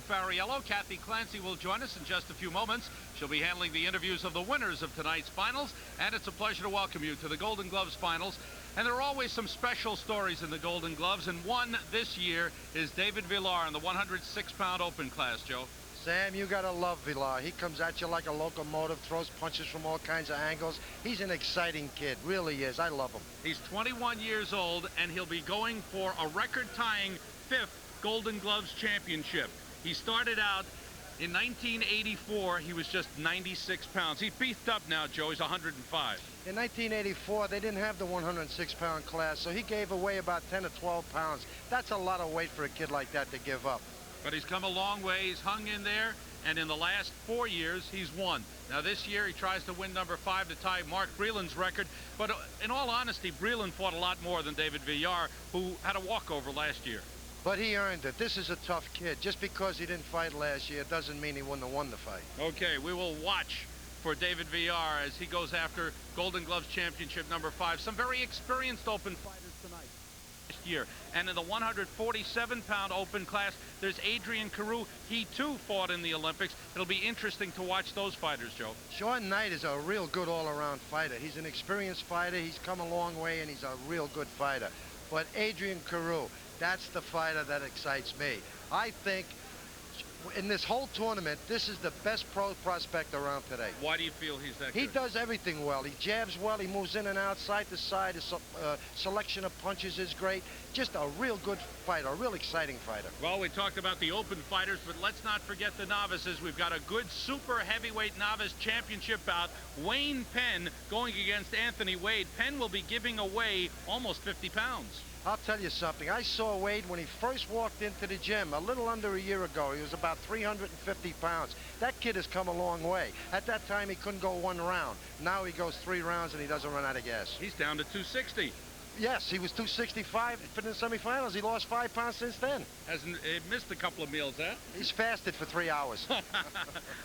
Fariello. Kathy Clancy will join us in just a few moments. She'll be handling the interviews of the winners of tonight's finals, and it's a pleasure to welcome you to the Golden Gloves finals. And there are always some special stories in the Golden Gloves, and one this year is David Villar in the 106-pound open class, Joe. Sam, you gotta love Villar. He comes at you like a locomotive, throws punches from all kinds of angles. He's an exciting kid, really is. I love him. He's 21 years old, and he'll be going for a record-tying 5th Golden Gloves championship. He started out in 1984. He was just 96 pounds. He beefed up now, Joe. He's 105. In 1984, they didn't have the 106-pound class, so he gave away about 10 or 12 pounds. That's a lot of weight for a kid like that to give up. But he's come a long way. He's hung in there, and in the last 4 years, he's won. Now, this year, he tries to win number 5 to tie Mark Breland's record. But in all honesty, Breland fought a lot more than David Villar, who had a walkover last year. But he earned it. This is a tough kid. Just because he didn't fight last year doesn't mean he wouldn't have won the fight. Okay, we will watch for David Villar as he goes after Golden Gloves Championship number 5. Some very experienced open fighters tonight. Year. And in the 147-pound open class, there's Adrian Carew. He too fought in the Olympics. It'll be interesting to watch those fighters, Joe. Sean Knight is a real good all-around fighter. He's an experienced fighter. He's come a long way, and he's a real good fighter. But Adrian Carew, that's the fighter that excites me. I think in this whole tournament, this is the best pro prospect around today. Why do you feel he's that good? He does everything well. He jabs well. He moves in and out, side to side. His selection of punches is great. Just a real good fighter, a real exciting fighter. Well, we talked about the open fighters, but let's not forget the novices. We've got a good super heavyweight novice championship bout. Wayne Penn going against Anthony Wade. Penn will be giving away almost 50 pounds. I'll tell you something. I saw Wade when he first walked into the gym a little under a year ago. He was about 350 pounds. That kid has come a long way. At that time, he couldn't go 1 round. Now he goes 3 rounds and he doesn't run out of gas. He's down to 260. Yes, he was 265 for the semifinals. He lost 5 pounds since then. Hasn't missed a couple of meals, huh? He's fasted for 3 hours.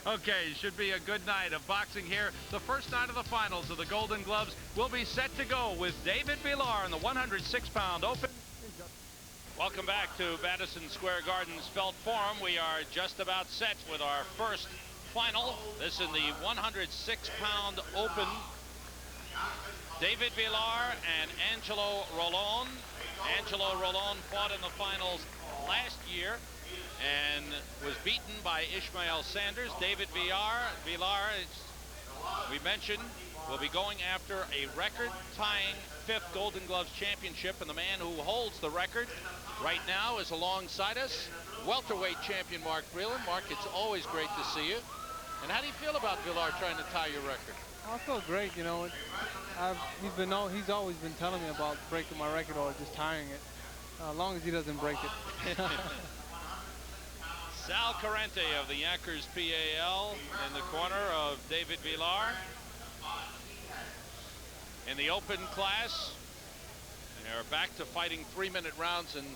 Okay, should be a good night of boxing here. The first night of the finals of the Golden Gloves will be set to go with David Villar in the 106-pound open. Welcome back to Madison Square Garden's Felt Forum. We are just about set with our first final. This in the 106-pound open. David Villar and Angelo Rolon. Angelo Rolon fought in the finals last year and was beaten by Ishmael Sanders. David Villar, we mentioned, will be going after a record-tying 5th Golden Gloves championship, and the man who holds the record right now is alongside us, welterweight champion Mark Breland. Mark, it's always great to see you. And how do you feel about Villar trying to tie your record? I feel great, you know. He's always been telling me about breaking my record or just tying it, as long as he doesn't break it. Sal Corrente of the Yankers PAL in the corner of David Villar. In the open class, they're back to fighting 3-minute rounds, and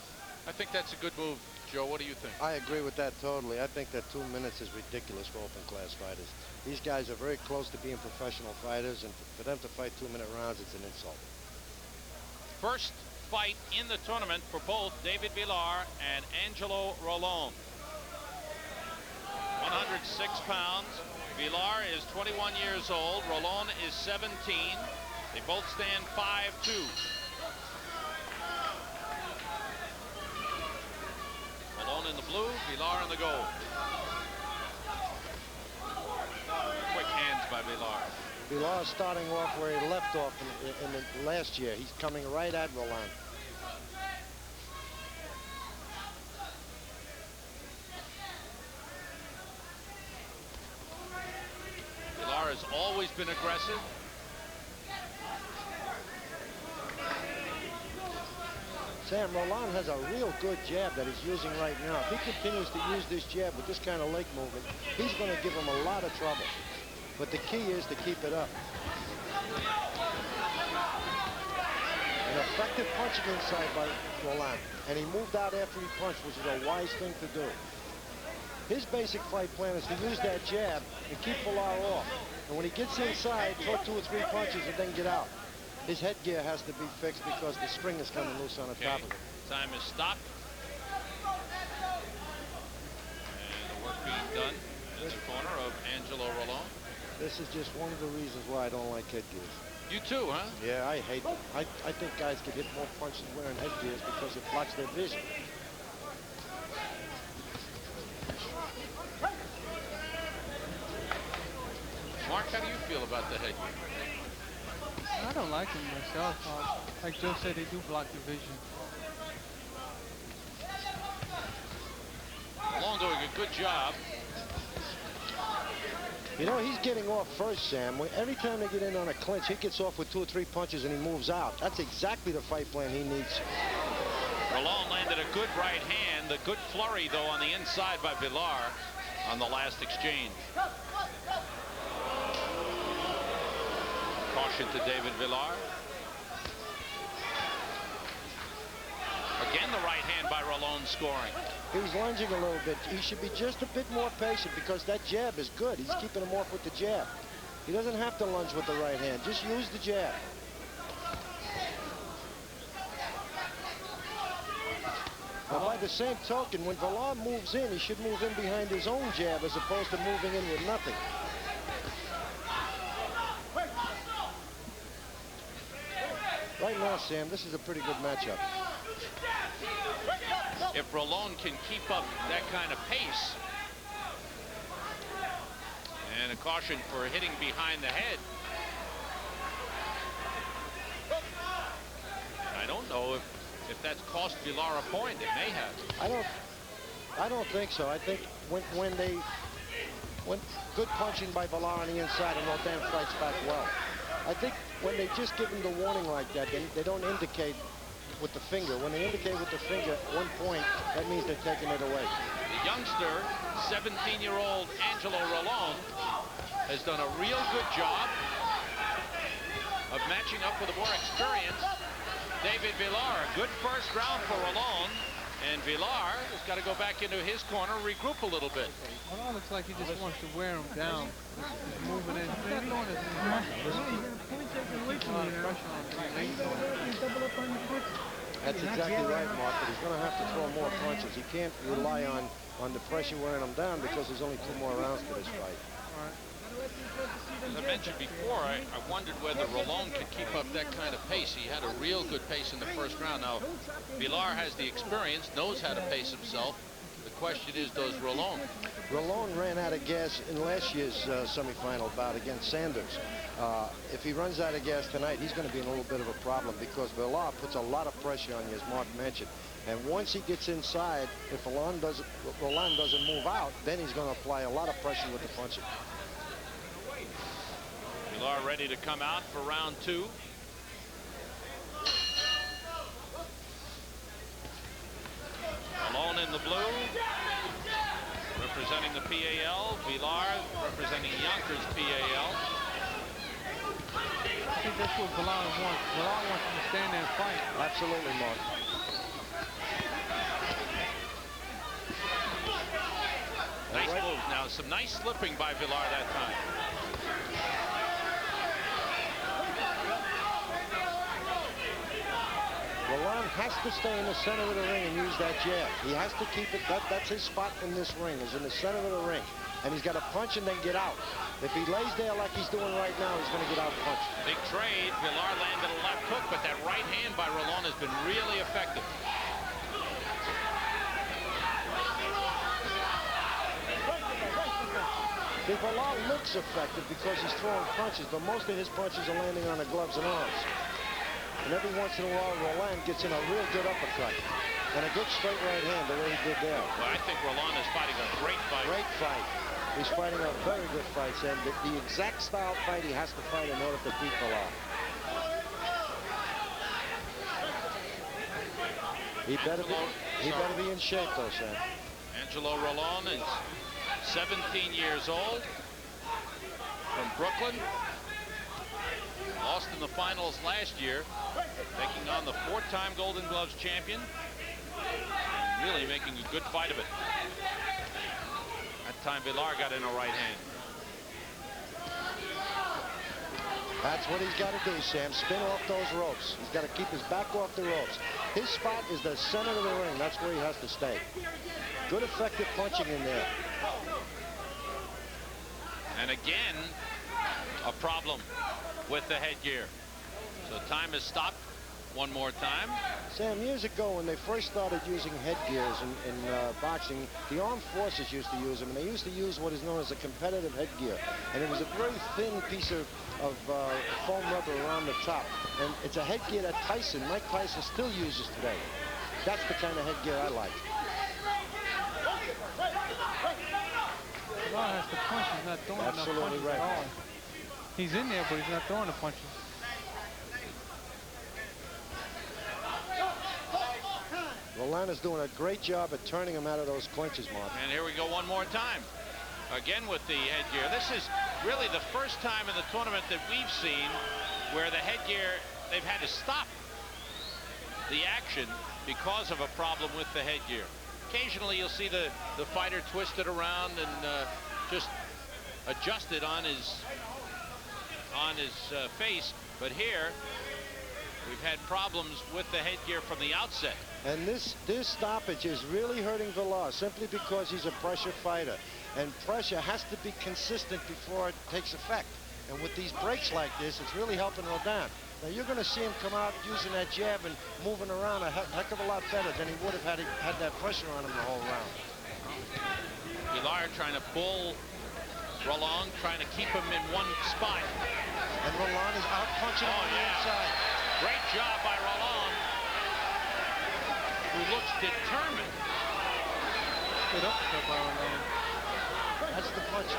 I think that's a good move. Joe, what do you think? I agree with that totally. I think that 2 minutes is ridiculous for open class fighters. These guys are very close to being professional fighters, and for them to fight 2-minute rounds, it's an insult. First fight in the tournament for both David Villar and Angelo Rolon. 106 pounds. Villar is 21 years old. Rolon is 17. They both stand 5'2". Rolon in the blue, Villar in the gold. Quick hands by Villar. Villar is starting off where he left off in the last year. He's coming right at Rolon. Villar has always been aggressive. Sam, Rolon has a real good jab that he's using right now. If he continues to use this jab with this kind of leg movement, he's going to give him a lot of trouble. But the key is to keep it up. An effective punching inside by Rolon. And he moved out after he punched, which is a wise thing to do. His basic fight plan is to use that jab and keep Villar off. And when he gets inside, throw 2 or 3 punches and then get out. His headgear has to be fixed because the string is coming loose on the top of it. Time is stopped. And in the corner of Angelo Rolon. This is just one of the reasons why I don't like headgears. You too, huh? Yeah, I hate them. I think guys get hit more punches wearing headgears because it blocks their vision. Mark, how do you feel about the headgear? I don't like them myself. Like Joe said, they do block the vision. Rolon doing a good job. You know, he's getting off first, Sam. Every time they get in on a clinch, he gets off with 2 or 3 punches and he moves out. That's exactly the fight plan he needs. Rolon landed a good right hand. The good flurry, though, on the inside by Villar on the last exchange. Caution to David Villar. Again, the right hand by Rolon scoring. He was lunging a little bit. He should be just a bit more patient because that jab is good. He's keeping him off with the jab. He doesn't have to lunge with the right hand. Just use the jab. Now, by the same token, when Villar moves in, he should move in behind his own jab as opposed to moving in with nothing. Right now, Sam, this is a pretty good matchup. If Rolon can keep up that kind of pace, and a caution for hitting behind the head. I don't know if that's cost Villar a point. It may have. I don't think so. I think when good punching by Villar on the inside and Rolon fights back well. I think when they just give him the warning like that, they don't indicate with the finger. When they indicate with the finger at 1 point, that means they're taking it away. The youngster, 17-year-old Angelo Rolon, has done a real good job of matching up with a more experienced David Villar. A good first round for Rolon, and Villar has got to go back into his corner, regroup a little bit. Rolon looks like he just wants to wear him down. He's moving in. That's exactly right, Mark, but he's going to have to throw more punches. He can't rely on the pressure wearing him down because there's only 2 more rounds to this fight. As I mentioned before, I wondered whether Rolon could keep up that kind of pace. He had a real good pace in the first round. Now, Villar has the experience, knows how to pace himself. The question is, does Rolon? Rolon ran out of gas in last year's semifinal bout against Sanders. If he runs out of gas tonight, he's going to be in a little bit of a problem because Villar puts a lot of pressure on you, as Mark mentioned. And once he gets inside, if Rolon doesn't move out, then he's going to apply a lot of pressure with the punching. Villar ready to come out for round 2. Rolon in the blue, representing the PAL. Villar representing Yonkers PAL. I think that's what Villar wants. Villar wants him to stand there and fight. Absolutely, Mark. Nice move. Now, some nice slipping by Villar that time. Rolon has to stay in the center of the ring and use that jab. He has to keep it. That's his spot in this ring, is in the center of the ring. And he's got to punch and then get out. If he lays there like he's doing right now, he's going to get out punched. Big trade. Villar landed a left hook, but that right hand by Rolon has been really effective. The Villar looks effective because he's throwing punches, but most of his punches are landing on the gloves and arms. And every once in a while, Rolon gets in a real good uppercut and a good straight right hand, the way he did there. Well, I think Rolon is fighting a great fight. Great fight. He's fighting a very good fight, Sam. The exact style fight he has to fight in order to beat Villar. He better be in shape, though, Sam. Angelo Rolon is 17 years old, from Brooklyn. Lost in the finals last year, taking on the 4-time Golden Gloves champion. Really making a good fight of it. That time Villar got in a right hand. That's what he's got to do, Sam. Spin off those ropes. He's got to keep his back off the ropes. His spot is the center of the ring. That's where he has to stay. Good effective punching in there. And again, a problem with the headgear. So time is stopped one more time. Sam, years ago when they first started using headgears in boxing, the armed forces used to use them, and they used to use what is known as a competitive headgear. And it was a very thin piece of foam rubber around the top. And it's a headgear that Mike Tyson still uses today. That's the kind of headgear I like. Villar has to punch. He's not throwing enough punches right. at all. He's in there, but he's not throwing the punches. Rolon is doing a great job at turning him out of those clinches, Mark. And here we go one more time. Again with the headgear. This is really the first time in the tournament that we've seen where the headgear, they've had to stop the action because of a problem with the headgear. Occasionally you'll see the fighter twist it around and just adjust it on his face. But here we've had problems with the headgear from the outset. And this stoppage is really hurting Villar simply because he's a pressure fighter. And pressure has to be consistent before it takes effect. And with these breaks like this, it's really helping Rolon. Now you're going to see him come out using that jab and moving around a heck of a lot better than he would have had that pressure on him the whole round. Villar trying to pull Rolon, trying to keep him in one spot. And Rolon is out punching on the inside. Great job by Rolon, who looks determined. Good uppercut by Rolon. That's the punch.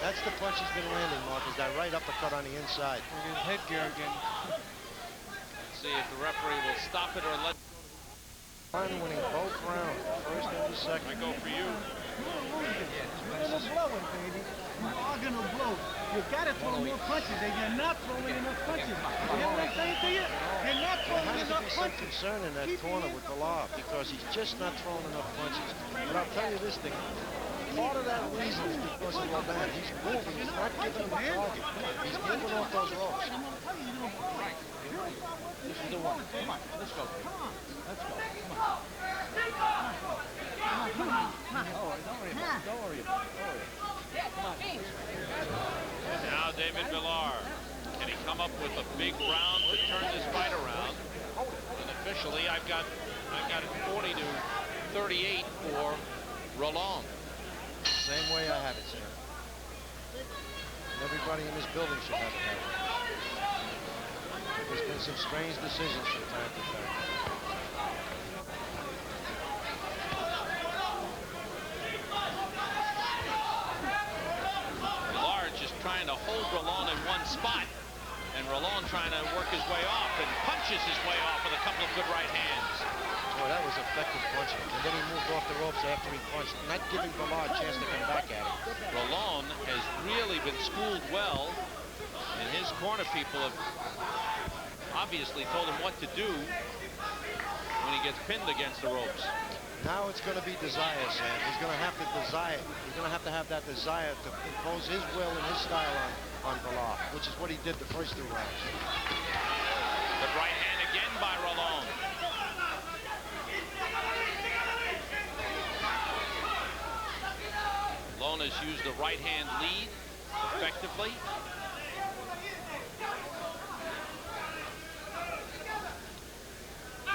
That's the punch he's been landing, Mark, is that right uppercut on the inside. Look at his headgear again. Let's see if the referee will stop it or let. Winning both rounds, first and the second. I go for you. You're gonna blow it, baby. You are gonna blow. You gotta throw more punches, and you're not throwing enough punches. You hear what I'm saying to you? You're not There throwing has to enough be some punches. concern in that corner with Villar because he's just not throwing enough punches. But I'll tell you this thing. Part of that reason is because of Rolon. He's moving. He's not giving him a target. He's moving off those ropes. This is the one. Come on, let's go. Come on. Let's go. Come on. Come on. Don't worry about it. Don't worry about it. Come on. And now David Villar. Can he come up with a big round to turn this fight around? And officially, I've got it 40 to 38 for Rolon. Same way I have it, Sam. And everybody in this building should have it that way. There's been some strange decisions from time to time. Villar just trying to hold Rolon in one spot, and Rolon trying to work his way off and punches his way off with a couple of good right hands. Boy, that was effective punching. And then he moved off the ropes after he punched, not giving Villar a chance to come back at him. Rolon has really been schooled well, and his corner people have obviously told him what to do when he gets pinned against the ropes. Now it's going to be desire, Sam. He's going to have to desire. He's going to have that desire to impose his will and his style on Villar, which is what he did the first two rounds. Good right hand again by Rolon. Rolon has used the right hand lead effectively.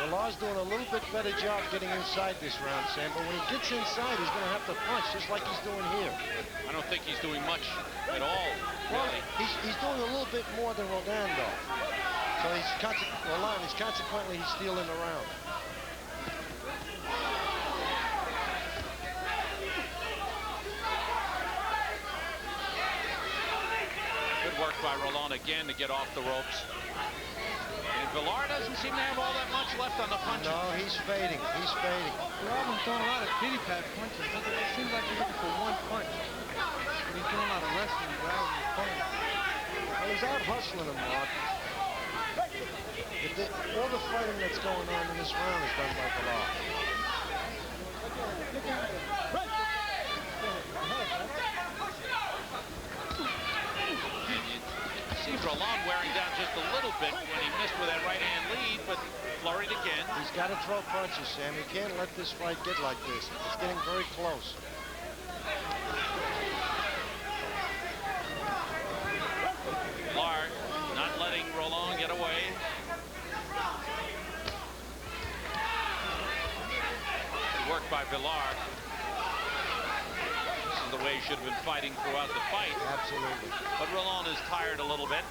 Villar's doing a little bit better job getting inside this round, Sam, but when he gets inside, he's going to have to punch, just like he's doing here. I don't think he's doing much at all, Well, really. he's doing a little bit more than Rolon, though. So consequently, he's stealing the round. Good work by Rolon again to get off the ropes. And Villar doesn't seem to have all that much left on the punches. No, he's fading. He's fading. Villar's been throwing a lot of pity-pat punches. It seems like he's looking for one punch. But he's doing a lot of wrestling rather than punching. Well, he's out hustling him, Mark. All the fighting that's going on in this round is done by Villar. See Rolon wearing down just a little bit when he missed with that right hand lead, but flurried again. He's got to throw punches, Sam. He can't let this fight get like this. It's getting very close. Villar. This is the way he should have been fighting throughout the fight. Absolutely. But Rolon is tired a little bit.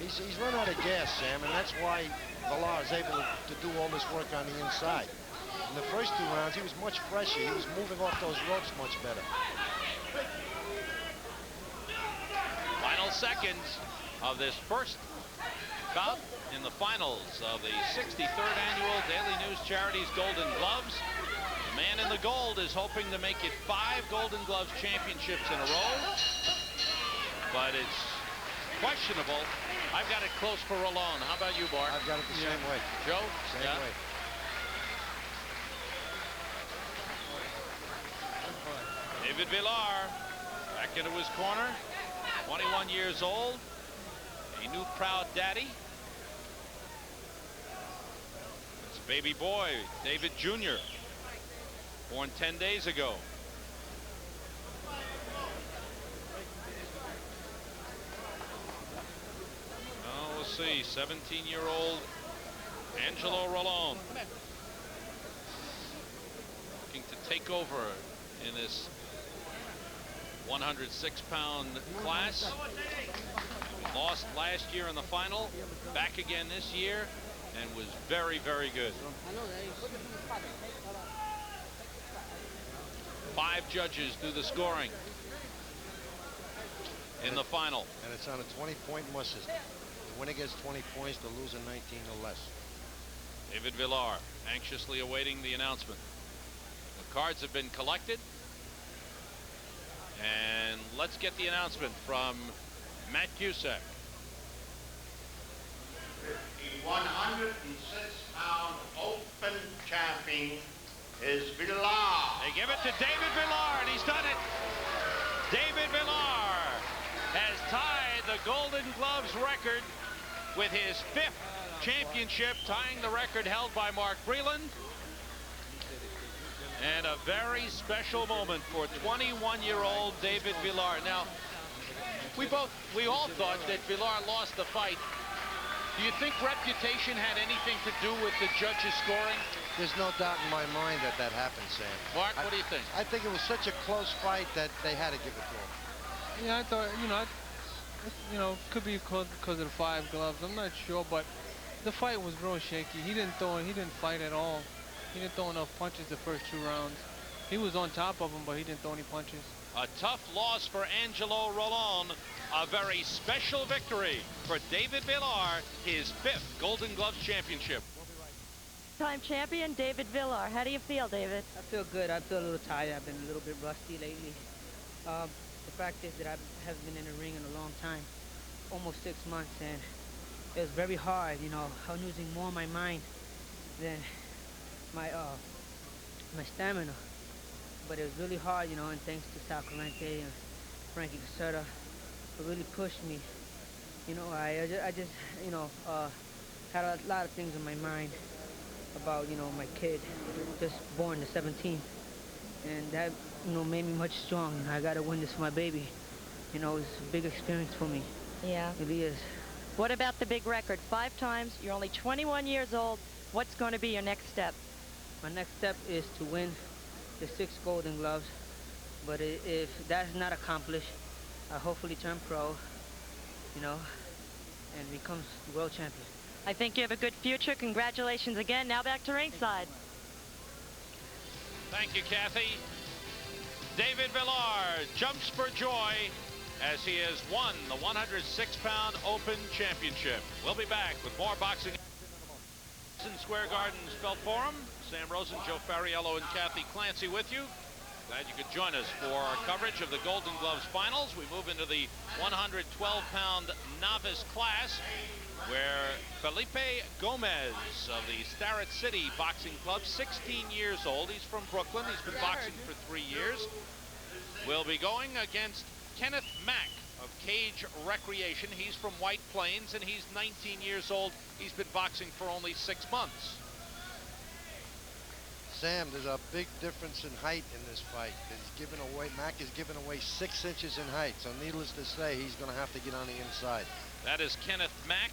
He's run out of gas, Sam, and that's why Villar is able to do all this work on the inside. In the first 2 rounds, he was much fresher. He was moving off those ropes much better. Final seconds of this first bout in the finals of the 63rd Annual Daily News Charities Golden Gloves. The man in the gold is hoping to make it 5 Golden Gloves championships in a row. But it's questionable. I've got it close for Rolon. How about you, Bart? I've got it the same way. Joe? Same way. David Villar back into his corner. 21 years old. A new proud daddy. It's baby boy, David Jr., born 10 days ago. We'll see. 17-year-old Angelo Rolon looking to take over in this 106-pound class. Lost last year in the final, back again this year, and was very, very good. 5 judges do the scoring in the final. And it's on a 20-point mustard. The winner gets 20 points, the loser 19 or less. David Villar anxiously awaiting the announcement. The cards have been collected. And let's get the announcement from Matt Cusack. The 106-pound open champion is Villar. They give it to David Villar, and he's done it. David Villar has tied the Golden Gloves record with his 5th championship, tying the record held by Mark Breland. And a very special moment for 21-year-old David Villar. Now, we all thought that Villar lost the fight. Do you think reputation had anything to do with the judges scoring? There's no doubt in my mind that that happened, Sam. Mark, what do you think? I think it was such a close fight that they had to give it to him. Yeah, I thought, could be because of the 5 gloves. I'm not sure, but the fight was real shaky. He didn't fight at all. He didn't throw enough punches the first 2 rounds. He was on top of him, but he didn't throw any punches. A tough loss for Angelo Rolon. A very special victory for David Villar, his 5th Golden Gloves championship. Time champion David Villar. How do you feel, David? I feel good. I feel a little tired. I've been a little bit rusty lately. The fact is that I haven't been in the ring in a long time, almost 6 months, and it was very hard. I was using more of my mind than my stamina, but it was really hard, and thanks to Sal Clemente and Frankie Caserta, it really pushed me. I just had a lot of things in my mind about, my kid, just born the 17th, and that, made me much strong. I got to win this for my baby. It's a big experience for me. Yeah. It really is. What about the big record? 5 times. You're only 21 years old. What's going to be your next step? My next step is to win the 6 Golden Gloves. But if that's not accomplished, I hopefully turn pro, and becomes the world champion. I think you have a good future. Congratulations again. Now back to ringside. Thank you, Kathy. David Villar jumps for joy as he has won the 106-pound Open Championship. We'll be back with more boxing in Square Gardens Felt Forum. Sam Rosen, Joe Fariello, and Kathy Clancy with you. Glad you could join us for our coverage of the Golden Gloves finals. We move into the 112-pound novice class, where Felipe Gomez of the Starrett City Boxing Club, 16 years old. He's from Brooklyn. He's been boxing for 3 years. Will be going against Kenneth Mack of Cage Recreation. He's from White Plains, and he's 19 years old. He's been boxing for only 6 months. Sam, there's a big difference in height in this fight. Mack is giving away 6 inches in height, so needless to say, he's going to have to get on the inside. That is Kenneth Mack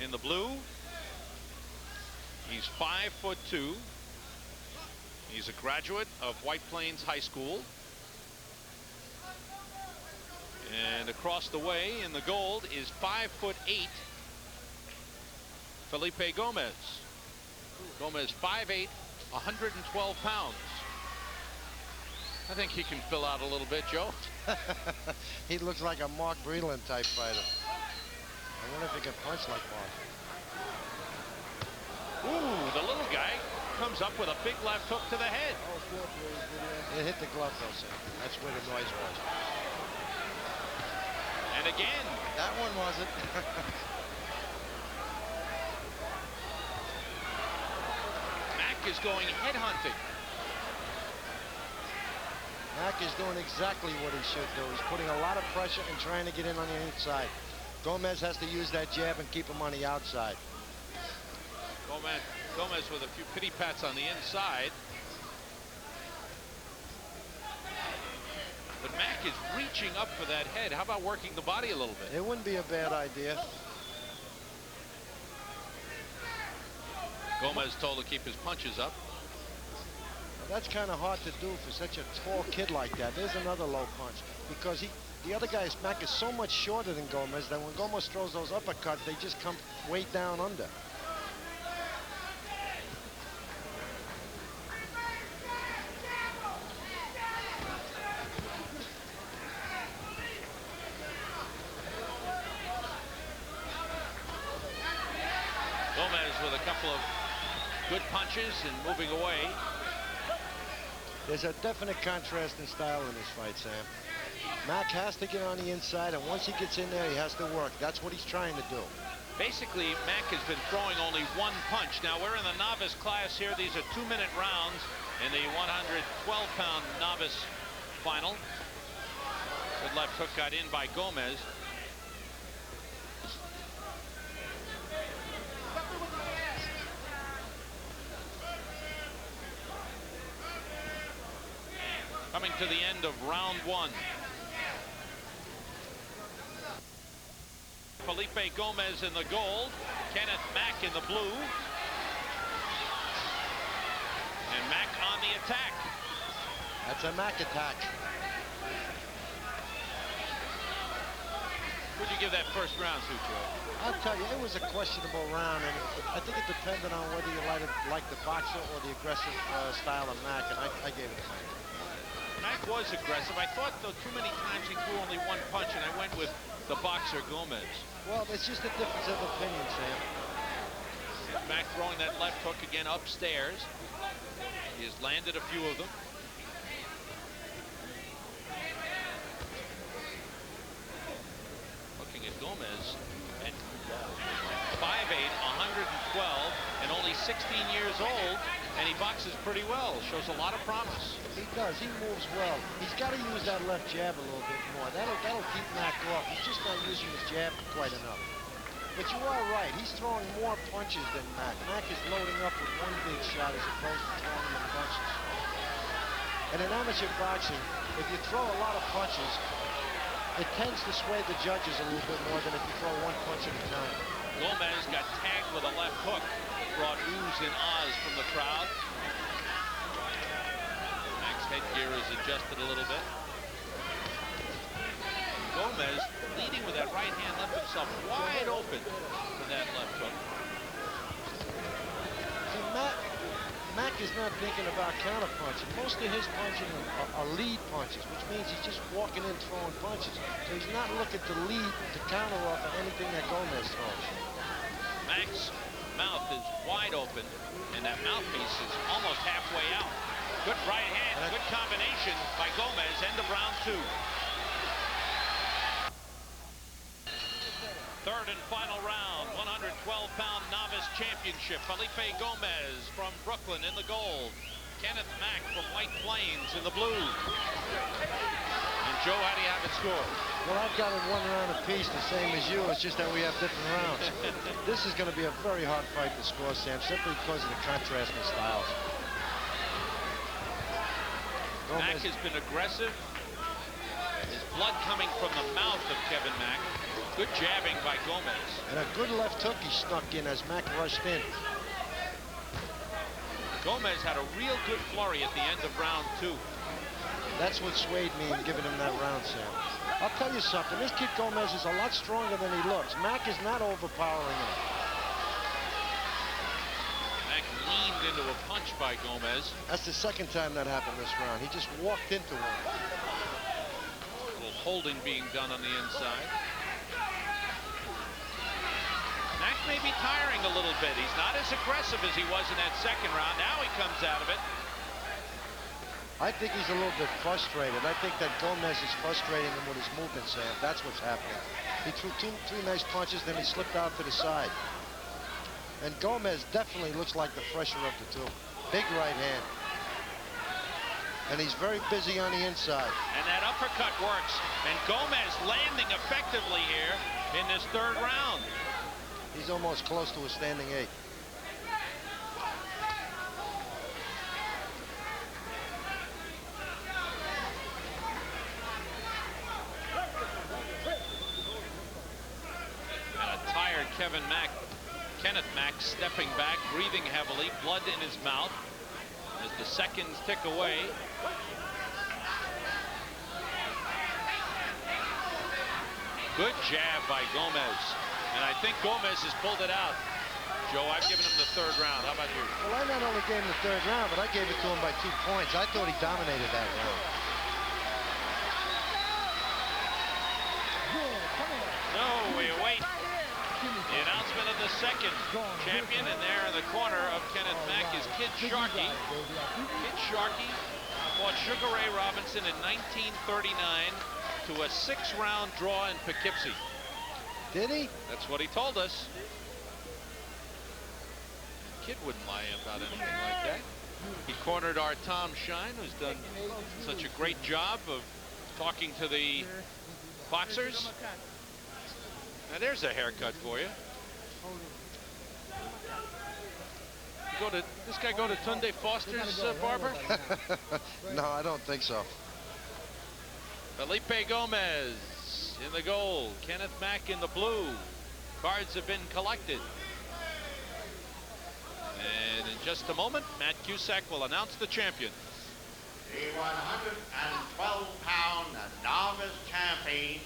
in the blue. He's 5'2". He's a graduate of White Plains High School. And across the way in the gold is 5'8" Felipe Gomez. Gomez 5'8", 112 pounds. I think he can fill out a little bit, Joe. He looks like a Mark Breidal type fighter. I wonder if he can punch like Mark. Ooh, the little guy comes up with a big left hook to the head. It hit the glove, though, Sam. That's where the noise was. And again. That one wasn't. Mack is going head hunting. Mack is doing exactly what he should do. He's putting a lot of pressure and trying to get in on the inside. Gomez has to use that jab and keep him on the outside. Gomez with a few pity pats on the inside. But Mack is reaching up for that head. How about working the body a little bit? It wouldn't be a bad idea. Gomez told to keep his punches up. Well, that's kind of hard to do for such a tall kid like that. There's another low punch. Because the other guy's Mack is so much shorter than Gomez that when Gomez throws those uppercuts, they just come way down under. Gomez with a couple of good punches and moving away. There's a definite contrast in style in this fight, Sam. Mack has to get on the inside, and once he gets in there, he has to work. That's what he's trying to do. Basically, Mack has been throwing only one punch. Now, we're in the novice class here. These are 2-minute rounds in the 112-pound novice final. Good left hook got in by Gomez. Coming to the end of round one. Felipe Gomez in the gold, Kenneth Mack in the blue. And Mack on the attack. That's a Mack attack. Who'd you give that first round to, Joe? I'll tell you, it was a questionable round, and I think it depended on whether you like the boxer or the aggressive style of Mack, and I gave it to Mack. Mack was aggressive. I thought, though, too many times he threw only one punch, and I went with the boxer Gomez. Well, it's just a difference of opinion, Sam. Mack throwing that left hook again upstairs. He has landed a few of them. Looking at Gomez, and 5'8", 112, and only 16 years old, and he boxes pretty well. Shows a lot of promise. He does. He moves well. He's got to use that left jab a little bit more. That'll keep Mack off. He's just not using his jab quite enough. But you are right. He's throwing more punches than Mack. Mack is loading up with one big shot as opposed to throwing them punches. And in amateur boxing, if you throw a lot of punches, it tends to sway the judges a little bit more than if you throw one punch at a time. Gomez got tagged with a left hook. Brought oohs and ahs from the crowd. Mack's headgear is adjusted a little bit. Gomez, leading with that right hand, left himself wide open for that left hook. See, Mack is not thinking about counter-punching. Most of his punching are lead punches, which means he's just walking in throwing punches. So he's not looking to lead, to counter off of anything that Gomez throws. Mack's mouth is wide open, and that mouthpiece is almost halfway out. Good right hand, good combination by Gomez. End of round two. Third and final round, 112-pound novice championship. Felipe Gomez from Brooklyn in the gold. Kenneth Mack from White Plains in the blue. And Joe, how do you have it scored? Well, I've got it 1 round apiece, the same as you. It's just that we have different rounds. This is going to be a very hard fight to score, Sam, simply because of the contrast in styles. Mack has been aggressive. His blood coming from the mouth of Kevin Mack. Good jabbing by Gomez. And a good left hook he snuck in as Mack rushed in. Gomez had a real good flurry at the end of round 2. That's what swayed me in giving him that round, Sam. I'll tell you something. This kid Gomez is a lot stronger than he looks. Mack is not overpowering him. Mack leaned into a punch by Gomez. That's the second time that happened this round. He just walked into one. A little holding being done on the inside. Mack may be tiring a little bit. He's not as aggressive as he was in that second round. Now he comes out of it. I think he's a little bit frustrated. I think that Gomez is frustrating him with his movement, Sam. That's what's happening. He threw two nice punches, then he slipped out to the side. And Gomez definitely looks like the fresher of the two. Big right hand. And he's very busy on the inside. And that uppercut works. And Gomez landing effectively here in this third round. He's almost close to a standing 8. Kenneth Mack stepping back, breathing heavily, blood in his mouth as the seconds tick away. Good jab by Gomez, and I think Gomez has pulled it out. Joe, I've given him the third round. How about you? Well, I not only gave him the third round, but I gave it to him by 2 points. I thought he dominated that round. No, we await the announcement of the second champion, and there in the corner of Kenneth Mack is Kid Sharkey. Kid Sharkey fought Sugar Ray Robinson in 1939 to a 6-round draw in Poughkeepsie. Did he? That's what he told us. Kid wouldn't lie about anything like that. He cornered our Tom Shine, who's done such a great job of talking to the boxers. Now there's a haircut for you. This guy go to Tunde Foster's barber? No, I don't think so. Felipe Gomez in the gold. Kenneth Mack in the blue. Cards have been collected. And in just a moment, Matt Cusack will announce the champion. The 112-pound novice champion,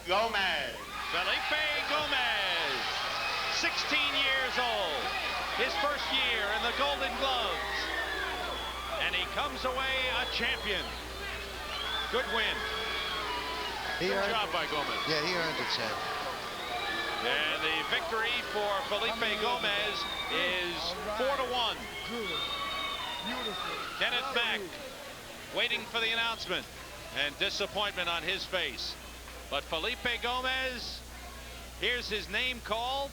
Gomez. Felipe Gomez, 16 years old, his first year in the Golden Gloves, and he comes away a champion. Good win. Good job by Gomez. Yeah, he earned it, Sam. And the victory for Felipe Gomez is 4-1. Kenneth Mack waiting for the announcement, and disappointment on his face. But Felipe Gomez, here's his name called,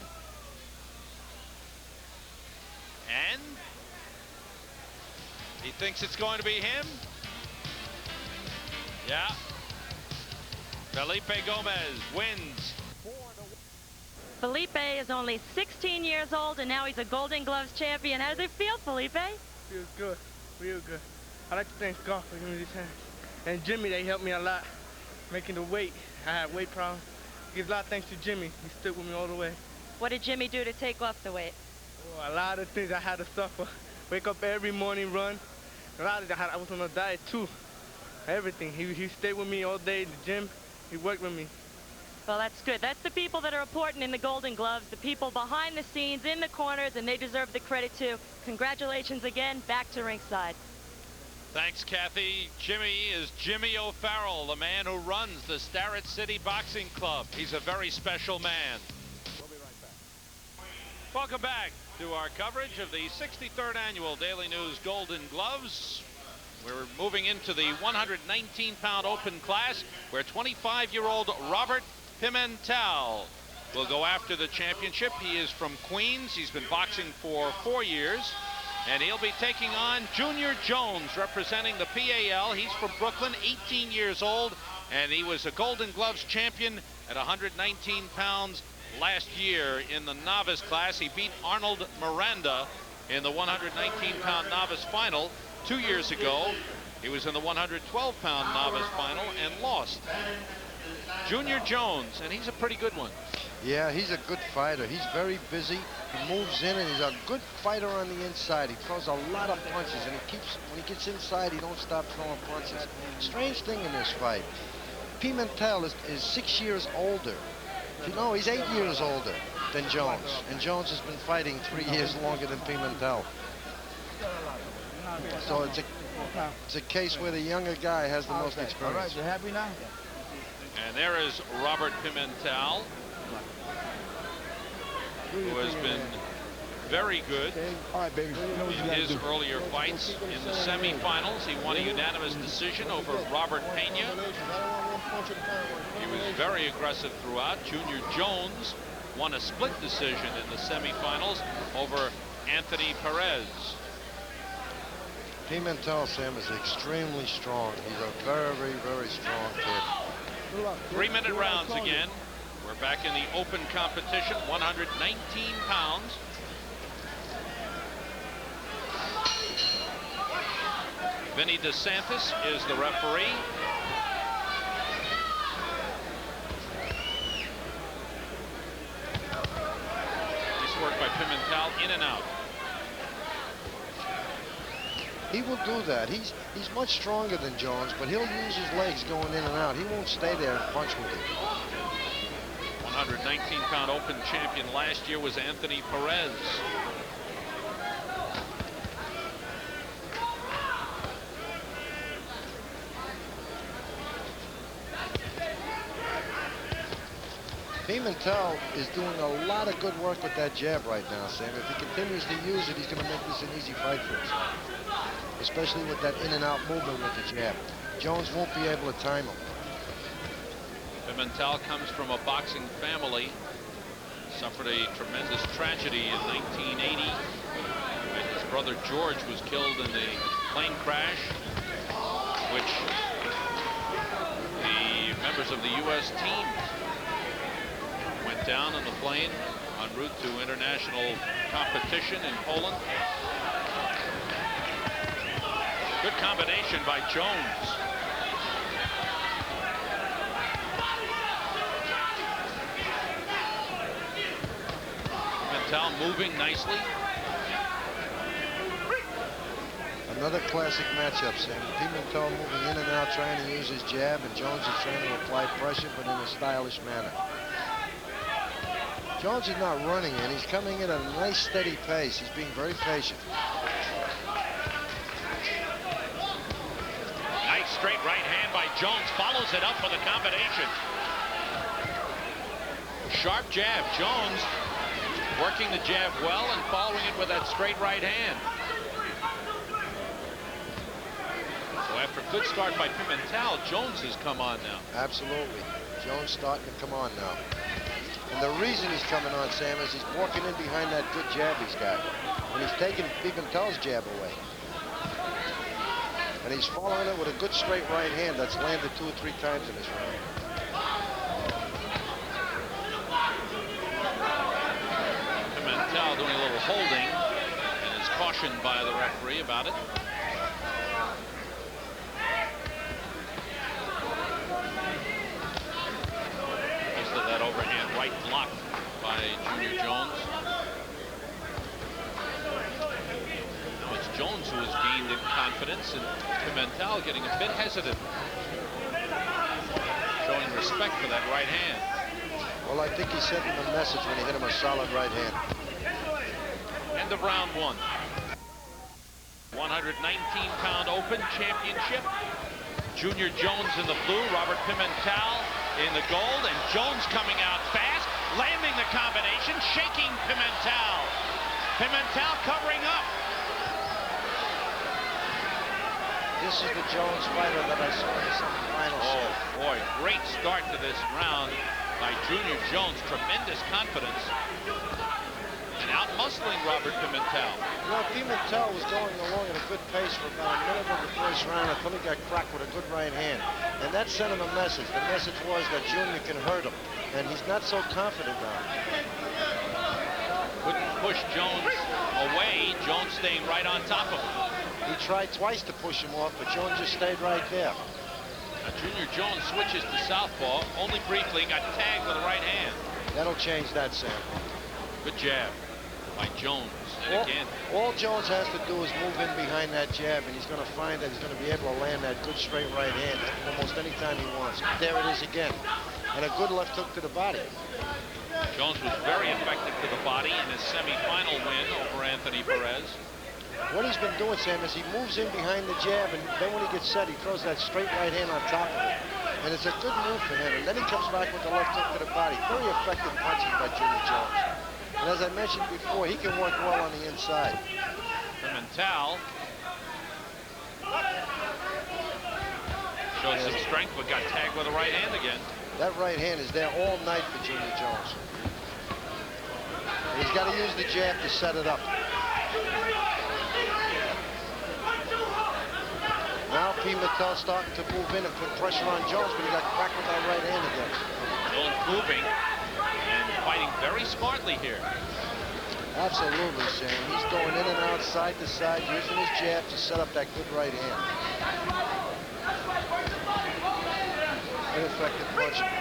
and he thinks it's going to be him. Yeah. Felipe Gomez wins. Felipe is only 16 years old, and now he's a Golden Gloves champion. How does it feel, Felipe? Feels good, real good. I'd like to thank God for giving me this chance. And Jimmy, they helped me a lot, making the weight. I had weight problems. Give a lot of thanks to Jimmy. He stood with me all the way. What did Jimmy do to take off the weight? Oh, a lot of things I had to suffer. Wake up every morning, run. A lot of that, I was on a diet too. Everything. He stayed with me all day in the gym. He worked with me. Well, that's good. That's the people that are important in the Golden Gloves, the people behind the scenes, in the corners, and they deserve the credit too. Congratulations again. Back to ringside. Thanks, Kathy. Jimmy is Jimmy O'Farrell, the man who runs the Starrett City Boxing Club. He's a very special man. We'll be right back. Welcome back to our coverage of the 63rd Annual Daily News Golden Gloves. We're moving into the 119-pound open class, where 25-year-old Robert Pimental will go after the championship. He is from Queens. He's been boxing for 4 years. And he'll be taking on Junior Jones, representing the PAL. He's from Brooklyn, 18 years old, and he was a Golden Gloves champion at 119 pounds last year in the novice class. He beat Arnold Miranda in the 119-pound novice final 2 years ago. He was in the 112-pound novice final and lost. Junior Jones, and he's a pretty good one. Yeah, he's a good fighter. He's very busy. He moves in, and he's a good fighter on the inside. He throws a lot of punches, and when he gets inside, he don't stop throwing punches. Strange thing in this fight. Pimental is 6 years older. No, he's 8 years older than Jones, and Jones has been fighting 3 years longer than Pimental. So it's a case where the younger guy has the most experience. All right, you happy now? And there is Robert Pimental, who has been very good All right, baby. You know what you in gotta his do. earlier fights. In the semifinals, he won a unanimous decision over Robert Pena. He was very aggressive throughout. Junior Jones won a split decision in the semifinals over Anthony Perez. Pimental, Sam, is extremely strong. He's a very, very strong kid. 3-minute rounds again. We're back in the open competition, 119 pounds. Vinny DeSantis is the referee. Nice work by Pimental, in and out. He will do that. He's much stronger than Jones, but he'll use his legs going in and out. He won't stay there and punch with you. 119-pound open champion last year was Anthony Perez. Pimental is doing a lot of good work with that jab right now, Sam. If he continues to use it, he's going to make this an easy fight for himself, especially with that in and out movement with the jab. Jones won't be able to time him. Pimental comes from a boxing family. Suffered a tremendous tragedy in 1980. His brother George was killed in a plane crash, which the members of the U.S. team went down on the plane en route to international competition in Poland. Good combination by Jones. Pimental moving nicely. Another classic matchup, Sam. Pimental moving in and out, trying to use his jab, and Jones is trying to apply pressure, but in a stylish manner. Jones is not running in. He's coming in at a nice, steady pace. He's being very patient. Nice straight right hand by Jones. Follows it up with a combination. Sharp jab. Jones working the jab well and following it with that straight right hand. So after a good start by Pimental, Jones has come on now. Absolutely. Jones starting to come on now. And the reason he's coming on, Sam, is he's walking in behind that good jab he's got. And he's taking Pimental's jab away. And he's following it with a good straight right hand that's landed 2 or 3 times in this round. Pimental doing a little holding and is cautioned by the referee about it. That overhand right blocked by Junior Jones. Now it's Jones who has gained in confidence, and Pimental getting a bit hesitant, showing respect for that right hand. Well, I think he sent him a message when he hit him a solid right hand. End of round 1. 119-pound open championship. Junior Jones in the blue, Robert Pimental in the gold, and Jones coming out fast, landing the combination, shaking Pimental. Pimental covering up. This is the Jones fighter that I saw in the semifinals. Oh boy, great start to this round by Junior Jones. Tremendous confidence. And out-muscling Robert Pimental. You know, Pimental was going along at a good pace for about a minute of the first round until he got cracked with a good right hand. And that sent him a message. The message was that Junior can hurt him. And he's not so confident now. Couldn't push Jones away. Jones staying right on top of him. He tried twice to push him off, but Jones just stayed right there. Now Junior Jones switches to southpaw, only briefly, got tagged with the right hand. That'll change that, Sam. Good jab by Jones. And again, all Jones has to do is move in behind that jab, and he's going to find that he's going to be able to land that good straight right hand almost any time he wants. There it is again. And a good left hook to the body. Jones was very effective to the body in his semifinal win over Anthony Perez. What he's been doing, Sam, is he moves in behind the jab, and then when he gets set, he throws that straight right hand on top of it. And it's a good move for him. And then he comes back with the left hook to the body. Very effective punching by Junior Jones. And as I mentioned before, he can work well on the inside. Pimental showed some strength, but got tagged with a right hand again. That right hand is there all night for Junior Jones. And he's got to use the jab to set it up. Now Pimental starting to move in and put pressure on Jones, but he got cracked with that right hand again. Jones moving and fighting very smartly here. Absolutely, Sam. He's going in and out, side to side, using his jab to set up that good right hand. Ineffective punching.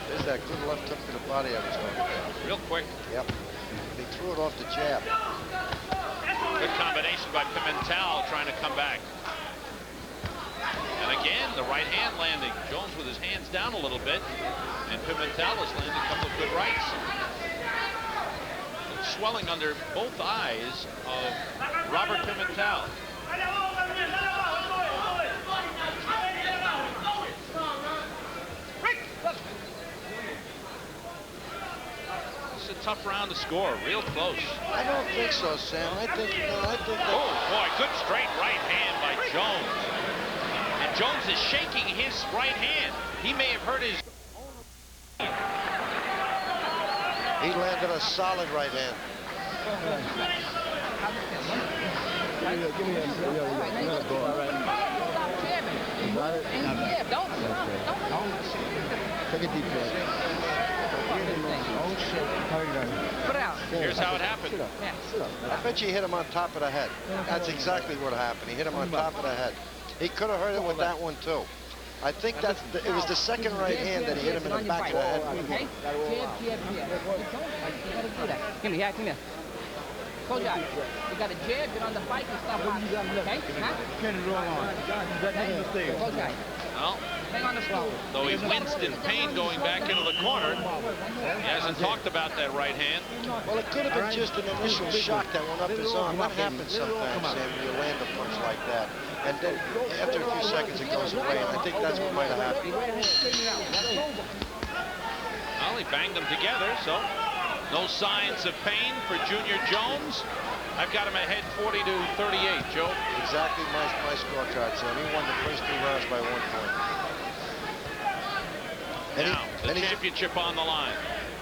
There's that good left hook to the body I was talking about. Real quick. Yep. He threw it off the jab. Good combination by Pimental trying to come back. And again, the right hand landing. Jones with his hands down a little bit. And Pimental has landed a couple of good rights. Swelling under both eyes of Robert Pimental. It's a tough round to score. Real close. I don't think so, Sam. I think that... Oh, boy, good straight right hand by Jones. And Jones is shaking his right hand. He may have hurt his... He landed a solid right hand. Give me another ball. Take a deep breath. Put it out. Here's how it happened. I bet you hit him on top of the head. That's exactly what happened. He hit him on top of the head. He could have hurt him with that one, too. I think it was the second right hand that he hit him in the back of the head. Okay? Come here, come here. Close your eyes. You got a jab, get on the bike and stop boxing. Okay? Turn it on. Close your eyes. Well, Hang on the stool. though he winced in pain going back into the corner, he hasn't talked about that right hand. Well, it could have been just an initial shock that went up his arm. That happens sometimes, Sam, when you land a punch like that. And then after a few seconds, it goes away, and I think that's what might have happened. Well, he banged them together, so no signs of pain for Junior Jones. I've got him ahead 40 to 38, Joe. Exactly my scorecard, Sam. He won the first 2 rounds by 1 point. Now, the championship on the line.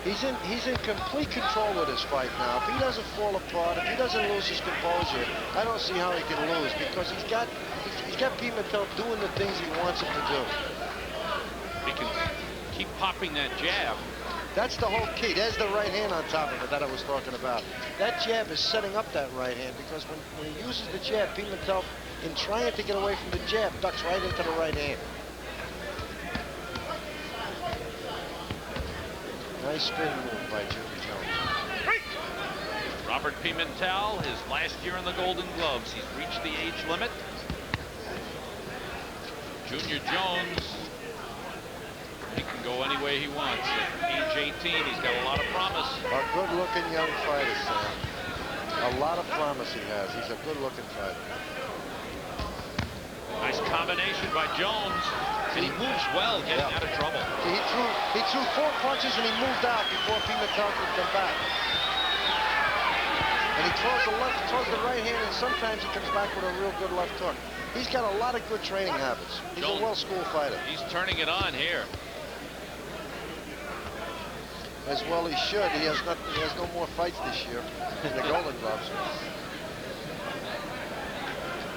He's in complete control of this fight now. If he doesn't fall apart, if he doesn't lose his composure, I don't see how he can lose, because he's got Pimental doing the things he wants him to do. He can keep popping that jab. That's the whole key. There's the right hand on top of it that I was talking about. That jab is setting up that right hand, because when he uses the jab, Pimental, in trying to get away from the jab, ducks right into the right hand. Nice spin move by Junior Jones. Robert Pimental, his last year in the Golden Gloves. He's reached the age limit. Junior Jones, he can go any way he wants. At age 18, he's got a lot of promise. A good-looking young fighter, Sam. A lot of promise he has. He's a good-looking fighter. Nice combination by Jones, and he moves well, getting out of trouble. He threw 4 punches and he moved out before Pimental could come back. And he throws the right hand, and sometimes he comes back with a real good left hook. He's got a lot of good training habits. He's a well-schooled fighter. He's turning it on here. As well he should. He has no more fights this year in the Golden Gloves.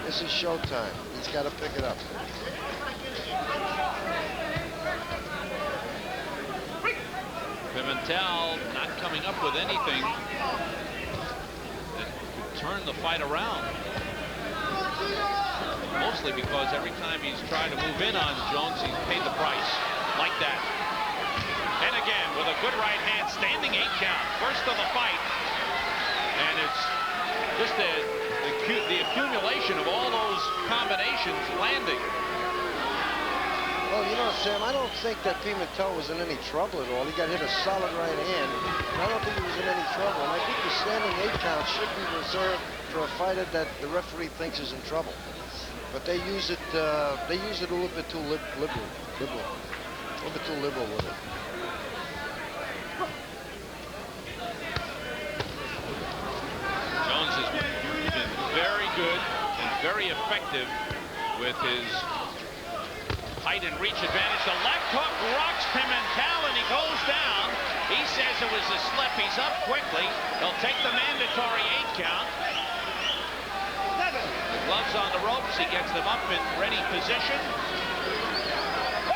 This is showtime. He's got to pick it up. Pimental not coming up with anything that could turn the fight around. closely because every time he's tried to move in on Jones, he's paid the price like that. And again, with a good right hand, standing 8 count, first of the fight. And it's just the accumulation of all those combinations landing. Well, you know, Sam, I don't think that Pimental was in any trouble at all. He got hit a solid right hand. And I don't think he was in any trouble. And I think the standing 8 count should be reserved for a fighter that the referee thinks is in trouble. But they use it a little bit too liberal. A little bit too liberal with it. Jones has been very good and very effective with his height and reach advantage. The left hook rocks Pimental and he goes down. He says it was a slip. He's up quickly. They'll take the mandatory 8 count. The gloves on the ropes. He gets them up in ready position.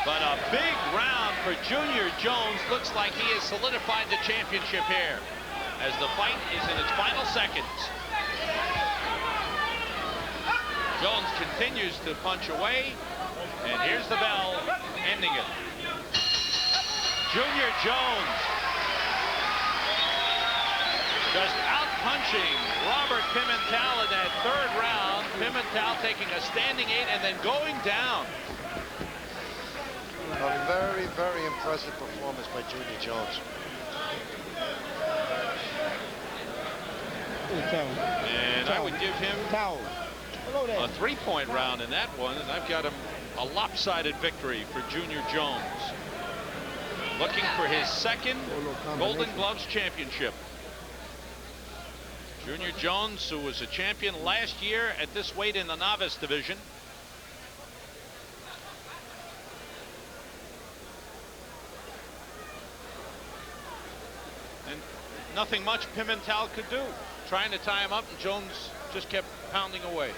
But a big round for Junior Jones. Looks like he has solidified the championship here as the fight is in its final seconds. Jones continues to punch away. And here's the bell, ending it. Junior Jones just out-punching Robert Pimental in that 3rd round. Pimental taking a standing 8 and then going down. A very, very impressive performance by Junior Jones. And I would give him a 3-point round in that one, and I've got him a lopsided victory for Junior Jones. Looking for his 2nd Golden Gloves championship. Junior Jones, who was a champion last year at this weight in the novice division. And nothing much Pimental could do. Trying to tie him up, and Jones just kept pounding away.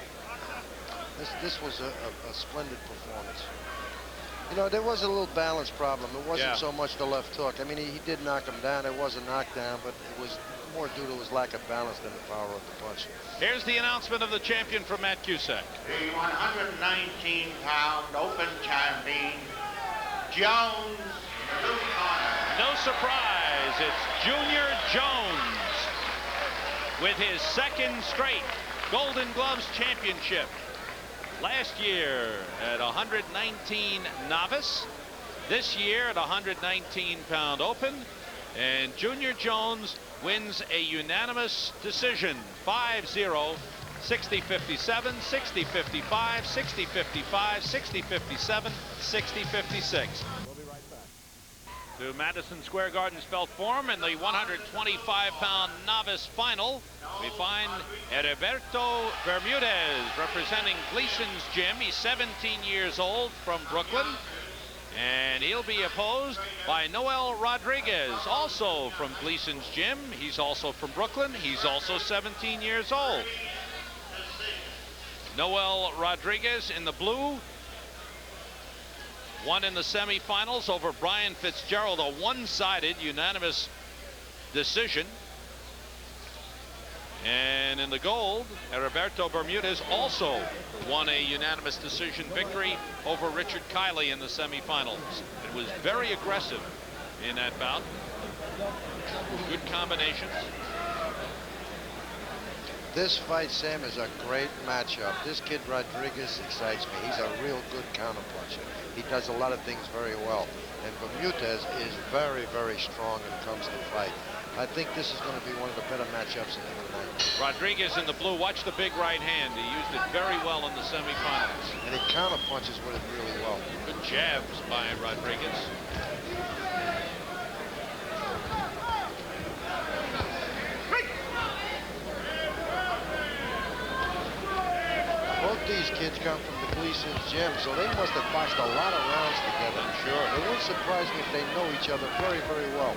This was a splendid performance. You know, there was a little balance problem. It wasn't so much the left hook. I mean, he did knock him down. It was a knockdown, but it was more due to his lack of balance than the power of the punch. Here's the announcement of the champion from Matt Cusack. The 119-pound open champion, Jones, blue corner. No surprise, it's Junior Jones with his 2nd straight Golden Gloves championship. Last year at 119 novice, this year at 119-pound open, and Junior Jones wins a unanimous decision, 5-0, 60-57, 60-55, 60-55, 60-57, 60-56. We'll be right back. To Madison Square Garden Spelt Forum in the 125-pound novice final, we find Heriberto Bermudez representing Gleason's gym. He's 17 years old from Brooklyn. And he'll be opposed by Noel Rodriguez, also from Gleason's gym. He's also from Brooklyn. He's also 17 years old. Noel Rodriguez in the blue won in the semifinals over Brian Fitzgerald, a one-sided unanimous decision. And in the gold, Heriberto Bermudez also won a unanimous decision victory over Richard Kiley in the semifinals. It was very aggressive in that bout. Good combinations. This fight, Sam, is a great matchup. This kid Rodriguez excites me. He's a real good counterpuncher. He does a lot of things very well. And Bermudez is very, very strong when it comes to fight. I think this is going to be one of the better matchups in the night. Rodriguez in the blue. Watch the big right hand. He used it very well in the semifinals. And he counterpunches with it really well. Good jabs by Rodriguez. Both these kids come from the Gleason's gym, so they must have boxed a lot of rounds together. I'm sure. It wouldn't surprise me if they know each other very, very well.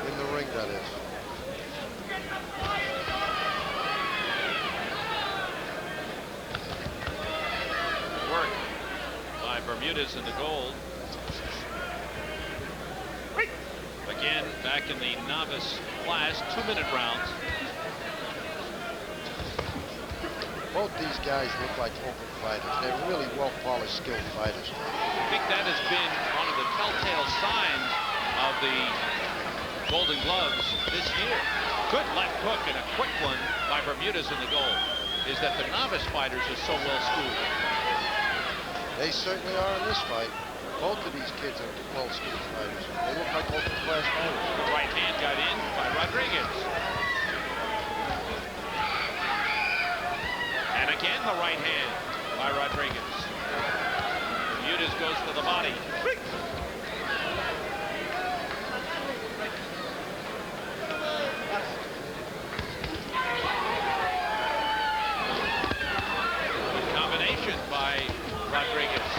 In the ring, that is. Work by Bermudez in the gold. Again, back in the novice class, 2-minute rounds. Both these guys look like open fighters. They're really well-polished, skilled fighters. I think that has been one of the telltale signs of the Golden Gloves this year. Good left hook and a quick one by Bermudez in the goal. Is that the novice fighters are so well schooled. They certainly are in this fight. Both of these kids are well-schooled fighters. They look like open-class fighters. The right hand got in by Rodriguez. And again the right hand by Rodriguez. Bermudez goes to the body. Good combination by Rodriguez.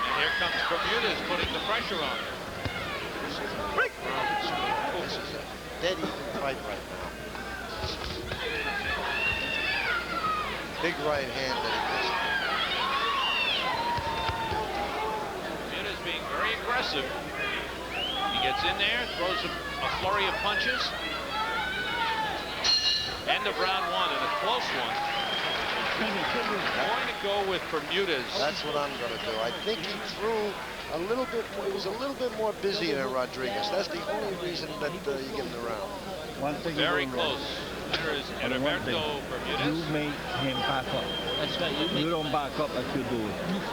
And here comes Bermudez putting the pressure on. This is a dead even fight right now. Big right hand that he missed. Bermudez being very aggressive. He gets in there, throws a flurry of punches. End of round one and a close one. Going to go with Bermudez. That's what I'm going to do. I think he threw a little bit more. He was a little bit more busy than Rodriguez. That's the only reason that you give him the round. One thing Very close. There is Heriberto Bermudez. You make him back up. That's right. You don't back up like you do it.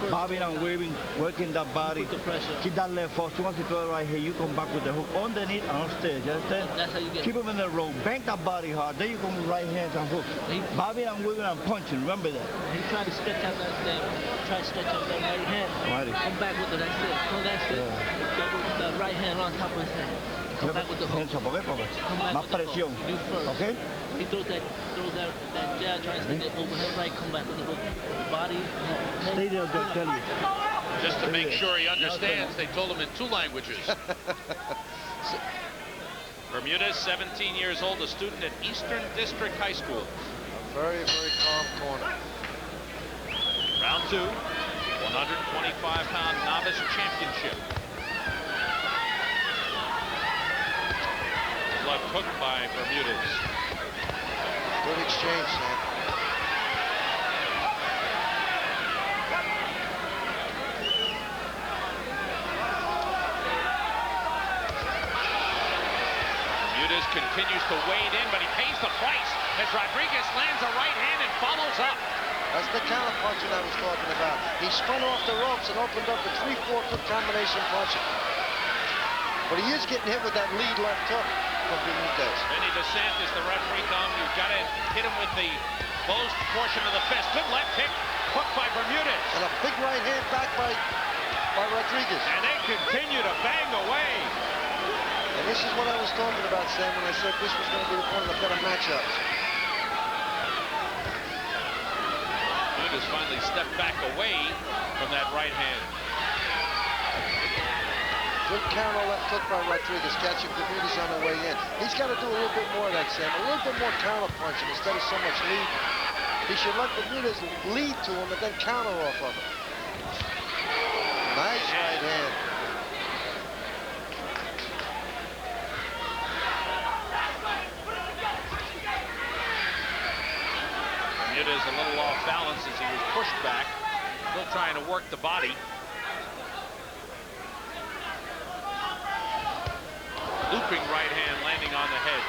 Bobbing and waving, working that body. Put the pressure. Keep that left foot. Once you throw it right here, you come back with the hook underneath and upstairs. You understand? That's how you get Keep him in the row. Bank that body hard. Then you come with right hands and hooks. Bobbing and waving and punching. Remember that. He tried to stretch out try to stretch out that right hand. Righty. Come back with it. That's it. No, that's it. Go with the right hand on top of his head. Come back with the hook. Come back Más with the presión. hook. You first. Okay? He throws that jab, trying to stick it over his right, come back with the hook. Body. Stay there, don't tell you. Just to make sure he understands, they told him in 2 languages. Bermudez, 17 years old, a student at Eastern District High School. A very, very calm corner. Round 2, 125-pound novice championship. Left hook by Bermudez. Good exchange, Sam. Bermudez continues to wade in, but he pays the price as Rodriguez lands a right hand and follows up. That's the counter punching I was talking about. He spun off the ropes and opened up a 3-4 foot combination punching. But he is getting hit with that lead left hook from Bermudez. Benny DeSantis, the referee, telling him you've got to hit him with the closed portion of the fist. Good left kick, hooked by Bermudez. And a big right hand back by Rodriguez. And they continue to bang away. And this is what I was talking about, Sam, when I said this was going to be one of the better matchups. Bermudez finally stepped back away from that right hand. Good counter left hook by Rodriguez, catching Bermudez on the way in. He's got to do a little bit more of that, Sam. A little bit more counter punching instead of so much lead. He should let Bermudez lead to him and then counter off of him. Nice right hand. Bermudez a little off balance as he was pushed back. Still trying to work the body. Looping right hand landing on the head.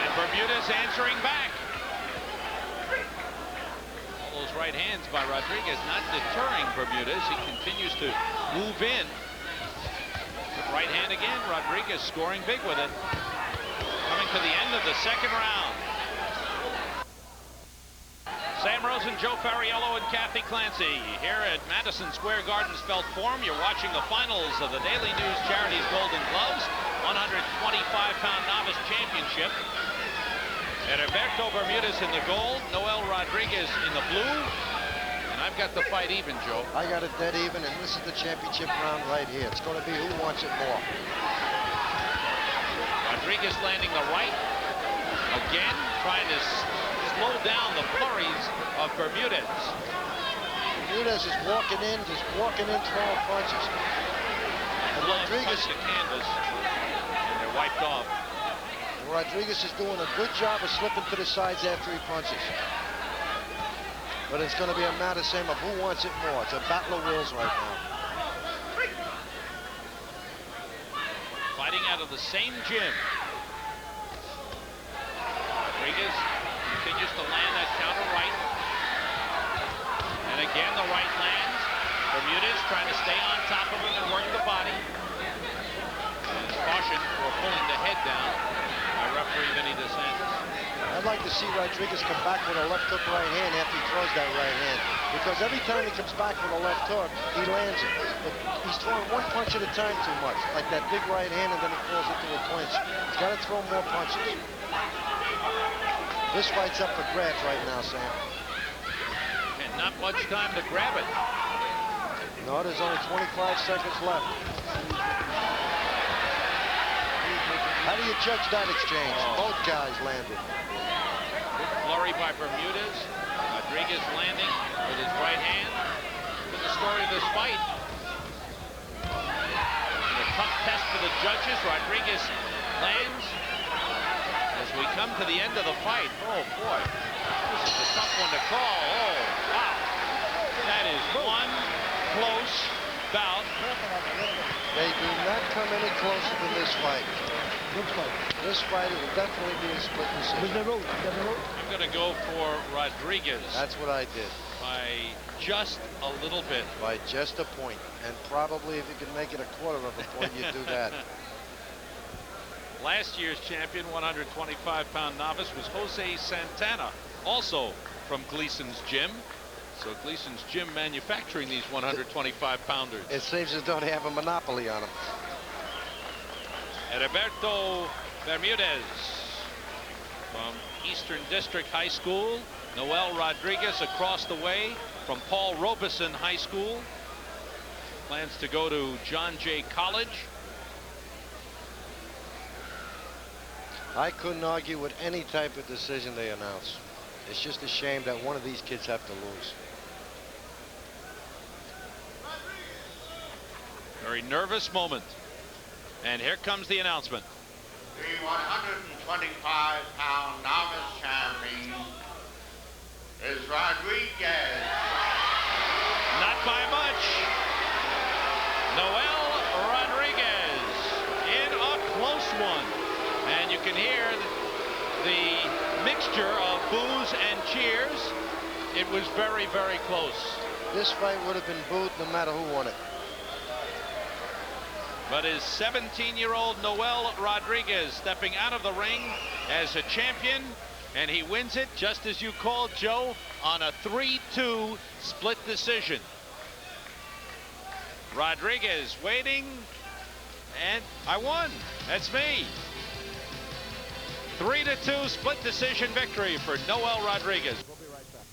And Bermudez answering back. All those right hands by Rodriguez not deterring Bermudez. He continues to move in. Right hand again. Rodriguez scoring big with it. Coming to the end of the second round. Sam Rosen, Joe Fariello, and Kathy Clancy here at Madison Square Garden's Felt Forum. You're watching the finals of the Daily News Charities Golden Gloves 125-pound novice championship. Heriberto Bermudez in the gold, Noel Rodriguez in the blue. And I've got the fight even, Joe. I got it dead even, and this is the championship round right here. It's going to be who wants it more. Rodriguez landing the right. Again, trying to slow down the flurries of Bermudez. Bermudez is walking in, throwing punches. And Rodriguez the canvas, and they're wiped off. Rodriguez is doing a good job of slipping to the sides after he punches. But it's going to be a matter, Sam, of who wants it more. It's a battle of wills right now. Fighting out of the same gym. Rodriguez continues to land that counter right. And again, the right lands. Bermudez trying to stay on top of him and work the body. And caution for pulling the head down by referee Vinny DeSantis. I'd like to see Rodriguez come back with a left hook right hand after he throws that right hand. Because every time he comes back with a left hook, he lands it. But he's throwing one punch at a time too much. Like that big right hand, and then he falls into a clinch. He's got to throw more punches. This fight's up for grabs right now, Sam. And not much time to grab it. No, there's only 25 seconds left. How do you judge that exchange? Both guys landed. Flurry by Bermudez. Rodriguez landing with his right hand. Look at the story of this fight. A tough test for the judges. Rodriguez lands. As we come to the end of the fight, oh boy, this is a tough one to call. Oh, wow. That is one close bout. They do not come any closer than this fight. This fight will definitely be a split decision. I'm going to go for Rodriguez. That's what I did. By just a little bit. By just a point. And probably if you could make it a quarter of a point, you'd do that. Last year's champion, 125-pound novice, was Jose Santana, also from Gleason's gym. So Gleason's gym manufacturing these 125-pounders. It seems as though they have a monopoly on them. Heriberto Bermudez from Eastern District High School. Noel Rodriguez across the way from Paul Robeson High School. Plans to go to John Jay College. I couldn't argue with any type of decision they announce. It's just a shame that one of these kids have to lose. Very nervous moment. And here comes the announcement. The 125-pound novice champion is Rodriguez. Not by much. Noel Rodriguez in a close one. And you can hear the mixture of boos and cheers. It was very, very close. This fight would have been booed no matter who won it. But his 17-year-old Noel Rodriguez stepping out of the ring as a champion, and he wins it, just as you called, Joe, on a 3-2 split decision. Rodriguez waiting, and I won. That's me. 3-2 split decision victory for Noel Rodriguez. We'll be right back.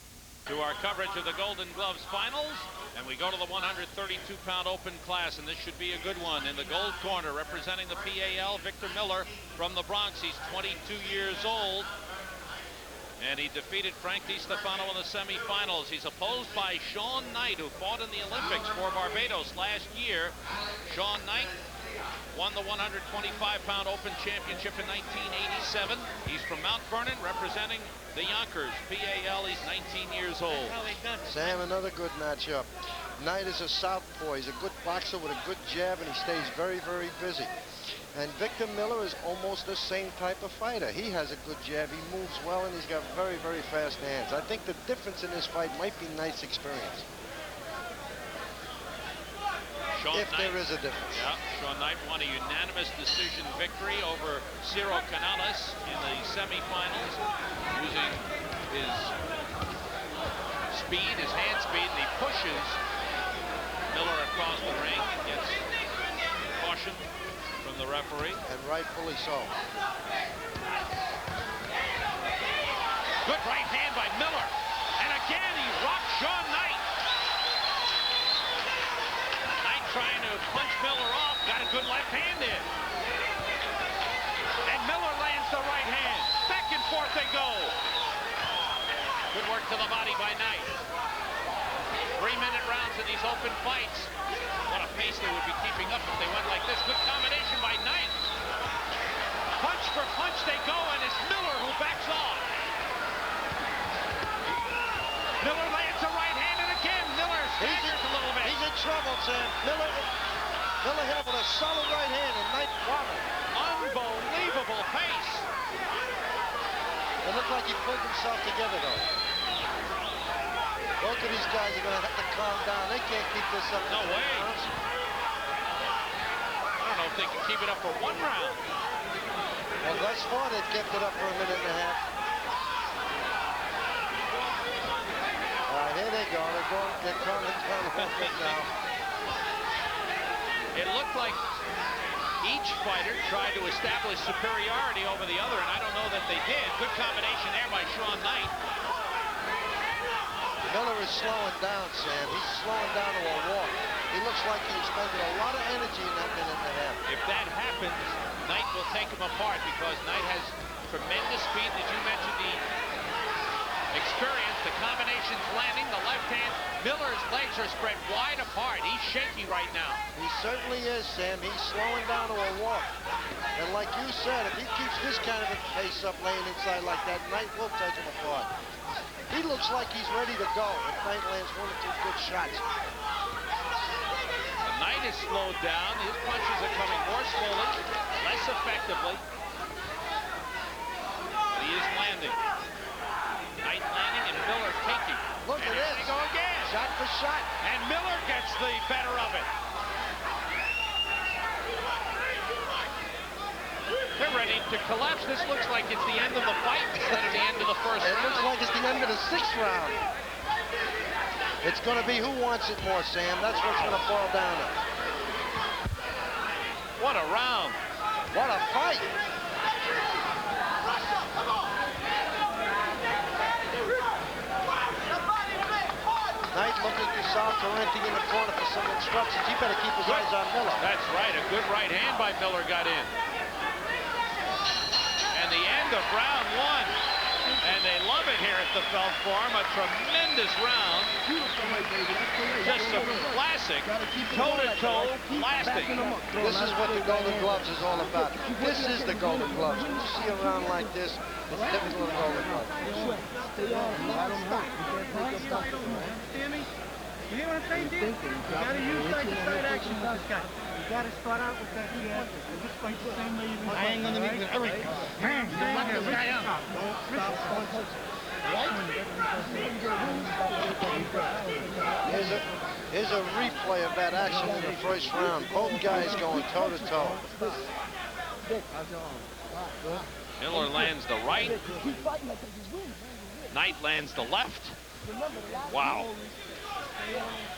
To our coverage of the Golden Gloves finals, and we go to the 132-pound open class, and this should be a good one. In the gold corner, representing the PAL, Victor Miller from the Bronx. He's 22 years old, and he defeated Frank DiStefano in the semifinals. He's opposed by Sean Knight, who fought in the Olympics for Barbados last year. Sean Knight won the 125-pound Open Championship in 1987. He's from Mount Vernon, representing the Yonkers. PAL, he's 19 years old. Sam, another good matchup. Knight is a southpaw. He's a good boxer with a good jab, and he stays very, very busy. And Victor Miller is almost the same type of fighter. He has a good jab. He moves well, and he's got very, very fast hands. I think the difference in this fight might be Knight's experience. If there is a difference. Yeah, Sean Knight won a unanimous decision victory over Ciro Canales in the semifinals, using his speed, his hand speed, and he pushes Miller across the ring and gets caution from the referee. And rightfully so. Good right hand by Miller. And again, he rocked Sean Knight. Trying to punch Miller off, got a good left hand in. And Miller lands the right hand. Back and forth they go. Good work to the body by Knight. 3-minute rounds in these open fights. What a pace they would be keeping up if they went like this. Good combination by Knight. Punch for punch they go, and it's Miller who backs off. Miller lands a right hand, and again, Miller staggers a little bit. He's in trouble, Sam. Miller hit him with a solid right hand, and Knight wobbled. Unbelievable pace. It looked like he pulled himself together, though. Both of these guys are going to have to calm down. They can't keep this up. No way. I don't know if they can keep it up for 1 round. Well, thus far, they've kept it up for a minute and a half. All right, here they go. They're calming down a little bit now. It looked like each fighter tried to establish superiority over the other, and I don't know that they did. Good combination there by Sean Knight. Miller is slowing down, Sam. He's slowing down to a walk. He looks like he expended a lot of energy in that minute and a half. If that happens, Knight will take him apart because Knight has tremendous speed. Did you mention the experience? The combination's landing, the left hand. Miller's legs are spread wide apart. He's shaky right now. He certainly is, Sam. He's slowing down to a walk. And like you said, if he keeps this kind of a pace up laying inside like that, Knight will take him apart. He looks like he's ready to go if Knight lands 1 or 2 good shots. The Knight is slowed down. His punches are coming more slowly, less effectively. But he is landing. Knight landing and Miller taking. Look at this. They go again. Shot for shot. And Miller gets the better of it. They're ready to collapse. This looks like it's the end of the fight instead of the end of the first round. It looks like it's the end of the 6th round. It's going to be who wants it more, Sam. That's what's going to boil down to. What a round. What a fight. Knight looking to South Corinthian in the corner for some instructions. He better keep his eyes on Miller. That's right. A good right hand by Miller got in. And the end of round 1. And they love it here at the Felt Forum. A tremendous round. Just some classic toe-to-toe blasting. This is what the Golden Gloves is all about. This is the Golden Gloves. When you see a round like this, it's typical of the Golden Gloves. You hear what I'm saying, dude? You gotta use side-to-side action with this guy. You gotta start out with that jab and just fight the same way you've been fighting. I ain't gonna make it everything. Don't stop. Here's a replay of that action in the first round. Both guys going toe-to-toe. Miller lands the right. Knight lands the left. Wow.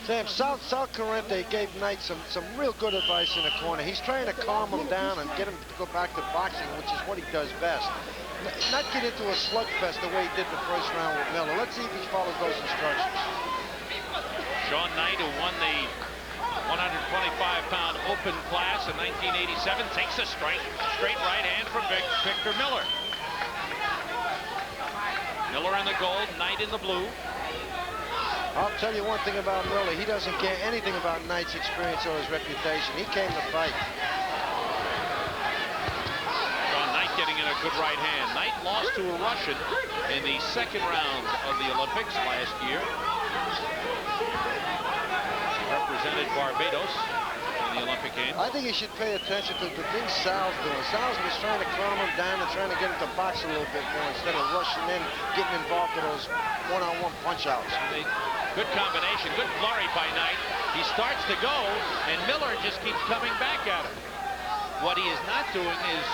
Sam, South Corrente gave Knight some real good advice in the corner. He's trying to calm him down and get him to go back to boxing, which is what he does best. Not get into a slugfest the way he did the first round with Miller. Let's see if he follows those instructions. Sean Knight, who won the 125-pound open class in 1987, takes a straight right hand from Victor Miller. Miller in the gold, Knight in the blue. I'll tell you one thing about Miller. He doesn't care anything about Knight's experience or his reputation. He came to fight. Sean Knight getting in a good right hand. Knight lost to a Russian in the 2nd round of the Olympics last year. Represented Barbados in the Olympic Games. I think he should pay attention to the things Sal's doing. Sal's was trying to calm him down and trying to get him to box a little bit more instead of rushing in, getting involved in those one-on-one punch-outs. Good combination, good flurry by Knight. He starts to go, and Miller just keeps coming back at him. What he is not doing is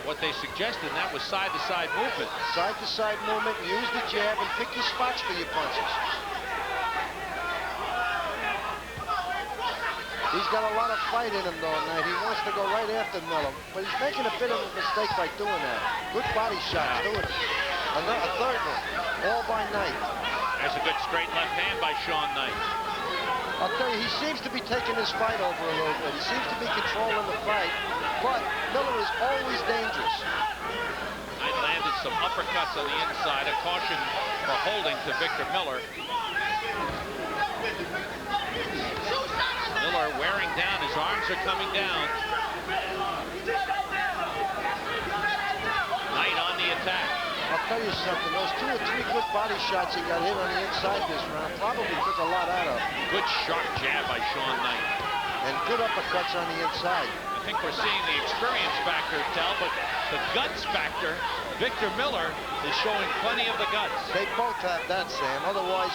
what they suggested, and that was side-to-side movement. Side-to-side movement, use the jab, and pick your spots for your punches. He's got a lot of fight in him, though, Knight. He wants to go right after Miller, but he's making a bit of a mistake by doing that. Good body shots doing it. A 3rd one, all by Knight. There's a good straight left hand by Sean Knight. I'll tell you, he seems to be taking this fight over a little bit. He seems to be controlling the fight, but Miller is always dangerous. Knight landed some uppercuts on the inside, a caution for holding to Victor Miller. Miller wearing down, his arms are coming down. tell you something. Those 2 or 3 good body shots he got hit on the inside this round probably took a lot out of him. Good sharp jab by Sean Knight. And good uppercuts on the inside. I think we're seeing the experience factor tell, but the guts factor, Victor Miller is showing plenty of the guts. They both have that, Sam. Otherwise,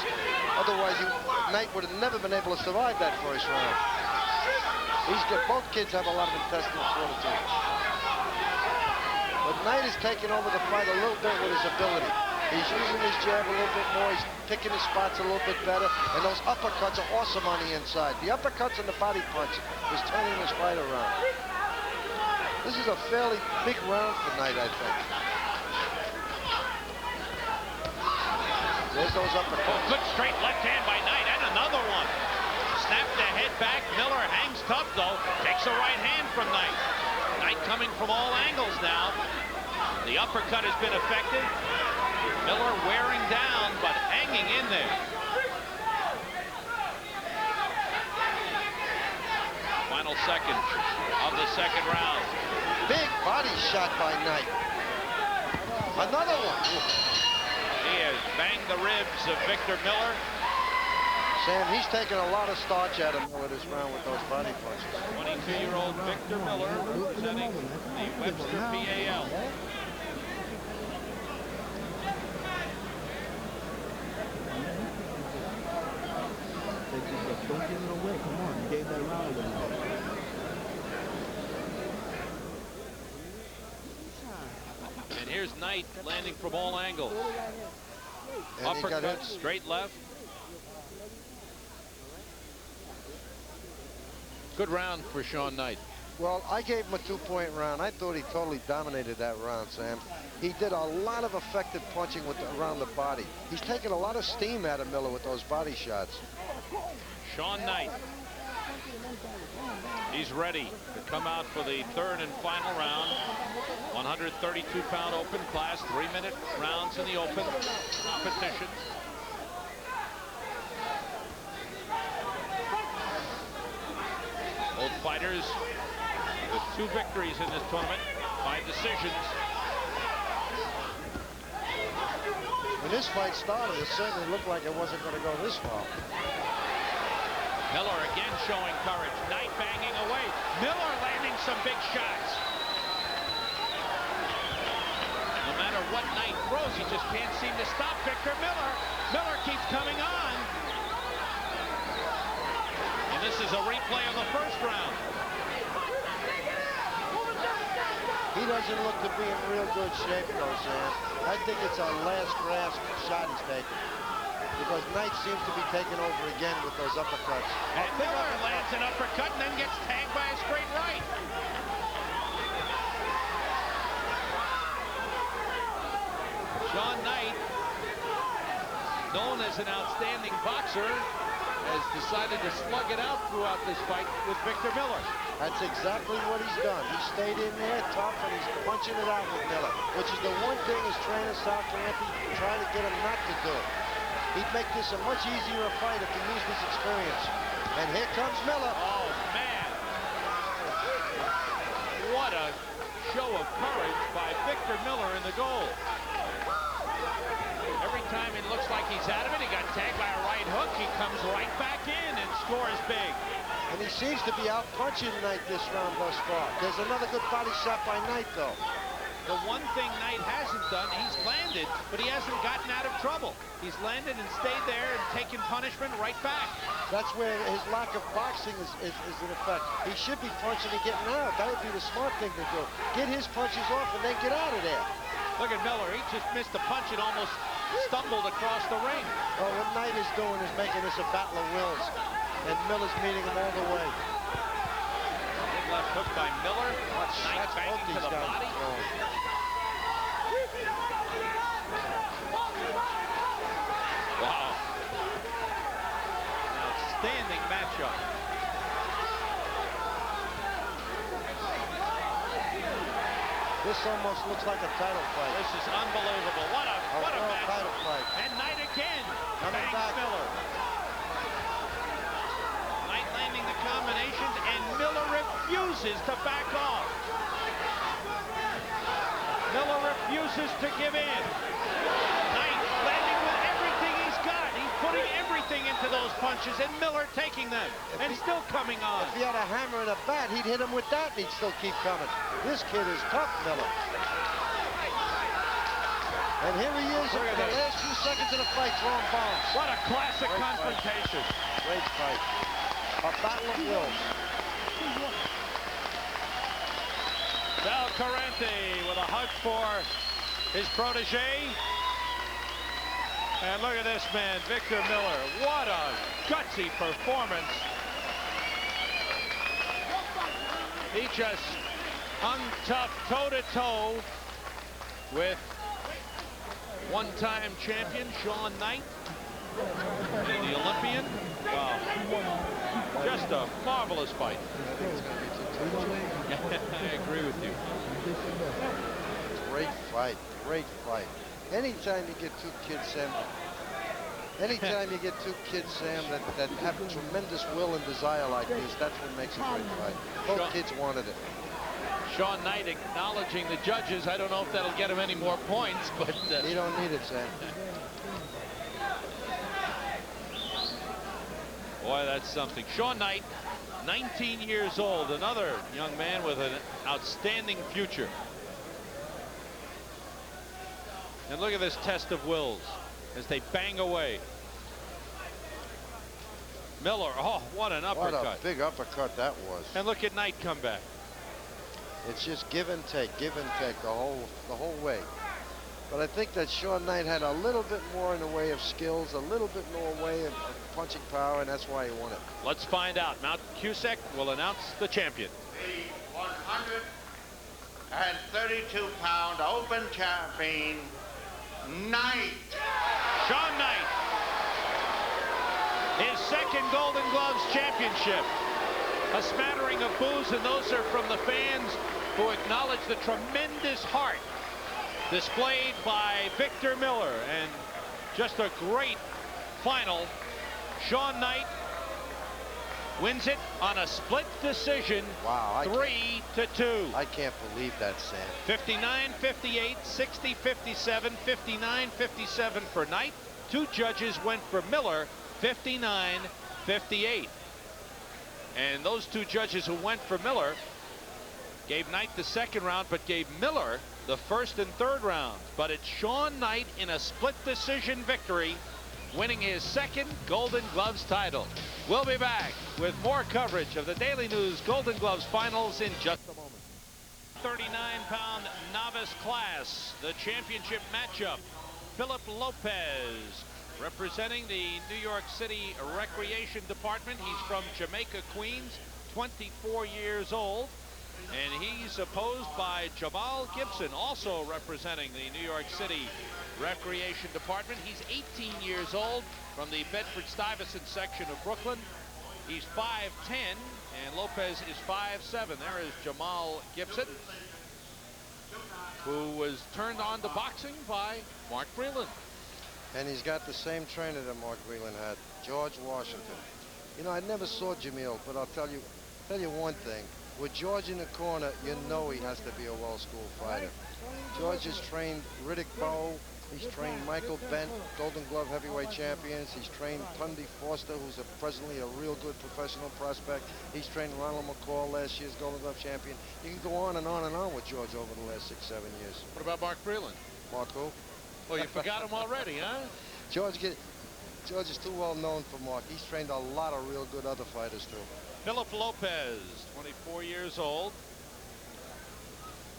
Knight would have never been able to survive that first round. Both kids have a lot of intestinal fortitude. But Knight is taking over the fight a little bit with his ability. He's using his jab a little bit more. He's picking his spots a little bit better. And those uppercuts are awesome on the inside. The uppercuts and the body punch is turning this fight around. This is a fairly big round for Knight, I think. There's those uppercuts. Oh, good straight left hand by Knight, and another one. Snap the head back. Miller hangs tough, though. Takes a right hand from Knight. Knight coming from all angles now. The uppercut has been effective. Miller wearing down, but hanging in there. Final second of the second round. Big body shot by Knight. Another one. He has banged the ribs of Victor Miller. Sam, he's taking a lot of starch out of Miller this round with those body punches. 22-year-old Victor Miller representing the Webster PAL. Don't give it away. Come on, you gave that round away. And here's Knight landing from all angles. And Uppercut, straight left. Good round for Sean Knight. Well, I gave him a 2-point round. I thought he totally dominated that round, Sam. He did a lot of effective punching around the body. He's taken a lot of steam out of Miller with those body shots. Sean Knight. He's ready to come out for the third and final round. 132-pound open class, 3-minute rounds in the open competition. Both fighters with 2 victories in this tournament by decisions. When this fight started, it certainly looked like it wasn't going to go this far. Miller again showing courage. Knight banging away. Miller landing some big shots. No matter what Knight throws, he just can't seem to stop Victor Miller. Miller keeps coming on. And this is a replay of the first round. He doesn't look to be in real good shape, though, Sam. I think it's a last grasp shot he's taking. Because Knight seems to be taking over again with those uppercuts. And Miller lands an uppercut and then gets tagged by a straight right. Sean Knight, known as an outstanding boxer, has decided to slug it out throughout this fight with Victor Miller. That's exactly what he's done. He stayed in there tough, and he's punching it out with Miller, which is the one thing his trainer, Sal Campy, trying to get him not to do. He'd make this a much easier fight if he used his experience. And here comes Miller. Oh, man. What a show of courage by Victor Miller in the goal. Every time it looks like he's out of it, he got tagged by a right hook. He comes right back in and scores big. And he seems to be out punching Knight this round thus far. There's another good body shot by Knight, though. The one thing Knight hasn't done, he's landed, but he hasn't gotten out of trouble. He's landed and stayed there and taken punishment right back. That's where his lack of boxing is in effect. He should be punching and getting out. That would be the smart thing to do. Get his punches off and then get out of there. Look at Miller. He just missed a punch and almost stumbled across the ring. Oh, what Knight is doing is making this a battle of wills. And Miller's meeting him all the way. Good left hook by Miller. Knight banging to the body. Wow. An outstanding matchup. This almost looks like a title fight. This is unbelievable. What a match. Title fight. And Knight again. Coming back. Miller. Knight landing the combinations, and Miller refuses to back off. Miller refuses to give in. Knight landing with everything he's got. He's putting everything into those punches, and Miller taking them and still coming on. If he had a hammer and a bat, he'd hit him with that, and he'd still keep coming. This kid is tough, Miller. And here he is in the last few seconds of the fight, throwing bombs. What a classic confrontation. Great fight. A battle of wills. Del with a hug for his protege. And look at this man, Victor Miller. What a gutsy performance. He just hung tough toe-to-toe with one-time champion Shawn Knight, the Olympian. Wow. Just a marvelous fight. I agree with you. Great fight. Great fight. Anytime you get two kids, Sam, that have tremendous will and desire like this, that's what makes a great fight. Both kids wanted it. Shawn Knight acknowledging the judges. I don't know if that'll get him any more points, but he don't need it, Sam. Boy, that's something. Shawn Knight, 19 years old, another young man with an outstanding future. And look at this test of wills as they bang away. Miller, oh, what an uppercut. What a big uppercut that was. And look at Knight come back. It's just give and take the whole way. But I think that Shawn Knight had a little bit more in the way of skills, a little bit more way of punching power, and that's why he won it. Let's find out. Mount Cusack will announce the champion. The 132-pound open champion, Knight. Shawn Knight. His second Golden Gloves championship. A smattering of boos, and those are from the fans who acknowledge the tremendous heart displayed by Victor Miller. And just a great final. Shawn Knight wins it on a split decision. Wow. 3-2. I can't believe that, Sam. 59-58, 60-57, 59-57 for Knight. Two judges went for Miller, 59-58. And those two judges who went for Miller gave Knight the second round, but gave Miller the first and third rounds. But it's Shawn Knight in a split decision victory, winning his second Golden Gloves title. We'll be back with more coverage of the Daily News Golden Gloves finals in just a moment. 39-pound novice class, the championship matchup. Philip Lopez, representing the New York City Recreation Department. He's from Jamaica, Queens, 24 years old. And he's opposed by Jamal Gibson, also representing the New York City Recreation Department. He's 18 years old, from the Bedford-Stuyvesant section of Brooklyn. He's 5'10", and Lopez is 5'7". There is Jamal Gibson, who was turned on to boxing by Mark Breland. And he's got the same trainer that Mark Breland had, George Washington. You know, I never saw Jamil, but I'll tell you one thing. With George in the corner, you know he has to be a well-schooled fighter. George has trained Riddick Bowe. He's trained Michael Bent, Golden Glove heavyweight champions. He's trained Tunde Foster, who's presently a real good professional prospect. He's trained Ronald McCall, last year's Golden Glove champion. You can go on and on and on with George over the last 6-7 years. What about Mark Breland? Mark who? Oh, you forgot him already, huh? George is too well known for Mark. He's trained a lot of real good other fighters, too. Philip Lopez, 24 years old,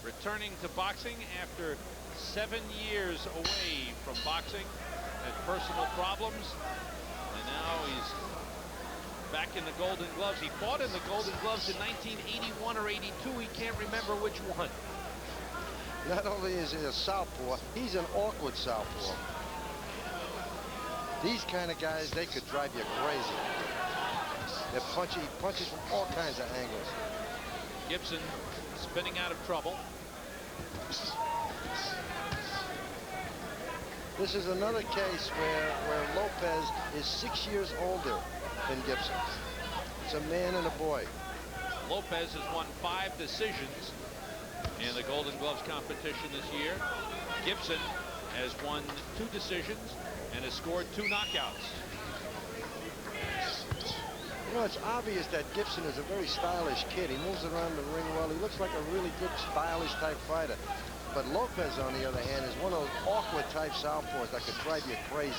returning to boxing after 7 years away from boxing, had personal problems, and now he's back in the Golden Gloves. He fought in the Golden Gloves in 1981 or 82. He can't remember which one. Not only is he a southpaw, he's an awkward southpaw. These kind of guys, they could drive you crazy. He punches from all kinds of angles. Gibson spinning out of trouble. This is another case where Lopez is 6 years older than Gibson. It's a man and a boy. Lopez has won 5 decisions, in the Golden Gloves competition this year. Gibson has won 2 decisions and has scored 2 knockouts. You know, it's obvious that Gibson is a very stylish kid. He moves around the ring well. He looks like a really good stylish type fighter. But Lopez, on the other hand, is one of those awkward type southpaws that could drive you crazy.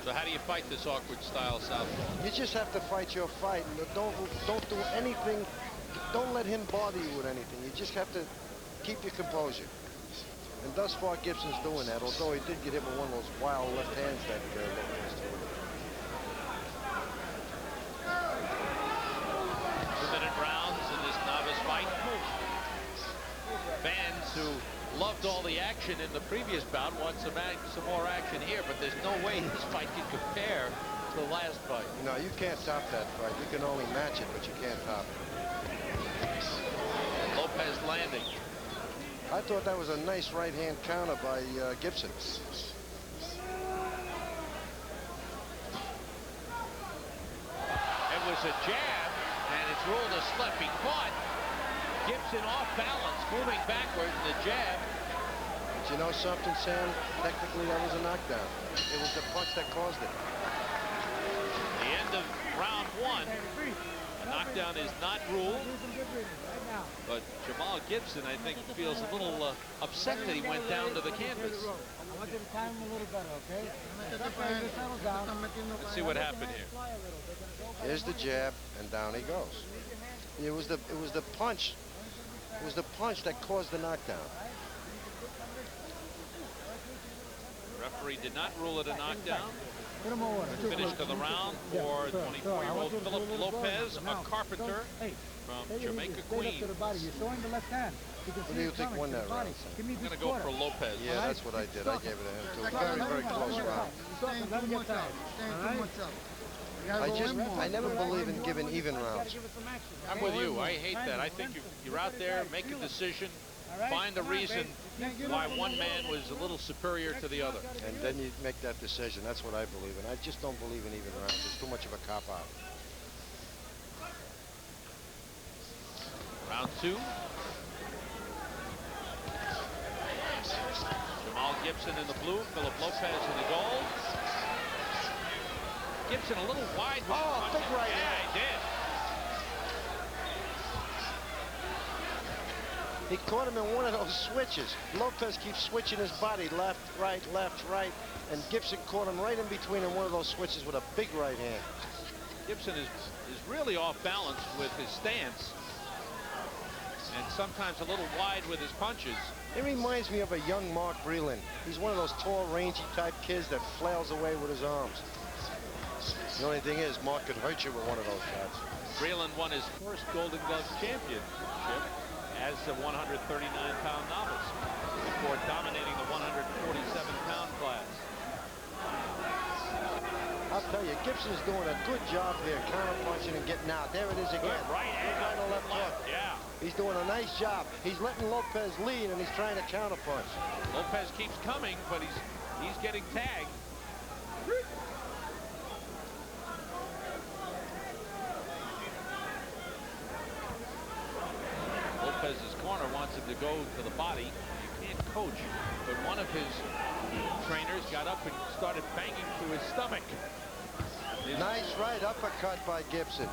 So how do you fight this awkward style southpaw? You just have to fight your fight. And don't do anything. Don't let him bother you with anything. You just have to keep your composure. And thus far, Gibson's doing that, although he did get hit with one of those wild left hands that Lopez threw. 2-minute rounds in this novice fight. Fans who loved all the action in the previous bout want some more action here, but there's no way this fight can compare to the last fight. No, you can't top that fight. You can only match it, but you can't top it. Lopez landing. I thought that was a nice right-hand counter by Gibson. It was a jab, and it's ruled a slip. He caught Gibson off balance, moving backward in the jab. But you know something, Sam? Technically, that was a knockdown. It was the punch that caused it. The end of round 1. A knockdown is not ruled. But Jamal Gibson, I think, feels a little upset that he went down to the canvas. I want you to time him a little better, okay? Let's see what happened here. Here's the jab, and down he goes. It was the punch. It was the punch that caused the knockdown. Referee did not rule it a knockdown. Finish to the round for 24-year-old Philip Lopez, a carpenter from Jamaica, Queens. What do you think won that round? I'm going to go for Lopez. Yeah, that's what I did. I gave it to him, too. Very, very close round. I never believe in giving even rounds. I'm with you. I hate that. I think you're out there, make a decision, find a reason why one man was a little superior to the other. And then you make that decision. That's what I believe in. I just don't believe in even rounds. It's too much of a cop-out. Round 2. Jamal Gibson in the blue, Philip Lopez in the gold. Gibson a little wide. Oh, big right hand. Yeah, he did. He caught him in one of those switches. Lopez keeps switching his body left, right, and Gibson caught him right in between in one of those switches with a big right hand. Gibson is really off balance with his stance and sometimes a little wide with his punches. It reminds me of a young Mark Breidal. He's one of those tall, rangy type kids that flails away with his arms. The only thing is, Mark could hurt you with one of those shots. Breidal won his first Golden Gloves championship as a 139-pound novice before dominating the 147-pound class. I'll tell you, Gibson's doing a good job here, counter-punching and getting out. There it is again. Good right hand on left hook. Yeah. He's doing a nice job. He's letting Lopez lead, and he's trying to counter-punch. Lopez keeps coming, but he's getting tagged. Lopez's corner wants him to go to the body. You can't coach, but one of his trainers got up and started banging to his stomach. Nice right uppercut by Gibson.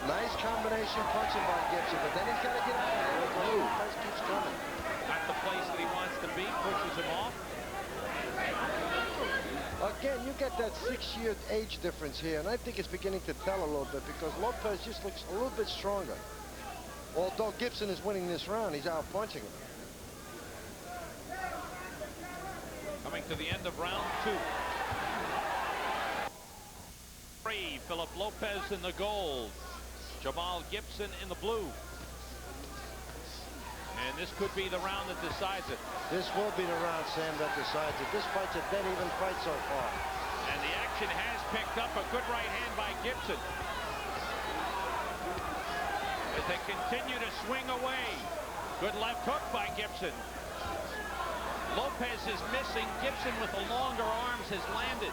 Nice combination punching by Gibson, but then he's got to get out of there. Lopez keeps coming. Not the place that he wants to be, pushes him off. Again, you get that 6-year age difference here, and I think it's beginning to tell a little bit because Lopez just looks a little bit stronger. Although Gibson is winning this round, he's out punching him. Coming to the end of round 2. Philip Lopez in the gold. Jamal Gibson in the blue. And this could be the round that decides it. This will be the round, Sam, that decides it. This fight's a dead even fight so far. And the action has picked up. A good right hand by Gibson. As they continue to swing away. Good left hook by Gibson. Lopez is missing. Gibson with the longer arms has landed.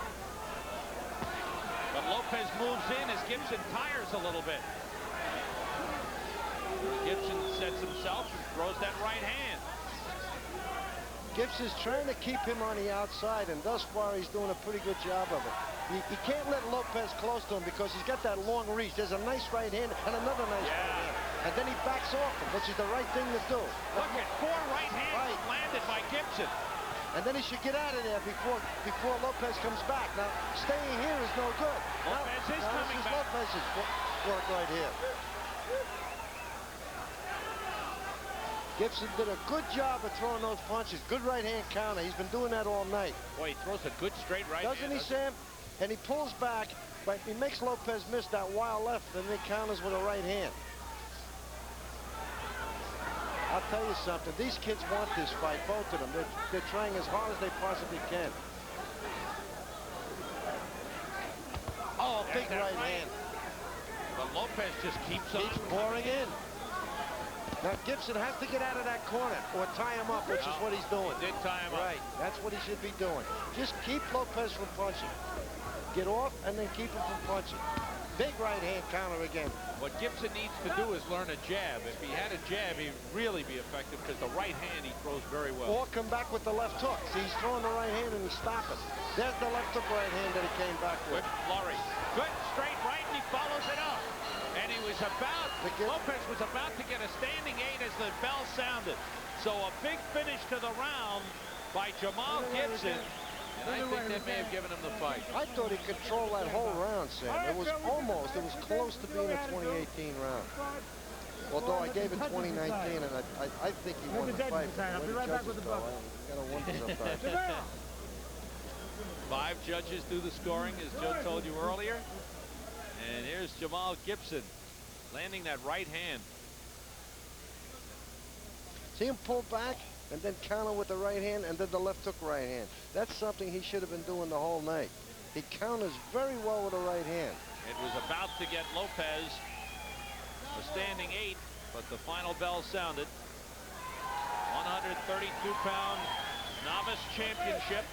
But Lopez moves in as Gibson tires a little bit. Gibson sets himself and throws that right hand. Gibson's trying to keep him on the outside, and thus far he's doing a pretty good job of it. You can't let Lopez close to him because he's got that long reach. There's a nice right hand and another nice right hand. And then he backs off him, which is the right thing to do. Look at 4 right hands landed by Gibson. And then he should get out of there before Lopez comes back. Now, staying here is no good. Lopez is coming back. Lopez's work right here. Gibson did a good job of throwing those punches. Good right hand counter. He's been doing that all night. Boy, he throws a good straight right hand. Doesn't he, Sam? And he pulls back, but he makes Lopez miss that wild left, and then he counters with a right hand. I'll tell you something. These kids want this fight, both of them. They're trying as hard as they possibly can. Oh, big right hand. But Lopez just keeps pouring in. Now, Gibson has to get out of that corner or tie him up, which is what he's doing. He did tie him up. Right. That's what he should be doing. Just keep Lopez from punching. Get off and then keep him from punching. Big right hand counter again. What Gibson needs to do is learn a jab. If he had a jab, he'd really be effective because the right hand he throws very well. Or come back with the left hook. See, he's throwing the right hand and he's stopping. There's the left hook right hand that he came back with. Flurry. Good straight right, and he follows it up. And he was Lopez was about to get a standing 8 as the bell sounded. So a big finish to the round by Jamal Gibson. And I think that may have given him the fight. I thought he controlled that whole round, Sam. It was close to being a 2018 round. Although I gave it 2019, and I think he won the fight. I'll be right back with the buck. You gotta wonder sometimes. 5 judges do the scoring, as Joe told you earlier. And here's Jamal Gibson landing that right hand. See him pull back and then counter with the right hand and then the left hook right hand. That's something he should have been doing the whole night. He counters very well with the right hand. It was about to get Lopez a standing 8, but the final bell sounded. 132-pound novice championship.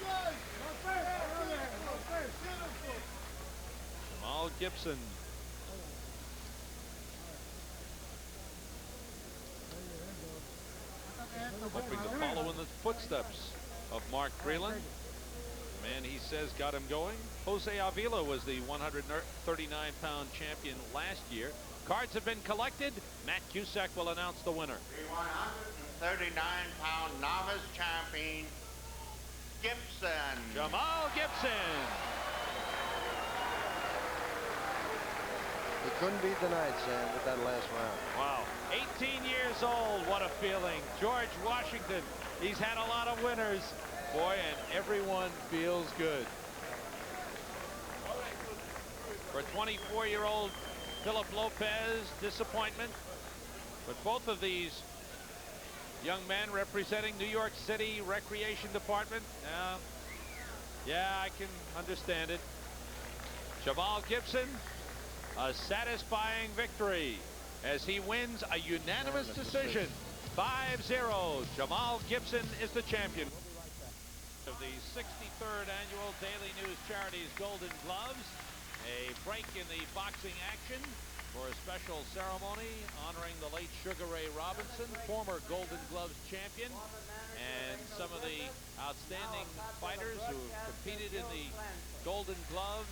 Jamal Gibson. Hoping to follow in the footsteps of Mark Freeland. The man he says got him going. Jose Avila was the 139-pound champion last year. Cards have been collected. Matt Cusack will announce the winner. The 139-pound novice champion, Gibson. Jamal Gibson. He couldn't be denied, Sam, with that last round. Wow. 18 years old. What a feeling. George Washington. He's had a lot of winners. Boy, and everyone feels good. For 24-year-old Philip Lopez, disappointment. But both of these young men representing New York City Recreation Department. Yeah, I can understand it. Jamal Gibson, a satisfying victory as he wins a unanimous decision. 5-0. Jamal Gibson is the champion of the 63rd annual Daily News Charities Golden Gloves. A break in the boxing action for a special ceremony honoring the late Sugar Ray Robinson, former Golden Gloves champion, and some of the outstanding fighters who competed in the Golden Gloves.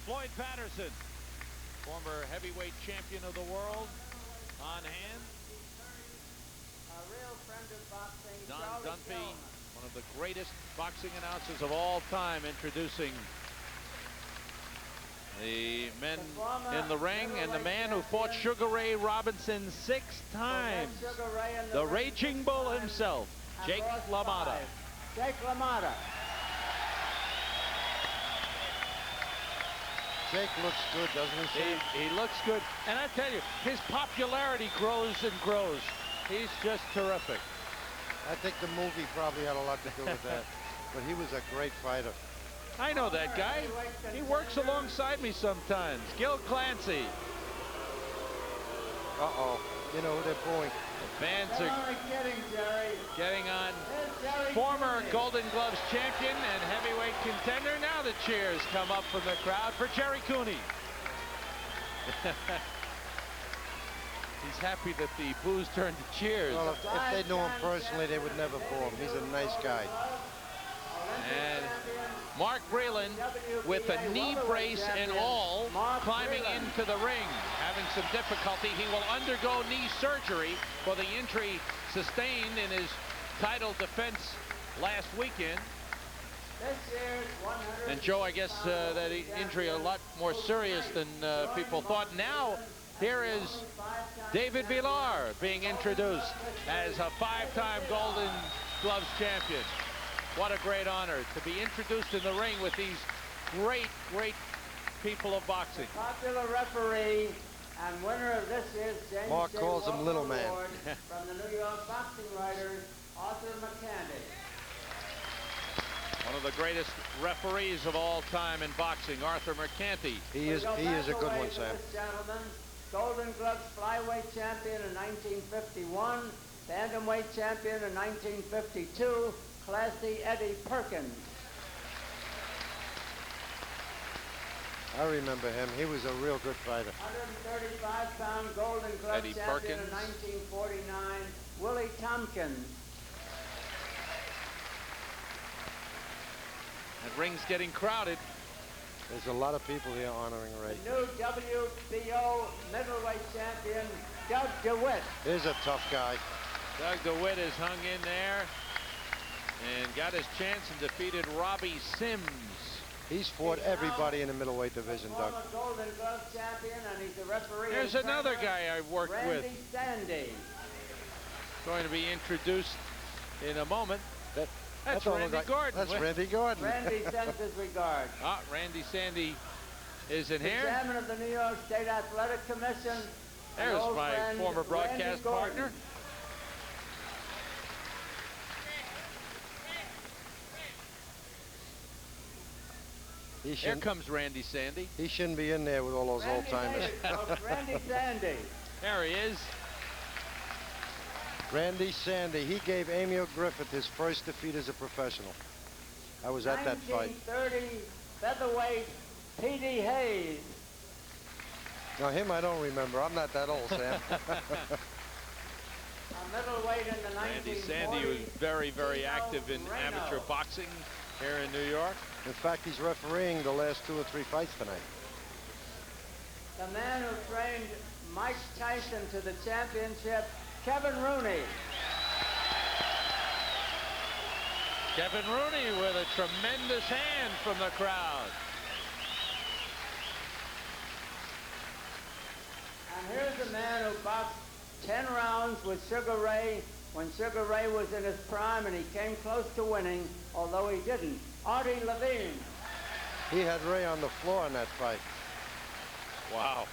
Floyd Patterson, former heavyweight champion of the world, on hand. Don Dunphy, one of the greatest boxing announcers of all time, introducing the men in the ring, and the man who fought Sugar Ray Robinson 6 times, the Raging Bull himself, Jake LaMotta. Jake LaMotta. Jake looks good, doesn't he? He looks good, and I tell you, his popularity grows and grows. He's just terrific. I think the movie probably had a lot to do with that, but he was a great fighter. I know that guy. He works alongside me sometimes. Gil Clancy. Uh-oh. You know who they're booing. The fans are getting on former Golden Gloves champion and heavyweight contender. Now the cheers come up from the crowd for Jerry Cooney. He's happy that the boos turned to cheers. Well, if they knew him personally, they would never boo him. He's a nice guy. And Mark Breland, with a knee brace and all, climbing into the ring, having some difficulty. He will undergo knee surgery for the injury sustained in his title defense last weekend. And Joe, I guess that injury a lot more serious than people thought. Now, here is David Villar being introduced as a 5-time Golden Gloves champion. What a great honor to be introduced in the ring with these great, great people of boxing. Popular referee and winner of this year's James Mark calls him Little Man. Award from the New York boxing writers, Arthur McCandy. One of the greatest referees of all time in boxing, Arthur McCanty. He is a good one, Sam. Gentlemen, Golden Gloves flyweight champion in 1951, bantamweight champion in 1952, Classy Eddie Perkins. I remember him. He was a real good fighter. 135-pound Golden Glove Eddie champion Perkins. in 1949, Willie Tompkins. That ring's getting crowded. There's a lot of people here honoring Ray. The new WBO middleweight champion, Doug DeWitt. He's a tough guy. Doug DeWitt has hung in there and got his chance and defeated Robbie Sims. He's fought everybody in the middleweight division, Doug. Former Golden Glove champion, and he's a referee. There's another guy I worked with. Randy Sandy. Going to be introduced in a moment. That's don't Randy look like- Gordon. That's Randy Gordon. Randy sends his regards. Ah, Randy Sandy is in The here. chairman of the New York State Athletic Commission. an There's old my friend, former broadcast Randy Gordon. partner. Here comes Randy Sandy. He shouldn't be in there with all those old timers. Randy Sandy. There he is. Randy Sandy. He gave Emil Griffith his first defeat as a professional. I was at that fight. 1930 featherweight P.D. Hayes. Now him I don't remember. I'm not that old, Sam. A middleweight in the 1940s. Randy Sandy was very, very active in amateur boxing here in New York. In fact, he's refereeing the last 2 or 3 fights tonight. The man who trained Mike Tyson to the championship, Kevin Rooney. Kevin Rooney with a tremendous hand from the crowd. And here's a man who boxed 10 rounds with Sugar Ray when Sugar Ray was in his prime, and he came close to winning, although he didn't. Artie Levine. He had Ray on the floor in that fight. Wow.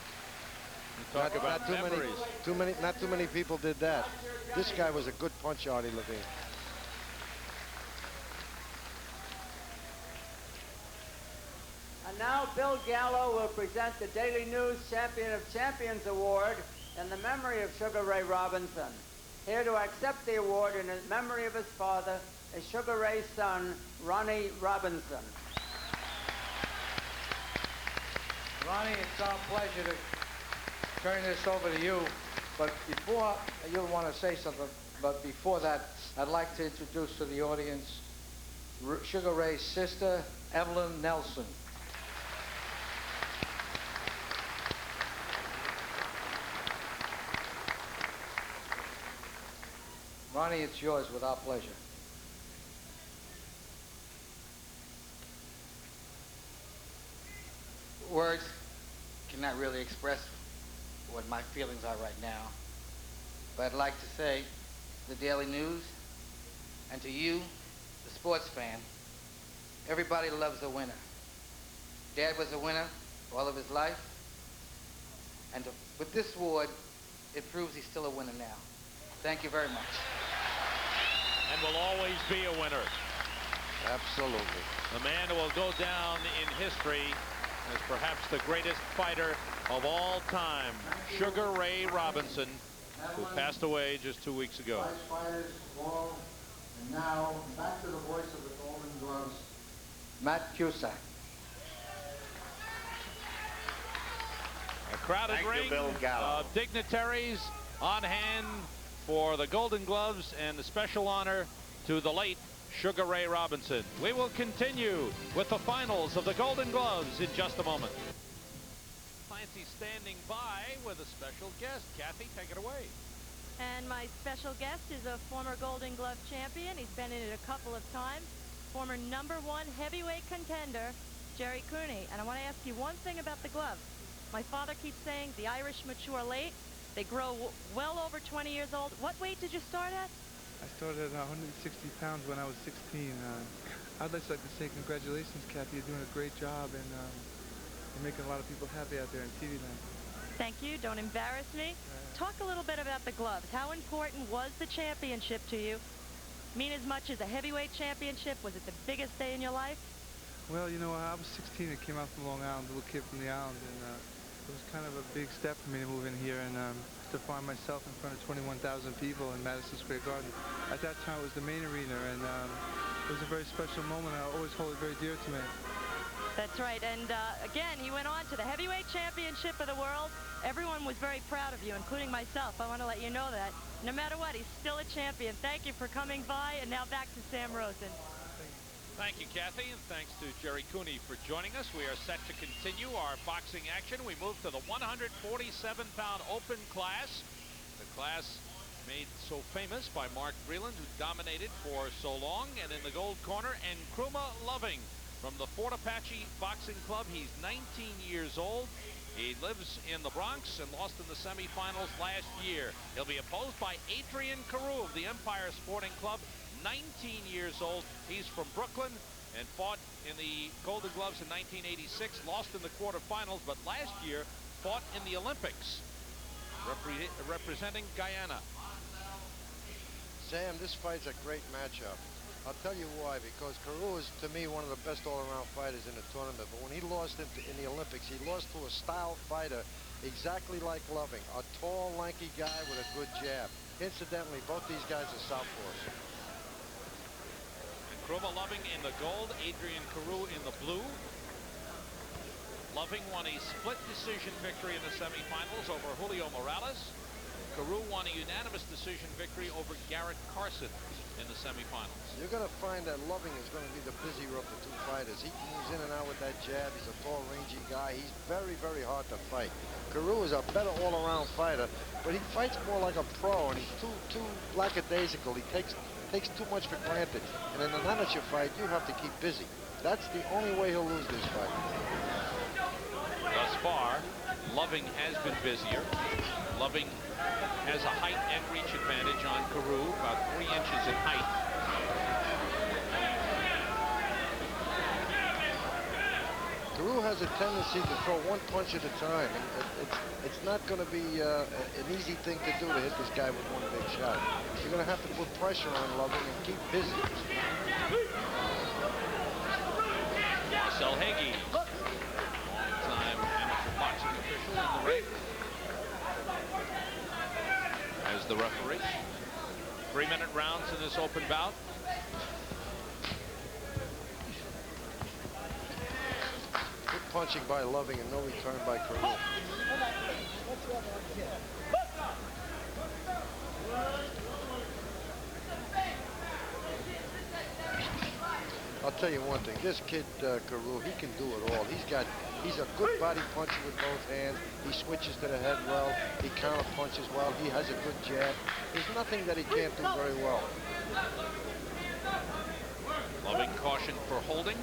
You talk about memories. Not too many people did that. This guy was a good puncher, Artie Levine. And now Bill Gallo will present the Daily News Champion of Champions Award in the memory of Sugar Ray Robinson. Here to accept the award in his memory of his father is Sugar Ray's son, Ronnie Robinson. Ronnie, it's our pleasure to turn this over to you. But before, you'll want to say something, but before that, I'd like to introduce to the audience Sugar Ray's sister, Evelyn Nelson. Ronnie, it's yours with our pleasure. Words cannot really express what my feelings are right now. But I'd like to say the Daily News, and to you, the sports fan, everybody loves a winner. Dad was a winner all of his life, and with this award, it proves he's still a winner now. Thank you very much. And will always be a winner. Absolutely. The man who will go down in history as perhaps the greatest fighter of all time, Sugar Ray Robinson, who passed away just 2 weeks ago. Fighters, long, and now back to the voice of the Golden Gloves, Matt Cusack. A crowded Thank you, ring Bill Gallo. of dignitaries on hand for the Golden Gloves and the special honor to the late Sugar Ray Robinson. We will continue with the finals of the Golden Gloves in just a moment. Clancy standing by with a special guest. Kathy, take it away. And my special guest is a former Golden Glove champion. He's been in it a couple of times. Former #1 heavyweight contender, Jerry Cooney. And I want to ask you one thing about the gloves. My father keeps saying the Irish mature late. They grow well over 20 years old. What weight did you start at? I started at 160 pounds when I was 16. I'd just like to say congratulations, Kathy. You're doing a great job, and you're making a lot of people happy out there in TV land. Thank you. Don't embarrass me. Talk a little bit about the gloves. How important was the championship to you? Mean as much as a heavyweight championship? Was it the biggest day in your life? Well, you know, I was 16 and came out from Long Island, a little kid from the island, and it was kind of a big step for me to move in here and to find myself in front of 21,000 people in Madison Square Garden. At that time, it was the main arena, and it was a very special moment. I always hold it very dear to me. That's right. And again, you went on to the heavyweight championship of the world. Everyone was very proud of you, including myself. I want to let you know that. No matter what, he's still a champion. Thank you for coming by. And now back to Sam Rosen. Thank you, Kathy, and thanks to Jerry Cooney for joining us. We are set to continue our boxing action. We move to the 147-pound open class. The class made so famous by Mark Breland, who dominated for so long. And in the gold corner, Nkrumah Loving from the Fort Apache Boxing Club. He's 19 years old. He lives in the Bronx and lost in the semifinals last year. He'll be opposed by Adrian Carew of the Empire Sporting Club, 19 years old. He's from Brooklyn and fought in the Golden Gloves in 1986, lost in the quarterfinals, but last year fought in the Olympics, representing Guyana. Sam, this fight's a great matchup. I'll tell you why, because Carew is, to me, one of the best all-around fighters in the tournament. But when he lost in the Olympics, he lost to a style fighter exactly like Loving, a tall, lanky guy with a good jab. Incidentally, both these guys are southpaws. Nkrumah Loving in the gold, Adrian Carew in the blue. Loving won a split decision victory in the semifinals over Julio Morales. Carew won a unanimous decision victory over Garrett Carson in the semifinals. You're going to find that Loving is going to be the busier of the two fighters. He moves in and out with that jab. He's a tall, rangy guy. He's very, very hard to fight. Carew is a better all-around fighter, but he fights more like a pro, and he's too lackadaisical. He takes too much for granted. And in an amateur fight, you have to keep busy. That's the only way he'll lose this fight. Thus far, Loving has been busier. Loving has a height and reach advantage on Carew, about 3 inches in height. Carew has a tendency to throw one punch at a time. It's not going to be an easy thing to do to hit this guy with one big shot. You're going to have to put pressure on Loving and keep busy. Marcel Hagee, long-time amateur boxing official in the ring, as the referee. 3-minute rounds in this open bout. Good punching by Loving and no return by Carew. I'll tell you one thing, this kid Carew, he can do it all. He's a good body puncher with both hands. He switches to the head well. He counter punches well. He has a good jab. There's nothing that he can't do very well. Loving caution for holding.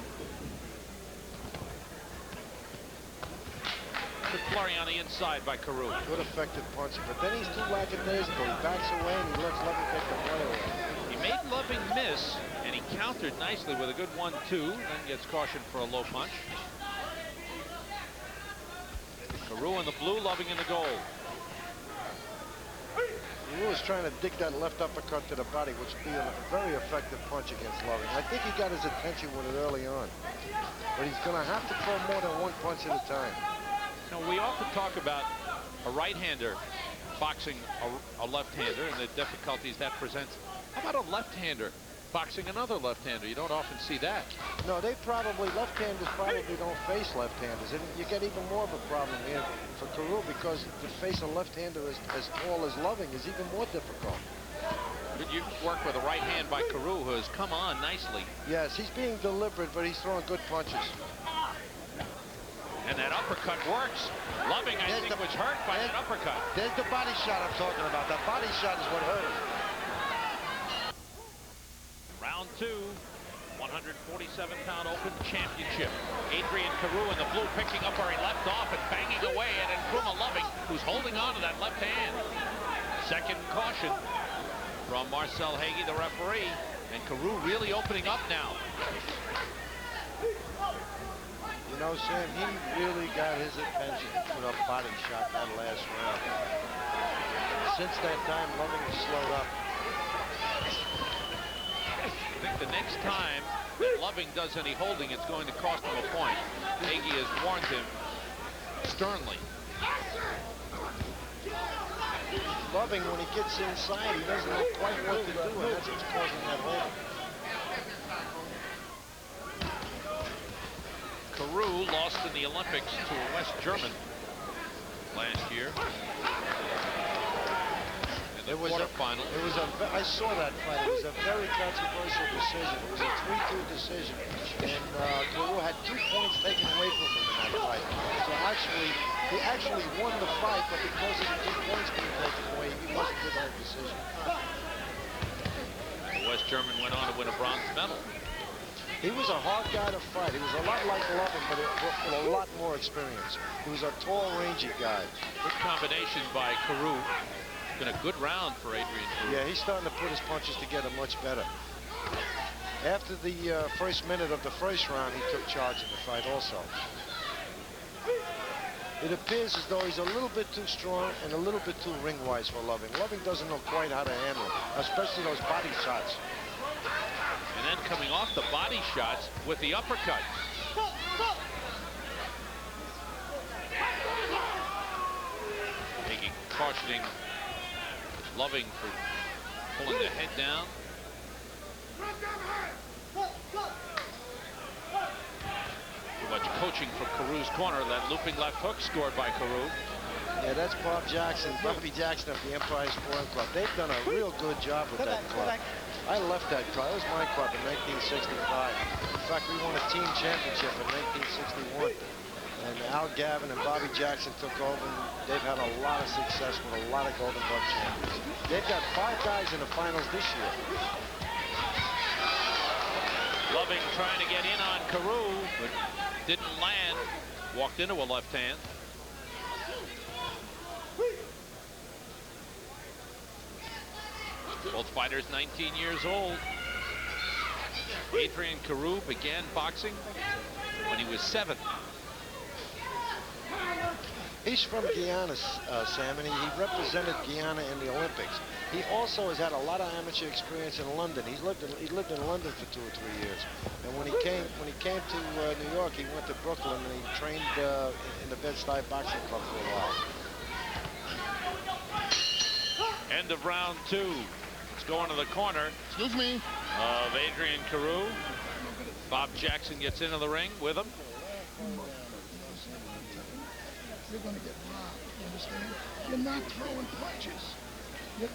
Good flurry on the inside by Carew. Good effective punching, but then he's too lackadaisical. He backs away and he lets Loving take the play away. He made Loving miss, and he countered nicely with a good 1-2, then gets caution for a low punch. Carew in the blue, Loving in the gold. Carew is trying to dig that left uppercut to the body, which would be a very effective punch against Loving. I think he got his attention with it early on, but he's going to have to throw more than one punch at a time. Now, we often talk about a right-hander boxing a left-hander and the difficulties that presents. How about a left-hander boxing another left-hander. You don't often see that. No, they probably, left-handers probably don't face left-handers. And you get even more of a problem here for Carew because to face a left-hander as tall as Loving is even more difficult. You work with a right hand by Carew, who has come on nicely. Yes, he's being deliberate, but he's throwing good punches. And that uppercut works. Loving, I think, was hurt by that uppercut. There's the body shot I'm talking about. That body shot is what hurt him. Round 2, 147-pound open championship. Adrian Carew in the blue picking up where he left off and banging away at Nkrumah Loving, who's holding on to that left hand. Second caution from Marcel Hagee, the referee, and Carew really opening up now. You know, Sam, he really got his attention with a body shot that last round. Since that time, Loving has slowed up. I think the next time that Loving does any holding, it's going to cost him a point. Hagee has warned him sternly. Loving, when he gets inside, he doesn't know quite what to do, and that's what's causing that hold. Carew lost in the Olympics to a West German last year. In the quarterfinal. I saw that fight. It was a very controversial decision. It was a 3-2 decision, and Carew had 2 points taken away from him in that fight. So he actually won the fight, but because of the 2 points being taken away, he wasn't given a decision. The West German went on to win a bronze medal. He was a hard guy to fight. He was a lot like Loving, but with a lot more experience. He was a tall, rangy guy. Good combination by Carew. Been a good round for Adrian Carew. Yeah, he's starting to put his punches together much better. After the first minute of the first round, he took charge in the fight also. It appears as though he's a little bit too strong and a little bit too ring-wise for Loving. Loving doesn't know quite how to handle him, especially those body shots. And then coming off the body shots with the uppercut. Making, cautioning Loving for pulling the head down. Too much coaching from Carew's corner. That looping left hook scored by Carew. Yeah, that's Bob Jackson, Bumpy Jackson of the Empire Sporting Club. They've done a real good job with that club. I left that club. It was my club in 1965. In fact, we won a team championship in 1961. And Al Gavin and Bobby Jackson took over, and they've had a lot of success with a lot of Golden Glove champions. They've got 5 guys in the finals this year. Loving trying to get in on Carew, but didn't land. Walked into a left hand. Both fighters 19 years old. Adrian Carew began boxing when he was 7. He's from Guyana, Sam, and he represented Guyana in the Olympics. He also has had a lot of amateur experience in London. He lived in London for 2 or 3 years. And when he came to New York, he went to Brooklyn and he trained in the Bed-Stuy Boxing Club for a while. End of round 2. Let's go into the corner. Excuse me. Of Adrian Carew. Bob Jackson gets into the ring with him. You're going to get robbed, you understand? You're not throwing punches.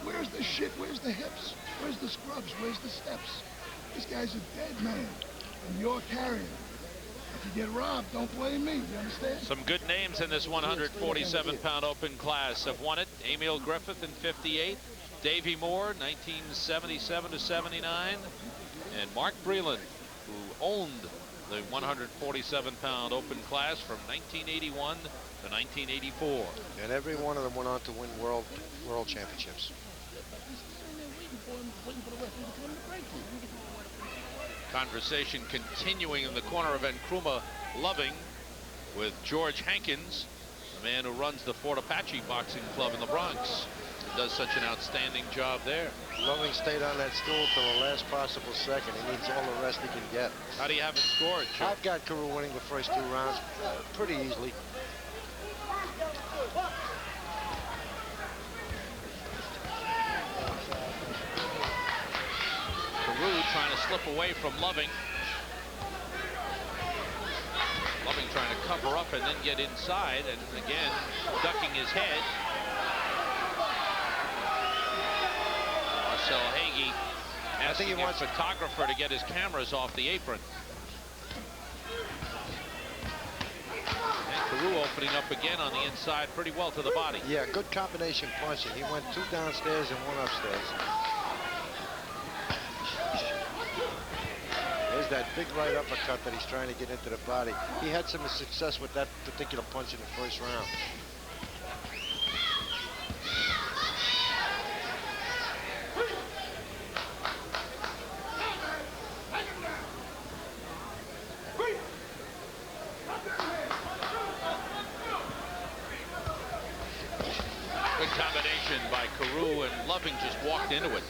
Where's the shit? Where's the hips? Where's the scrubs? Where's the steps? This guy's a dead man, and you're carrying him. If you get robbed, don't blame me, you understand? Some good names in this 147-pound open class have won it. Emil Griffith in 58, Davey Moore 1977 to 79, and Mark Breland, who owned the 147-pound open class from 1981 to 1984. And every one of them went on to win world championships. Conversation continuing in the corner of Nkrumah Loving with George Hankins, the man who runs the Fort Apache Boxing Club in the Bronx. He does such an outstanding job there. Loving stayed on that stool till the last possible second. He needs all the rest he can get. How do you have it scored, Joe? I've got Carew winning the first 2 rounds pretty easily. Carew trying to slip away from Loving. Loving trying to cover up and then get inside, and again ducking his head. Marcel Hagee asking a photographer to get his cameras off the apron. And Carew opening up again on the inside pretty well to the body. Yeah, good combination punching. He went 2 downstairs and 1 upstairs. There's that big right uppercut that he's trying to get into the body. He had some success with that particular punch in the first round. Good combination by Carew, and Loving just walked into it.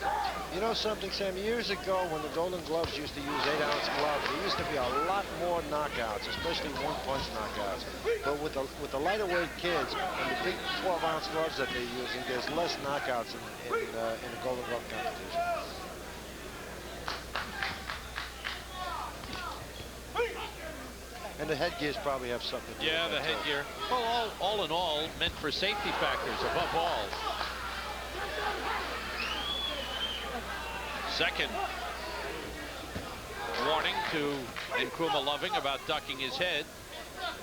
You know something, Sam? Years ago, when the Golden Gloves used to use 8-ounce gloves, there used to be a lot more knockouts, especially one-punch knockouts. But with the lighter weight kids and the big 12-ounce gloves that they're using, there's less knockouts in the Golden Glove competition. And the headgears probably have something to do with that. Yeah, the headgear. Well, all in all, meant for safety factors above all. Second warning to Nkrumah Loving about ducking his head,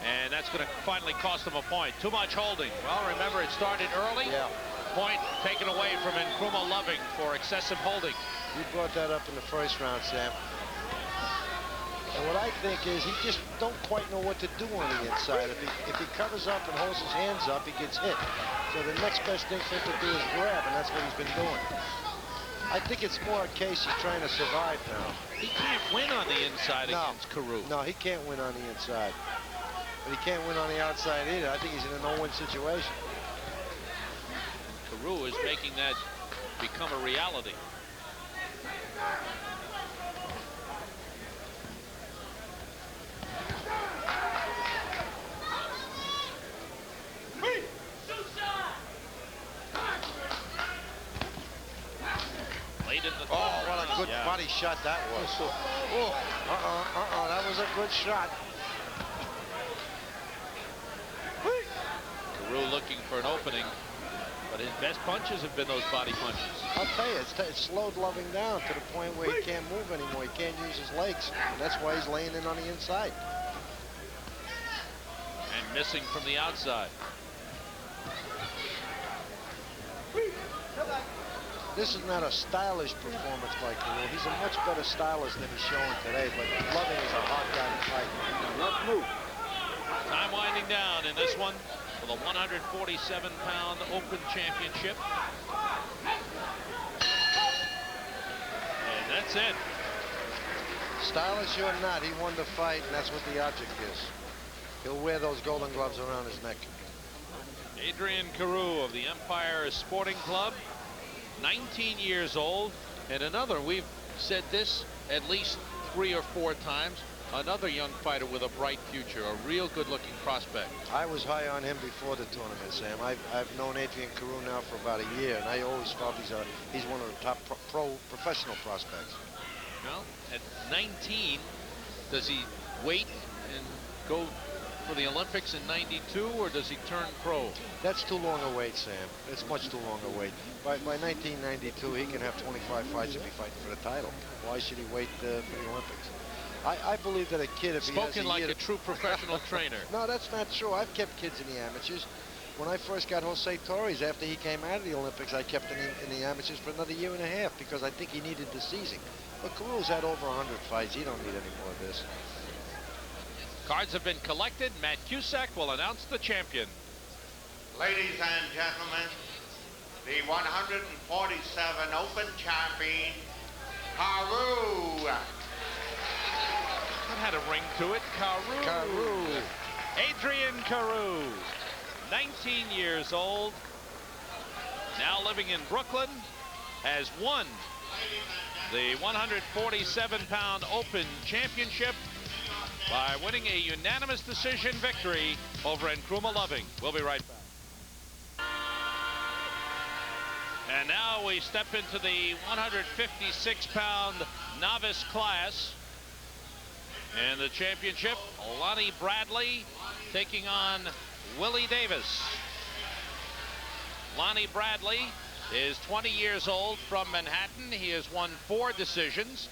and that's going to finally cost him a point. Too much holding. Well, remember, it started early. Yeah. Point taken away from Nkrumah Loving for excessive holding. You brought that up in the first round, Sam. And what I think is he just don't quite know what to do on the inside. If he covers up and holds his hands up, he gets hit. So the next best thing for him to do is grab, and that's what he's been doing. I think it's more a case he's trying to survive now. He can't win on the inside against Carew. No, he can't win on the inside. But he can't win on the outside either. I think he's in a no-win situation. Carew is making that become a reality. Oh, what a good body shot that was. That was a good shot. Carew looking for an opening, but his best punches have been those body punches. I'll tell you, it's slowed Loving down to the point where he can't move anymore. He can't use his legs. And that's why he's laying in on the inside. And missing from the outside. This is not a stylish performance by Carew. He's a much better stylist than he's showing today, but Loving is a hard guy to fight. Let's move. Time winding down in this one for the 147-pound Open Championship. And that's it. Stylish or not, he won the fight, and that's what the object is. He'll wear those golden gloves around his neck. Adrian Carew of the Empire Sporting Club, 19 years old, and another, we've said this at least 3 or 4 times, another young fighter with a bright future, a real good-looking prospect. I was high on him before the tournament, Sam. I've known Adrian Carew now for about a year, and I always felt he's one of the top professional prospects. Well, at 19, does he wait and go for the Olympics in '92, or does he turn pro? That's too long a wait, Sam. It's much too long a wait. By 1992, he can have 25 fights and be fighting for the title. Why should he wait for the Olympics? I believe that a kid, if he has Spoken like a true professional trainer. No, that's not true. I've kept kids in the amateurs. When I first got Jose Torres, after he came out of the Olympics, I kept him in the amateurs for another year and a half because I think he needed the season. But Carew's had over 100 fights. He don't need any more of this. Cards have been collected. Matt Cusack will announce the champion. Ladies and gentlemen, the 147 Open champion, Carew. That had a ring to it. Carew. Adrian Carew, 19 years old, now living in Brooklyn, has won the 147-pound Open Championship by winning a unanimous decision victory over Nkrumah Loving. We'll be right back. And now we step into the 156-pound novice class. And the championship, Lonnie Bradley taking on Willie Davis. Lonnie Bradley is 20 years old from Manhattan. He has won 4 decisions.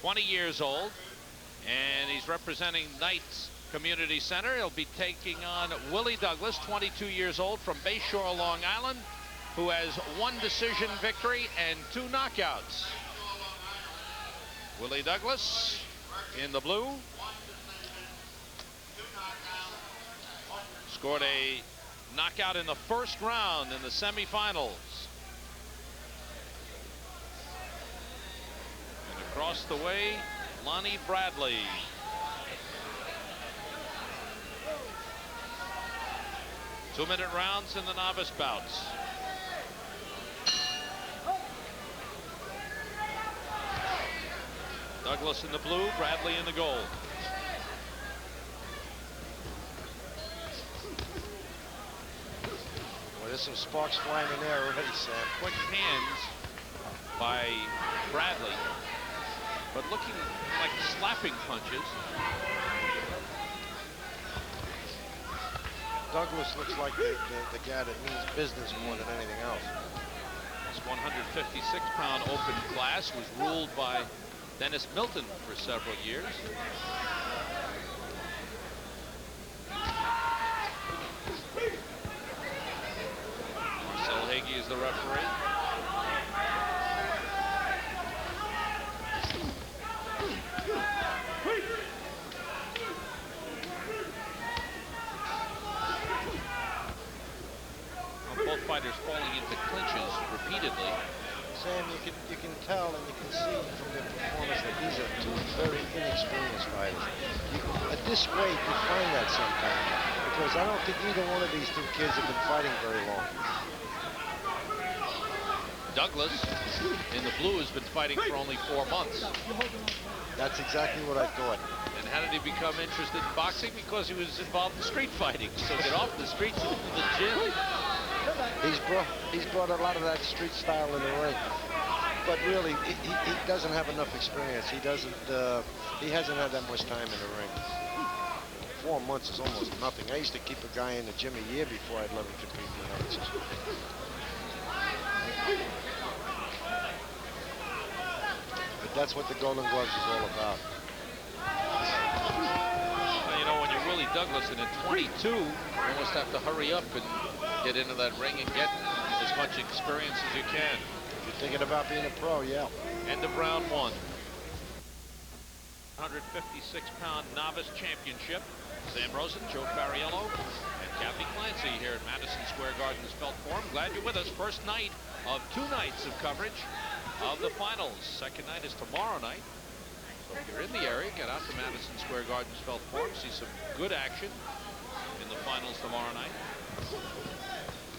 20 years old. And he's representing Knights Community Center. He'll be taking on Willie Douglas, 22 years old from Bayshore, Long Island, who has 1 decision victory and 2 knockouts. Willie Douglas in the blue. Scored a knockout in the first round in the semifinals. And across the way, Lonnie Bradley. Two-minute rounds in the novice bouts. Douglas in the blue, Bradley in the gold. Well, there's some sparks flying in there already, Sam. Quick hands by Bradley, but looking like slapping punches. Douglas looks like the guy that means business more than anything else. This 156-pound open class was ruled by Dennis Milton for several years. Marcel Hagee is the referee. Both fighters falling into clinches repeatedly. Sam, you can tell and you can see from their performance that these are 2 very inexperienced fighters. At this weight, you find that sometimes, because I don't think either one of these 2 kids have been fighting very long. Douglas in the blue has been fighting for only 4 months. That's exactly what I thought. And how did he become interested in boxing? Because he was involved in street fighting. So get off the streets and into the gym. He's brought a lot of that street style in the ring, but really he doesn't have enough experience. He hasn't had that much time in the ring. 4 months is almost nothing. I used to keep a guy in the gym a year before I'd let him compete in the amateurs. But that's what the Golden Gloves is all about. Well, you know, when you're Willie Douglas and at 22, you almost have to hurry up and get into that ring and get as much experience as you can. If you're thinking about being a pro, yeah. End of round 1. 156-pound novice championship. Sam Rosen, Joe Fariello, and Kathy Clancy here at Madison Square Garden's Felt Forum. Glad you're with us. First night of 2 nights of coverage of the finals. Second night is tomorrow night. So if you're in the area, get out to Madison Square Garden's Felt Forum. See some good action in the finals tomorrow night.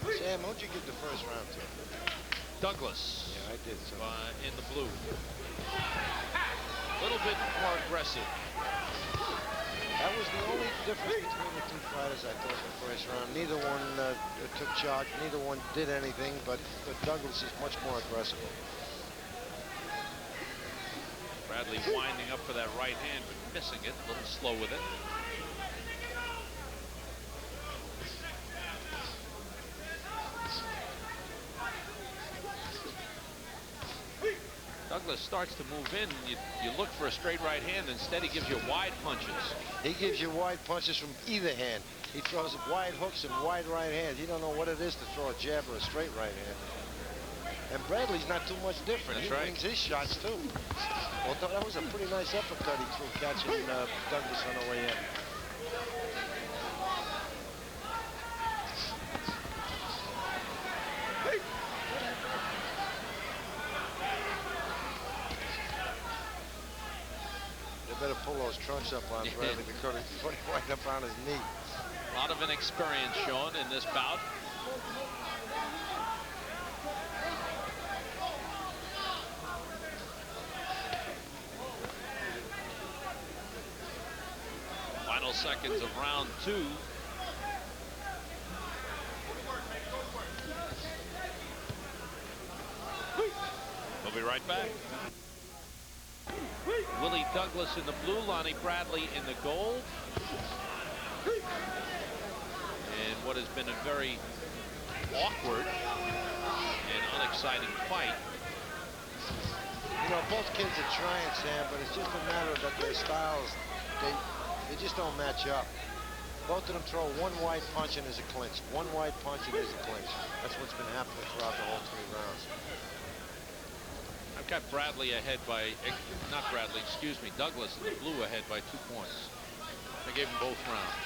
Sam, who'd you give the first round to? Douglas. Yeah, I did. So. In the blue. A little bit more aggressive. That was the only difference between the 2 fighters, I thought, in the first round. Neither one took charge. Neither one did anything, but Douglas is much more aggressive. Bradley winding up for that right hand, but missing it. A little slow with it. Douglas starts to move in. You look for a straight right hand. Instead, he gives you wide punches. He gives you wide punches from either hand. He throws wide hooks and wide right hands. You don't know what it is to throw a jab or a straight right hand. And Bradley's not too much different. That's he right. wings his shots, too. Well, that was a pretty nice uppercut he threw, catching Douglas on the way in. Better pull those trunks up on Bradley because he's right up on his knee. A lot of inexperience shown in this bout. Final seconds of round 2. We'll be right back. Willie Douglas in the blue, Lonnie Bradley in the gold. And what has been a very awkward and unexciting fight. You know, both kids are trying, Sam, but it's just a matter that their styles, they just don't match up. Both of them throw one wide punch and there's a clinch. One wide punch and there's a clinch. That's what's been happening throughout the whole 3 rounds. I've got Bradley ahead by, not Bradley, excuse me, Douglas in the blue ahead by 2 points. I gave him both rounds.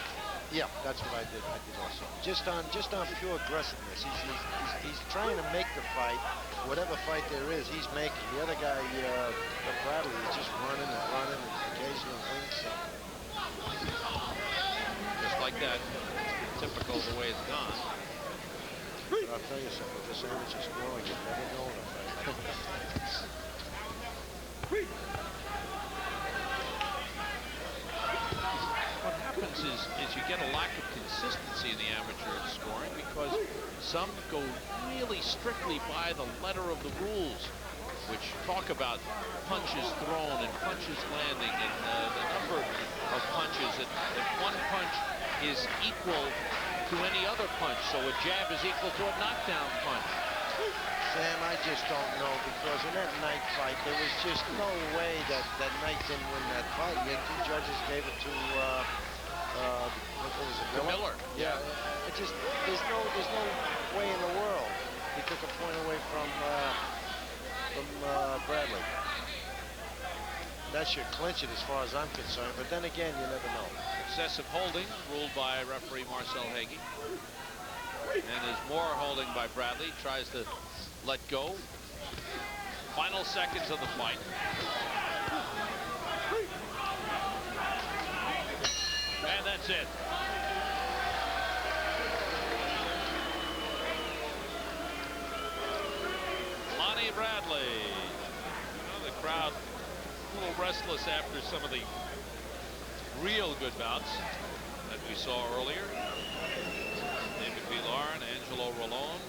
Yeah, that's what I did. I did also. Just on pure aggressiveness. He's trying to make the fight. Whatever fight there is, he's making. The other guy, Bradley, is just running and running and occasionally winks. Just like that, typical of the way it's gone. But I'll tell you something, this amateur scoring, you never know in a fight. What happens is you get a lack of consistency in the amateur scoring because some go really strictly by the letter of the rules, which talk about punches thrown and punches landing and the number of punches. If one punch is equal to any other punch, so a jab is equal to a knockdown punch. Sam, I just don't know, because in that night fight, there was just no way that Knight didn't win that fight. Yet 2 judges gave it to what was it, Miller? Yeah. It just there's no way in the world he took a point away from Bradley. That should clinch it as far as I'm concerned. But then again, you never know. Excessive holding ruled by referee Marcel Hagee. And there's more holding by Bradley. Tries to let go. Final seconds of the fight. And that's it. Lonnie Bradley. You know, the crowd a little restless after some of the real good bouts that we saw earlier. David Villar and Angelo Rolon,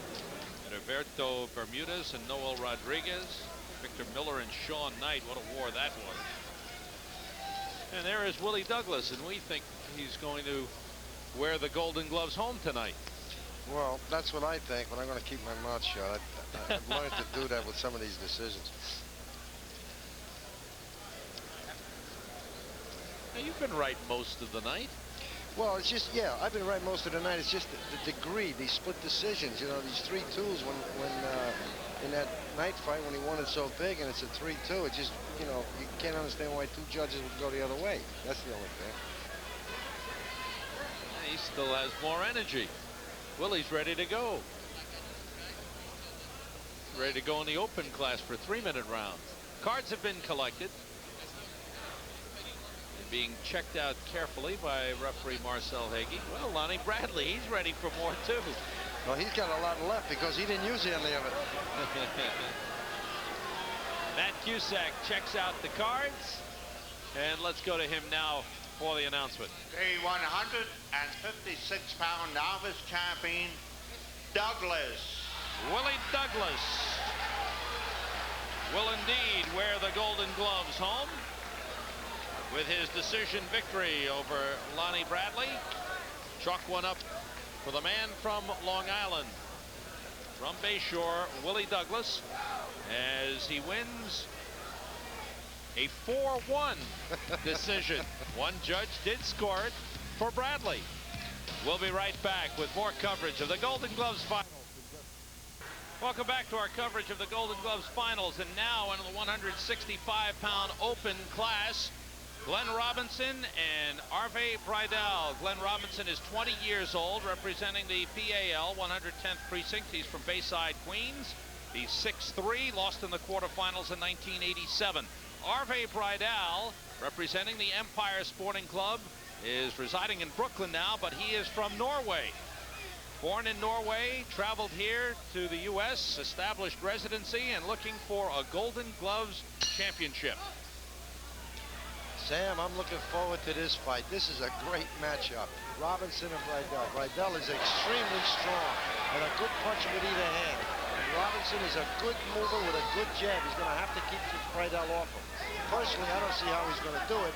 Heriberto Bermudez and Noel Rodriguez, Victor Miller and Sean Knight. What a war that was. And there is Willie Douglas, and we think he's going to wear the Golden Gloves home tonight. Well, that's what I think, but I'm going to keep my mouth shut. I've learned to do that with some of these decisions. Now, you've been right most of the night. Well, it's just, yeah, I've been right most of the night. It's just the degree, these split decisions, you know, these 3-2s when in that night fight when he won it so big and it's a 3-2, it just, you know, you can't understand why 2 judges would go the other way. That's the only thing. He still has more energy. Willie's ready to go. Ready to go in the open class for 3-minute rounds. Cards have been collected. Being checked out carefully by referee Marcel Hagee. Well, Lonnie Bradley, he's ready for more too. Well, he's got a lot left because he didn't use any of it. Matt Cusack checks out the cards, and let's go to him now for the announcement. The 156-pound novice champion, Douglas. Willie Douglas will indeed wear the Golden Gloves home with his decision victory over Lonnie Bradley. Chalk one up for the man from Long Island, from Bayshore, Willie Douglas, as he wins a 4-1 decision. One judge did score it for Bradley. We'll be right back with more coverage of the Golden Gloves Finals. Welcome back to our coverage of the Golden Gloves Finals, and now in the 165-pound open class, Glenn Robinson and Arve Breidal. Glenn Robinson is 20 years old, representing the PAL 110th Precinct. He's from Bayside, Queens. He's 6'3", lost in the quarterfinals in 1987. Arve Breidal, representing the Empire Sporting Club, is residing in Brooklyn now, but he is from Norway. Born in Norway, traveled here to the U.S., established residency, and looking for a Golden Gloves championship. Sam, I'm looking forward to this fight. This is a great matchup. Robinson and Breidal. Breidal is extremely strong and a good puncher with either hand. And Robinson is a good mover with a good jab. He's going to have to keep Breidal off him. personally, I don't see how he's going to do it,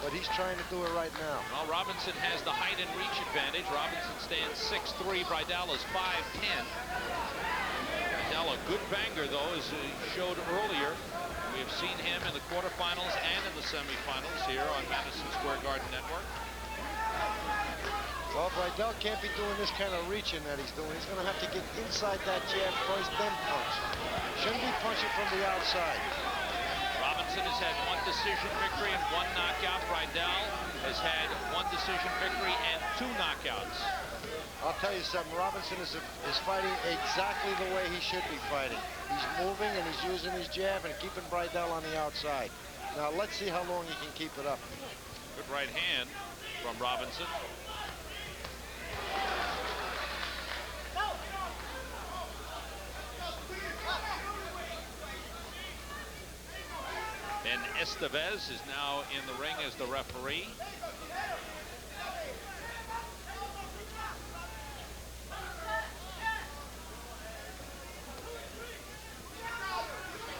but he's trying to do it right now. Well, Robinson has the height and reach advantage. Robinson stands 6'3". Breidal is 5'10". Breidal, a good banger, though, as he showed earlier. We have seen him in the quarterfinals and in the semifinals here on Madison Square Garden Network. Well, Breidal can't be doing this kind of reaching that he's doing. He's going to have to get inside that jab first, then punch. Shouldn't be punching from the outside. Robinson has had 1 decision victory and 1 knockout. Breidal has had 1 decision victory and 2 knockouts. I'll tell you something. Robinson is fighting exactly the way he should be fighting. He's moving and he's using his jab and keeping Breidal on the outside. Now, let's see how long he can keep it up. Good right hand from Robinson. And Acevedo is now in the ring as the referee.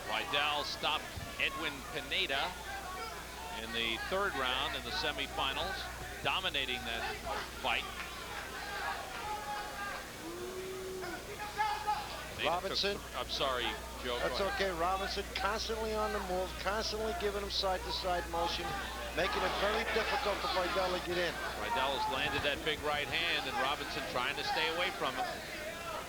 Breidal stopped Edwin Pineda in the 3rd round in the semifinals, dominating that fight. Robinson. I'm sorry, Joe. That's okay. Robinson constantly on the move, constantly giving him side-to-side motion, making it very difficult for Breidal to get in. Breidal has landed that big right hand, and Robinson trying to stay away from him.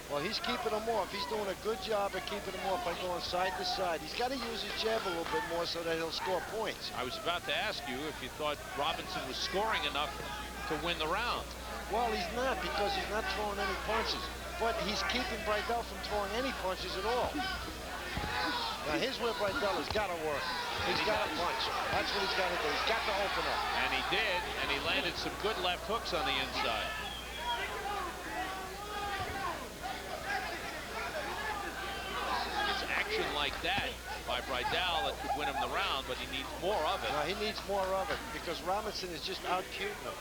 Well, he's keeping him off. He's doing a good job of keeping him off by going side to side. He's got to use his jab a little bit more so that he'll score points. I was about to ask you if you thought Robinson was scoring enough to win the round. Well, he's not, because he's not throwing any punches. But he's keeping Breidal from throwing any punches at all. Now, here's where Breidal has got to work. He's got to punch. That's what he's got to do. He's got to open up. And he did, and he landed some good left hooks on the inside. It's action like that by Breidal that could win him the round, but he needs more of it. Now, he needs more of it because Robinson is just out-cuting him.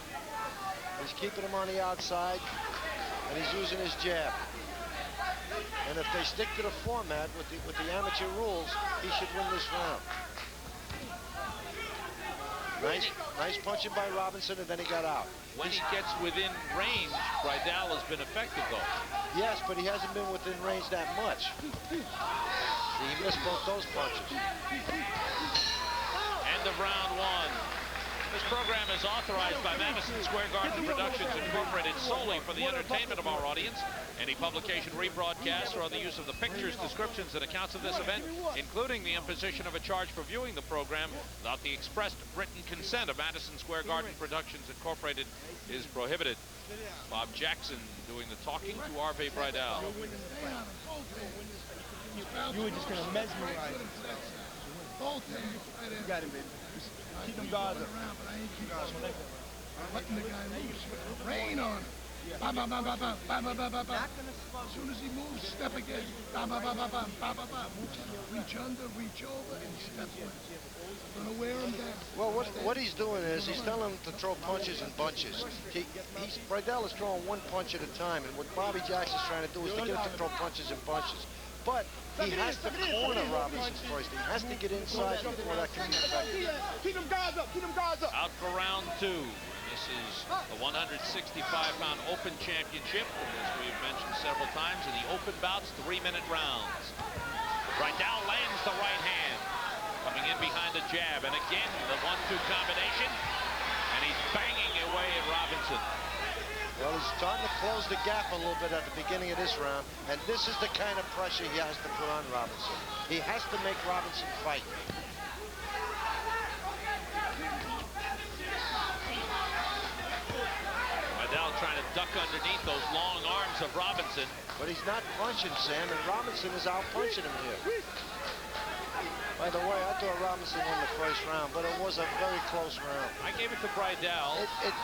He's keeping him on the outside, and he's using his jab. And if they stick to the format with the amateur rules, he should win this round. Nice punching by Robinson, and then he got out. When he gets within range, Breidal has been effective, though. Yes, but he hasn't been within range that much. He missed both those punches. End of round 1. This program is authorized by Madison Square Garden Productions Incorporated solely for the entertainment of our audience. Any publication, rebroadcast, or other use of the pictures, descriptions, and accounts of this event, including the imposition of a charge for viewing the program without the expressed written consent of Madison Square Garden Productions Incorporated, is prohibited. Bob Jackson doing the talking to Arve Breidal. You were just going to mesmerize him. You got him, baby. Keep them guards up. Letting the guy loose. Rain on him. Ba, ba, ba, ba, ba, ba, ba, ba, ba, ba. As soon as he moves, step again. Ba, ba, ba, ba, ba, ba, ba, ba. Reach under, reach over, and step left. Gonna wear him down. Well, what he's doing is he's telling him to throw punches in bunches. Breidal is throwing 1 punch at a time, and what Bobby Jackson's trying to do is to get him to throw punches in bunches. But he has to corner Robinson first. He has to get inside before that can be effective. Keep them guards up. Keep them guards up. Out for round 2. This is the 165-pound Open Championship, as we've mentioned several times. In the open bouts, 3-minute rounds. Breidal lands the right hand, coming in behind the jab, and again the 1-2 combination, and he's banging away at Robinson. Well, he's starting to close the gap a little bit at the beginning of this round, and this is the kind of pressure he has to put on Robinson. He has to make Robinson fight. Breidal trying to duck underneath those long arms of Robinson. But he's not punching, Sam, and Robinson is out punching him here. By the way, I thought Robinson won the first round, but it was a very close round. I gave it to Breidal. It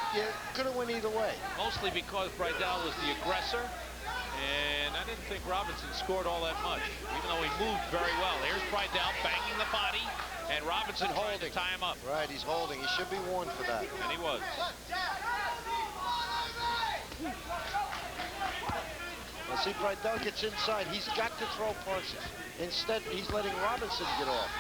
could have went either way. Mostly because Breidal was the aggressor, and I didn't think Robinson scored all that much, even though he moved very well. Here's Breidal banging the body, and Robinson trying to tie him up. Right, he's holding. He should be warned for that. And he was. Now, see, Breidal gets inside. He's got to throw punches. Instead, he's letting Robinson get off.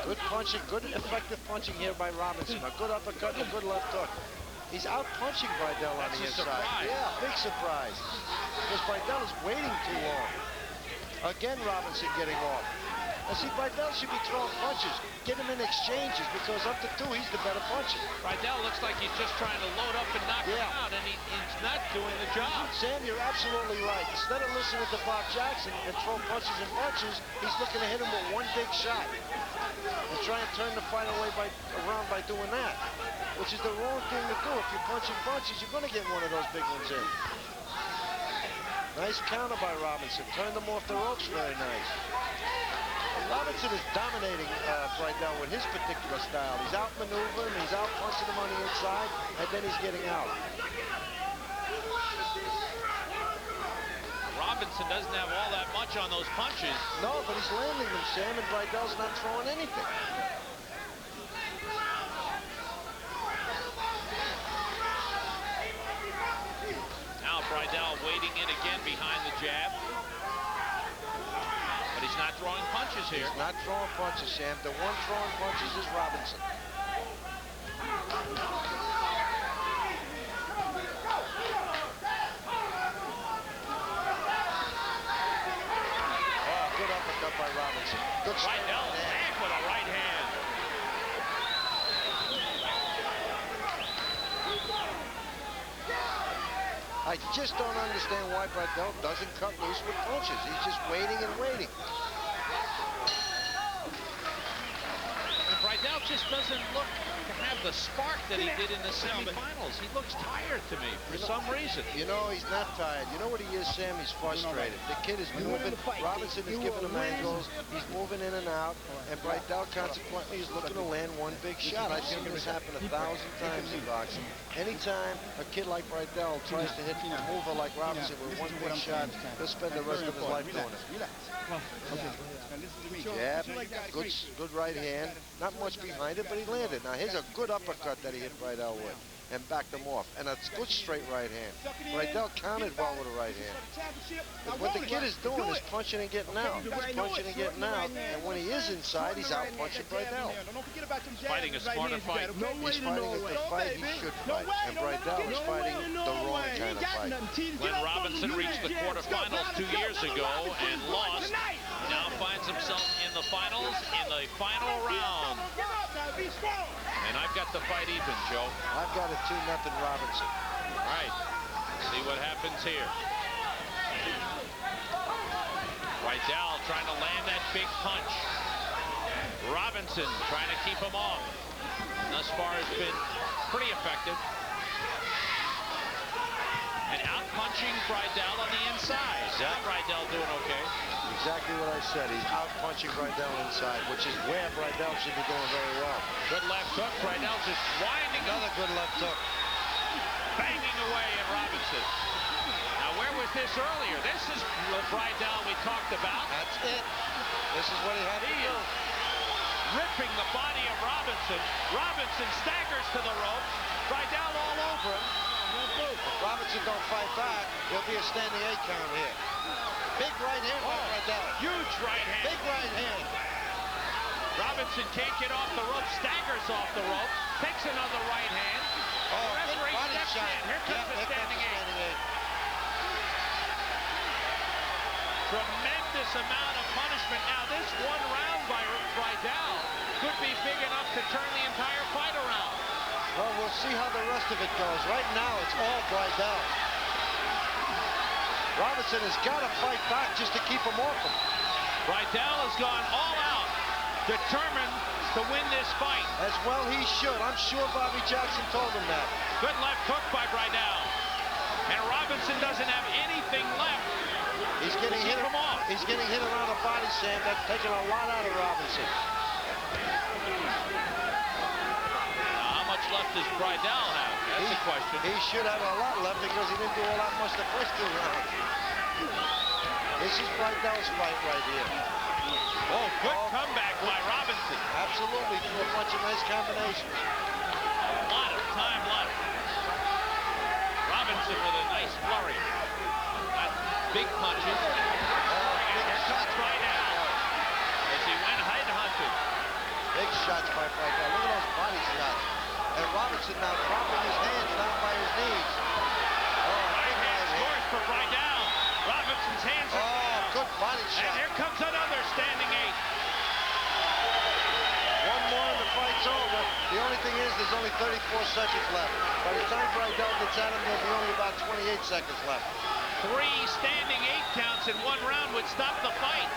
Good punching, good effective punching here by Robinson. A good uppercut and a good left hook. He's out punching Breidal on the inside. Surprise. Yeah, big surprise. Because Breidal is waiting too long. Again, Robinson getting off. And see, Breidal should be throwing punches. Get him in exchanges because up to 2, he's the better puncher. Breidal looks like he's just trying to load up and knock him out, and he's not doing the job. Sam, you're absolutely right. Instead of listening to Bob Jackson and throw punches and punches, he's looking to hit him with one big shot. And try and turn the fight around by doing that, which is the wrong thing to do. If you're punching punches, you're going to get one of those big ones in. Nice counter by Robinson. Turned them off the ropes very nice. Robinson is dominating Breidal with his particular style. He's outmaneuvering, he's out punching him on the inside, and then he's getting out. Robinson doesn't have all that much on those punches. No, but he's landing them, Sam, and Breidal's not throwing anything. Now Breidal waiting in again behind the jab. But he's not throwing punches here. He's not throwing punches, Sam. The one throwing punches is Robinson. Oh, good uppercut by Robinson. Good Breidal back with a right hand. I just don't understand why Breidal doesn't cut loose with punches. He's just waiting and waiting. And Breidal just doesn't look to have the spark that he did in the semifinals. He looks tired to me for some reason. You know, he's not tired. You know what he is, Sam? He's frustrated. The kid is moving. Robinson is giving him angles. He's moving in and out. And Breidal, consequently, is looking to land one big shot. I've seen this happen 1,000 times in boxing. Anytime a kid like Breidal tries to hit a mover like Robinson with one big shot, he'll spend the rest of his life doing it. Jab, good right hand. Not much behind it, but he landed. Now, here's a good uppercut that he hit Breidal with and backed him off. And a good straight right hand. Breidal countered well with a right hand. But what the kid is doing is punching and getting out. He's punching and getting out. And when he is inside, he's out punching Breidal. Fighting a smarter fight. He's fighting the fight he should fight. And Breidal is fighting the wrong kind of fight. When Robinson reached the quarterfinals 2 years ago and lost, he now finds himself in the finals in the final round. And I've got the fight even, Joe. I've got it 2-0 Robinson. All right. See what happens here. Breidal trying to land that big punch. Robinson trying to keep him off. Thus far has been pretty effective. And out punching Breidal on the inside. Is that Breidal doing okay? Exactly what I said. He's out punching Breidal inside, which is where Breidal should be doing very well. Good left hook. Breidal just winding. Another good left hook. Banging away at Robinson. Now, where was this earlier? This is the Breidal we talked about. That's it. This is what he had to do. Ripping the body of Robinson. Robinson staggers to the rope. Breidal all over him. If Robinson don't fight back, there'll be a standing 8 count here. Big right hand by Breidal. Huge right hand. Big right hand. Robinson can't get off the rope, staggers off the rope, takes another right hand. Oh, good body shot. Here comes the standing 8. Tremendous amount of punishment. Now, this one round by Breidal could be big enough to turn the entire fight around. Well, we'll see how the rest of it goes. Right now, it's all Breidal. Robinson has got to fight back just to keep him off him. Breidal has gone all out, determined to win this fight. As well he should. I'm sure Bobby Jackson told him that. Good left hook by Breidal. And Robinson doesn't have anything left. He's getting hit off. He's getting hit around the body, Sam. That's taking a lot out of Robinson. Now, how much left does Breidal have? That's a question. He should have a lot left because he didn't do all that much the first 2 rounds. This is Breidal's fight right here. Oh, good comeback by Robinson. Absolutely, threw a bunch of nice combinations. A lot of time left. Robinson with a nice flurry. Got big punches. Here comes Breidal. As he went head hunting. expected. Big shots by Breidal. Look at those body shots. And Robinson now dropping his hands down by his knees. Right hand scores for Breidal. Robinson's hands are down. Good body shot. And here comes another standing 8. One more and the fight's over. The only thing is there's only 34 seconds left. By the time Breidal gets at him, there'll be only about 28 seconds left. 3 standing 8 counts in 1 round would stop the fight.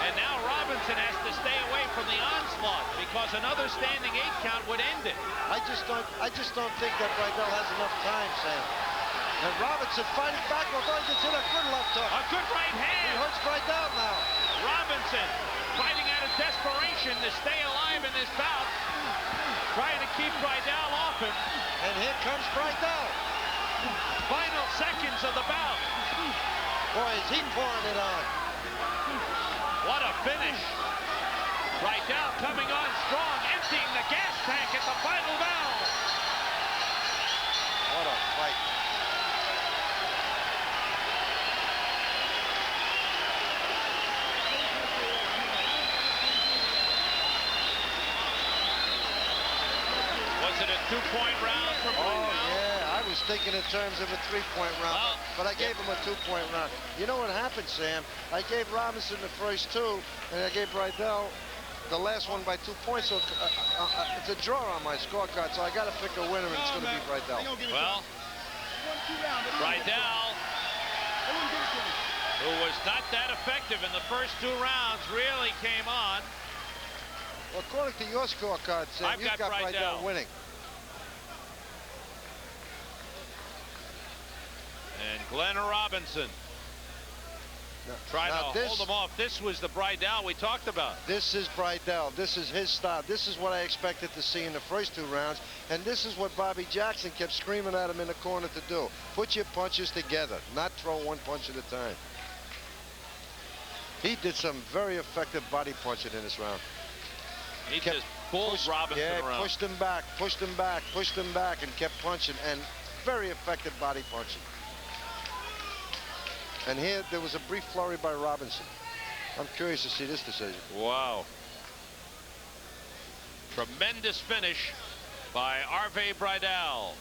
And now Robinson has to stay away from the onslaught because another standing 8 count would end it. I just don't think that Breidal has enough time, Sam. And Robinson fighting back, although he gets in a good left hook. A good right hand. He hurts Breidal now. Robinson fighting out of desperation to stay alive in this bout, trying to keep Breidal off him. And here comes Breidal. Final seconds of the bout. Boy, is he pouring it on. What a finish. Breidal coming on strong, emptying the gas tank at the final bell. What a fight. Was it a 2-point round for Breidal? Oh, yeah. I was thinking in terms of a 3-point round, but I gave him a 2-point round. You know what happened, Sam? I gave Robinson the first 2, and I gave Breidal the last one by 2 points. So it's a draw on my scorecard, so I got to pick a winner, and it's going to be Breidal. Well, Breidal, who was not that effective in the first 2 rounds, really came on. Well, according to your scorecard, Sam, you've got Breidal winning. And Glenn Robinson trying to hold him off. This was the Breidal we talked about. This is Breidal. This is his style. This is what I expected to see in the first 2 rounds. And this is what Bobby Jackson kept screaming at him in the corner to do. Put your punches together, not throw one punch at a time. He did some very effective body punching in this round. He just pulled Robinson around. Pushed him back, pushed him back, pushed him back, and kept punching. And very effective body punching. And here, there was a brief flurry by Robinson. I'm curious to see this decision. Wow. Tremendous finish by Arve Breidal.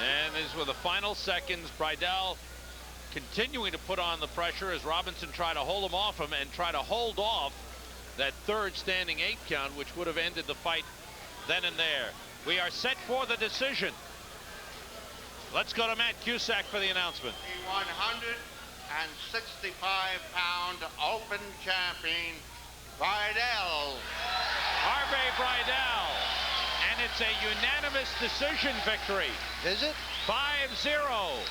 And these were the final seconds. Breidal continuing to put on the pressure as Robinson tried to hold him off him and try to hold off that 3rd standing 8 count, which would have ended the fight then and there. We are set for the decision. Let's go to Matt Cusack for the announcement. The 165-pound open champion, Breidal. Arve Breidal. And it's a unanimous decision victory. Is it? 5-0.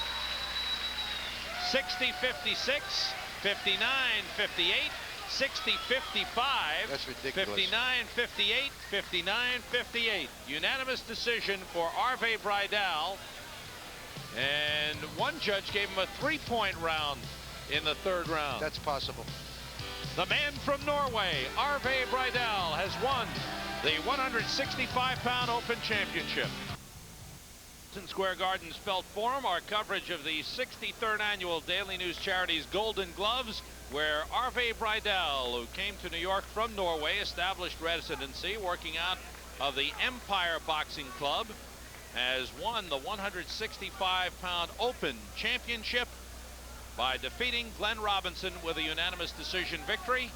60-56, 59-58, 60-55. That's ridiculous. 59-58, 59-58. Unanimous decision for Arve Breidal. And one judge gave him a 3-point round in the 3rd round. That's possible. The man from Norway, Arve Breidal, has won the 165-pound Open Championship. In Square Garden's Felt Forum, our coverage of the 63rd annual Daily News Charities Golden Gloves, where Arve Breidal, who came to New York from Norway, established residency, working out of the Empire Boxing Club, has won the 165-pound Open Championship by defeating Glenn Robinson with a unanimous decision victory.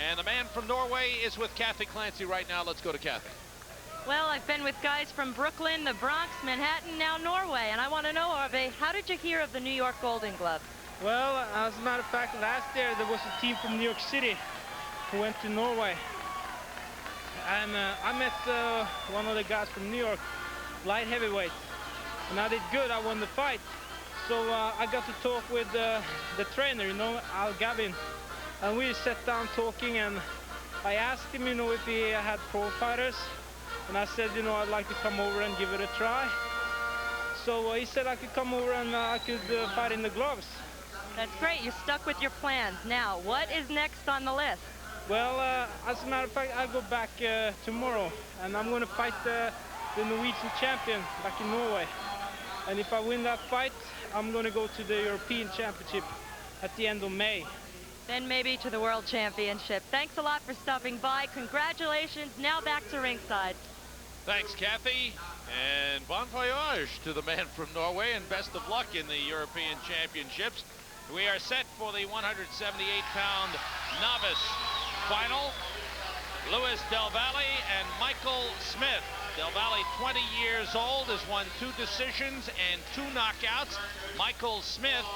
And the man from Norway is with Kathy Clancy right now. Let's go to Kathy. Well, I've been with guys from Brooklyn, the Bronx, Manhattan, now Norway. And I want to know, Arve, how did you hear of the New York Golden Glove? Well, as a matter of fact, last year there was a team from New York City who went to Norway. And I met one of the guys from New York, light heavyweight, and I did good. I won the fight, so I got to talk with the trainer, you know, Al Gavin, and we sat down talking, and I asked him, you know, if he had pro fighters, and I said, you know, I'd like to come over and give it a try. So he said I could come over and I could fight in the gloves. That's great. You stuck with your plans. Now, what is next on the list? Well, as a matter of fact, I'll go back tomorrow, and I'm going to fight the Norwegian champion back in Norway. And if I win that fight, I'm going to go to the European Championship at the end of May. Then maybe to the World Championship. Thanks a lot for stopping by. Congratulations. Now back to ringside. Thanks, Kathy. And bon voyage to the man from Norway, and best of luck in the European Championships. We are set for the 178-pound novice final. Louis DelValle and Michael Smith. DelValle, 20 years old, has won 2 decisions and 2 knockouts. Michael Smith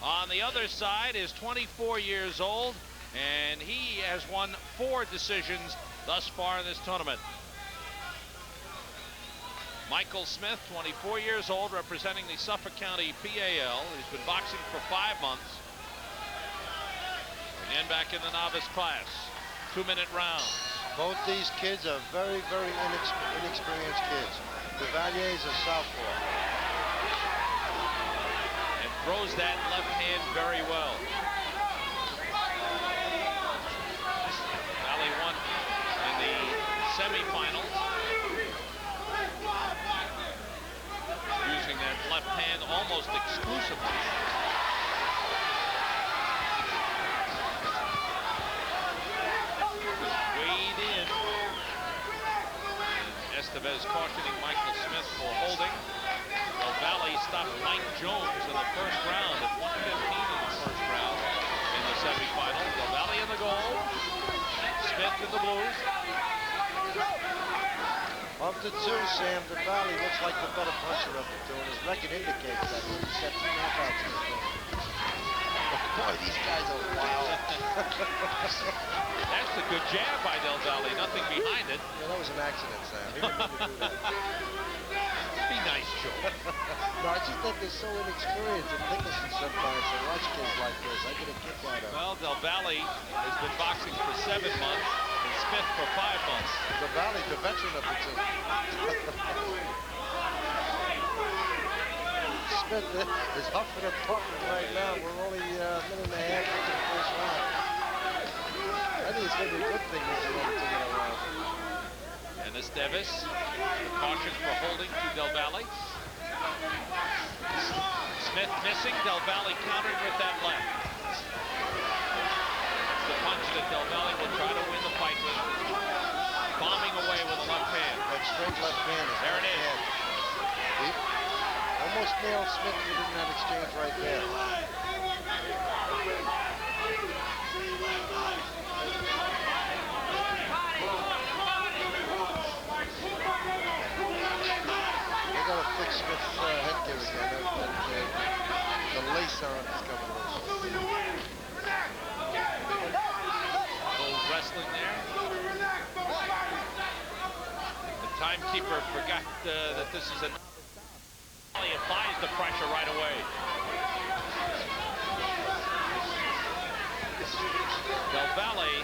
on the other side is 24 years old, and he has won 4 decisions thus far in this tournament. Michael Smith, 24 years old, representing the Suffolk County PAL. He's been boxing for 5 months. Again, back in the novice class. 2-minute rounds. Both these kids are very, very inexperienced kids. DelValle is a southpaw. And throws that left hand very well. DelValle won in the semifinals, using that left hand almost exclusively. Weighed in. And Acevedo cautioning Michael Smith for holding. DelValle stopped Mike Jones in the first round at 115 in the first round in the semifinal. DelValle in the gold, Smith in the blue. Of the 2, Sam, DelValle looks like the better puncher of the 2, and his record indicates that. He's got 2 knockouts in the game. Boy, these guys are wild. That's a good jab by DelValle. Nothing behind it. Yeah, that was an accident, Sam. He didn't mean to do that. Be nice, Joe. No, I just think they're so inexperienced and Nicholson sometimes. So watch kids like this. I get a kick out of it. Well, DelValle has been boxing for 7 months and Smith for 5 months. DelValle, the veteran of the 2. Smith is huffing and puffing right now. We're only a minute and a half into the first round. I think it's going to be a good thing that you're only taking a round. And this Davis, the caution for holding to DelValle. Smith missing, DelValle countering with that left. It's the punch that DelValle will try to win the fight with. Bombing away with a left hand. That straight left hand. There it is. He almost nailed Smith within that exchange right there. They got to fix Smith's headgear again. The lace on it is coming loose. Little wrestling there. The timekeeper forgot that this is a... He applies the pressure right away. DelValle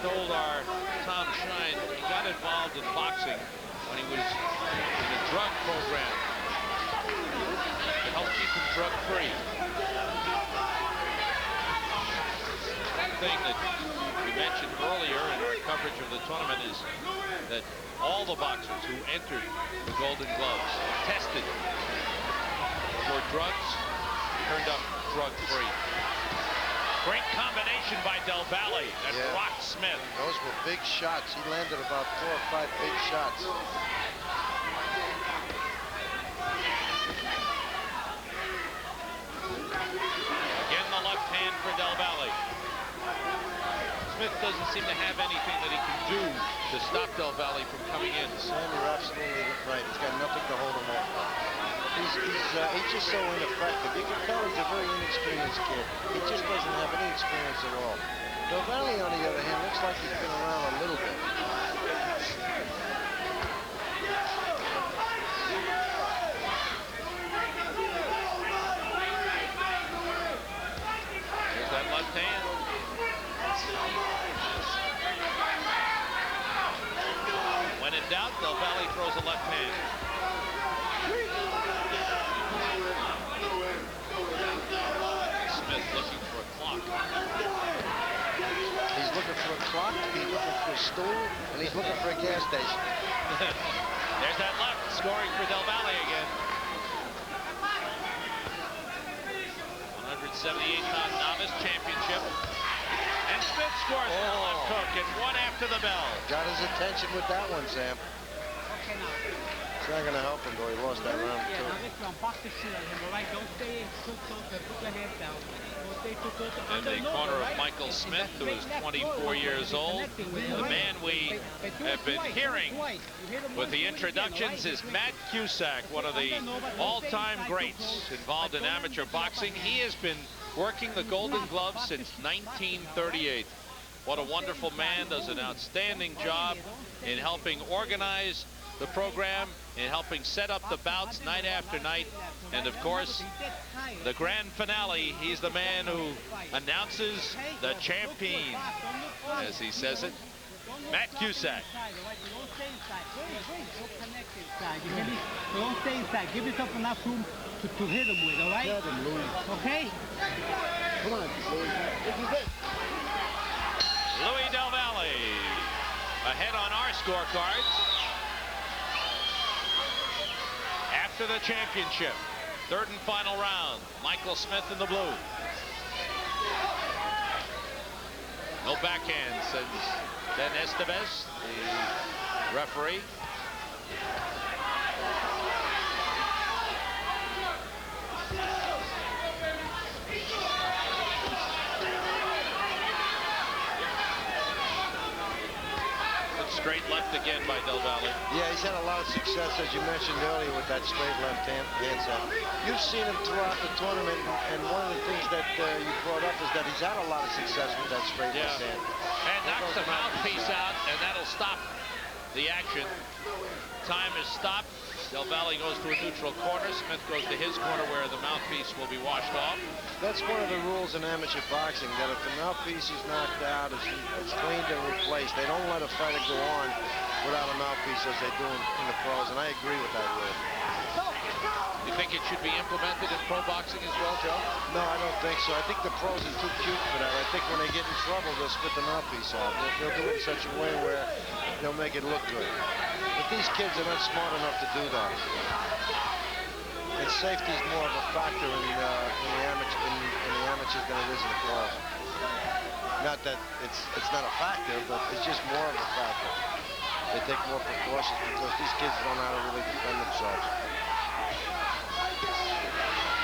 told our Tom Shine he got involved in boxing when he was in the drug program to help keep him drug-free. One thing that we mentioned earlier in our coverage of the tournament is that all the boxers who entered the Golden Gloves tested for drugs, turned up drug-free. Great combination by DelValle that rocked Smith. Those were big shots. He landed about 4 or 5 big shots. Again, the left hand for DelValle. Smith doesn't seem to have anything that he can do to stop DelValle from coming in. Sam, you're absolutely right. He's got nothing to hold him off. He's just so ineffective. You can tell he's a very inexperienced kid. He just doesn't have any experience at all. DelValle, on the other hand, looks like he's been around a little bit. There's that left hand. When in doubt, DelValle throws a left hand. Smith looking for a clock. He's looking for a clock, he's looking for a stool, and he's looking for a gas station. There's that left, scoring for DelValle again. 176 178-pound novice championship. And Smith scores the left hook and one after the bell. Got his attention with that one, Sam. It's not going to help him, though. He lost that round, too. In the corner of Michael Smith, who is 24 years old. The man we have been hearing with the introductions is Matt Cusack, one of the all-time greats involved in amateur boxing. He has been working the Golden Glove since 1938. What a wonderful man, does an outstanding job in helping organize the program, in helping set up the bouts night after night. And of course, the grand finale, he's the man who announces the champion, as he says it, Matt Cusack. Don't stay inside. Give yourself enough room to hit him with, all right? Okay? Come on, Louis. Louis DelValle ahead on our scorecards. After the championship, third and final round, Michael Smith in the blue. No backhand, says Ben Estevez, the referee. Straight left again by DelValle. Yeah, he's had a lot of success, as you mentioned earlier, with that straight left hand set. You've seen him throughout the tournament, and one of the things that you brought up is that he's had a lot of success with that straight left hand. And knocks the mouthpiece out, and that'll stop the action. Time is stopped. DelValle goes to a neutral corner. Smith goes to his corner where the mouthpiece will be washed off. That's one of the rules in amateur boxing, that if the mouthpiece is knocked out, it's cleaned and replaced. They don't let a fighter go on without a mouthpiece as they do in the pros, and I agree with that rule. You think it should be implemented in pro boxing as well, Joe? No, I don't think so. I think the pros are too cute for that. I think when they get in trouble, they'll spit the mouthpiece off. They'll do it in such a way where they'll make it look good. But these kids are not smart enough to do that. And safety is more of a factor in the amateurs than it is in the pros. Not that it's not a factor, but it's just more of a factor. They take more precautions because these kids don't know how to really defend themselves.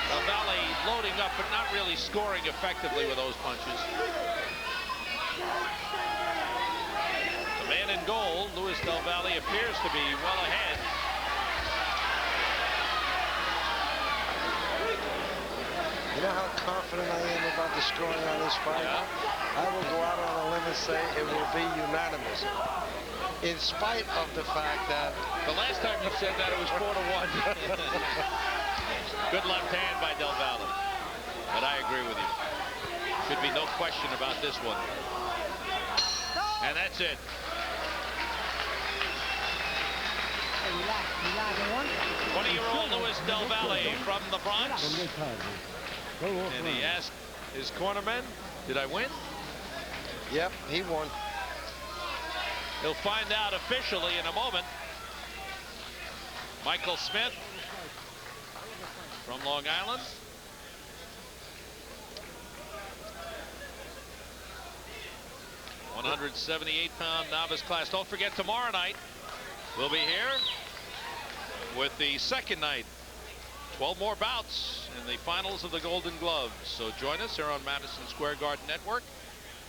DelValle loading up, but not really scoring effectively with those punches. The man in goal, Louis DelValle, appears to be well ahead. You know how confident I am about the scoring on this fight? Yeah. I will go out on a limb and say it will be unanimous. In spite of the fact that... The last time you said that, it was 4-1. Good left hand by DelValle. But I agree with you. Should be no question about this one. And that's it. 20-year-old Louis DelValle from the Bronx. And he asked his cornerman, did I win? Yep, he won. He'll find out officially in a moment. Michael Smith from Long Island. #178-pound novice class. Don't forget, tomorrow night we'll be here with the second night. 12 more bouts in the finals of the Golden Gloves. So join us here on Madison Square Garden Network.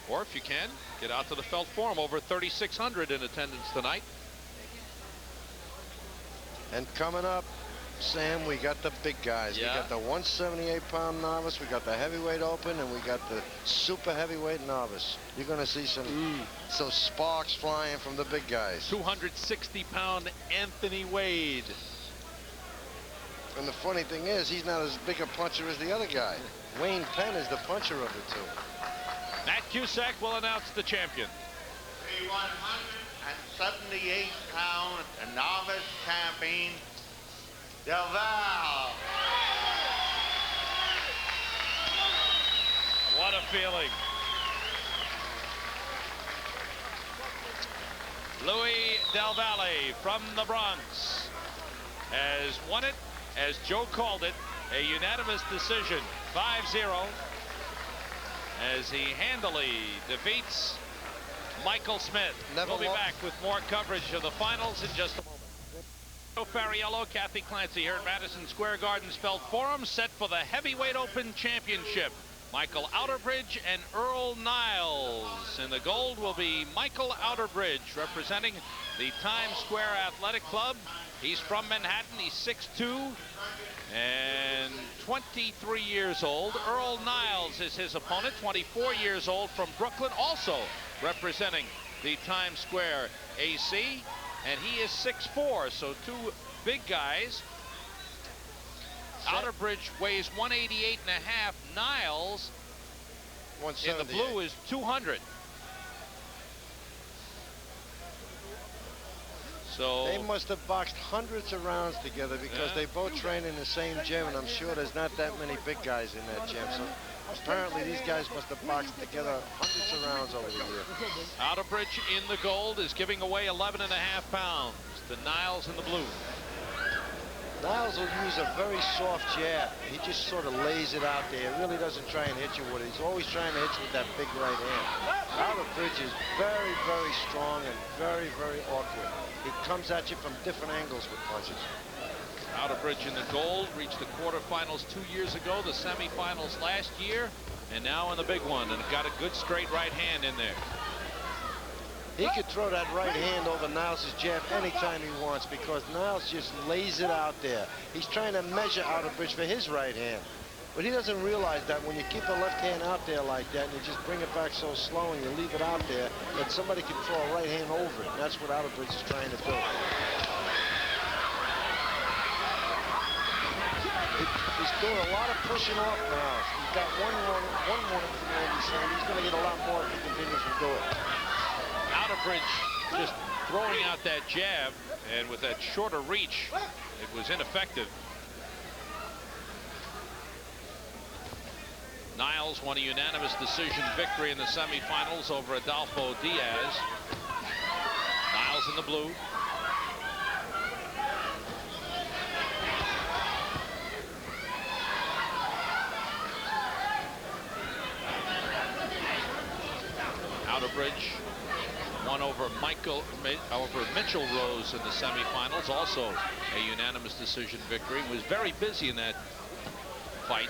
Or if you can, get out to the Felt Forum. Over 3,600 in attendance tonight. And coming up, Sam, we got the big guys. Yeah. We got the 178-pound novice, we got the heavyweight open, and we got the super heavyweight novice. You're going to see some sparks flying from the big guys. 260-pound Anthony Wade. And the funny thing is, he's not as big a puncher as the other guy. Wayne Penn is the puncher of the two. Matt Cusack will announce the champion. The 178-pound novice champion, DelValle. What a feeling. Louis DelValle from the Bronx has won it, as Joe called it, a unanimous decision, 5-0. as he handily defeats Michael Smith. Never We'll be lost. back with more coverage of the finals in just a moment. Joe Fariello, Kathy Clancy here at Madison Square Garden Spelt Forum, set for the Heavyweight Open Championship. Michael Outerbridge and Earl Niles. In the gold will be Michael Outerbridge, representing the Times Square Athletic Club. He's from Manhattan. He's 6'2" and 23 years old. Earl Niles is his opponent, 24 years old, from Brooklyn, also representing the Times Square AC. And he is 6'4", so two big guys. Outerbridge weighs 188.5. Niles in the blue is 200. So they must have boxed hundreds of rounds together because they both train in the same gym, and I'm sure there's not that many big guys in that gym. So apparently these guys must have boxed together hundreds of rounds over the year. Outerbridge in the gold is giving away 11.5 pounds. The Niles in the blue. Niles will use a very soft jab. He just sort of lays it out there. He really doesn't try and hit you with it. He's always trying to hit you with that big right hand. Outerbridge is very, very strong and very, very awkward. He comes at you from different angles with punches. Outerbridge in the gold, reached the quarterfinals 2 years ago, the semifinals last year, and now in the big one, and got a good straight right hand in there. He could throw that right hand over Niles' jab anytime he wants because Niles just lays it out there. He's trying to measure Outerbridge for his right hand. But he doesn't realize that when you keep the left hand out there like that and you just bring it back so slow and you leave it out there, that somebody can throw a right hand over it. And that's what Outerbridge is trying to do. He's doing a lot of pushing off now. He's got one more from Randy Sandy. He's going to get a lot more if he continues to do it. Outerbridge just throwing out that jab, and with that shorter reach, it was ineffective. Niles won a unanimous decision victory in the semifinals over Adolfo Diaz. Niles in the blue. Outerbridge won over Mitchell Rose in the semifinals, also a unanimous decision victory. Was very busy in that fight.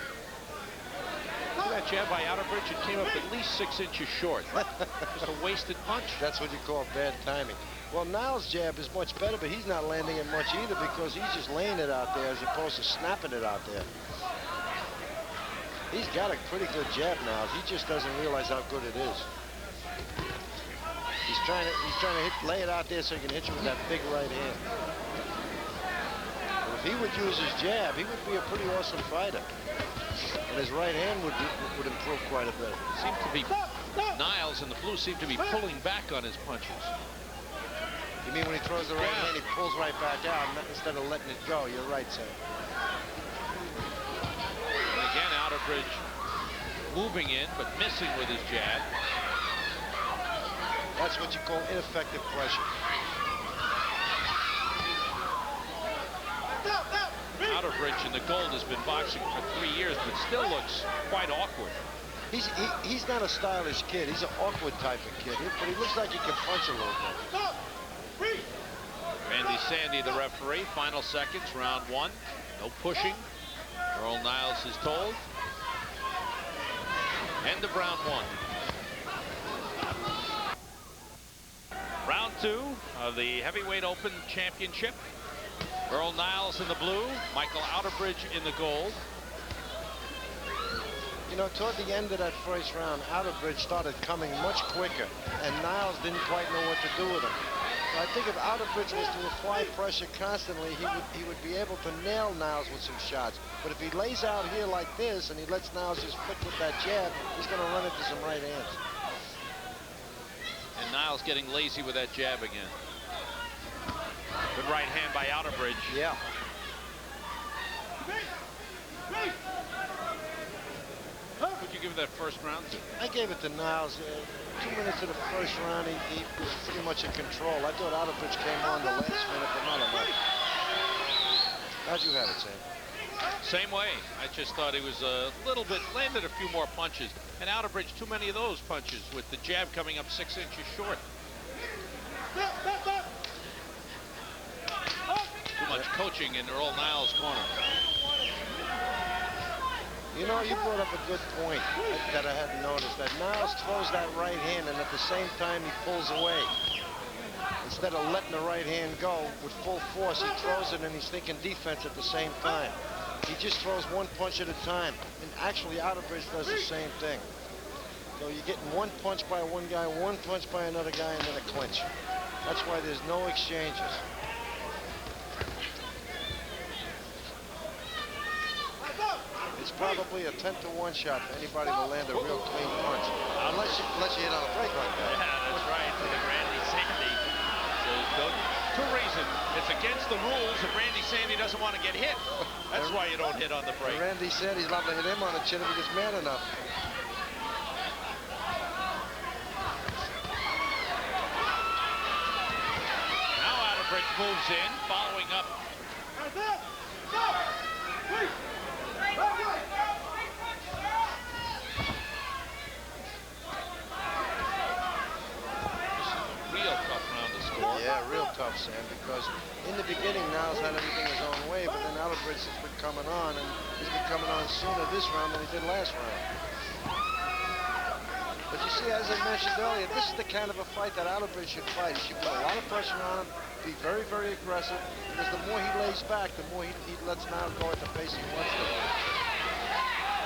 Look at that jab by Outerbridge. It came up at least 6 inches short. Just a wasted punch. That's what you call bad timing. Well, Niles' jab is much better, but he's not landing it much either because he's just laying it out there as opposed to snapping it out there. He's got a pretty good jab now. He just doesn't realize how good it is. He's trying to lay it out there so he can hit you with that big right hand. But if he would use his jab, he would be a pretty awesome fighter. And his right hand would improve quite a bit. Seemed to be Niles in the blue seemed to be pulling back on his punches. You mean when he throws the right hand, he pulls right back out instead of letting it go? You're right, Sam. And again, Outerbridge moving in but missing with his jab. That's what you call ineffective pressure. Outerbridge in the gold has been boxing for 3 years, but still looks quite awkward. He's not a stylish kid. He's an awkward type of kid, but he looks like he can punch a little bit. Randy Sandy, the referee. Final seconds, round 1. No pushing. Earl Niles is told. End of round 1. Round 2 of the Heavyweight Open Championship. Earl Niles in the blue, Michael Outerbridge in the gold. You know, toward the end of that first round, Outerbridge started coming much quicker, and Niles didn't quite know what to do with him. So I think if Outerbridge was to apply pressure constantly, he would be able to nail Niles with some shots. But if he lays out here like this and he lets Niles just flick with that jab, he's going to run into some right hands. And Niles getting lazy with that jab again. Good right hand by Outerbridge. Yeah. Who'd you give that first round to? I gave it to Niles. 2 minutes of the first round, he was pretty much in control. I thought Outerbridge came on the last minute, but not enough. How'd you have it, Sam? Same way. I just thought he was a little bit, landed a few more punches. And Outerbridge, too many of those punches with the jab coming up 6 inches short. Too much coaching in Earl Niles' corner. You know, you brought up a good point that I hadn't noticed, that Niles throws that right hand and at the same time he pulls away. Instead of letting the right hand go with full force, he throws it and he's thinking defense at the same time. He just throws one punch at a time. And actually, Outerbridge does the same thing. So you're getting one punch by one guy, one punch by another guy, and then a clinch. That's why there's no exchanges. It's probably a 10-to-1 shot for anybody to land a real clean punch. Unless you hit on a break like that. Yeah, that's right. For the Randy Sandy. So two reasons. It's against the rules if Randy Sandy doesn't want to get hit. That's why you don't hit on the break. Randy said he's not going to hit him on the chin if he gets mad enough. Now Outerbridge moves in, following up. Yeah, real tough, Sam, because in the beginning, Niles had everything his own way, but then Outerbridge has been coming on, and he's been coming on sooner this round than he did last round. But you see, as I mentioned earlier, this is the kind of a fight that Outerbridge should fight. He should put a lot of pressure on him, be very, very aggressive, because the more he lays back, the more he lets Niles go at the pace he wants to.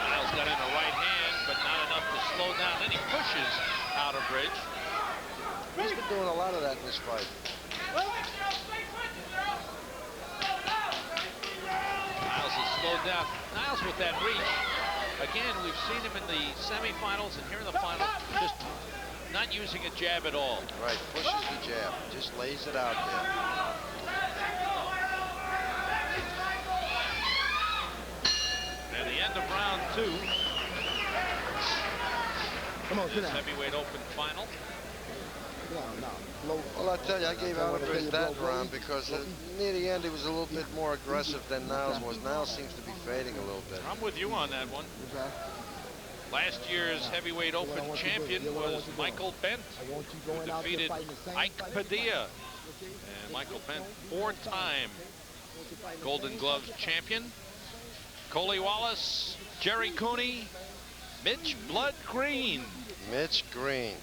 Niles got in a right hand, but not enough to slow down. Then he pushes Outerbridge. He's been doing a lot of that in this fight. Niles has slowed down. Niles with that reach. Again, we've seen him in the semifinals and here in the final, just not using a jab at all. Right, pushes the jab, just lays it out there. And the end of round 2. Come on, sit this down. heavyweight open final. Well, I tell you, I gave Outerbridge that round because near the end he was a little bit more aggressive than Niles was. Niles seems to be fading a little bit. I'm with you on that one. Last year's heavyweight open champion was Michael Penn, who defeated Ike Padilla. And Michael Penn, 4-time Golden Gloves champion. Coley Wallace, Jerry Cooney, Mitch Blood Green. Mitch Green.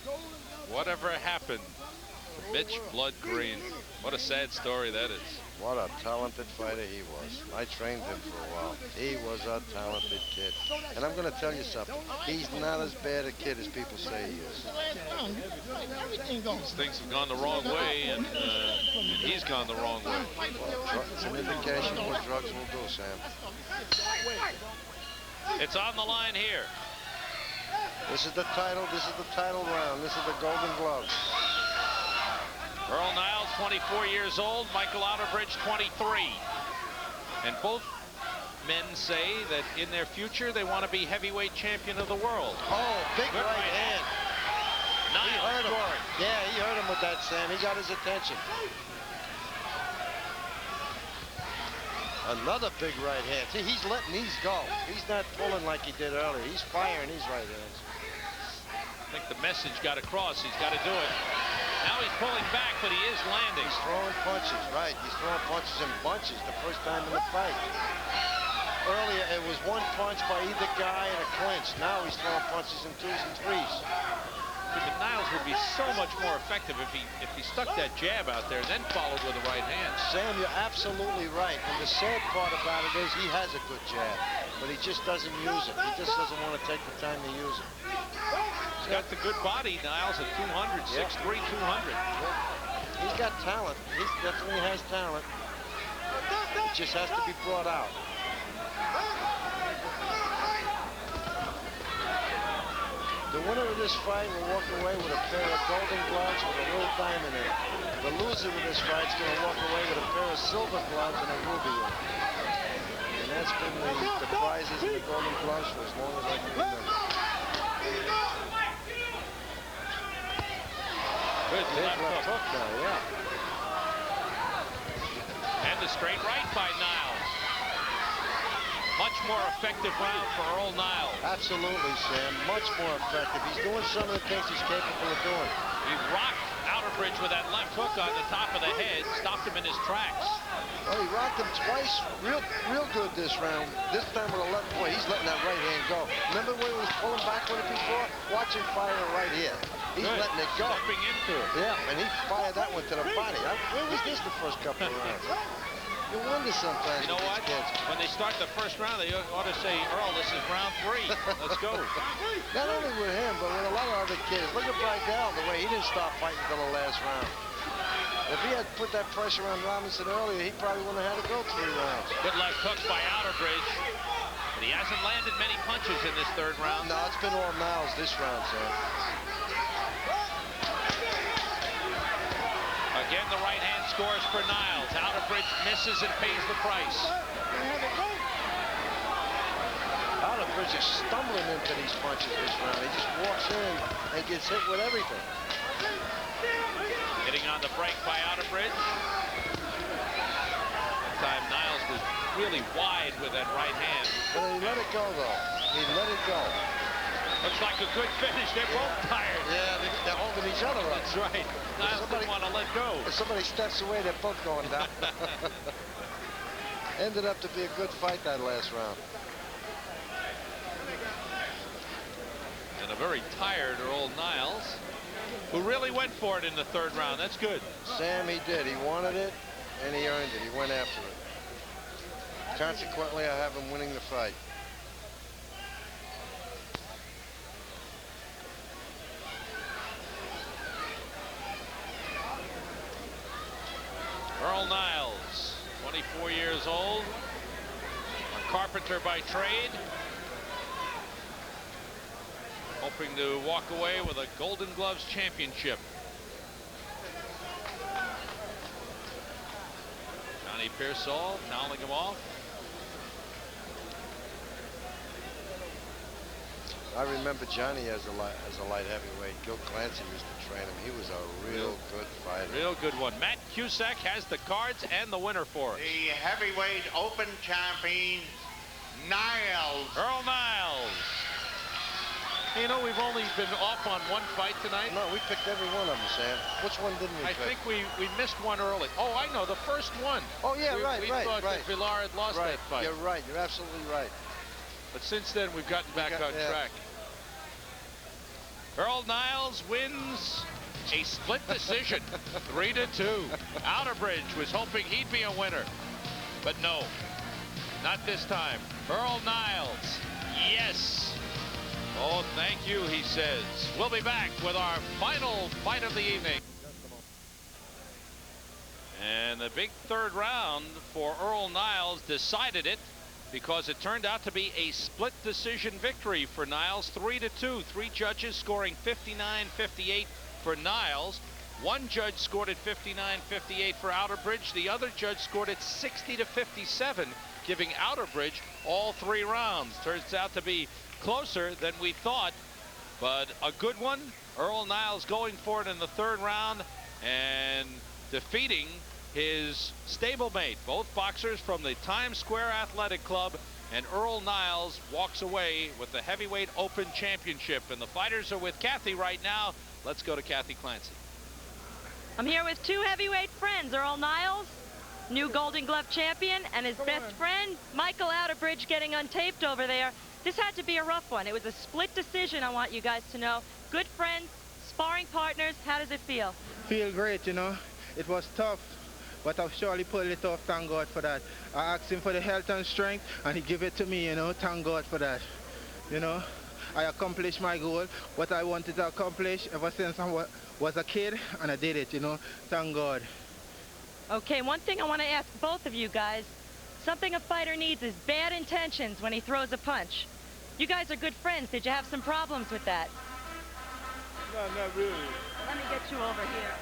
Whatever happened to Mitch Blood Green? What a sad story that is. What a talented fighter he was. I trained him for a while. He was a talented kid. And I'm going to tell you something. He's not as bad a kid as people say he is. Things have gone the wrong way, and he's gone the wrong way. Well, it's an indication of what drugs will do, Sam. It's on the line here. This is the title round. This is the Golden Gloves. Earl Niles, 24 years old. Michael Outerbridge, 23. And both men say that in their future they want to be heavyweight champion of the world. Oh, big right hand. Niles he heard him. scoring. Yeah, he heard him with that, Sam. He got his attention. Another big right hand. See, he's letting these go. He's not pulling like he did earlier. He's firing these right hands. I think the message got across. He's got to do it. Now he's pulling back, but he is landing. He's throwing punches, right. He's throwing punches in bunches the first time in the fight. Earlier, it was one punch by either guy and a clinch. Now he's throwing punches in 2s and 3s. But Niles would be so much more effective if he stuck that jab out there and then followed with a right hand. Sam, you're absolutely right. And the sad part about it is he has a good jab, but he just doesn't use it. He just doesn't want to take the time to use it. He's got the good body, Niles, at 200, 6'3", 200. He's got talent. He definitely has talent. It just has to be brought out. The winner of this fight will walk away with a pair of golden gloves with a little diamond in it. The loser of this fight is going to walk away with a pair of silver gloves and a ruby in it. And that's been the prizes in the golden gloves for as long as I can remember. Good left hook now, yeah. And the straight right by Niles. Much more effective round for Earl Niles. Absolutely, Sam. Much more effective. He's doing some of the things he's capable of doing. He rocked Outerbridge with that left hook on the top of the head, stopped him in his tracks. Well, he rocked him twice, real good this round. This time with a left, boy, he's letting that right hand go. Remember when he was pulling back with it before? Watch him fire it right here. He's letting it go. Stepping into it. Yeah, and he fired that one to the body. Where was this the first couple of rounds? You wonder sometimes. You know what? Kids. When they start the first round, they ought to say, Earl, this is round 3. Let's go. Not only with him, but with a lot of other kids. Look at Breidal, the way he didn't stop fighting until the last round. If he had put that pressure on Robinson earlier, he probably wouldn't have had to go 3 rounds. Good left hook by Outerbridge. But he hasn't landed many punches in this 3rd round. No, it's been all Niles this round, Sam. Again, the right hand scores for Niles. Outerbridge misses and pays the price. Outerbridge is stumbling into these punches this round. He just walks in and gets hit with everything. Hitting on the break by Outerbridge. That time Niles was really wide with that right hand. But he let it go, though. He let it go. Looks like a good finish. They're both tired. Yeah, they're holding each other up. That's right. Niles didn't want to let go. If somebody steps away, they're both going down. Ended up to be a good fight that last round. And a very tired Earl Niles, who really went for it in the 3rd round. That's good. Sam, he did. He wanted it, and he earned it. He went after it. Consequently, I have him winning the fight. Earl Niles, 24 years old, a carpenter by trade, hoping to walk away with a Golden Gloves championship. Johnny Pearsall toweling him off. I remember Johnny as a light heavyweight. Gil Clancy used to train him. He was a real good fighter. Real good one. Matt Cusack has the cards and the winner for us. The heavyweight open champion, Niles. Earl Niles. You know, we've only been off on one fight tonight. No, we picked every one of them, Sam. Which one didn't we I pick? think we missed one early. Oh, I know, the first one. Oh, yeah, we thought that Villar had lost that fight. You're right. You're absolutely right. But since then, we've gotten back on track. Earl Niles wins a split decision, 3-2. Outerbridge was hoping he'd be a winner, but no, not this time. Earl Niles, yes. Oh, thank you, he says. We'll be back with our final fight of the evening. And the big 3rd round for Earl Niles decided it, because it turned out to be a split decision victory for Niles, 3-2. 3 judges scoring 59-58 for Niles. One judge scored it 59-58 for Outerbridge. The other judge scored it 60-57, giving Outerbridge all 3 rounds. Turns out to be closer than we thought, but a good one. Earl Niles going for it in the 3rd round and defeating his stablemate, both boxers from the Times Square Athletic Club, and Earl Niles walks away with the heavyweight open championship. And the fighters are with Kathy right now. Let's go to Kathy Clancy. I'm here with 2 heavyweight friends, Earl Niles, new Golden Glove champion, and his best friend, Michael Outerbridge, getting untaped over there. This had to be a rough one. It was a split decision, I want you guys to know. Good friends, sparring partners. How does it feel? Feel great, you know. It was tough, but I've surely pulled it off. Thank God for that. I asked him for the health and strength, and he gave it to me, you know. Thank God for that. You know, I accomplished my goal, what I wanted to accomplish ever since I was a kid, and I did it, you know. Thank God. Okay, one thing I want to ask both of you guys. Something a fighter needs is bad intentions when he throws a punch. You guys are good friends. Did you have some problems with that? No, not really. Let me get you over here.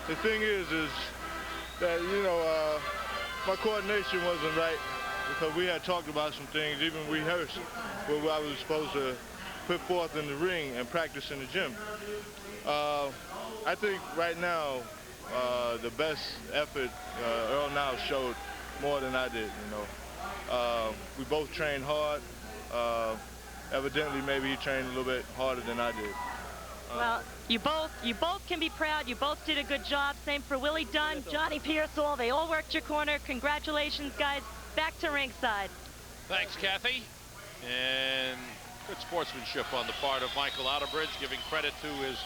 The thing is that, you know, my coordination wasn't right because we had talked about some things, even rehearsed what I was supposed to put forth in the ring and practice in the gym. I think right now, the best effort Earl Niles showed more than I did, you know. We both trained hard. Evidently, maybe he trained a little bit harder than I did. Well, you both can be proud. You both did a good job. Same for Willie Dunn, Johnny Pearsall. They all worked your corner. Congratulations, guys. Back to ringside. Thanks, Kathy. And good sportsmanship on the part of Michael Outerbridge, giving credit to his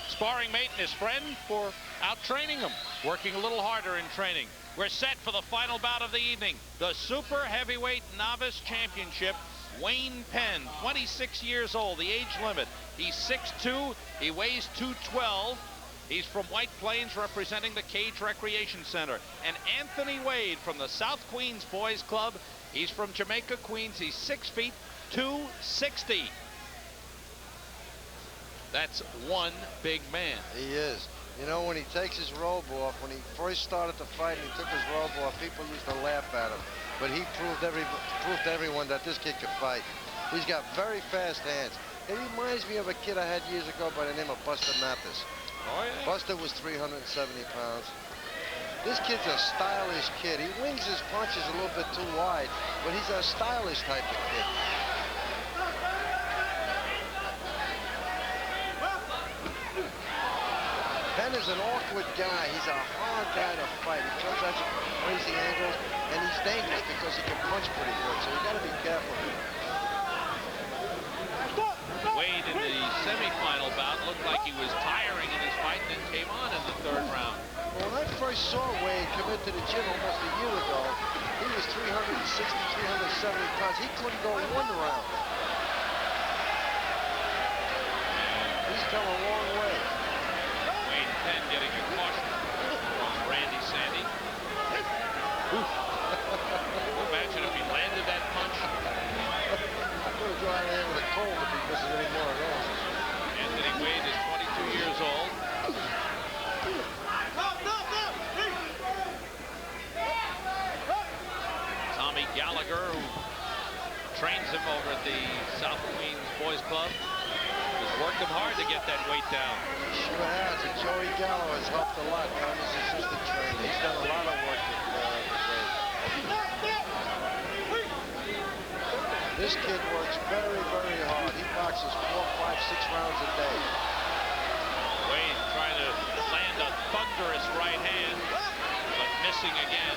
sparring mate and his friend for out-training him, working a little harder in training. We're set for the final bout of the evening, the Super Heavyweight Novice Championship. Wayne Penn, 26 years old, the age limit. He's 6'2", he weighs 212. He's from White Plains, representing the Cage Recreation Center. And Anthony Wade from the South Queens Boys Club. He's from Jamaica, Queens. He's 6 feet, 260. That's one big man. He is. You know, when he takes his robe off, when he first started the fight and he took his robe off, people used to laugh at him. But he proved to everyone that this kid could fight. He's got very fast hands. It reminds me of a kid I had years ago by the name of Buster Mathis. Oh, yeah. Buster was 370 pounds. This kid's a stylish kid. He wings his punches a little bit too wide, but he's a stylish type of kid. Penn is an awkward guy. He's a hard guy to fight. He comes at you from crazy angles, and he's dangerous because he can punch pretty good, so you got to be careful. Wade in the semifinal bout looked like he was tiring in his fight and then came on in the third round. Well, when I first saw Wade come into the gym almost a year ago, he was 360, 370 pounds. He couldn't go one round. He's come a long way. Wayne Penn getting a caution from Randy Sandy. Imagine if he landed that punch. I'm going to go out there with a cold if he misses any more of those. Anthony Wade is 22 years old. Tommy Gallagher, who trains him over at the South Queens Boys Club, has worked him hard to get that weight down. He sure has. And Joey Gallo has helped a lot down his assistant trainer. He's done a lot of work with Wade. This kid works very, very hard. He boxes 4, 5, 6 rounds a day. Wade trying to land a thunderous right hand, but missing again.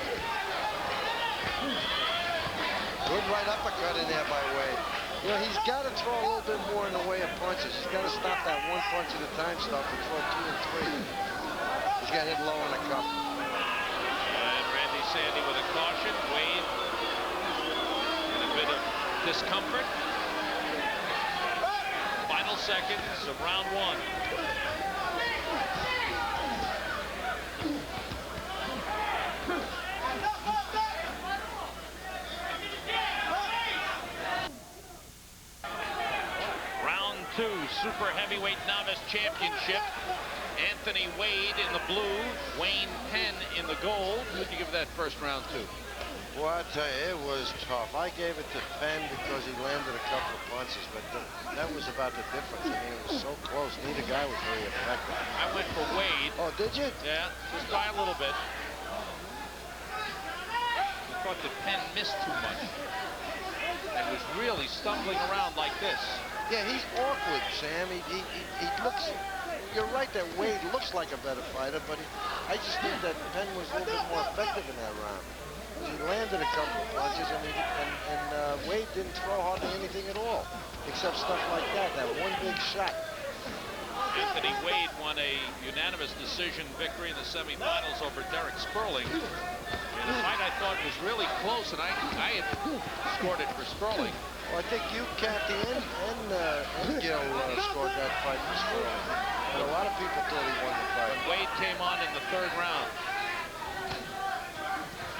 Good right uppercut in there by Wade. You know, he's got to throw a little bit more in the way of punches. He's got to stop that one punch at a time stuff and throw 2 and 3. He's got hit low in the cup. And Randy Sandy with a caution. Wade in a bit of discomfort. Final seconds of round 1. Round 2, Super Heavyweight Novice Championship. Anthony Wade in the blue, Wayne Penn in the gold. Who'd you give that first round to? Well, I tell you, it was tough. I gave it to Penn because he landed a couple of punches, but that was about the difference. I mean, it was so close. Neither guy was very effective. I went for Wade. Oh, did you? Yeah, just by a little bit. I thought that Penn missed too much and was really stumbling around like this. Yeah, he's awkward, Sam. He looks... You're right that Wade looks like a better fighter, but I just think that Penn was a little bit more effective in that round. He landed a couple of punches, and Wade didn't throw hardly anything at all, except stuff like that one big shot. Anthony Wade won a unanimous decision victory in the semifinals over Derek Sperling. In a fight I thought was really close, and I had scored it for Sperling. Well, I think you, Kathy, and Gil scored that fight for Sperling. But a lot of people thought he won the fight. But Wade came on in the third round.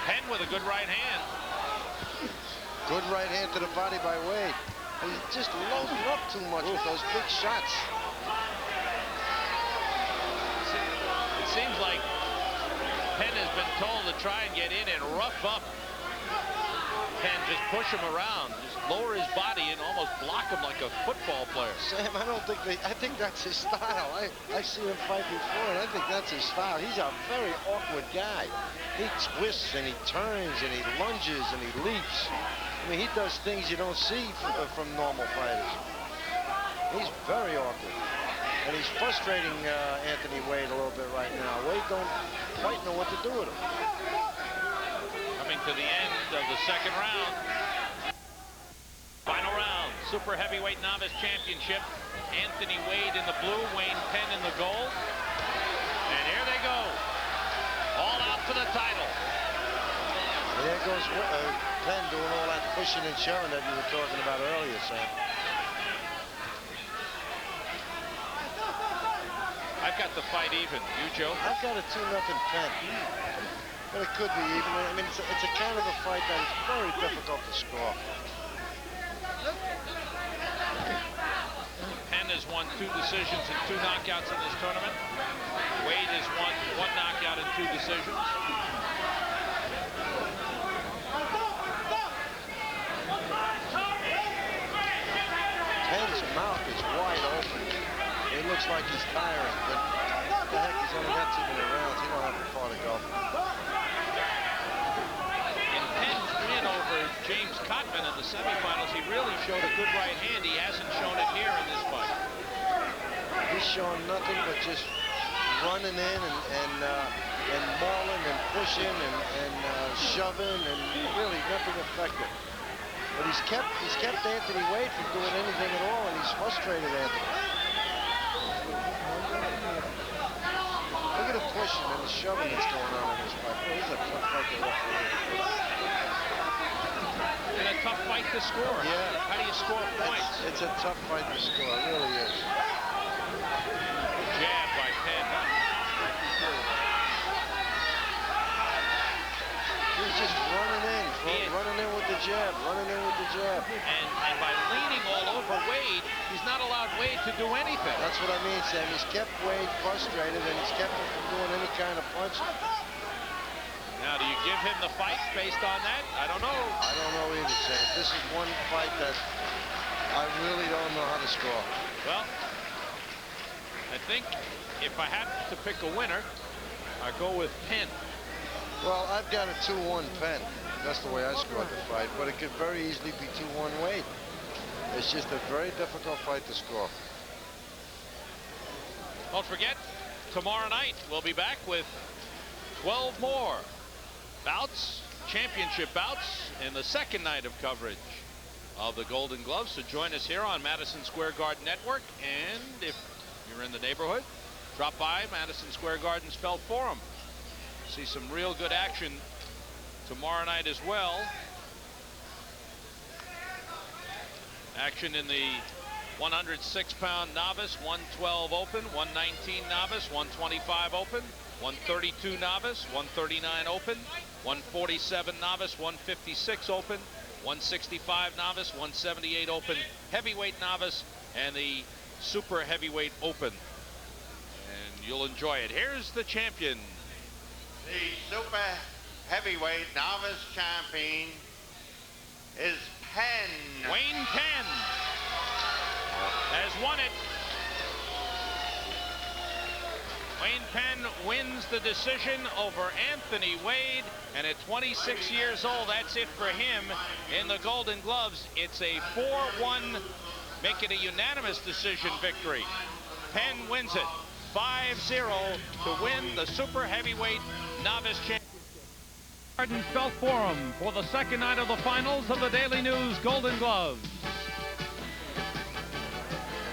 Penn with a good right hand. Good right hand to the body by Wade. He's just loading up too much with those big shots. It seems like Penn has been told to try and get in and rough up Penn, just push him around, just lower his body and almost block him like a football player. Sam, I don't think I think that's his style. I've seen him fight before, and I think that's his style. He's a very awkward guy. He twists and he turns and he lunges and he leaps. I mean, he does things you don't see from normal fighters. He's very awkward. And he's frustrating Anthony Wade a little bit right now. Wade don't quite know what to do with him. Coming to the end of the second round. Final round, Super Heavyweight Novice Championship. Anthony Wade in the blue, Wayne Penn in the gold. And here they go. All out for the title. And there goes Penn doing all that pushing and shoving that you were talking about earlier, Sam. I've got the fight even. You, Joe? I've got a 2-0 Penn. But it could be even. I mean, it's a kind of a fight that is very difficult to score. Penn has won 2 decisions and 2 knockouts in this tournament. Wade has won 1 knockout and 2 decisions. Penn's mouth is wide open. It looks like he's tiring, but what the heck, he's only got 2 more rounds. He don't have far to go. In Penn's win over James Cotman in the semifinals, he really showed a good right hand. He hasn't shown it here in this fight. He's showing nothing but just running in and mauling and pushing and shoving and really nothing effective. But he's kept Anthony Wade from doing anything at all, and he's frustrated Anthony. Look at the pushing and the shoving that's going on in this fight. Boy, this is a tough fight to referee. And a tough fight to score. Yeah. How do you score points? It's a tough fight to score. It really is. Jab by Penn. He's just running in with the jab, And by leaning all over Wade, he's not allowed Wade to do anything. That's what I mean, Sam. He's kept Wade frustrated, and he's kept him from doing any kind of punching. Now, do you give him the fight based on that? I don't know. I don't know either, Sam. This is one fight that I really don't know how to score. Well, I think if I had to pick a winner, I'd go with Penn. Well, I've got a 2-1 Penn. That's the way I scored the fight, but it could very easily be 2-1 Wade. It's just a very difficult fight to score. Don't forget, tomorrow night we'll be back with 12 more bouts, championship bouts, in the second night of coverage of the Golden Gloves. So join us here on Madison Square Garden Network, and if you're in the neighborhood, drop by Madison Square Garden's Felt Forum. See some real good action tomorrow night as well. Action in the 106-pound novice, 112 open, 119 novice, 125 open, 132 novice, 139 open, 147 novice, 156 open, 165 novice, 178 open, heavyweight novice, and the super heavyweight open. And you'll enjoy it. Here's the champion. The super heavyweight novice champion is Penn. Wayne Penn has won it. Wayne Penn wins the decision over Anthony Wade, and at 26 years old, that's it for him in the Golden Gloves. It's a 4-1, make it a unanimous decision victory. Penn wins it 5-0 to win the super heavyweight novice championship. Garden Felt Forum for the second night of the finals of the Daily News Golden Gloves.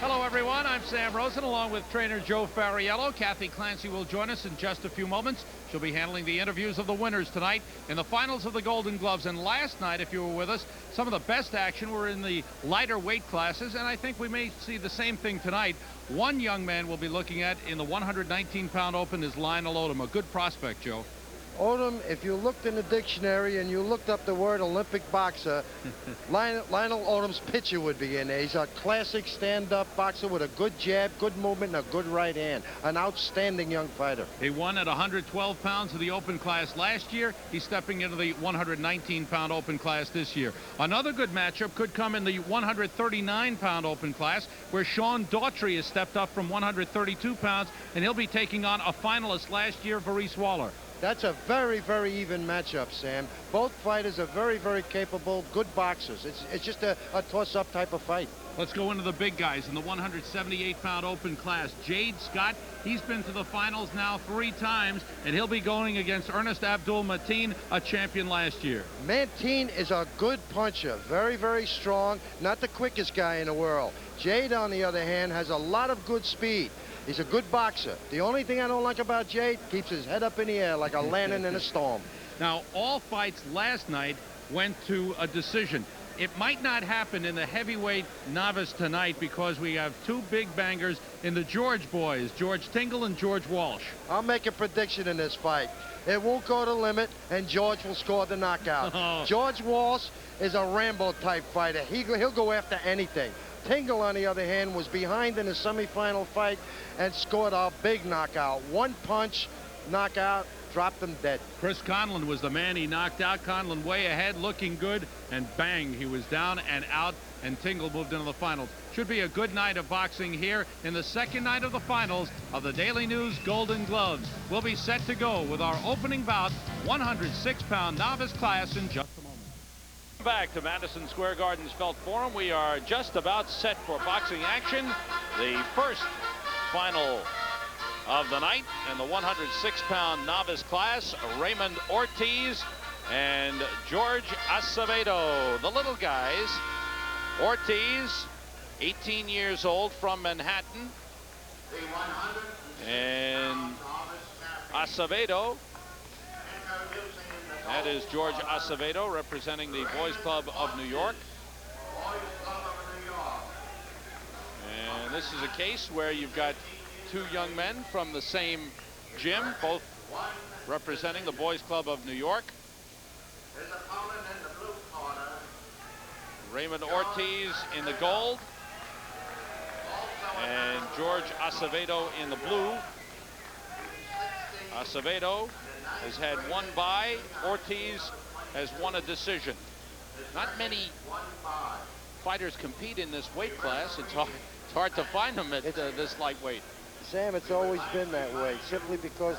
Hello, everyone. I'm Sam Rosen, along with trainer Joe Fariello. Kathy Clancy will join us in just a few moments. She'll be handling the interviews of the winners tonight in the finals of the Golden Gloves. And last night, if you were with us, some of the best action were in the lighter weight classes, and I think we may see the same thing tonight. One young man we'll be looking at in the 119-pound open is Lionel, a good prospect, Joe. Odom, if you looked in the dictionary and you looked up the word Olympic boxer, Lionel Odom's picture would be in there. He's a classic stand-up boxer with a good jab, good movement, and a good right hand. An outstanding young fighter. He won at 112 pounds of the open class last year. He's stepping into the 119-pound open class this year. Another good matchup could come in the 139-pound open class, where Sean Daughtry has stepped up from 132 pounds, and he'll be taking on a finalist last year, Maurice Waller. That's a very, very even matchup, Sam. Both fighters are very, very capable, good boxers. It's just a toss-up type of fight. Let's go into the big guys in the 178-pound open class. Jade Scott, he's been to the finals now 3 times, and he'll be going against Ernest Abdul Mateen, a champion last year. Mateen is a good puncher, very, very strong, not the quickest guy in the world. Jade, on the other hand, has a lot of good speed. He's a good boxer. The only thing I don't like about Jade, keeps his head up in the air like a lantern in a storm. Now, all fights last night went to a decision. It might not happen in the heavyweight novice tonight because we have 2 big bangers in the George boys, George Tingle and George Walsh. I'll make a prediction in this fight. It won't go to limit, and George will score the knockout. Oh. George Walsh is a Rambo-type fighter. He'll go after anything. Tingle, on the other hand, was behind in the semifinal fight and scored a big knockout. 1 punch, knockout, dropped him dead. Chris Conlon was the man he knocked out. Conlon way ahead, looking good, and bang, he was down and out, and Tingle moved into the finals. Should be a good night of boxing here in the second night of the finals of the Daily News Golden Gloves. We'll be set to go with our opening bout, 106-pound novice class in just a moment. Back to Madison Square Garden's Felt Forum. We are just about set for boxing action. The first final of the night in the 106-pound novice class, Raymond Ortiz and George Acevedo. The little guys. Ortiz, 18 years old, from Manhattan, and Acevedo, that is George Acevedo, representing the Boys Club of New York. And this is a case where you've got 2 young men from the same gym, both representing the Boys Club of New York. Raymond Ortiz in the gold, and George Acevedo in the blue. Acevedo has had 1 bye. Ortiz has won a decision. Not many fighters compete in this weight class. It's hard to find them at this lightweight. Sam, it's always been that way, simply because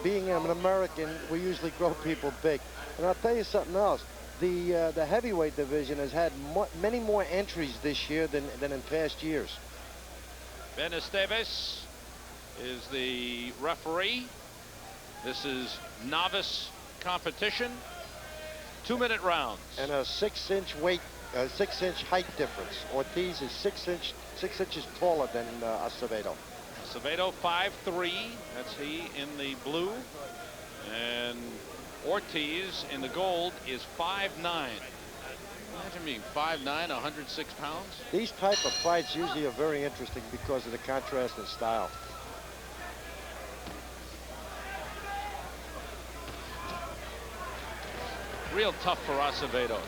being an American, we usually grow people big. And I'll tell you something else. The heavyweight division has had many more entries this year than in past years. Ben Esteves is the referee. This is novice competition. 2-minute rounds. And a 6-inch weight, 6-inch height difference. Ortiz is 6 inches taller than Acevedo. Acevedo 5'3", that's he in the blue, and Ortiz in the gold is 5'9". Imagine being 5'9", 106 pounds. These type of fights usually are very interesting because of the contrast in style. Real tough for Acevedo.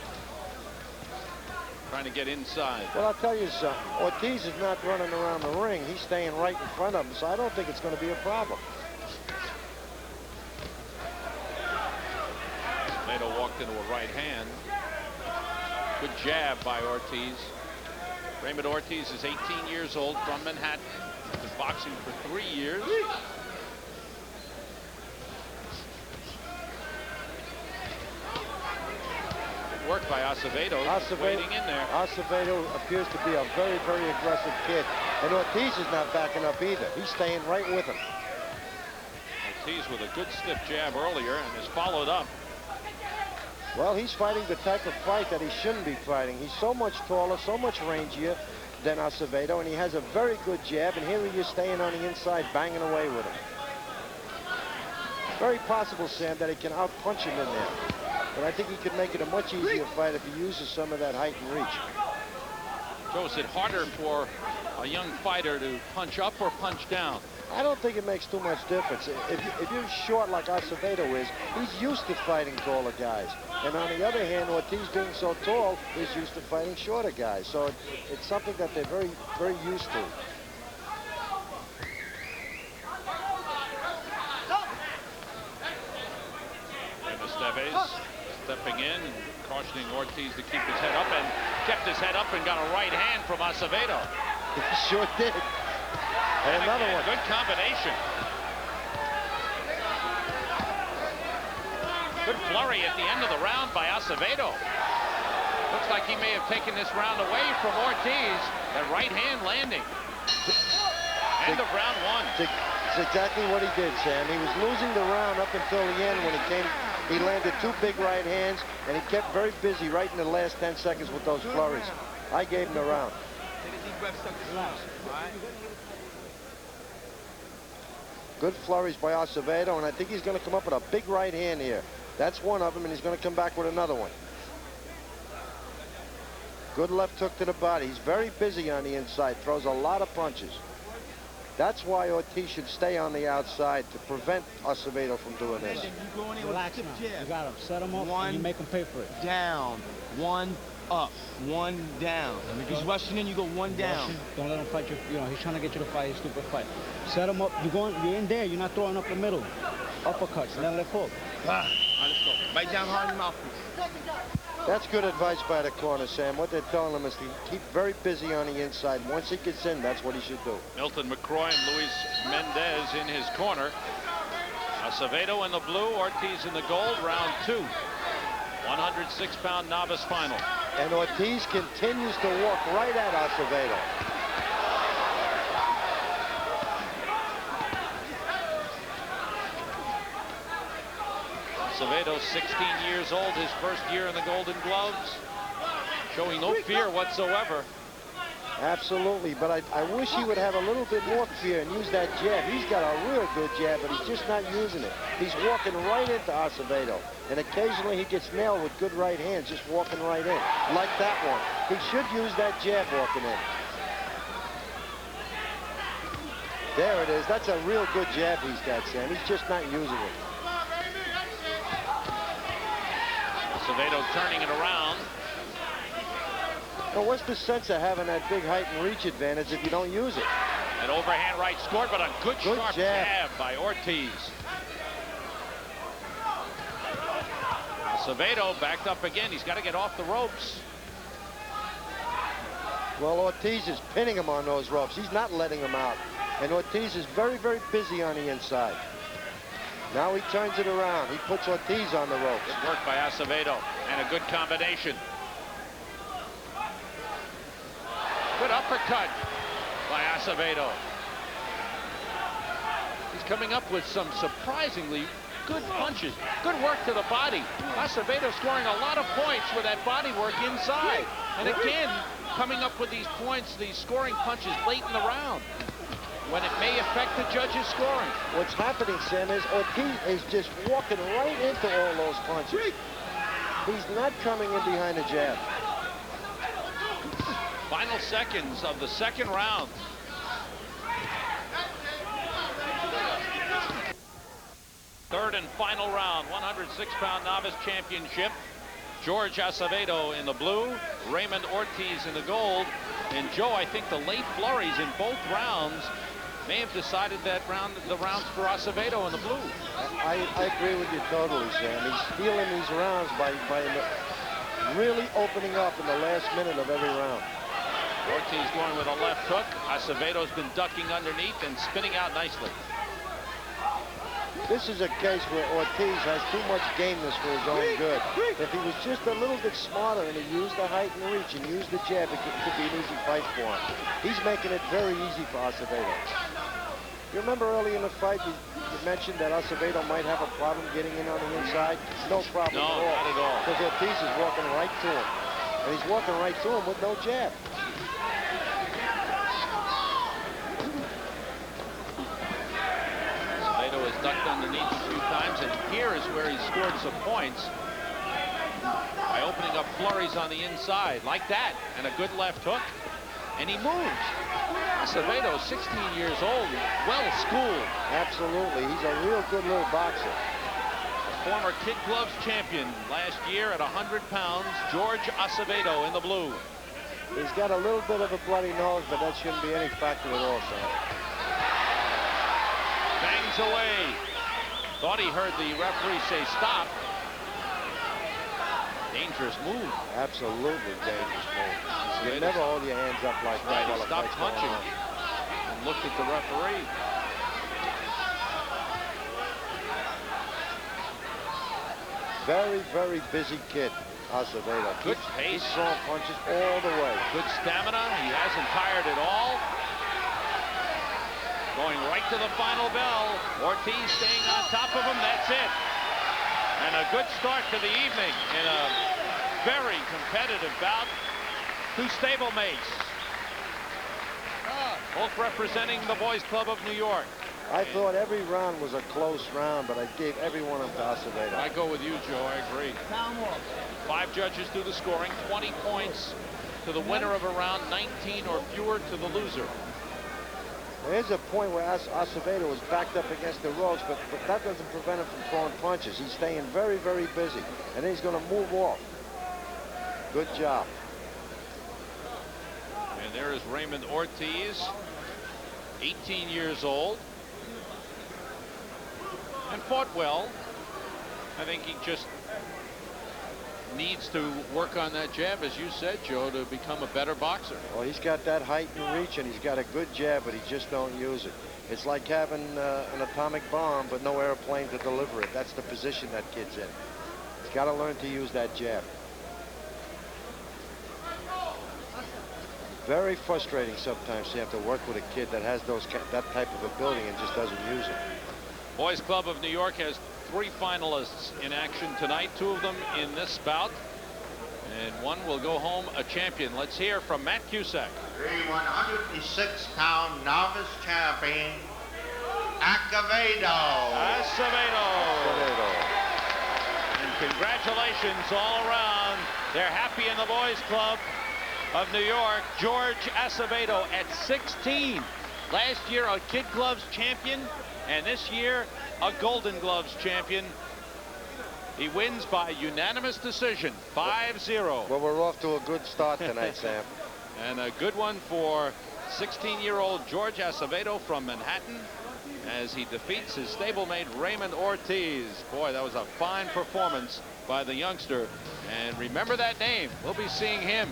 Trying to get inside. Well, I'll tell you something. Ortiz is not running around the ring. He's staying right in front of him, so I don't think it's going to be a problem. Acevedo walked into a right hand. Good jab by Ortiz. Raymond Ortiz is 18 years old, from Manhattan. Been boxing for 3 years. Work by Acevedo. Waiting in there. Acevedo appears to be a very, very aggressive kid. And Ortiz is not backing up either. He's staying right with him. Ortiz with a good stiff jab earlier and is followed up. Well, he's fighting the type of fight that he shouldn't be fighting. He's so much taller, so much rangier than Acevedo, and he has a very good jab, and here he is staying on the inside, banging away with him. Very possible, Sam, that he can out-punch him in there. But I think he could make it a much easier fight if he uses some of that height and reach. Joe, is it harder for a young fighter to punch up or punch down? I don't think it makes too much difference. If you're short like Acevedo is, he's used to fighting taller guys. And on the other hand, Ortiz being so tall is used to fighting shorter guys. So it's something that they're very, very used to. And Estevez stepping in and cautioning Ortiz to keep his head up, and kept his head up and got a right hand from Acevedo. He sure did. And another one. Good combination. Good flurry at the end of the round by Acevedo. Looks like he may have taken this round away from Ortiz. That right hand landing. End of round one. It's exactly what he did, Sam. He was losing the round up until the end when he landed two big right hands, and he kept very busy right in the last 10 seconds with those flurries. I gave him the round. Good flurries by Acevedo, and I think he's going to come up with a big right hand here. That's one of them, and he's going to come back with another one. Good left hook to the body. He's very busy on the inside, throws a lot of punches. That's why Ortiz should stay on the outside to prevent Acevedo from doing this. Relax now. You got him. Set him up and you make him pay for it. Down, one up, one down. He's rushing in, you go one down. Don't let him fight you. You know, he's trying to get you to fight his stupid fight. Set him up. You're in there. You're not throwing up the middle. Uppercuts. Let him let hook. All right, let's go. Right down hard in the mouth. That's good advice by the corner, Sam. What they're telling him is to keep very busy on the inside. Once he gets in, that's what he should do. Milton McCroy and Luis Mendez in his corner. Acevedo in the blue, Ortiz in the gold, round two. 106-pound novice final. And Ortiz continues to walk right at Acevedo. Acevedo, 16 years old, his first year in the Golden Gloves, showing no fear whatsoever. Absolutely, but I wish he would have a little bit more fear and use that jab. He's got a real good jab, but he's just not using it. He's walking right into Acevedo, and occasionally he gets nailed with good right hands, just walking right in, like that one. He should use that jab walking in. There it is. That's a real good jab he's got, Sam. He's just not using it. Acevedo turning it around. Well, what's the sense of having that big height and reach advantage if you don't use it? An overhand right scored, but a good sharp jab by Ortiz. Acevedo backed up again. He's got to get off the ropes. Well, Ortiz is pinning him on those ropes. He's not letting him out. And Ortiz is very, very busy on the inside. Now he turns it around. He puts Ortiz on the ropes. Good work by Acevedo, and a good combination. Good uppercut by Acevedo. He's coming up with some surprisingly good punches. Good work to the body. Acevedo scoring a lot of points with that body work inside. And again, coming up with these points, these scoring punches late in the round, when it may affect the judge's scoring. What's happening, Sam, is Ortiz is just walking right into all those punches. He's not coming in behind the jab. Final seconds of the second round. Third and final round, 106-pound novice championship. George Acevedo in the blue, Raymond Ortiz in the gold. And Joe, I think the late flurries in both rounds may have decided that the rounds for Acevedo in the blue. I agree with you totally, Sam. He's stealing these rounds by really opening up in the last minute of every round. Ortiz going with a left hook. Acevedo's been ducking underneath and spinning out nicely. This is a case where Ortiz has too much gameness for his own good. If he was just a little bit smarter and he used the height and reach and used the jab, it could be an easy fight for him. He's making it very easy for Acevedo. You remember early in the fight, you mentioned that Acevedo might have a problem getting in on the inside? No problem at all. No, not at all. Because Ortiz is walking right to him. And he's walking right to him with no jab. Acevedo has ducked underneath a few times, and here is where he scored some points by opening up flurries on the inside, like that, and a good left hook. and he moves. Acevedo, 16 years old, well-schooled. Absolutely. He's a real good little boxer. Former Kid Gloves champion last year at 100 pounds, George Acevedo in the blue. He's got a little bit of a bloody nose, but that shouldn't be any factor at all, Sam. Bangs away. Thought he heard the referee say stop. Dangerous move. Absolutely dangerous move. You never hold your hands up like that. Right, he stopped punching and looked at the referee. Very, very busy kid, Acevedo. Good pace. He's throwing punches all the way. Good stamina. He hasn't tired at all. Going right to the final bell. Ortiz staying on top of him. That's it. And a good start to the evening in a very competitive bout. Two stablemates. Both representing the Boys Club of New York. I thought every round was a close round, but I gave every one of them to Acevedo. I go with you, Joe. I agree. 5 judges do the scoring. 20 points to the winner of a round, 19 or fewer to the loser. There's a point where Acevedo is backed up against the ropes, but that doesn't prevent him from throwing punches. He's staying very, very busy, and then he's going to move off. Good job. And there is Raymond Ortiz, 18 years old. And fought well. I think he just needs to work on that jab, as you said, Joe, to become a better boxer. Well, he's got that height and reach, and he's got a good jab, but he just don't use it. It's like having an atomic bomb, but no airplane to deliver it. That's the position that kid's in. He's got to learn to use that jab. Very frustrating sometimes to have to work with a kid that has that type of ability and just doesn't use it. Boys Club of New York has 3 finalists in action tonight, 2 of them in this bout, and 1 will go home a champion. Let's hear from Matt Cusack. The 106-pound novice champion, Acevedo. And congratulations all around. They're happy in the Boys Club of New York. George Acevedo at 16. Last year a Kid Gloves champion, and this year a Golden Gloves champion. He wins by unanimous decision, 5-0. Well, we're off to a good start tonight, Sam. And a good one for 16-year-old George Acevedo from Manhattan as he defeats his stablemate Raymond Ortiz. Boy, that was a fine performance by the youngster. And remember that name. We'll be seeing him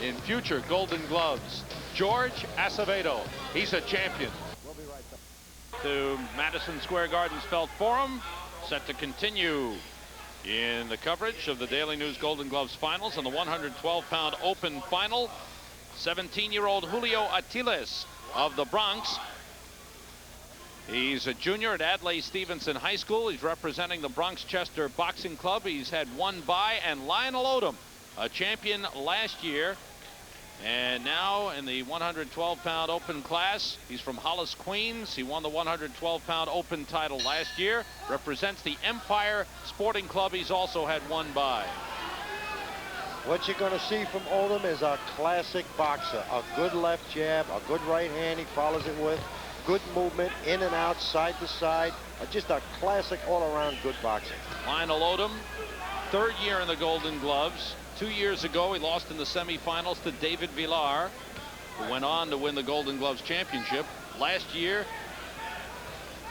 in future Golden Gloves. George Acevedo. He's a champion. We'll be right back. To Madison Square Garden's Felt Forum, set to continue in the coverage of the Daily News Golden Gloves finals and the 112-pound open final. 17-year-old Julio Ortiz of the Bronx. He's a junior at Adlai Stevenson High School. He's representing the Bronx Chester Boxing Club. He's had 1 bye, and Lionel Odom, a champion last year. And now in the 112-pound open class, he's from Hollis, Queens. He won the 112-pound open title last year. Represents the Empire Sporting Club. He's also had 1 bye. What you're going to see from Odom is a classic boxer. A good left jab, a good right hand he follows it with. Good movement, in and out, side to side. Just a classic all-around good boxer. Lionel Odom, 3rd year in the Golden Gloves. 2 years ago, he lost in the semifinals to David Villar, who went on to win the Golden Gloves championship. Last year,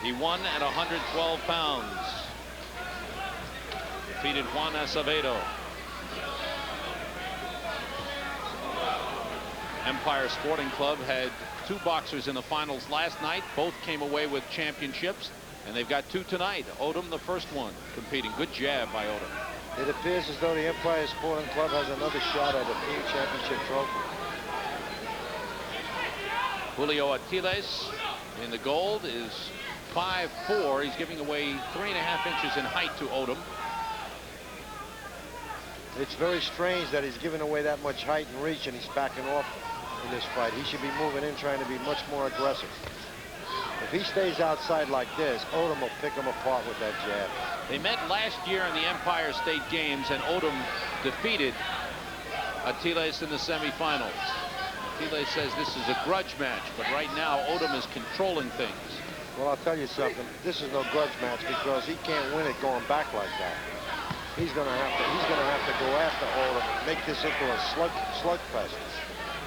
he won at 112 pounds. Defeated Juan Acevedo. Empire Sporting Club had 2 boxers in the finals last night. Both came away with championships, and they've got 2 tonight. Odom, the first one, competing. Good jab by Odom. It appears as though the Empire Sporting Club has another shot at a team championship trophy. Julio Ortiz in the gold is 5'4". He's giving away 3.5 inches in height to Odom. It's very strange that he's giving away that much height and reach, and he's backing off in this fight. He should be moving in, trying to be much more aggressive. If he stays outside like this, Odom will pick him apart with that jab. They met last year in the Empire State Games, and Odom defeated Ortiz in the semifinals. Thiele says this is a grudge match, but right now Odom is controlling things. Well, I'll tell you something. This is no grudge match because he can't win it going back like that. He's gonna have to go after Odom and make this into a slugfest.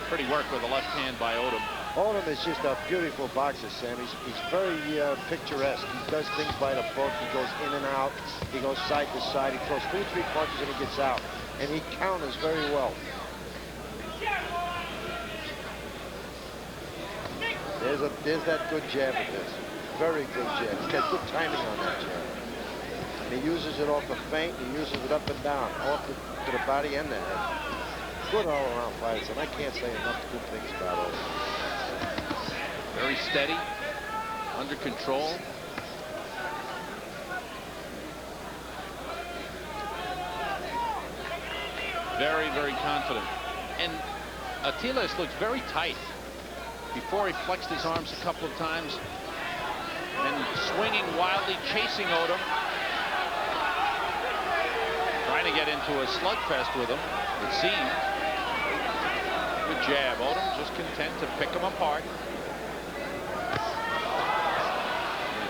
Pretty work with the left hand by Odom. Odom is just a beautiful boxer, Sam. He's very picturesque. He does things by the book. He goes in and out. He goes side to side. He throws 2 or 3 punches and he gets out. And he counters very well. There's that good jab of his. Very good jab. He's got good timing on that jab. And he uses it off the feint. He uses it up and down, off to the body and the head. Good all-around fighter, and I can't say enough good things about him. Very steady, under control. Very, very confident. And Thiele looks very tight. Before he flexed his arms a couple of times and swinging wildly, chasing Odom. Trying to get into a slugfest with him, it seemed. Good jab. Odom just content to pick him apart.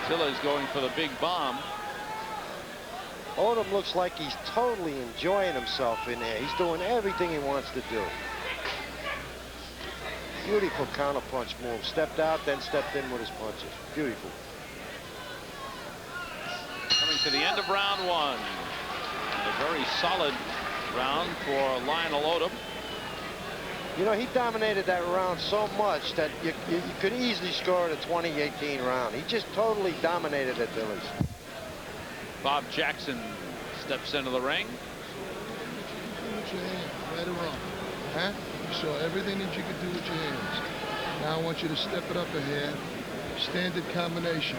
Thiele is going for the big bomb. Odom looks like he's totally enjoying himself in there. He's doing everything he wants to do. Beautiful counter-punch move. Stepped out, then stepped in with his punches. Beautiful. Coming to the end of round 1. And a very solid round for Lionel Odom. You know, he dominated that round so much that you could easily score it a 20-18 round. He just totally dominated at Dillard's. Bob Jackson steps into the ring. With your hand, right or wrong. Huh? You saw everything that you could do with your hands. Now I want you to step it up ahead. Standard combination.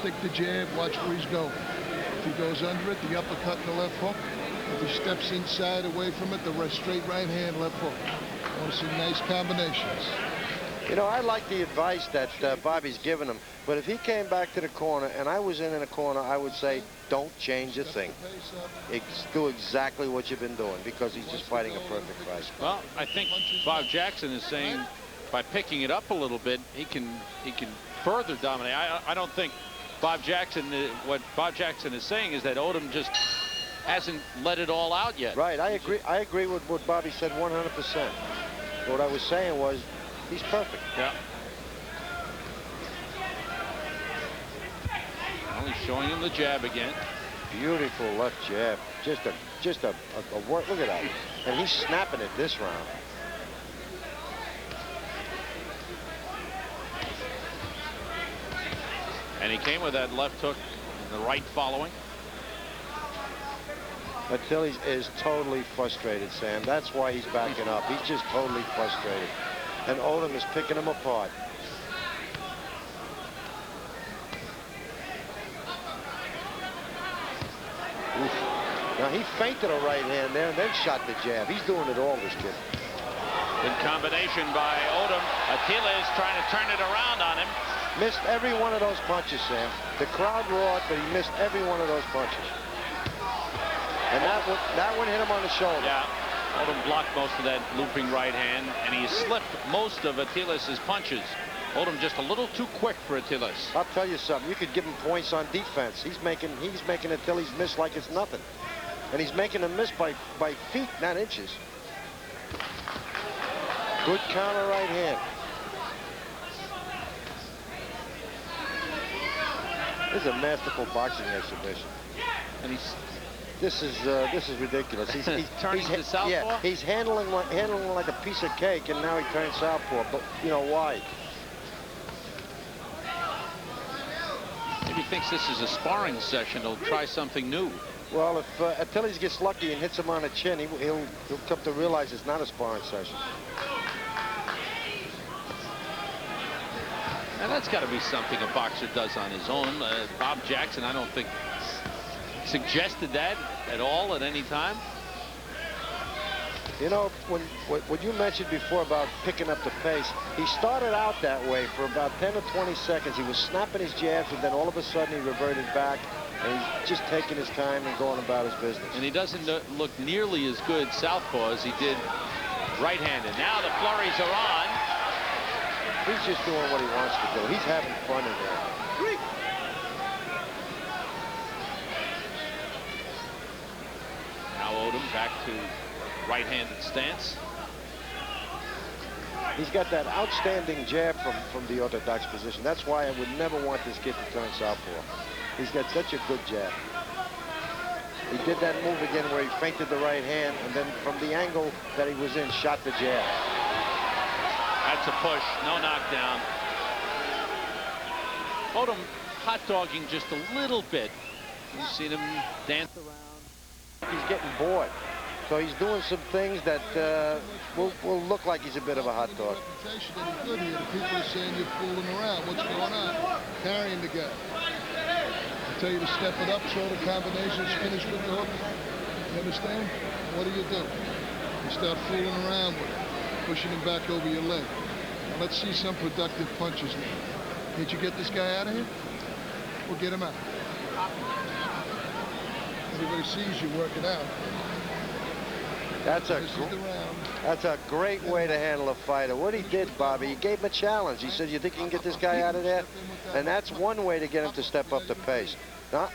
Stick the jab, watch where he's going. If he goes under it, the uppercut and the left hook. If he steps inside away from it, the straight right hand, left hook. I want to see nice combinations. You know, I like the advice that Bobby's given him, but if he came back to the corner and I was in the corner, I would say, don't change a thing. Do exactly what you've been doing, because he's just fighting a perfect fight. Well, I think Bob Jackson is saying by picking it up a little bit, he can further dominate. I don't think Bob Jackson, what Bob Jackson is saying is that Odom just hasn't let it all out yet. Right, I agree with what Bobby said 100%. What I was saying was, he's perfect. Yeah. Only showing him the jab again. Beautiful left jab. Just a work. Look at that. And he's snapping it this round. And he came with that left hook and the right following. Until he is totally frustrated, Sam. That's why he's backing up. He's just totally frustrated. And Odom is picking him apart. Oof. Now he feinted a right hand there and then shot the jab. He's doing it all, this kid. Good combination by Odom. Thiele is trying to turn it around on him. Missed every one of those punches, Sam. The crowd roared, but he missed every one of those punches. And that one hit him on the shoulder. Yeah. Odom blocked most of that looping right hand, and he slipped most of Thiele's punches. Odom just a little too quick for Thiele. I'll tell you something. You could give him points on defense. He's making Thiele's miss like it's nothing, and he's making him miss by feet, not inches. Good counter right hand. This is a masterful boxing exhibition. And This is ridiculous. He's turning to southpaw? Yeah, he's handling like a piece of cake, and now he turns southpaw. But you know why? Maybe he thinks this is a sparring session. He'll try something new. Well, if Thiele gets lucky and hits him on the chin, he'll come to realize it's not a sparring session. Now that's got to be something a boxer does on his own. Bob Jackson, I don't think suggested that at all at any time. You know, what you mentioned before about picking up the pace, he started out that way for about 10 or 20 seconds. He was snapping his jabs, and then all of a sudden he reverted back, and he's just taking his time and going about his business. And he doesn't look nearly as good southpaw as he did right-handed. Now the flurries are on. He's just doing what he wants to do. He's having fun in there. Now Odom back to right-handed stance. He's got that outstanding jab from the orthodox position. That's why I would never want this kid to turn southpaw. He's got such a good jab. He did that move again where he feinted the right hand, and then from the angle that he was in, shot the jab. That's a push, no knockdown. Odom hot-dogging just a little bit. You've seen him dance around. He's getting bored. So he's doing some things that will look like he's a bit of a hot dog. Reputation that he's good here. The people are saying you're fooling around. What's going on? Carrying the guy. I tell you to step it up, throw the combinations, finish with the hook. You understand? What do? You start fooling around with it, pushing him back over your leg. Now let's see some productive punches now. Can't you get this guy out of here? We'll get him out. Everybody sees you working out. That's a great way to handle a fighter. What he did, Bobby, he gave him a challenge. He said, you think you can get this guy out of there? And that's one way to get him to step up the pace. Now,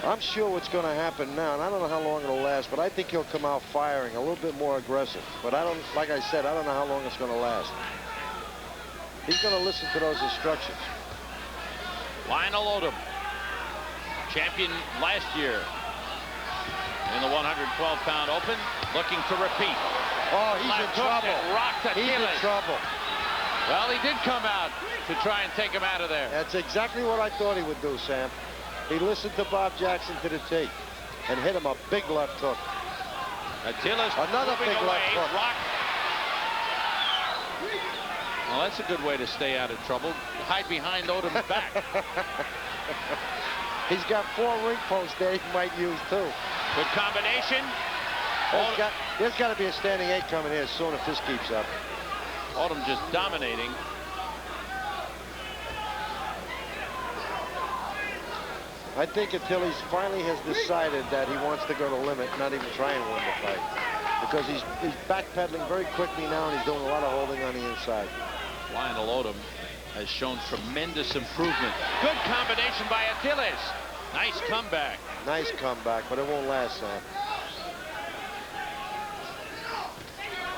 I'm sure what's going to happen now, and I don't know how long it'll last, but I think he'll come out firing a little bit more aggressive. But I don't, like I said, I don't know how long it's going to last. He's going to listen to those instructions. Lionel Odom, champion last year in the 112-pound open, looking to repeat. Oh, he's in trouble. He's in trouble. Well, he did come out to try and take him out of there. That's exactly what I thought he would do, Sam. He listened to Bob Jackson to the T and hit him a big left hook. Another big left hook. Well, that's a good way to stay out of trouble. Hide behind Odom's back. He's got 4 ring posts there he might use too. Good combination. There's got to be a standing 8 coming here soon if this keeps up. Odom just dominating. I think until he finally has decided that he wants to go to limit, not even try and win the fight. Because he's backpedaling very quickly now and he's doing a lot of holding on the inside. Lionel Odom has shown tremendous improvement. Good combination by Achilles. Nice comeback. Nice comeback, but it won't last, Sam.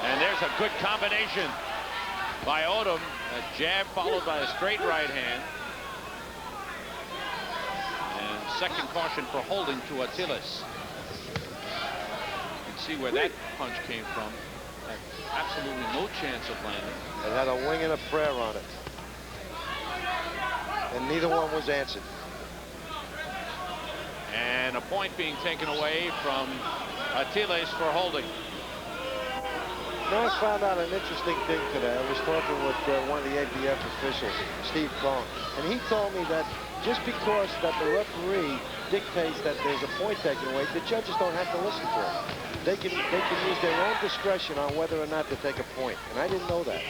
And there's a good combination by Odom. A jab followed by a straight right hand. And second caution for holding to Achilles. You can see where that punch came from. Had absolutely no chance of landing. It had a wing and a prayer on it. And neither one was answered. And a point being taken away from Achilles for holding. Now I found out an interesting thing today. I was talking with one of the ABF officials, Steve Cohn, and he told me that just because that the referee dictates that there's a point taken away, the judges don't have to listen to him. They can use their own discretion on whether or not to take a point, and I didn't know that.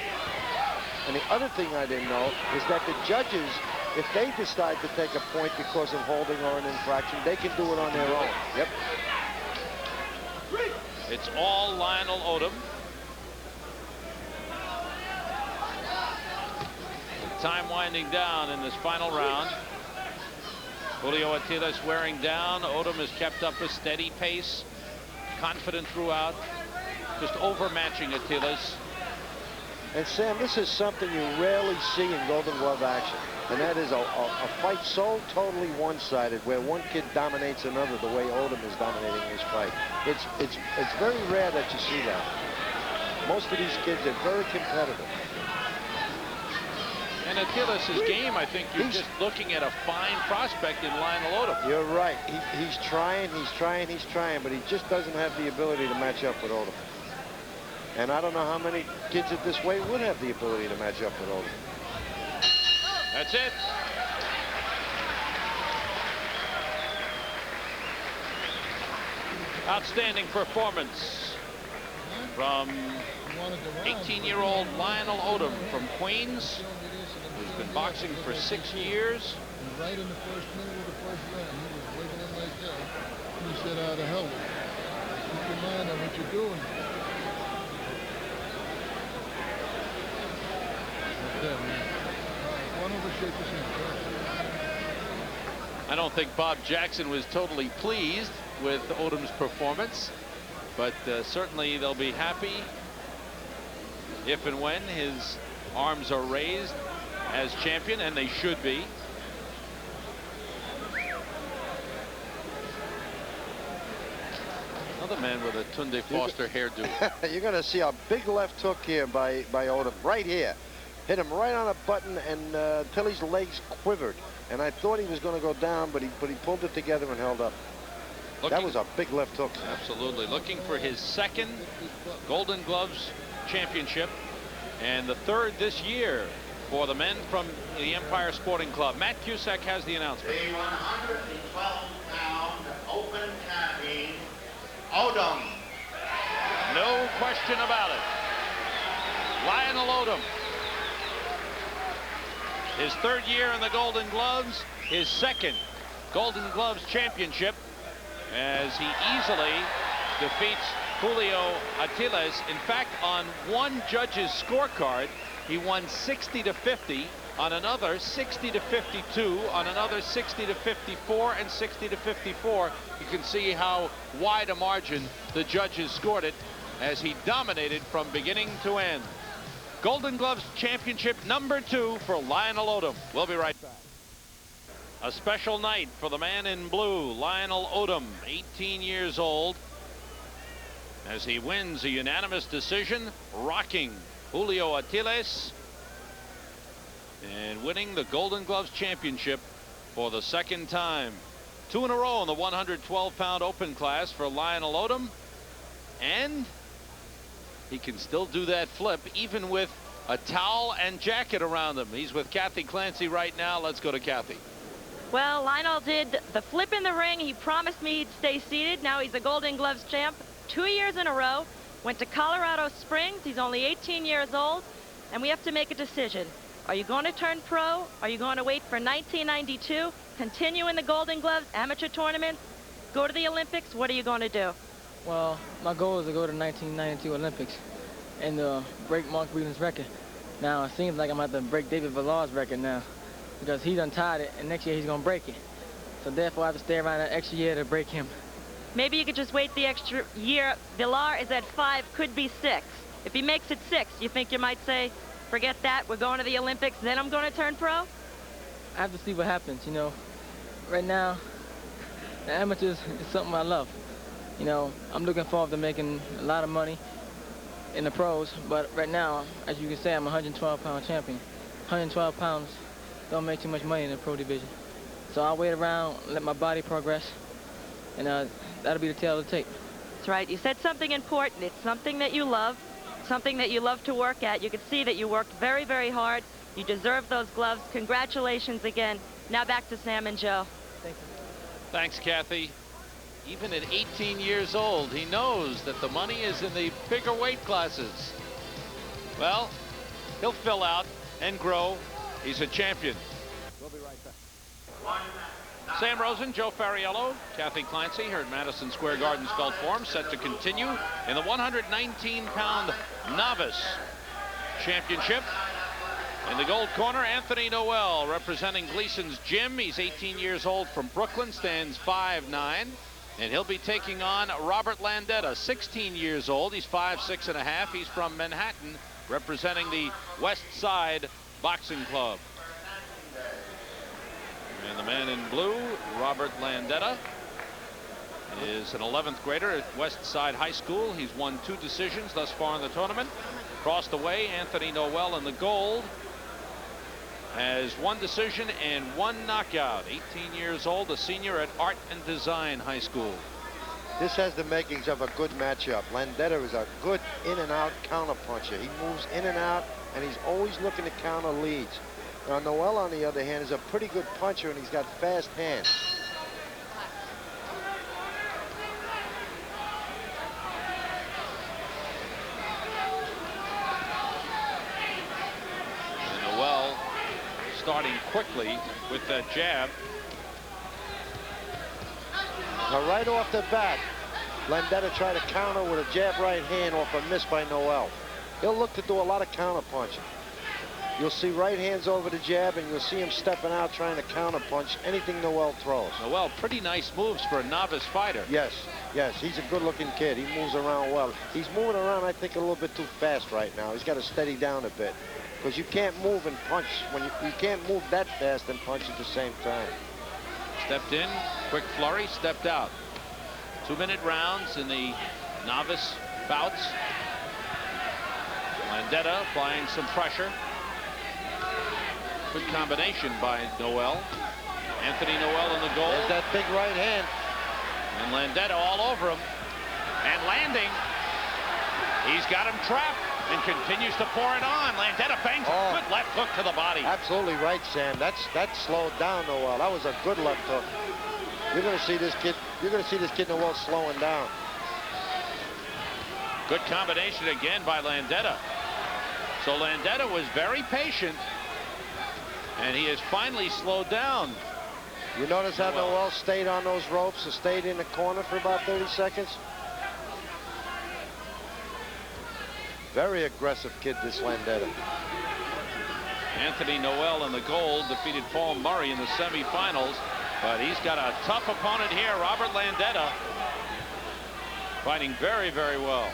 And the other thing I didn't know is that the judges, if they decide to take a point because of holding or an infraction, they can do it on their own. Yep. It's all Lionel Odom. Time winding down in this final round. Julio Achilles wearing down. Odom has kept up a steady pace, confident throughout, just overmatching Achilles. And Sam, this is something you rarely see in Golden Glove action, and that is a fight so totally one-sided where one kid dominates another the way Odom is dominating this fight. It's very rare that you see that. Most of these kids are very competitive. And Achilles' game, I think you're just looking at a fine prospect in Lionel Odom. You're right. He's trying, but he just doesn't have the ability to match up with Odom. And I don't know how many kids at this weight would have the ability to match up with Odom. That's it. Outstanding performance from 18-year-old Lionel Odom from Queens, who's been boxing for 6 years. And right in the first minute of the first round, he was wiggling like that. He said, "How the hell? Keep your mind on what you're doing." good, man. One over shape is I don't think Bob Jackson was totally pleased with Odom's performance, but certainly they'll be happy if and when his arms are raised as champion, and they should be. Another man with a Tunde Foster hairdo. You're going to see a big left hook here by Odom, right here. Hit him right on a button, and until his legs quivered. And I thought he was going to go down, but he pulled it together and held up. That was a big left hook. Absolutely. Looking for his second Golden Gloves championship, and the third this year for the men from the Empire Sporting Club. Matt Cusack has the announcement. The 112-pound open champion, Odom. No question about it. Lionel Odom. His third year in the Golden Gloves, his second Golden Gloves championship, as he easily defeats Julio Ortiz. In fact, on one judge's scorecard, he won 60-50, on another 60-52, on another 60-54, and 60-54. You can see how wide a margin the judges scored it as he dominated from beginning to end. Golden Gloves championship number 2 for Lionel Odom. We'll be right back. A special night for the man in blue, Lionel Odom, 18 years old, as he wins a unanimous decision, rocking Julio Ortiz and winning the Golden Gloves championship for the second time. 2 in a row in the 112-pound open class for Lionel Odom, and he can still do that flip even with a towel and jacket around him. He's with Kathy Clancy right now. Let's go to Kathy. Well, Lionel did the flip in the ring. He promised me he'd stay seated. Now he's a Golden Gloves champ 2 years in a row. Went to Colorado Springs. He's only 18 years old. And we have to make a decision. Are you going to turn pro? Are you going to wait for 1992? Continue in the Golden Gloves amateur tournaments? Go to the Olympics? What are you going to do? Well, my goal is to go to 1992 Olympics and break Mark Breeden's record. Now, it seems like I'm going to have to break David Villar's record now because he's untied it, and next year he's going to break it. So therefore, I have to stay around an extra year to break him. Maybe you could just wait the extra year. Villar is at 5, could be 6. If he makes it 6, you think you might say, forget that, we're going to the Olympics, then I'm going to turn pro? I have to see what happens, you know. Right now, the amateurs is something I love. You know, I'm looking forward to making a lot of money in the pros, but right now, as you can say, I'm a 112-pound champion. 112 pounds don't make too much money in the pro division. So I'll wait around, let my body progress, and that'll be the tail of the tape. That's right. You said something important. It's something that you love, something that you love to work at. You can see that you worked very, very hard. You deserve those gloves. Congratulations again. Now back to Sam and Joe. Thank you. Thanks, Kathy. Even at 18 years old, he knows that the money is in the bigger weight classes. Well, he'll fill out and grow. He's a champion. We'll be right back. Sam Rosen, Joe Fariello, Kathy Clancy here at Madison Square Garden's Felt Forum, set to continue in the 119-pound novice championship. In the gold corner, Anthony Noel representing Gleason's Gym. He's 18 years old from Brooklyn, stands 5'9", and he'll be taking on Robert Landetta, 16 years old. He's 5'6½". He's from Manhattan, representing the West Side Boxing Club. And the man in blue, Robert Landetta, is an 11th grader at West Side High School. He's won 2 decisions thus far in the tournament. Across the way, Anthony Noel in the gold has 1 decision and 1 knockout. 18 years old, a senior at Art and Design High School. This has the makings of a good matchup. Landetta is a good in-and-out counter puncher. He moves in and out, and he's always looking to counter leads. Now, Noel, on the other hand, is a pretty good puncher, and he's got fast hands. And Noel starting quickly with that jab. Now, right off the bat, Landetta tried to counter with a jab right hand off a miss by Noel. He'll look to do a lot of counter punching. You'll see right hands over the jab, and you'll see him stepping out trying to counter punch anything Noel throws. Noel, pretty nice moves for a novice fighter. Yes, yes, he's a good-looking kid. He moves around well. He's moving around, I think, a little bit too fast right now. He's got to steady down a bit, because you can't move and punch. When you can't move that fast and punch at the same time. Stepped in, quick flurry, stepped out. 2-minute rounds in the novice bouts. Landeta applying some pressure. Good combination by Noel. Anthony Noel in the goal. There's that big right hand. And Landeta all over him. And landing. He's got him trapped and continues to pour it on. Landeta bangs a good left hook to the body. Absolutely right, Sam. That slowed down Noel. That was a good left hook. You're going to see this kid. You're going to see this kid Noel slowing down. Good combination again by Landeta. So Landeta was very patient, and he has finally slowed down. You notice how Noel stayed on those ropes and stayed in the corner for about 30 seconds? Very aggressive kid, this Landeta. Anthony Noel in the gold defeated Paul Murray in the semifinals, but he's got a tough opponent here, Robert Landeta, fighting very, very well.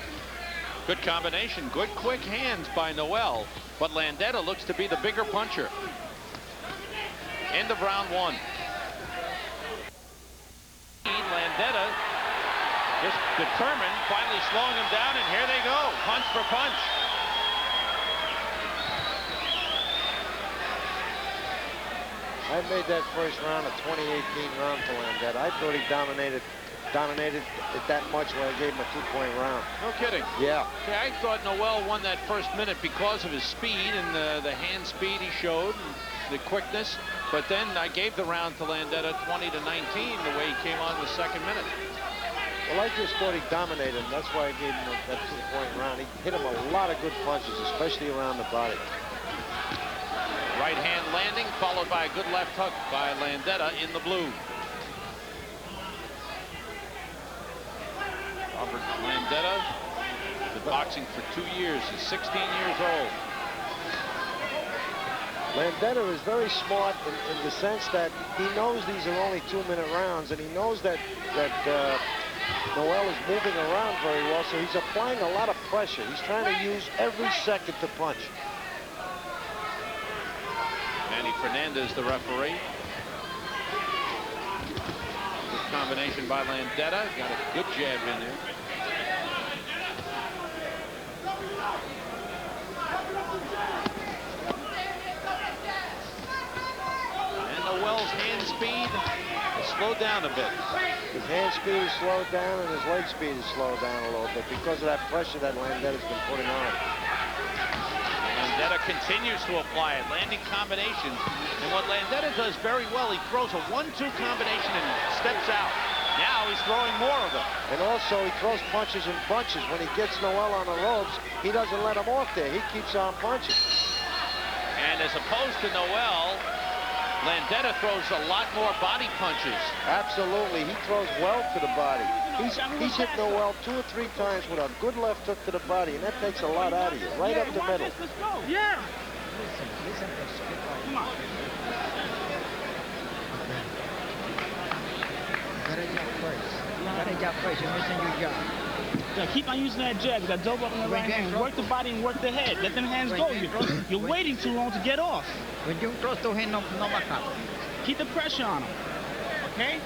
Good combination, good quick hands by Noel, but Landeta looks to be the bigger puncher. End of round one. Landeta just determined, finally slowing him down, and here they go, punch for punch. I made that first round a 2018 round for Landeta. I thought he dominated it that much when I gave him a 2-point round. No kidding. Yeah. Okay, I thought Noel won that first minute because of his speed and the hand speed he showed, and the quickness. But then I gave the round to Landeta 20-19 the way he came on the second minute. Well, I just thought he dominated him. That's why I gave him that 2-point round. He hit him a lot of good punches, especially around the body. Right hand landing, followed by a good left hook by Landeta in the blue. Robert Landeta, been boxing for 2 years. He's 16 years old. Landeta is very smart in the sense that he knows these are only 2-minute rounds, and he knows that Noel is moving around very well, so he's applying a lot of pressure. He's trying to use every second to punch. Manny Fernandez, the referee. Good combination by Landeta. Got a good jab in there. And Noel's hand speed has slowed down a bit. His hand speed is slowed down and his leg speed is slowed down a little bit because of that pressure that Landeta's been putting on. Landeta continues to apply it, landing combinations. And what Landeta does very well, he throws a 1-2 combination and steps out. Now he's throwing more of them. And also he throws punches in bunches. When he gets Noel on the ropes, he doesn't let him off there. He keeps on punching. And as opposed to Noel, Landeta throws a lot more body punches. Absolutely. He throws well to the body. He's hit Noel 2 or 3 times with a good left hook to the body, and that takes a lot out of you, right up the middle. Yeah. Come on. Got a job first. You're missing your job. Yeah, keep on using that jab. You got double up on the right hand. Work the body and work the head. Let them hands go. You're waiting too long to get off. When you cross the hand, no back up. Keep the pressure on him. Okay?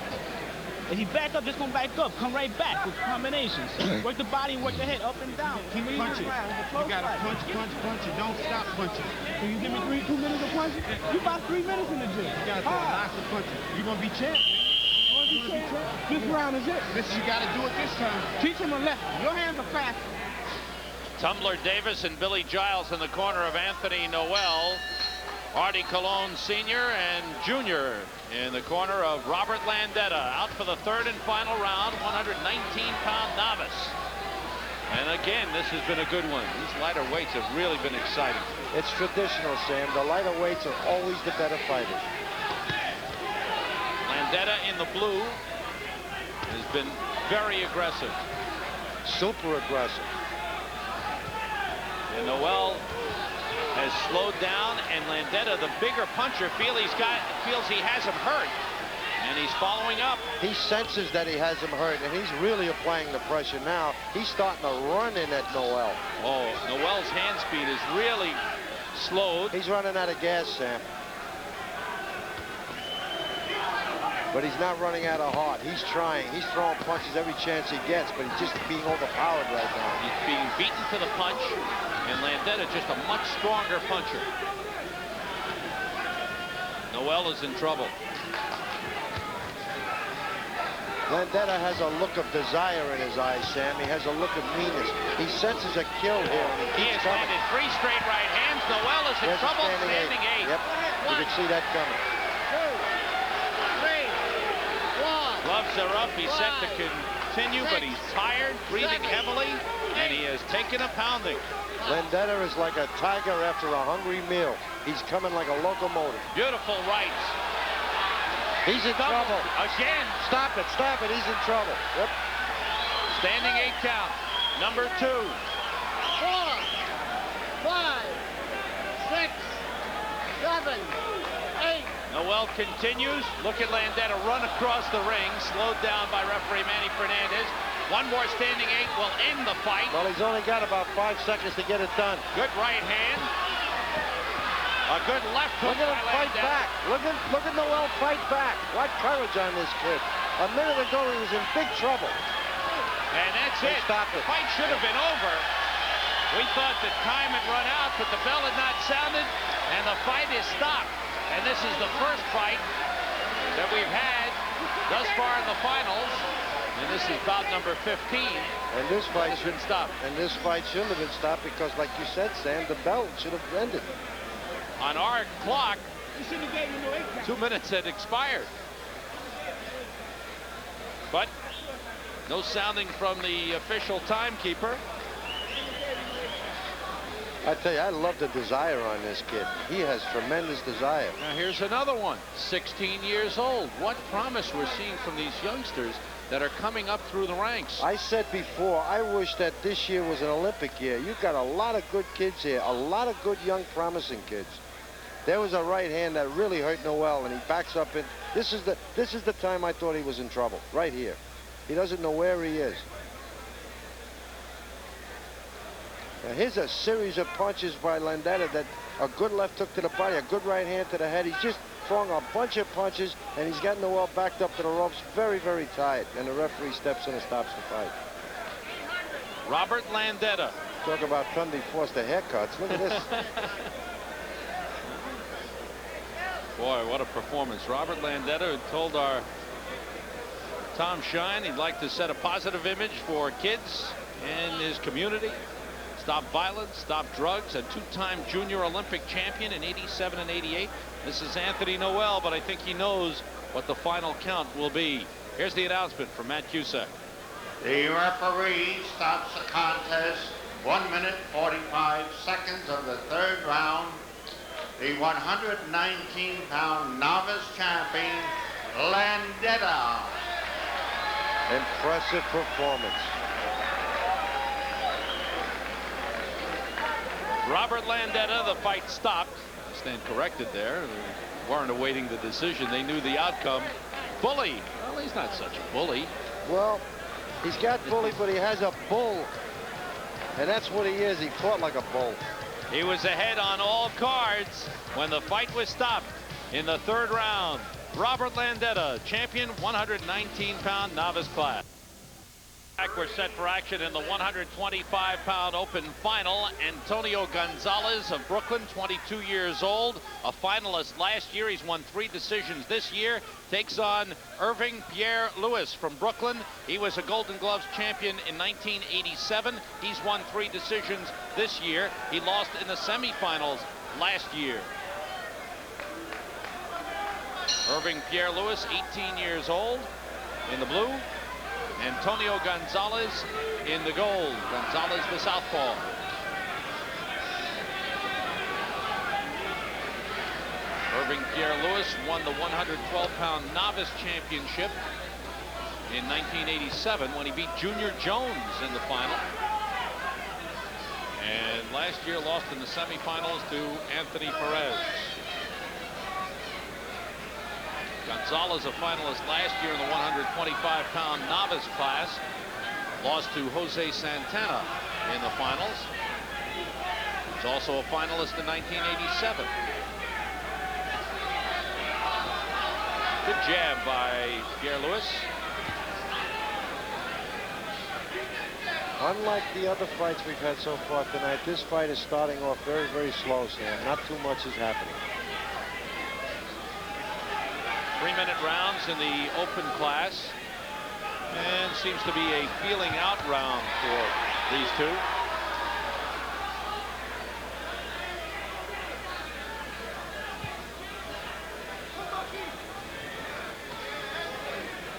If you back up, just gonna back up. Come right back with combinations. Work the body and work the head up and down. Keep punching. You gotta punch, and don't stop punching. Can you give me 2 minutes of punching? You about 3 minutes in the gym. You gotta throw lots of punches. You're gonna be champ. This round is it. You gotta do it this time. Teach him a lesson. Your hands are fast. Tumbler Davis and Billy Giles in the corner of Anthony Noel. Artie Colon Sr. and Jr. in the corner of Robert Landeta. Out for the third and final round, 119-pound novice. And again, this has been a good one. These lighter weights have really been exciting. It's traditional, Sam. The lighter weights are always the better fighters. Landeta in the blue has been very aggressive. Super aggressive. And Noel has slowed down, and Landeta, the bigger puncher, feels he has him hurt, and he's following up. He senses that he has him hurt, and he's really applying the pressure now. He's starting to run in at Noel. Oh, Noel's hand speed is really slowed. He's running out of gas, Sam. But he's not running out of heart. He's trying. He's throwing punches every chance he gets, but he's just being overpowered right now. He's being beaten to the punch, and Landeta just a much stronger puncher. Noel is in trouble. Landeta has a look of desire in his eyes, Sam. He has a look of meanness. He senses a kill here. He has landed 3 straight right hands. Noel is in trouble. Standing eight. Yep. You can see that coming. Gloves are up. He's set to continue, but he's tired, breathing heavily, and he has taken a pounding. Landeta is like a tiger after a hungry meal. He's coming like a locomotive. Beautiful rights. He's in trouble. Again. Stop it, stop it. He's in trouble. Yep. Standing 8 count. Number 2. 4, 5, 6, 7, 8. Noel continues. Look at Landeta run across the ring, slowed down by referee Manny Fernandez. One more standing 8 will end the fight. Well, he's only got about 5 seconds to get it done. Good right hand. A good left hook. Look at him fight back. Look at Noel fight back. What courage on this kid. A minute ago, he was in big trouble. And that's it. Stopped it. The fight should have been over. We thought that time had run out, but the bell had not sounded, and the fight is stopped. And this is the first fight that we've had thus far in the finals. And this is bout number 15. And this fight shouldn't stop. And this fight shouldn't have been stopped because, like you said, Sam, the bell should have ended. On our clock, 2 minutes had expired. But no sounding from the official timekeeper. I tell you, I love the desire on this kid. He has tremendous desire. Now here's another one, 16 years old. What promise we're seeing from these youngsters that are coming up through the ranks. I said before, I wish that this year was an Olympic year. You've got a lot of good kids here, a lot of good young promising kids. There was a right hand that really hurt Noel, and he backs up in. This is the time I thought he was in trouble, right here. He doesn't know where he is. Now here's a series of punches by Landeta that a good left hook to the body, a good right hand to the head. He's just throwing a bunch of punches, and he's got Noel backed up to the ropes, very, very tight. And the referee steps in and stops the fight. Robert Landeta. Talk about Sunday Foster haircuts. Look at this. Boy, what a performance. Robert Landeta told our Tom Shine he'd like to set a positive image for kids and his community. Stop violence, stop drugs, a 2-time junior Olympic champion in '87 and '88. This is Anthony Noel, but I think he knows what the final count will be. Here's the announcement from Matt Cusack. The referee stops the contest 1 minute 45 seconds of the 3rd round. The 119-pound novice champion, Landeta. Impressive performance. Robert Landeta, the fight stopped. I stand corrected there. They weren't awaiting the decision. They knew the outcome. Bully. Well, he's not such a bully. Well, he's got bully, but he has a bull. And that's what he is. He fought like a bull. He was ahead on all cards when the fight was stopped in the 3rd round. Robert Landeta, champion 119-pound novice class. We're set for action in the 125-pound open final. Antonio Gonzalez of Brooklyn, 22 years old, a finalist last year. He's won 3 decisions this year. Takes on Irving Pierre-Louis from Brooklyn. He was a Golden Gloves champion in 1987. He's won 3 decisions this year. He lost in the semifinals last year. Irving Pierre-Louis, 18 years old, in the blue. Antonio Gonzalez in the gold. Gonzalez, the southpaw. Irving Pierre-Louis won the 112-pound novice championship in 1987 when he beat Junior Jones in the final. And last year lost in the semifinals to Anthony Perez. Gonzalez, a finalist last year in the 125-pound novice class, lost to Jose Santana in the finals. He's also a finalist in 1987. Good jab by Pierre-Louis. Unlike the other fights we've had so far tonight, this fight is starting off very, very slow, Sam. Not too much is happening. 3-minute rounds in the open class. And seems to be a feeling out round for these two.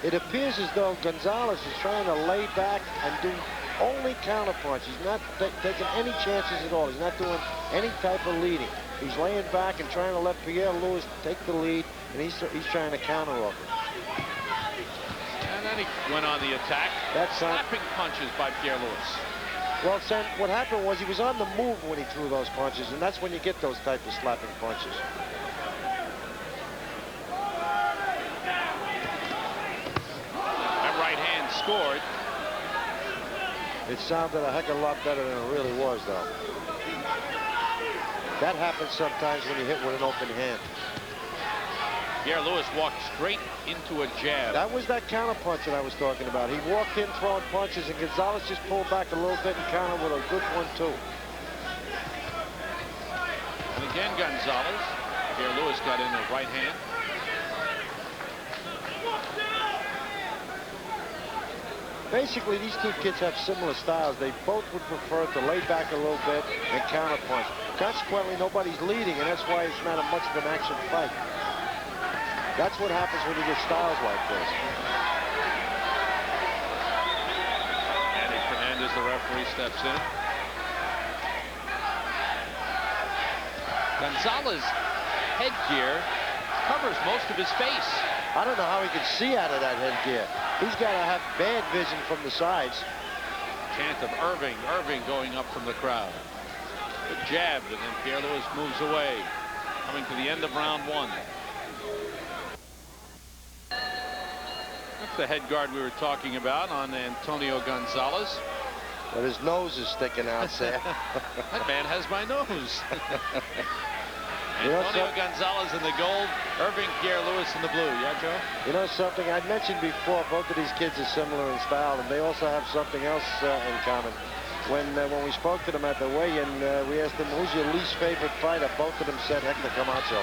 It appears as though Gonzalez is trying to lay back and do only counterpunch. He's not taking any chances at all. He's not doing any type of leading. He's laying back and trying to let Pierre-Louis take the lead, and he's trying to counter off it. And then he went on the attack. That's slapping punches by Pierre-Louis. Well, Sam, what happened was he was on the move when he threw those punches, and that's when you get those type of slapping punches. That right hand scored. It sounded a heck of a lot better than it really was, though. That happens sometimes when you hit with an open hand. Pierre-Louis walked straight into a jab. That was that counter punch that I was talking about. He walked in throwing punches, and Gonzalez just pulled back a little bit and countered with a good one, too. And again, Gonzalez. Pierre-Louis got in the right hand. Basically, these two kids have similar styles. They both would prefer to lay back a little bit and counter punch. Consequently, nobody's leading, and that's why it's not much of an action fight. That's what happens when you get styles like this. Andy Fernandez, the referee, steps in. Gonzalez headgear covers most of his face. I don't know how he can see out of that headgear. He's got to have bad vision from the sides. Chant of Irving. Irving going up from the crowd. Good jab, and then Pierre-Louis moves away. Coming to the end of round one. That's the head guard we were talking about on Antonio Gonzalez. But his nose is sticking out, Sam. That man has my nose. You know Antonio Gonzalez in the gold, Irving Pierre-Louis in the blue. Yeah, Joe? You know something? I mentioned before, both of these kids are similar in style, and they also have something else in common. When we spoke to them at the weigh-in, we asked them, who's your least favorite fighter? Both of them said Hector Camacho.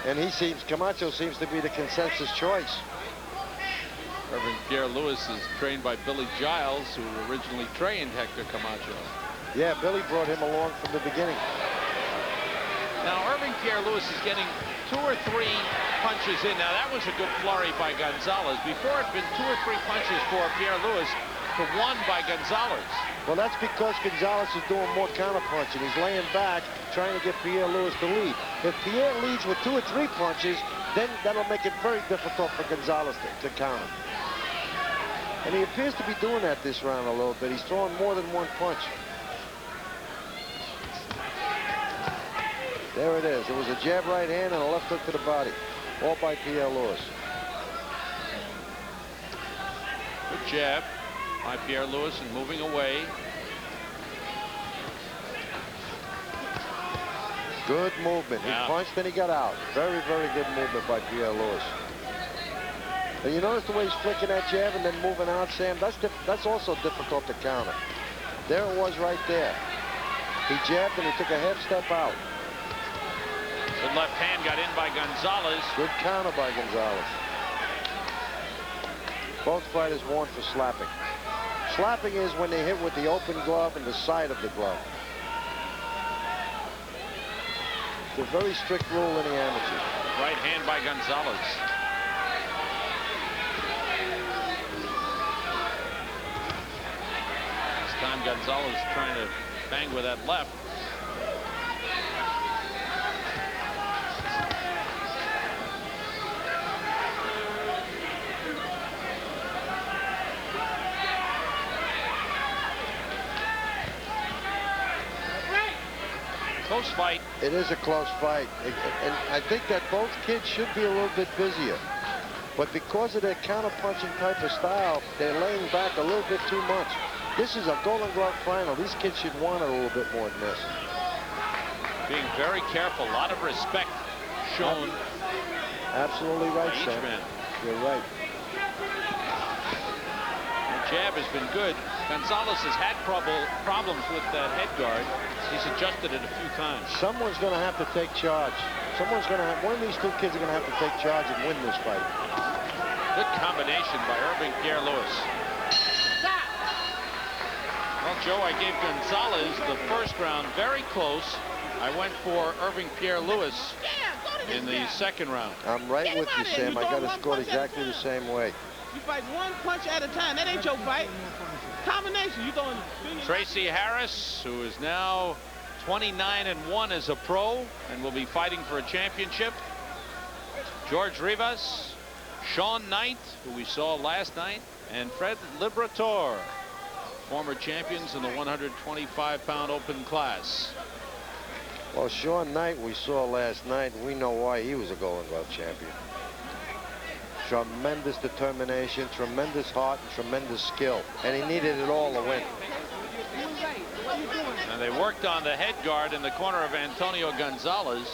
And Camacho seems to be the consensus choice. Irving Pierre-Louis is trained by Billy Giles, who originally trained Hector Camacho. Yeah, Billy brought him along from the beginning. Now, Irving Pierre-Louis is getting 2 or 3 punches in. Now, that was a good flurry by Gonzalez. Before, it had been 2 or 3 punches for Pierre-Louis to 1 by Gonzalez. Well, that's because Gonzalez is doing more counter-punching. He's laying back, trying to get Pierre-Louis to lead. If Pierre leads with 2 or 3 punches, then that'll make it very difficult for Gonzalez to counter. And he appears to be doing that this round a little bit. He's throwing more than 1 punch. There it is. It was a jab right hand and a left hook to the body. All by Pierre-Louis. Good jab by Pierre-Louis and moving away. Good movement. He punched and he got out. Very, very good movement by Pierre-Louis. And you notice the way he's flicking that jab and then moving out, Sam? That's also difficult to counter. There it was right there. He jabbed and he took a half step out. Good left hand got in by Gonzalez. Good counter by Gonzalez. Both fighters warned for slapping. Slapping is when they hit with the open glove and the side of the glove. It's a very strict rule in the amateur. Right hand by Gonzalez. This time Gonzalez trying to bang with that left. close fight. It is a close fight. And I think that both kids should be a little bit busier. But because of their counter-punching type of style, they're laying back a little bit too much. This is a Golden Glove final. These kids should want it a little bit more than this. Being very careful. A lot of respect shown. Absolutely right, each Sam. man. You're right. The jab has been good. Gonzalez has had problems with that head guard. He's adjusted it a few times. Someone's going to have to take charge. One of these two kids are going to have to take charge and win this fight. Good combination by Irving Pierre-Louis. Well, Joe, I gave Gonzalez the first round very close. I went for Irving Pierre-Louis in the second round. I'm right with you, Sam. I got it scored exactly the same way. You fight one punch at a time. That ain't your fight. Combination. You going Tracy Harris, who is now 29-1 as a pro and will be fighting for a championship. George Rivas, Sean Knight, who we saw last night, and Fred Liberator, former champions in the 125-pound open class. Well, Sean Knight we saw last night. We know why he was a Golden Glove champion. Tremendous determination, tremendous heart, and tremendous skill. And he needed it all to win. And they worked on the head guard in the corner of Antonio Gonzalez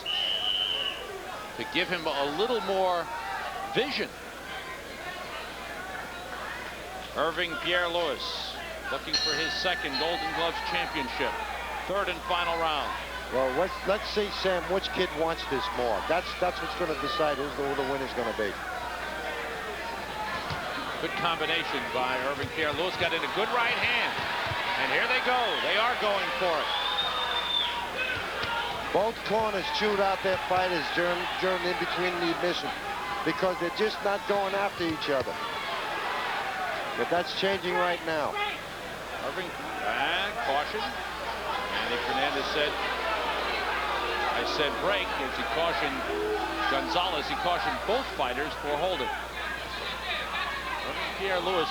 to give him a little more vision. Irving Pierre-Louis looking for his second Golden Gloves championship. Third and final round. Well, let's see, Sam, which kid wants this more. That's what's going to decide who the winner's going to be. Good combination by Irving Pierre-Louis. Got in a good right hand. And here they go. They are going for it. Both corners chewed out their fighters during in between the admission because they're just not going after each other. But that's changing right now. Irving, and caution. Andy Fernandez said, I said break as he cautioned Gonzalez. He cautioned both fighters for holding. Irving Pierre-Louis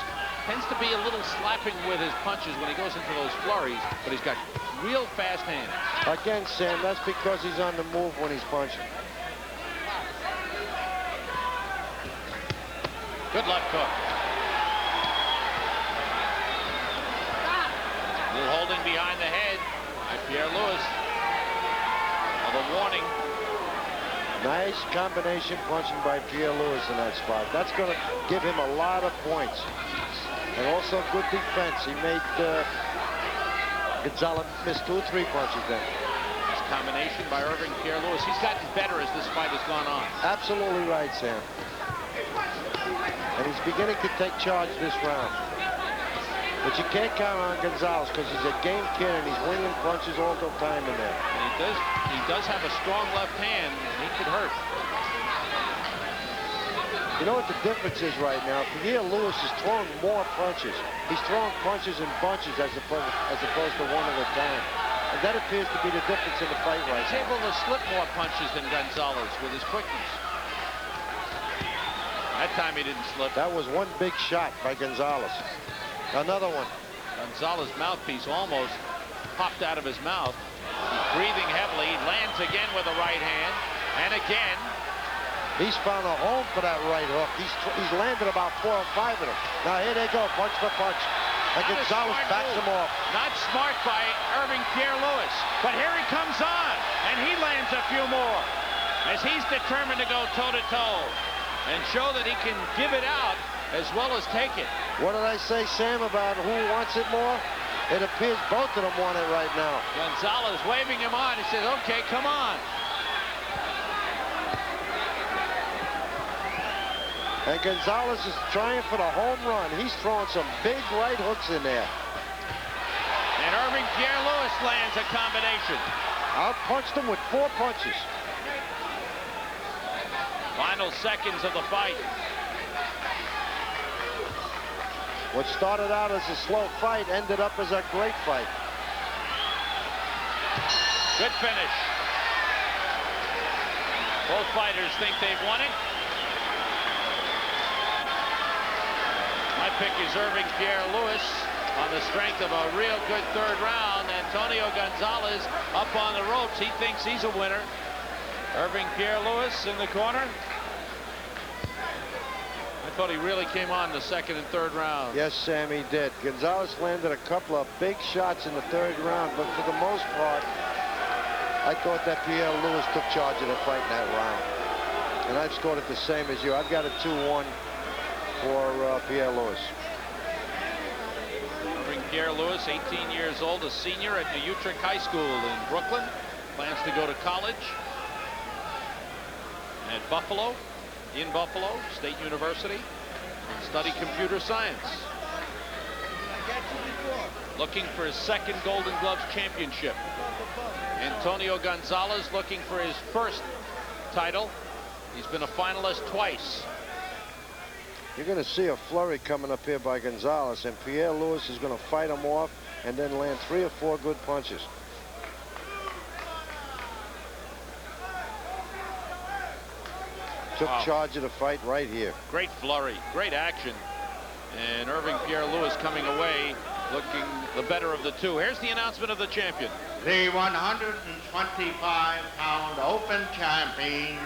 tends to be a little slapping with his punches when he goes into those flurries, but he's got real fast hands. Again, Sam, that's because he's on the move when he's punching. Good left hook. A little holding behind the head by Pierre-Louis. The warning. Nice combination punching by Pierre-Louis in that spot. That's going to give him a lot of points. And also good defense. He made Gonzalez miss 2 or 3 punches then. This combination by Irving Pierre-Louis. He's gotten better as this fight has gone on. Absolutely right, Sam. And he's beginning to take charge this round. But you can't count on Gonzalez because he's a game kid and he's winging punches all the time in there. And he does have a strong left hand. And he could hurt. You know what the difference is right now? Pierre-Louis is throwing more punches. He's throwing punches in bunches as opposed to one at a time. And that appears to be the difference in the fight right now. He's able to slip more punches than Gonzalez with his quickness. That time he didn't slip. That was one big shot by Gonzalez. Another one. Gonzalez's mouthpiece almost popped out of his mouth. He's breathing heavily. He lands again with a right hand. And again. He's found a home for that right hook. He's landed about 4 or 5 of them. Now here they go, punch for punch. And Gonzalez backs him off. Not smart by Irving Pierre-Louis. But here he comes on. And he lands a few more. As he's determined to go toe-to-toe. And show that he can give it out as well as take it. What did I say, Sam, about who wants it more? It appears both of them want it right now. Gonzalez waving him on. He says, okay, come on. And Gonzalez is trying for the home run. He's throwing some big right hooks in there. And Irving Pierre-Louis lands a combination. Outpunched him with 4 punches. Final seconds of the fight. What started out as a slow fight ended up as a great fight. Good finish. Both fighters think they've won it. My pick is Irving Pierre-Louis. on the strength of a real good third round. Antonio Gonzalez up on the ropes. He thinks he's a winner. Irving Pierre-Louis in the corner. I thought he really came on the second and third round. Yes, Sam, he did. Gonzalez landed a couple of big shots in the third round, but for the most part, I thought that Pierre-Louis took charge of the fight in that round. And I've scored it the same as you. I've got a 2-1 for Pierre-Louis. Irving Pierre-Louis, 18 years old, a senior at New Utrecht High School in Brooklyn. Plans to go to college at Buffalo, in Buffalo State University, and study computer science. Looking for his second Golden Gloves championship. Antonio Gonzalez looking for his first title. He's been a finalist twice. You're going to see a flurry coming up here by Gonzalez, and Pierre-Louis is going to fight him off and then land 3 or 4 good punches. Took charge of the fight right here. Great flurry, great action. And Irving Pierre-Louis coming away looking the better of the two. Here's the announcement of the champion. The 125-pound open champion,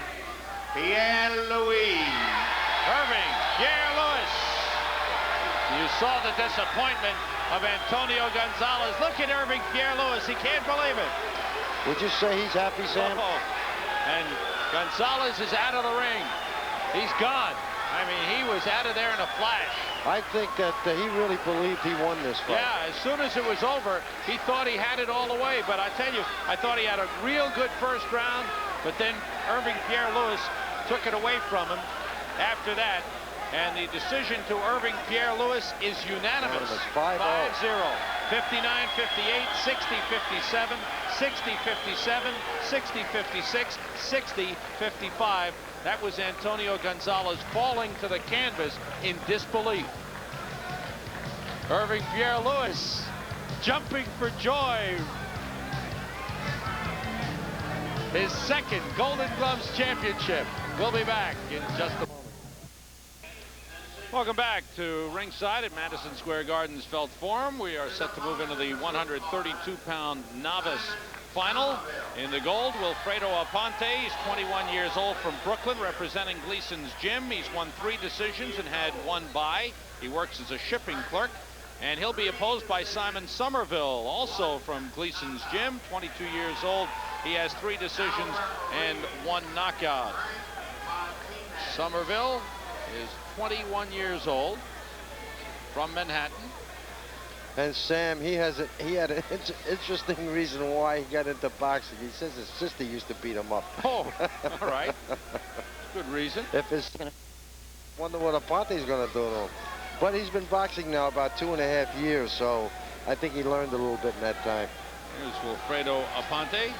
Pierre-Louis. Irving Pierre-Louis. You saw the disappointment of Antonio Gonzalez. Look at Irving Pierre-Louis. He can't believe it. Would you say he's happy, Sam? And Gonzalez is out of the ring. He's gone. I mean, he was out of there in a flash. I think that he really believed he won this fight. Yeah, as soon as it was over, he thought he had it all away. But I tell you, I thought he had a real good first round. But then Irving Pierre-Louis took it away from him after that. And the decision to Irving Pierre-Louis is unanimous. 5-0. 59-58, 60-57, 60-57, 60-56, 60-55. That was Antonio Gonzalez falling to the canvas in disbelief. Irving Pierre-Louis jumping for joy. His second Golden Gloves championship. We'll be back in just a moment. Welcome back to ringside at Madison Square Garden's Felt Forum. We are set to move into the 132-pound novice final. In the gold, Wilfredo Aponte. He's 21 years old from Brooklyn, representing Gleason's Gym. He's won 3 decisions and had 1 bye. He works as a shipping clerk. And he'll be opposed by Simon Somerville, also from Gleason's Gym, 22 years old. He has 3 decisions and 1 knockout. Somerville is 21 years old, from Manhattan. And Sam, he had an interesting reason why he got into boxing. He says his sister used to beat him up. Oh, all right. Good reason. Wonder what Aponte's going to do to him. But he's been boxing now about 2.5 years, so I think he learned a little bit in that time. Here's Wilfredo Aponte.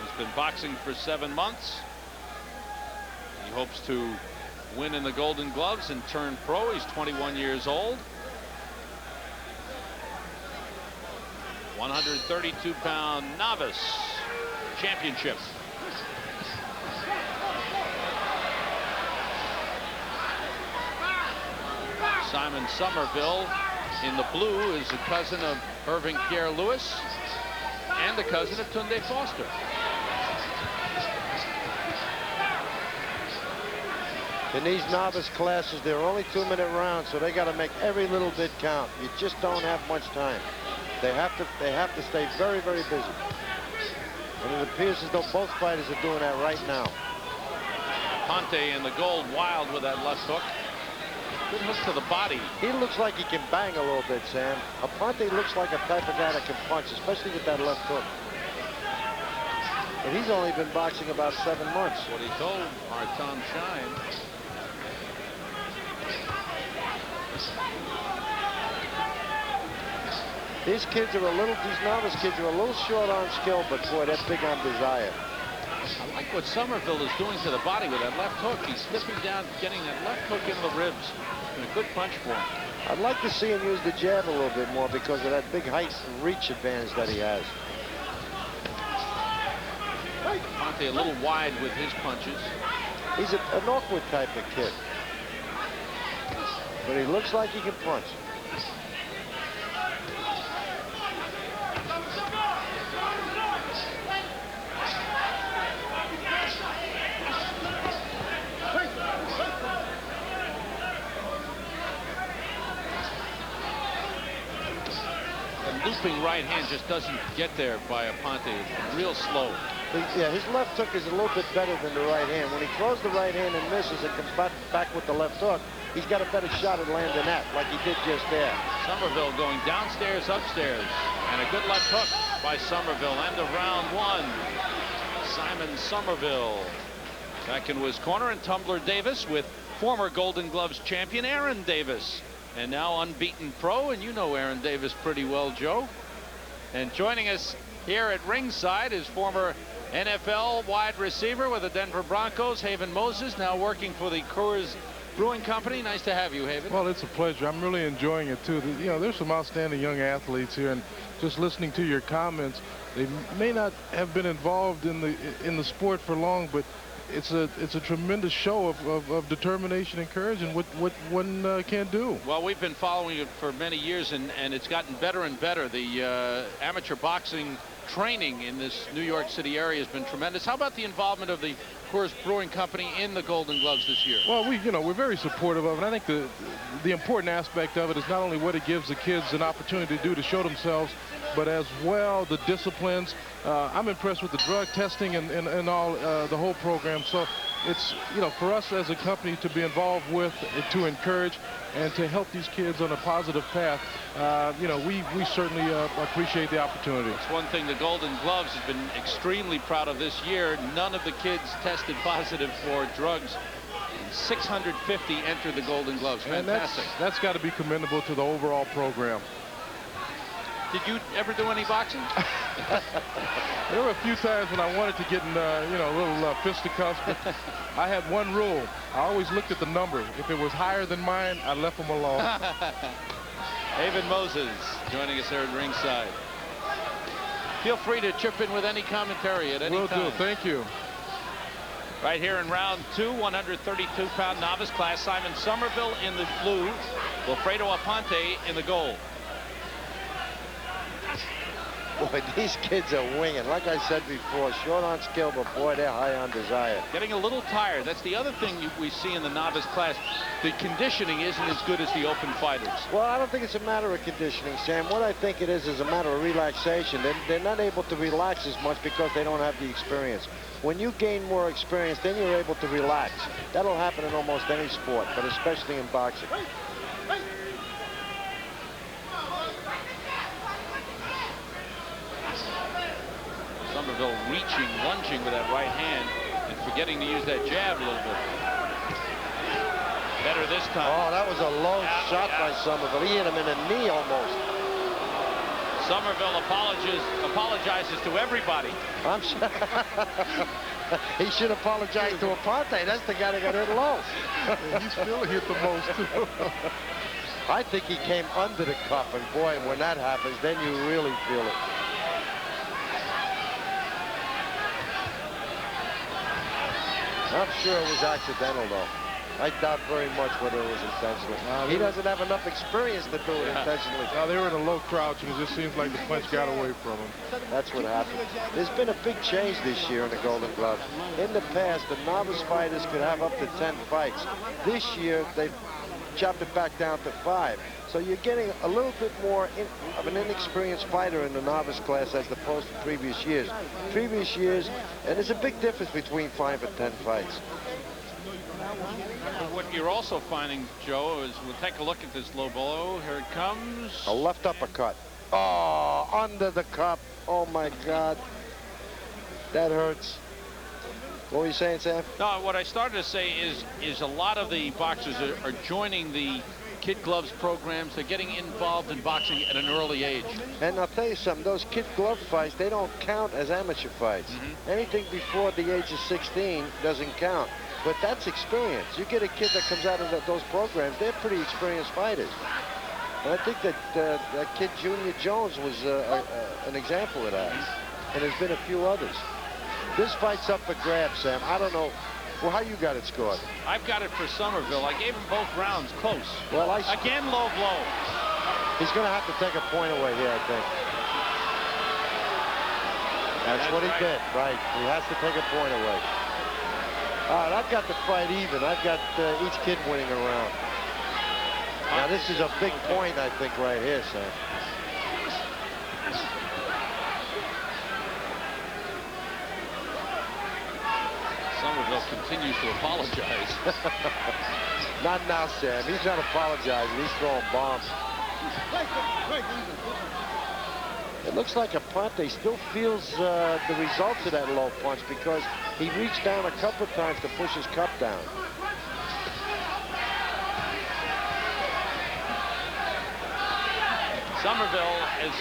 He's been boxing for 7 months. He hopes to win in the Golden Gloves and turn pro. He's 21 years old. 132-pound novice championship. Simon Somerville in the blue is a cousin of Irving Pierre-Louis and the cousin of Tunde Foster. In these novice classes, they're only 2-minute rounds, so they got to make every little bit count. You just don't have much time. They have to stay very, very busy. And it appears as though both fighters are doing that right now. Aponte in the gold, wild with that left hook. Good hook to the body. He looks like he can bang a little bit, Sam. Aponte looks like a type of guy that can punch, especially with that left hook. But he's only been boxing about 7 months. What he told our Tom Shine. These novice kids are a little short on skill, but boy, they're big on desire. I like what Somerville is doing to the body with that left hook. He's slipping down, getting that left hook into the ribs. And a good punch for him. I'd like to see him use the jab a little bit more because of that big height and reach advantage that he has. Aponte a little wide with his punches. He's an awkward type of kid. but he looks like he can punch. Looping right hand just doesn't get there by Aponte. It's real slow. Yeah, his left hook is a little bit better than the right hand. When he throws the right hand and misses and comes back with the left hook, he's got a better shot at landing that, like he did just there. Somerville going downstairs, upstairs, and a good left hook by Somerville. End of round one. Simon Somerville back into his corner, and Tumbler Davis with former Golden Gloves champion Aaron Davis. And now unbeaten pro, and you know Aaron Davis pretty well, Joe. And joining us here at ringside is former NFL wide receiver with the Denver Broncos, Haven Moses, now working for the Coors Brewing Company. Nice to have you, Haven. Well, it's a pleasure. I'm really enjoying it, too. You know, there's some outstanding young athletes here, and just listening to your comments, they may not have been involved in the sport for long, but it's a tremendous show of determination and courage and what one can do. Well, we've been following it for many years, and it's gotten better and better. The amateur boxing training in this New York City area has been tremendous. How about the involvement of the Coors Brewing Company in the Golden Gloves this year? Well, we're very supportive of it. I think the important aspect of it is not only what it gives the kids an opportunity to do to show themselves, but as well the disciplines. I'm impressed with the drug testing and all the whole program. So it's, for us as a company to be involved with, to encourage and to help these kids on a positive path, we certainly appreciate the opportunity. It's one thing the Golden Gloves has been extremely proud of this year. None of the kids tested positive for drugs. 650 entered the Golden Gloves. Fantastic. And that's got to be commendable to the overall program. Did you ever do any boxing? There were a few times when I wanted to get in, a little fisticuffs, but I had one rule. I always looked at the number. If it was higher than mine, I left them alone. Haven Moses joining us here at ringside. Feel free to chip in with any commentary at any time. Will do. Thank you. Right here in round two, 132-pound novice class. Simon Somerville in the blue, Wilfredo Aponte in the gold. Boy, these kids are winging. Like I said before, short on skill, but boy, they're high on desire. Getting a little tired. That's the other thing we see in the novice class. The conditioning isn't as good as the open fighters. Well, I don't think it's a matter of conditioning, Sam. What I think it is a matter of relaxation. They're not able to relax as much because they don't have the experience. When you gain more experience, then you're able to relax. That'll happen in almost any sport, but especially in boxing. Somerville reaching, lunging with that right hand and forgetting to use that jab a little bit. Better this time. Oh, that was a low shot by Somerville. He hit him in the knee almost. Somerville apologizes to everybody. I'm sure. He should apologize to Aponte. That's the guy that got hit low. He still hit the most, too. I think he came under the cuff, and boy, when that happens, then you really feel it. I'm sure it was accidental, though. I doubt very much whether it was intentional. He doesn't have enough experience to do it intentionally. They were in a low crouch, and it just seems like the punch got away from him. That's what happened. There's been a big change this year in the Golden Gloves. In the past, the novice fighters could have up to 10 fights. This year, they've chopped it back down to 5. So you're getting a little bit more of an inexperienced fighter in the novice class as opposed to previous years. Previous years, and there's a big difference between 5 and 10 fights. What you're also finding, Joe, is we'll take a look at this low blow. Here it comes. A left uppercut. Oh, under the cup. Oh, my God. That hurts. What were you saying, Sam? No, what I started to say is a lot of the boxers are joining the kid gloves programs. They're getting involved in boxing at an early age. And I'll tell you something, those kid glove fights, they don't count as amateur fights. Anything before the age of 16 doesn't count. But that's experience. You get a kid that comes out of those programs, they're pretty experienced fighters. And I think that that kid Junior Jones was an example of that. And there's been a few others. This fight's up for grabs, Sam. I don't know Well, how you got it scored? I've got it for Somerville. I gave him both rounds close. Well, again, low blow. He's going to have to take a point away here, I think. That's what he did, right. He has to take a point away. All right, I've got the fight even. I've got each kid winning a round. Now, this is a big point, I think, right here, Sam. Somerville continues to apologize. Not now, Sam. He's not apologizing. He's throwing bombs. It looks like Aponte still feels the results of that low punch because he reached down a couple of times to push his cup down. Somerville has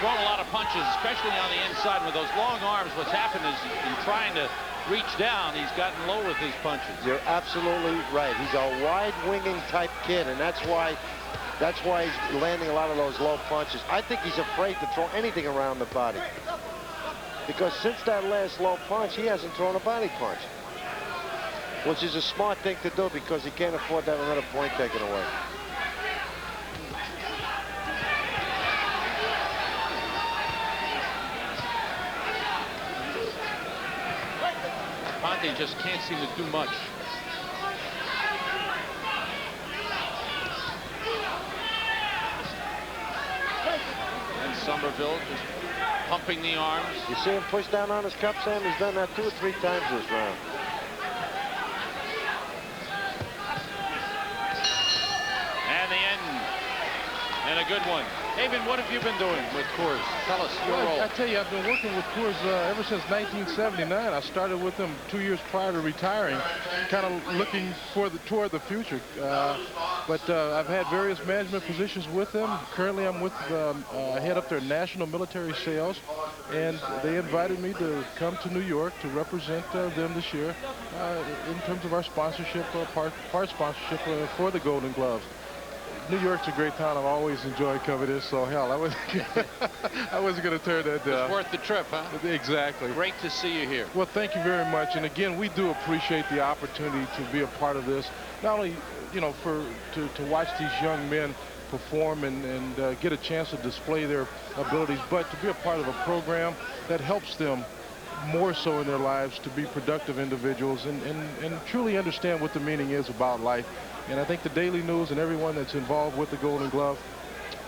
thrown a lot of punches, especially on the inside with those long arms. What's happened is in trying to reach down, he's gotten low with his punches. You're absolutely right. He's a wide-winging type kid, and that's why he's landing a lot of those low punches. I think he's afraid to throw anything around the body. Because since that last low punch, he hasn't thrown a body punch. Which is a smart thing to do because he can't afford to have another point taken away. Ponte just can't seem to do much. And Somerville just pumping the arms. You see him push down on his cup, Sam? He's done that 2 or 3 times this round. And the end. And a good one. Haven, what have you been doing with Coors? Tell us your role. I tell you, I've been working with Coors ever since 1979. I started with them 2 years prior to retiring, kind of looking toward the future. But I've had various management positions with them. Currently, I'm with head up their national military sales, and they invited me to come to New York to represent them this year in terms of our sponsorship, part sponsorship for the Golden Gloves. New York's a great town. I've always enjoyed covering this, so hell, I wasn't going to turn that down. It's worth the trip, huh? Exactly. Great to see you here. Well, thank you very much. And again, we do appreciate the opportunity to be a part of this. Not only, you know, to watch these young men perform and get a chance to display their abilities, but to be a part of a program that helps them more so in their lives to be productive individuals and truly understand what the meaning is about life. And I think the Daily News and everyone that's involved with the Golden Gloves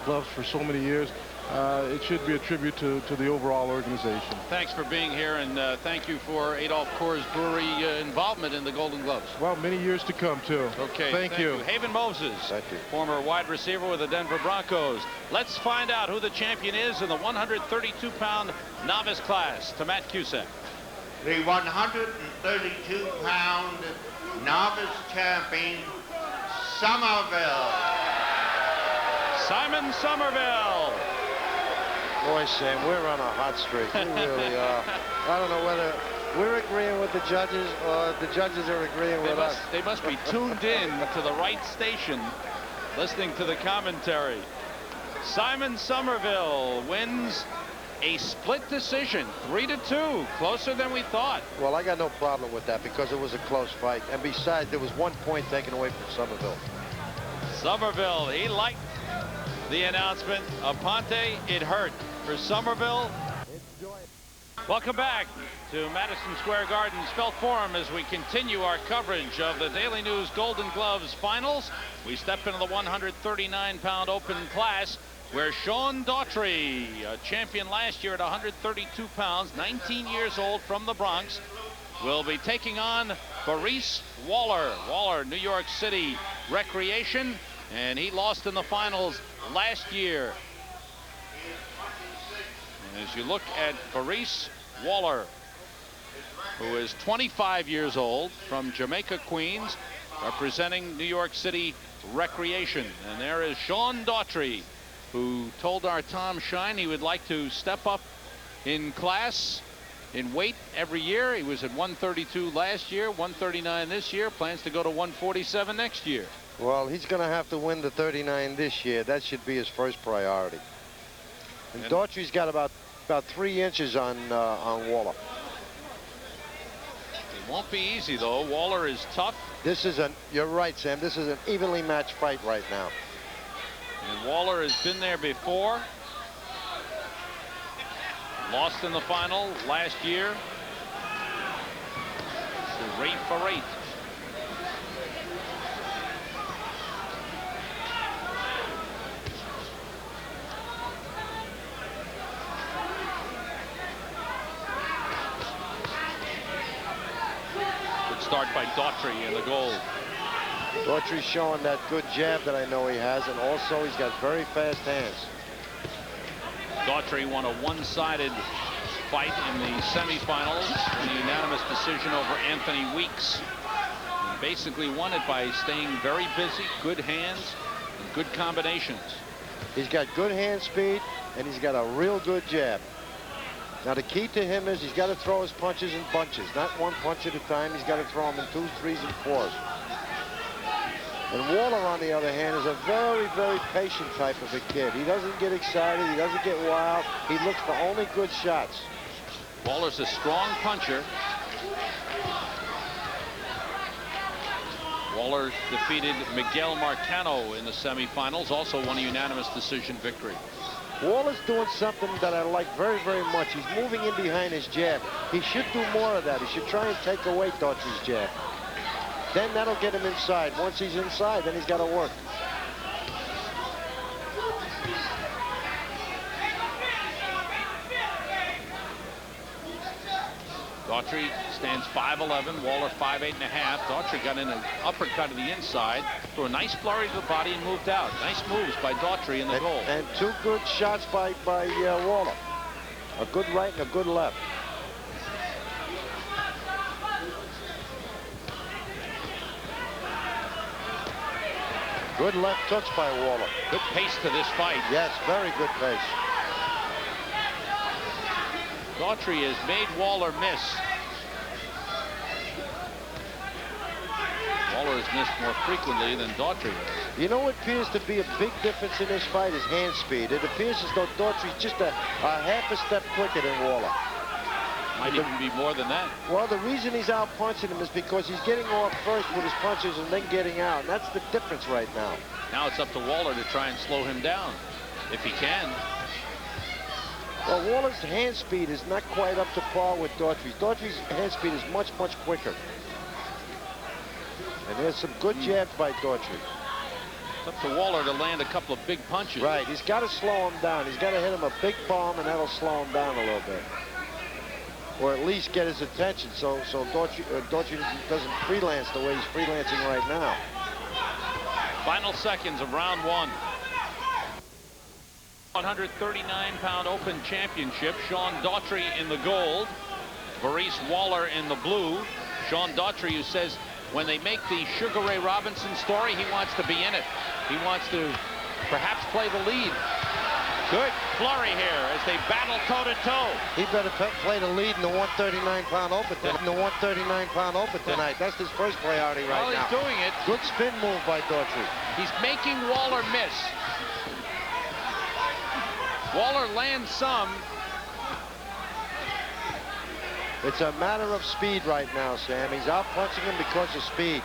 for so many years, it should be a tribute to the overall organization. Thanks for being here, and thank you for Adolph Coors Brewery involvement in the Golden Gloves. Well, many years to come, too. Okay, thank you. Haven Moses, former wide receiver with the Denver Broncos. Let's find out who the champion is in the 132-pound novice class. To Matt Cusack. The 132-pound novice champion, Somerville. Simon Somerville. Boy, Sam, we're on a hot streak. We really are. I don't know whether we're agreeing with the judges or the judges are agreeing with us. They must be tuned in to the right station, listening to the commentary. Simon Somerville wins a split decision, 3-2, closer than we thought. Well, I got no problem with that because it was a close fight. And besides, there was 1 point taken away from Somerville. Somerville, he liked the announcement. Aponte, it hurt. For Somerville, welcome back to Madison Square Garden's Felt Forum as we continue our coverage of the Daily News Golden Gloves finals. We step into the 139-pound open class, where Sean Daughtry, a champion last year at 132 pounds, 19 years old from the Bronx, will be taking on Boris Waller. Waller, New York City Recreation, and he lost in the finals last year. And as you look at Boris Waller, who is 25 years old, from Jamaica, Queens, representing New York City Recreation. And there is Sean Daughtry, who told our Tom Shine he would like to step up in class, in weight every year. He was at 132 last year, 139 this year, plans to go to 147 next year. Well, he's going to have to win the 39 this year. That should be his first priority. And Daughtry's got about 3 inches on Waller. Won't be easy, though. Waller is tough. This is you're right, Sam. This is an evenly matched fight right now. And Waller has been there before. Lost in the final last year. So 8 for 8. Good start by Daughtry in the goal. Daughtry's showing that good jab that I know he has, and also he's got very fast hands. Daughtry won a one-sided fight in the semifinals in a unanimous decision over Anthony Weeks. He basically won it by staying very busy, good hands, and good combinations. He's got good hand speed, and he's got a real good jab. Now, the key to him is he's got to throw his punches in bunches, not one punch at a time. He's got to throw them in 2s, 3s, and 4s. And Waller, on the other hand, is a very, very patient type of a kid. He doesn't get excited. He doesn't get wild. He looks for only good shots. Waller's a strong puncher. Waller defeated Miguel Marcano in the semifinals, also won a unanimous decision victory. Waller's doing something that I like very, very much. He's moving in behind his jab. He should do more of that. He should try and take away Daughtry's jab. Then that'll get him inside. Once he's inside, then he's got to work. Daughtry stands 5'11", Waller 5'8.5". Daughtry got in an uppercut to the inside, threw a nice flurry to the body and moved out. Nice moves by Daughtry in the goal. And 2 good shots by Waller. A good right and a good left. Good left hooks by Waller. Good pace to this fight. Yes, very good pace. Daughtry has made Waller miss. Waller has missed more frequently than Daughtry has. You know what appears to be a big difference in this fight is hand speed. It appears as though Daughtry's just a half a step quicker than Waller. Might even be more than that. Well, the reason he's out punching him is because he's getting off first with his punches and then getting out. And that's the difference right now. Now it's up to Waller to try and slow him down, if he can. Well, Waller's hand speed is not quite up to par with Daughtry's. Daughtry's hand speed is much, much quicker. And there's some good jabs by Daughtry. It's up to Waller to land a couple of big punches. Right, he's got to slow him down. He's got to hit him a big bomb, and that'll slow him down a little bit. Or at least get his attention so Daughtry doesn't freelance the way he's freelancing right now. Final seconds of round 1. 139-pound open championship. Sean Daughtry in the gold. Maurice Waller in the blue. Sean Daughtry, who says when they make the Sugar Ray Robinson story, he wants to be in it. He wants to perhaps play the lead. Good flurry here as they battle toe-to-toe. He better play the lead in the 139-pound open tonight. That's his first priority right now. Well, he's doing it. Good spin move by Daughtry. He's making Waller miss. Waller lands some. It's a matter of speed right now, Sam. He's out punching him because of speed.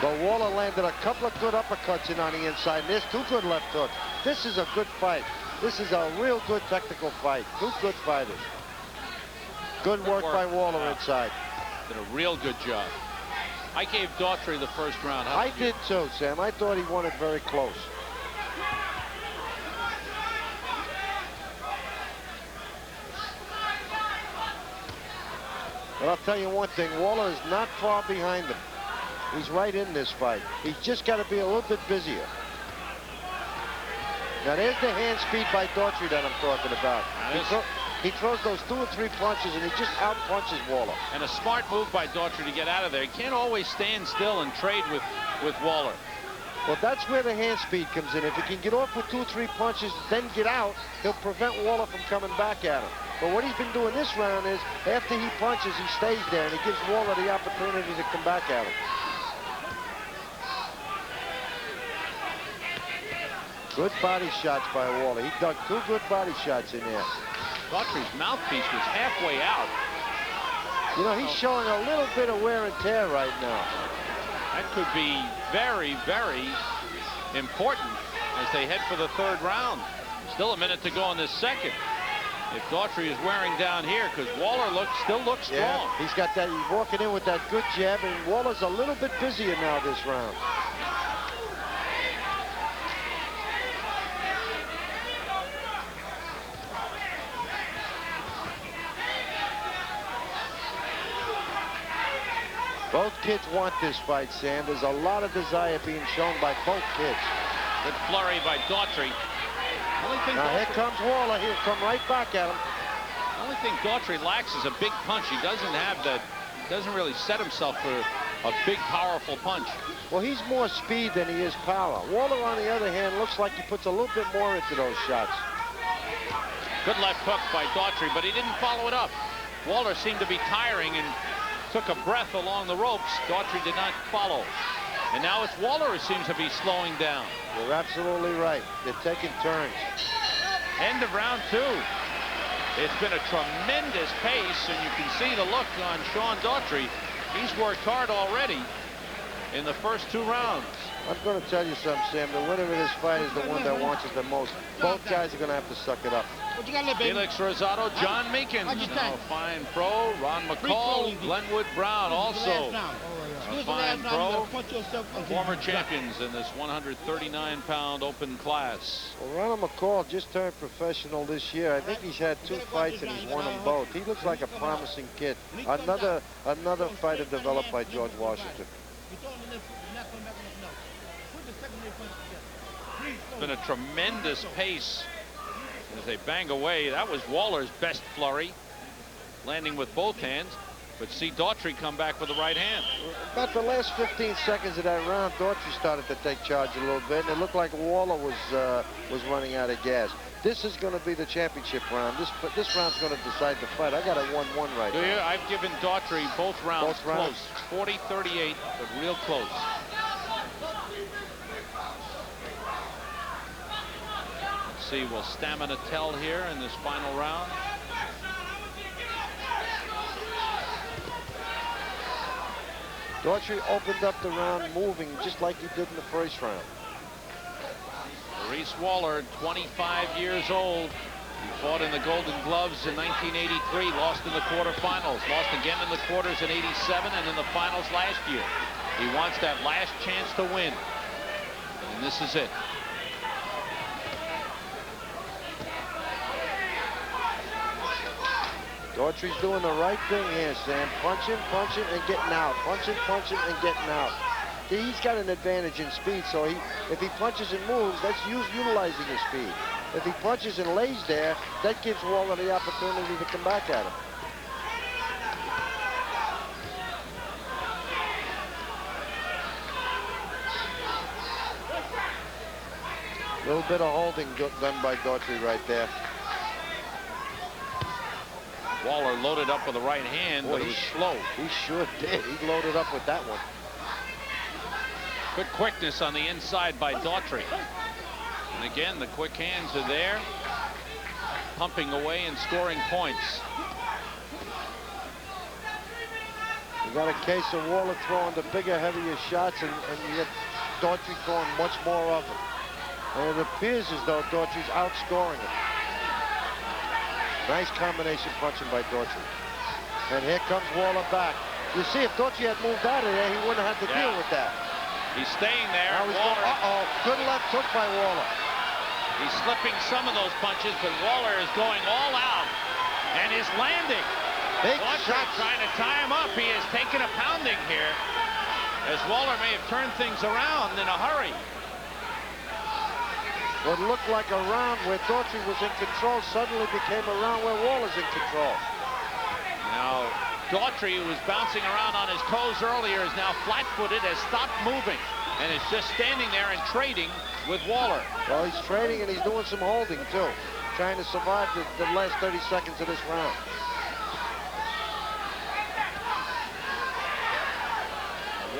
But Waller landed a couple of good uppercuts in on the inside, and there's 2 good left hooks. This is a good fight. This is a real good technical fight. 2 good fighters. Good work by Waller inside. Did a real good job. I gave Daughtry the first round. I did too, Sam. I thought he won it very close. But I'll tell you one thing, Waller is not far behind him. He's right in this fight. He's just got to be a little bit busier. Now there's the hand speed by Daughtry that I'm talking about. He throws those 2 or 3 punches and he just out punches Waller. And a smart move by Daughtry to get out of there. He can't always stand still and trade with Waller. Well, that's where the hand speed comes in. If he can get off with 2 or 3 punches, then get out, he'll prevent Waller from coming back at him. But what he's been doing this round is, after he punches, he stays there, and he gives Waller the opportunity to come back at him. Good body shots by Waller. He dug 2 good body shots in there. Daughtry's mouthpiece was halfway out. You know, he's showing a little bit of wear and tear right now. That could be very, very important as they head for the third round. Still a minute to go in this second. If Daughtry is wearing down here, because Waller still looks strong. Yeah, he's got that, he's walking in with that good jab, and Waller's a little bit busier now this round. Both kids want this fight, Sam. There's a lot of desire being shown by both kids. Good flurry by Daughtry. Now here comes Waller. He'll come right back at him. The only thing Daughtry lacks is a big punch. He doesn't have that, doesn't really set himself for a big, powerful punch. Well, he's more speed than he is power. Waller, on the other hand, looks like he puts a little bit more into those shots. Good left hook by Daughtry, but he didn't follow it up. Waller seemed to be tiring and took a breath along the ropes. Daughtry did not follow. And now it's Waller who seems to be slowing down. You're absolutely right. They're taking turns. End of round two. It's been a tremendous pace, and you can see the look on Sean Daughtry. He's worked hard already in the first two rounds. I'm going to tell you something, Sam. The winner of this fight is the one that wants it the most. Both guys are going to have to suck it up. What you got left, baby? Felix Rosado, John Meekins, now fine pro. Ron McCall, Glenwood Brown, also a fine pro. Former champions in this 139-pound open class. Well, Ronald McCall just turned professional this year. I think he's had 2 fights and he's won them both. He looks like a promising kid. Another fighter developed by George Washington. It's been a tremendous pace as they bang away. That was Waller's best flurry, landing with both hands. But see Daughtry come back with the right hand. About the last 15 seconds of that round, Daughtry started to take charge a little bit, and it looked like Waller was running out of gas. This is going to be the championship round. This round's going to decide the fight. I got a 1-1 right now. I've given Daughtry both rounds close. 40-38, but real close. Let's see, will stamina tell here in this final round? Daughtry opened up the round moving just like he did in the first round. Maurice Waller, 25 years old. He fought in the Golden Gloves in 1983, lost in the quarterfinals, lost again in the quarters in 87, and in the finals last year. He wants that last chance to win, and this is it. Daughtry's doing the right thing here, Sam. Punching, and getting out. Punching, and getting out. He's got an advantage in speed, so if he punches and moves, that's utilizing his speed. If he punches and lays there, that gives Waller the opportunity to come back at him. A little bit of holding done by Daughtry right there. Waller loaded up with the right hand, but it was slow. He sure did. He loaded up with that one. Good quickness on the inside by Daughtry. And again, the quick hands are there, pumping away and scoring points. You got a case of Waller throwing the bigger, heavier shots, and you get Daughtry throwing much more of them. And it appears as though Daughtry's outscoring him. Nice combination punching by Daughtry. And here comes Waller back. You see, if Daughtry had moved out of there, he wouldn't have had to deal with that. He's staying there. Now he's going, uh-oh, good left hook by Waller. He's slipping some of those punches, but Waller is going all out and is landing. Big shot trying to tie him up. He has taken a pounding here, as Waller may have turned things around in a hurry. What looked like a round where Daughtry was in control suddenly became a round where Waller's in control. Now, Daughtry, who was bouncing around on his toes earlier, is now flat-footed, has stopped moving, and is just standing there and trading with Waller. Well, he's trading and he's doing some holding, too, trying to survive the last 30 seconds of this round.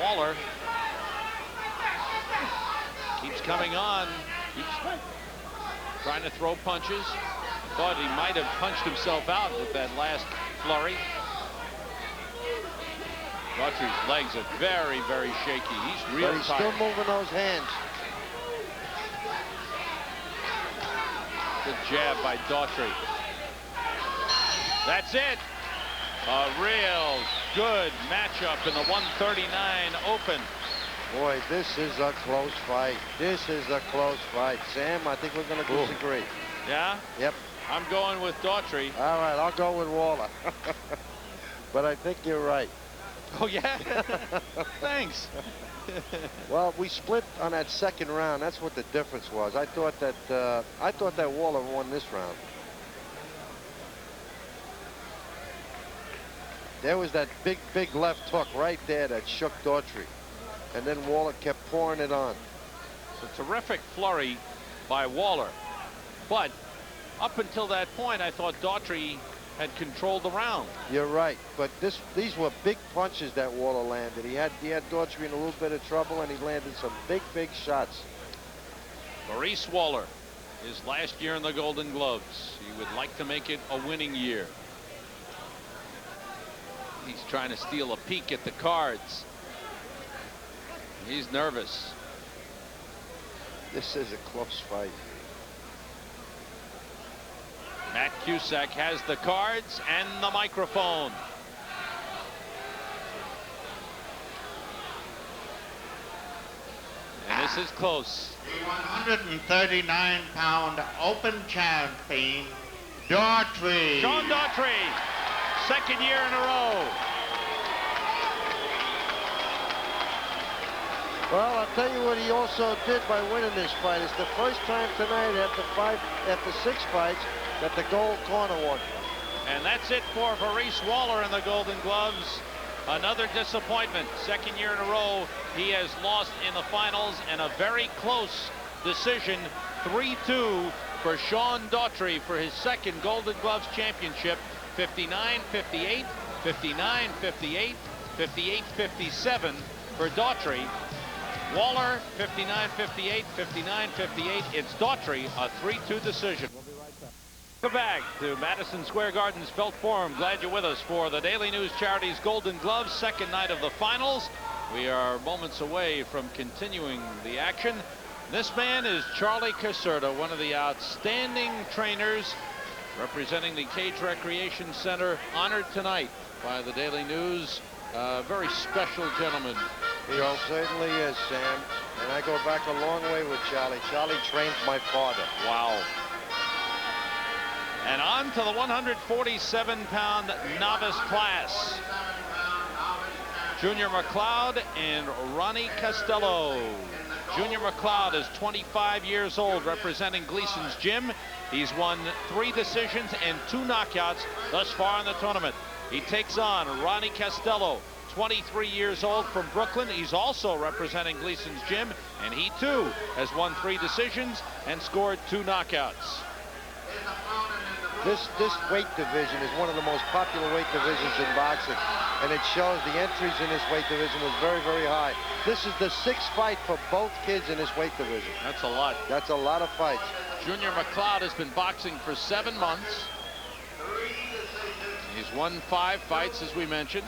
Waller keeps coming on. Keeps trying to throw punches. Thought he might have punched himself out with that last flurry. Daughtry's legs are very, very shaky. He's real But he's tired. still moving those hands. Good jab by Daughtry. That's it. A real good matchup in the 139 Open. Boy, this is a close fight. This is a close fight. Sam, I think we're going to disagree. Yeah? Yep. I'm going with Daughtry. All right, I'll go with Waller. But I think you're right. Oh, yeah? Thanks. Well, we split on that second round. That's what the difference was. I thought that Waller won this round. There was that big left hook right there that shook Daughtry. And then Waller kept pouring it on. It's a terrific flurry by Waller. But up until that point, I thought Daughtry had controlled the round. You're right, but these were big punches that Waller landed. He had Daughtry in a little bit of trouble, and he landed some big shots. Maurice Waller, his last year in the Golden Gloves. He would like to make it a winning year. He's trying to steal a peek at the cards. He's nervous. This is a close fight. Matt Cusack has the cards and the microphone. And this is close. The 139-pound Open champion, Daughtry. Sean Daughtry, second year in a row. Well, I'll tell you what he also did by winning this fight. It's the first time tonight after 6 fights that the gold corner won. And that's it for Maurice Waller in the Golden Gloves. Another disappointment. Second year in a row, he has lost in the finals, and a very close decision, 3-2 for Sean Daughtry for his second Golden Gloves championship. 59-58, 59-58, 58-57 for Daughtry. Waller, 59-58, 59-58. It's Daughtry, a 3-2 decision. We'll be right back. Welcome back to Madison Square Garden's Felt Forum. Glad you're with us for the Daily News Charities Golden Gloves, second night of the finals. We are moments away from continuing the action. This man is Charlie Caserta, one of the outstanding trainers representing the Cage Recreation Center, honored tonight by the Daily News. Very special gentleman. He certainly is, Sam. And I go back a long way with Charlie. Charlie trained my father. Wow. And on to the 147-pound novice class. Junior McLeod and Ronnie Costello. Junior McLeod is 25 years old, representing Gleason's gym. He's won 3 decisions and 2 knockouts thus far in the tournament. He takes on Ronnie Costello, 23 years old, from Brooklyn. He's also representing Gleason's gym, and he too has won 3 decisions and scored 2 knockouts. This weight division is one of the most popular weight divisions in boxing, and it shows the entries in this weight division was very, very high. This is the 6th fight for both kids in this weight division. That's a lot. That's a lot of fights. Junior McLeod has been boxing for 7 months. He's won 5 fights, as we mentioned.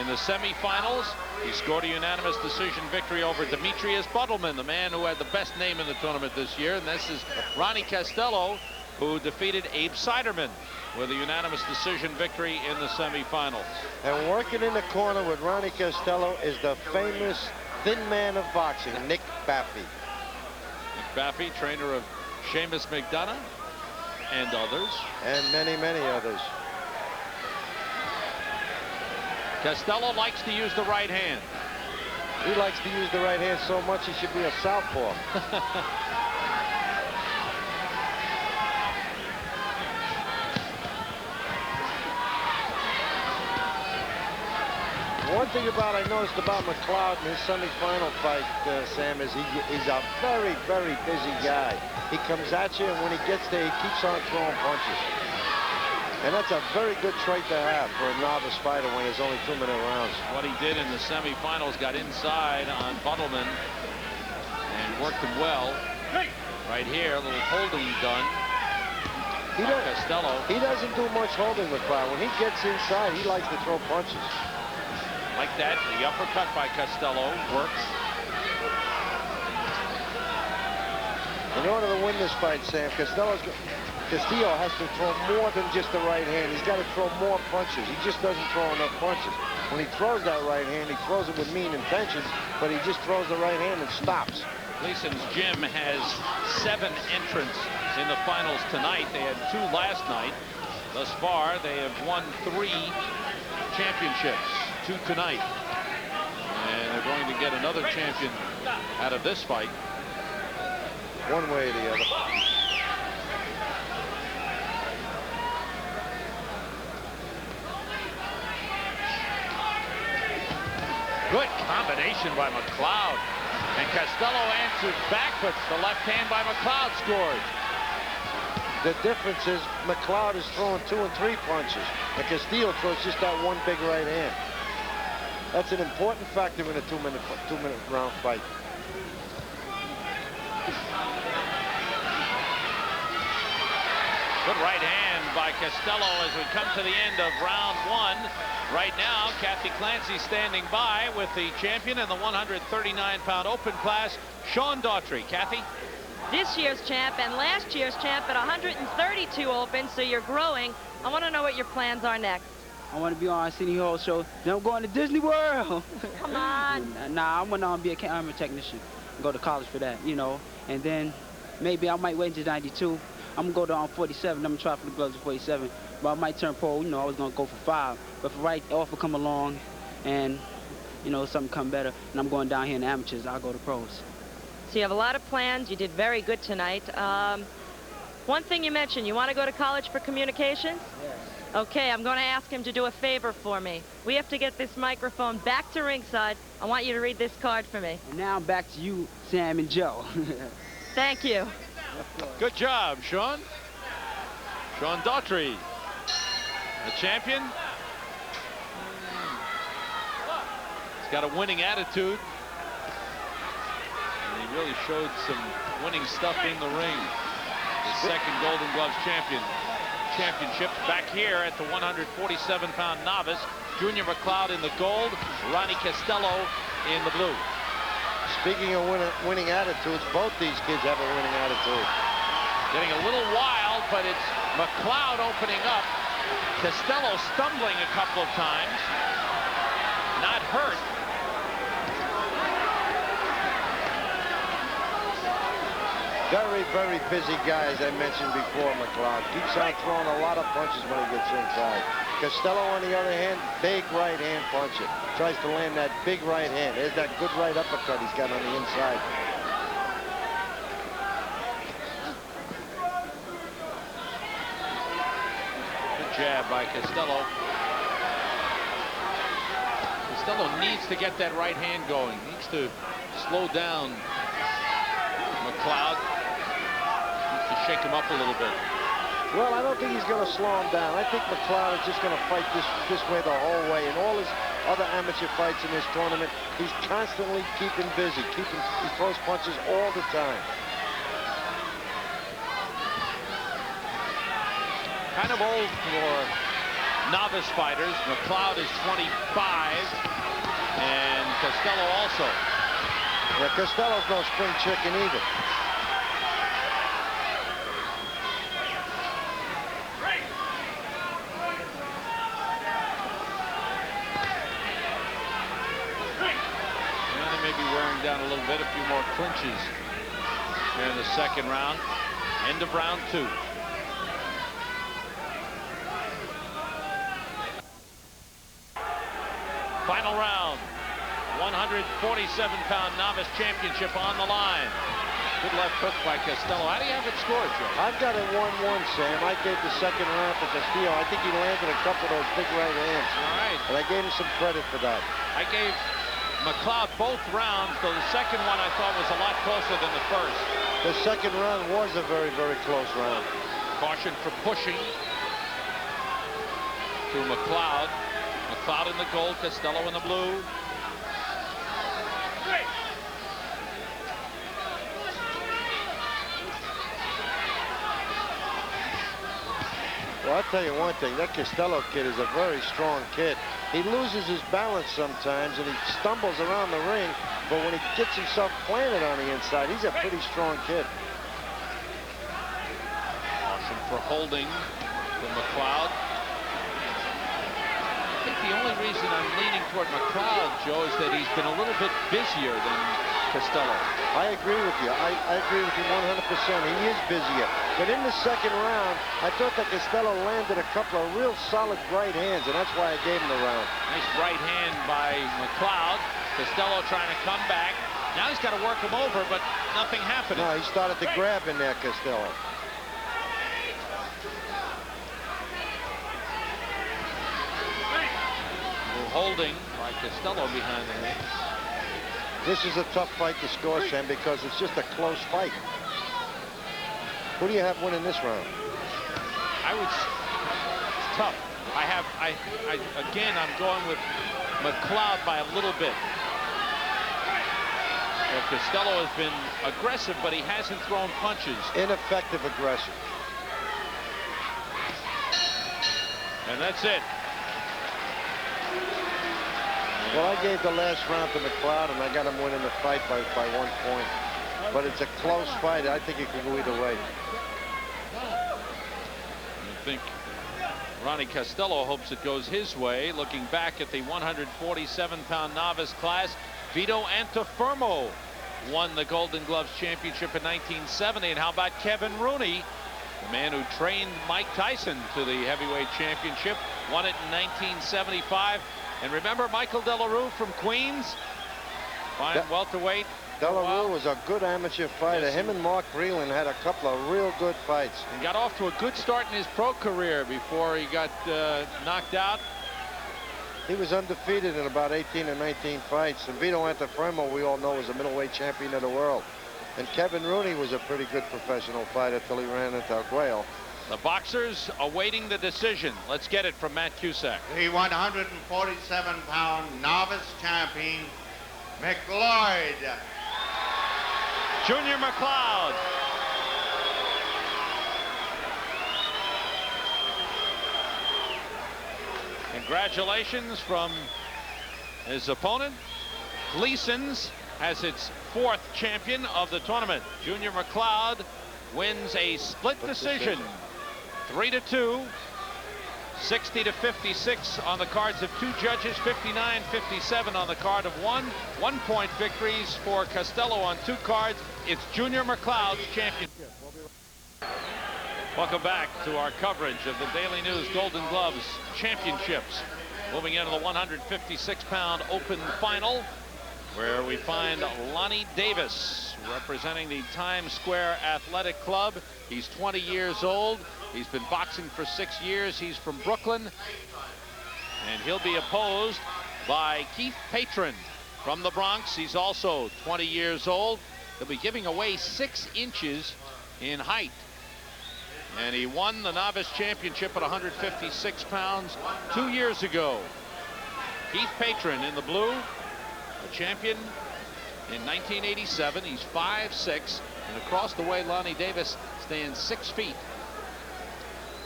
In the semifinals, he scored a unanimous decision victory over Demetrius Buttleman, the man who had the best name in the tournament this year. And this is Ronnie Costello, who defeated Abe Siderman with a unanimous decision victory in the semifinals. And working in the corner with Ronnie Costello is the famous thin man of boxing, Nick Baffy. Nick Baffy, trainer of Seamus McDonough and others. And many, many others. Costello likes to use the right hand. He likes to use the right hand so much he should be a southpaw. One thing I noticed about McLeod in his semifinal fight, Sam, is he's a very, very busy guy. He comes at you, and when he gets there, he keeps on throwing punches. And that's a very good trait to have for a novice fighter when there's only 2-minute rounds. What he did in the semifinals, got inside on Buttleman and worked him well. Right here, a little holding done. He doesn't do much holding, McLeod. When he gets inside, he likes to throw punches. Like that, the uppercut by Costello works. In order to win this fight, Sam, Castillo has to throw more than just the right hand. He's got to throw more punches. He just doesn't throw enough punches. When he throws that right hand, he throws it with mean intentions, but he just throws the right hand and stops. Gleason's gym has 7 entrants in the finals tonight. They had 2 last night. Thus far, they have won 3 championships, 2 tonight. And they're going to get another champion out of this fight. One way or the other. Good combination by McLeod. And Costello answers back, but the left hand by McLeod scores. The difference is McLeod is throwing 2 and 3 punches, and Castillo throws just that one big right hand. That's an important factor in a two-minute round fight. Good right hand by Costello as we come to the end of round 1. Right now, Kathy Clancy standing by with the champion in the 139-pound open class, Sean Daughtry. Kathy? This year's champ and last year's champ at 132 open, so you're growing. I want to know what your plans are next. I want to be on City Hall show. Then I'm going to Disney World. Come on. Nah, I want to be a camera technician. Go to college for that, you know. And then maybe I might wait until 92. I'm going to go to 47. I'm going to try for the gloves at 47. But I might turn pro. You know, I was going to go for 5. But if the right offer come along and, you know, something come better, and I'm going down here in the amateurs, I'll go to pros. So you have a lot of plans. You did very good tonight. One thing you mentioned, you want to go to college for communications? Yes. Okay, I'm going to ask him to do a favor for me. We have to get this microphone back to ringside. I want you to read this card for me. And now I'm back to you, Sam and Joe. Thank you. Good job, Sean. Sean Daughtry, the champion. He's got a winning attitude. And he really showed some winning stuff in the ring. The second Golden Gloves championship back here at the 147-pound novice. Junior McLeod in the gold, Ronnie Costello in the blue. Speaking of winning attitudes, both these kids have a winning attitude. Getting a little wild, but it's McLeod opening up. Costello stumbling a couple of times. Not hurt. Very, very busy guy, as I mentioned before, McLeod. Keeps on throwing a lot of punches when he gets inside. Costello, on the other hand, big right hand puncher. Tries to land that big right hand. There's that good right uppercut he's got on the inside. Good jab by Costello. Costello needs to get that right hand going. Needs to slow down McLeod. Needs to shake him up a little bit. Well, I don't think he's going to slow him down. I think McLeod is just going to fight this way the whole way. In all his other amateur fights in this tournament, he's constantly keeping busy. He throws punches all the time. Kind of old for novice fighters. McLeod is 25, and Costello also. Yeah, Costello's no spring chicken either. Down a little bit, a few more clinches here in the second round. End of round 2. Final round. 147-pound novice championship on the line. Good left hook by Costello. How do you have it scored, Joe? I've got it 1-1, Sam. I gave the second round to Castillo. I think he landed a couple of those big right hands. All right. And I gave him some credit for that. I gave McLeod both rounds, though the second one I thought was a lot closer than the first. The second round was a very, very close round. Caution for pushing to McLeod. McLeod in the gold, Costello in the blue. Well, I'll tell you one thing. That Costello kid is a very strong kid. He loses his balance sometimes, and he stumbles around the ring. But when he gets himself planted on the inside, he's a pretty strong kid. Caution for holding from McLeod. I think the only reason I'm leaning toward McLeod, Joe, is that he's been a little bit busier than Costello. I agree with you. I agree with you 100%. He is busier. But in the second round, I thought that Costello landed a couple of real solid right hands, and that's why I gave him the round. Nice right hand by McLeod. Costello trying to come back. Now he's got to work him over, but nothing happening. No, he started to grab in there, Costello. Holding by Costello behind the ring. This is a tough fight to score, Sam, because it's just a close fight. Who do you have winning this round? It's tough. Again, I'm going with McLeod by a little bit. Well, Costello has been aggressive, but he hasn't thrown punches. Ineffective aggression. And that's it. Well, I gave the last round to McLeod, and I got him winning the fight by 1 point. But it's a close fight. I think it could go either way. I think Ronnie Costello hopes it goes his way. Looking back at the 147-pound novice class, Vito Antuofermo won the Golden Gloves championship in 1970. And how about Kevin Rooney, the man who trained Mike Tyson to the heavyweight championship, won it in 1975. And remember Michael De La Rue from Queens? Fine welterweight. De La Rue was a good amateur fighter. Him and Mark Breland had a couple of real good fights. And got off to a good start in his pro career before he got knocked out. He was undefeated in about 18 or 19 fights. And Vito Antuofermo, we all know, was a middleweight champion of the world. And Kevin Rooney was a pretty good professional fighter till he ran into Arguello. The boxers awaiting the decision. Let's get it from Matt Cusack. The 147-pound novice champion, McLeod. Junior McLeod. Congratulations from his opponent. Gleason's has its 4th champion of the tournament. Junior McLeod wins a split decision. 3-2, 60-56 on the cards of 2 judges, 59-57 on the card of 1. 1-point victories for Costello on 2 cards. It's Junior McLeod's championship. Welcome back to our coverage of the Daily News Golden Gloves Championships. Moving into the 156-pound open final, where we find Lonnie Davis representing the Times Square Athletic Club. He's 20 years old. He's been boxing for 6 years. He's from Brooklyn. And he'll be opposed by Keith Patron from the Bronx. He's also 20 years old. He'll be giving away 6 inches in height. And he won the novice championship at 156 pounds 2 years ago. Keith Patron in the blue, a champion in 1987. He's 5'6", and across the way, Lonnie Davis stands 6 feet.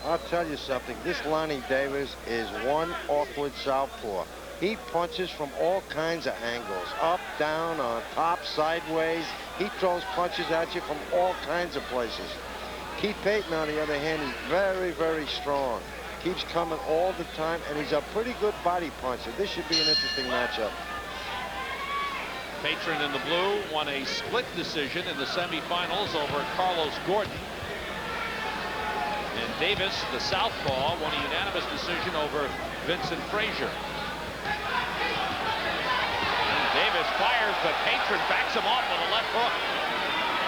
I'll tell you something. This Lonnie Davis is one awkward southpaw. He punches from all kinds of angles, up, down, on top, sideways. He throws punches at you from all kinds of places. Keith Patron, on the other hand, is very, very strong. Keeps coming all the time, and he's a pretty good body puncher. This should be an interesting matchup. Patron in the blue won a split decision in the semifinals over Carlos Gordon. And Davis, the southpaw, won a unanimous decision over Vincent Frazier. And Davis fires, but Patron backs him off with a left hook.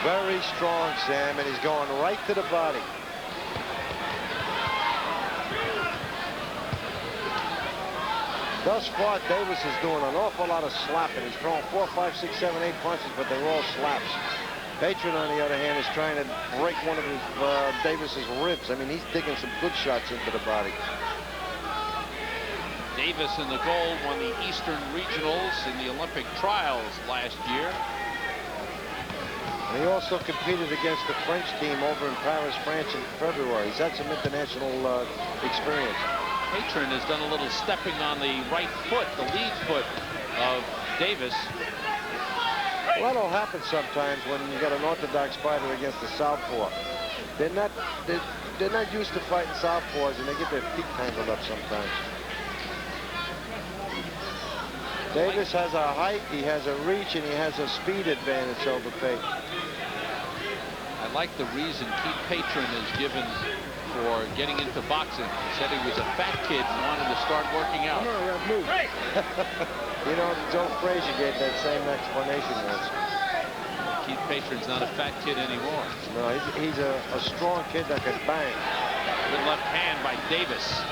Very strong, Sam, and he's going right to the body. Thus far, Davis is doing an awful lot of slapping. He's throwing 4, 5, 6, 7, 8 punches, but they're all slaps. Patron, on the other hand, is trying to break one of his Davis's ribs. I mean, he's digging some good shots into the body. Davis in the gold won the Eastern Regionals in the Olympic trials last year. And he also competed against the French team over in Paris, France in February. He's had some international experience. Patron has done a little stepping on the right foot, the lead foot of Davis. Well, that'll happen sometimes when you got an orthodox fighter against a southpaw. They're not used to fighting southpaws, and they get their feet tangled up sometimes. Davis has a height, he has a reach, and he has a speed advantage over Patron. I like the reason Keith Patron is given for getting into boxing. He said he was a fat kid and wanted to start working out. You know, Joe Frazier gave that same explanation once. Keith Patron's not a fat kid anymore. No, he's a strong kid that can bang. Good left hand by Davis.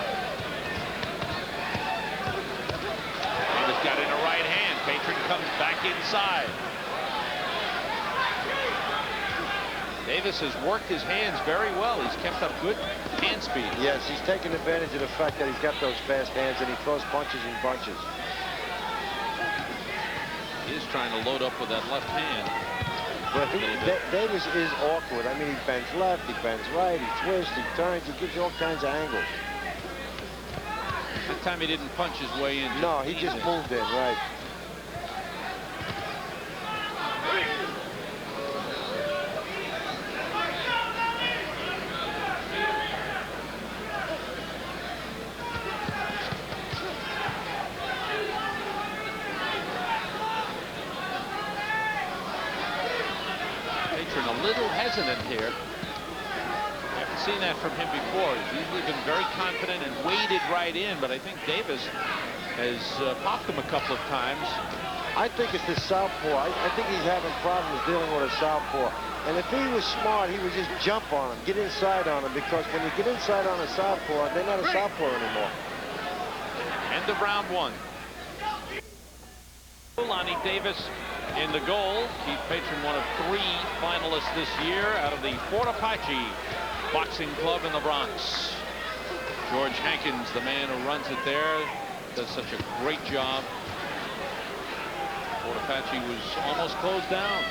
Davis got in a right hand. Patron comes back inside. Davis has worked his hands very well. He's kept up good hand speed. Yes, he's taken advantage of the fact that he's got those fast hands and he throws punches in bunches. He is trying to load up with that left hand. But Davis is awkward. I mean, he bends left, he bends right, he twists, he turns, he gives you all kinds of angles. That time he didn't punch his way in. No, he just moved in, right. A little hesitant here. I haven't seen that from him before. He's usually been very confident and waded right in, but I think Davis has popped him a couple of times. I think it's the southpaw. I think he's having problems dealing with a southpaw. And if he was smart, he would just jump on him, get inside on him, because when you get inside on a southpaw, they're not a southpaw anymore. End of round one. Lonnie Davis in the goal. Keith Patron, one of 3 finalists this year out of the Fort Apache Boxing Club in the Bronx. George Hankins, the man who runs it there, does such a great job. Fort Apache was almost closed down.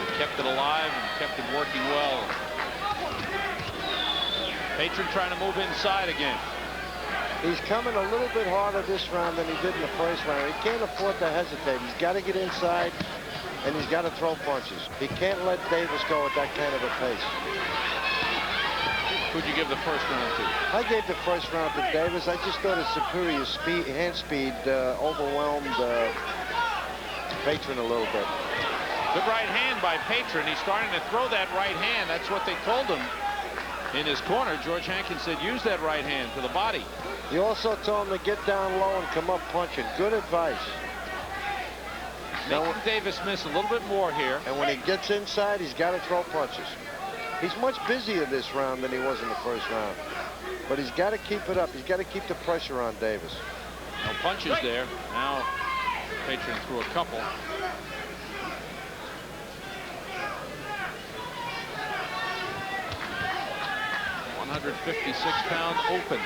They kept it alive and kept it working well. Patron trying to move inside again. He's coming a little bit harder this round than he did in the first round. He can't afford to hesitate. He's got to get inside, and he's got to throw punches. He can't let Davis go at that kind of a pace. Who'd you give the first round to? I gave the first round to Davis. I just thought his superior hand speed overwhelmed Patron a little bit. Good right hand by Patron. He's starting to throw that right hand. That's what they told him. In his corner, George Hankins said, use that right hand to the body. He also told him to get down low and come up punching. Good advice. Making Davis miss a little bit more here. And when he gets inside, he's got to throw punches. He's much busier this round than he was in the first round. But he's got to keep it up. He's got to keep the pressure on Davis. No punches there. Now, Patron threw a couple. 156-pound open.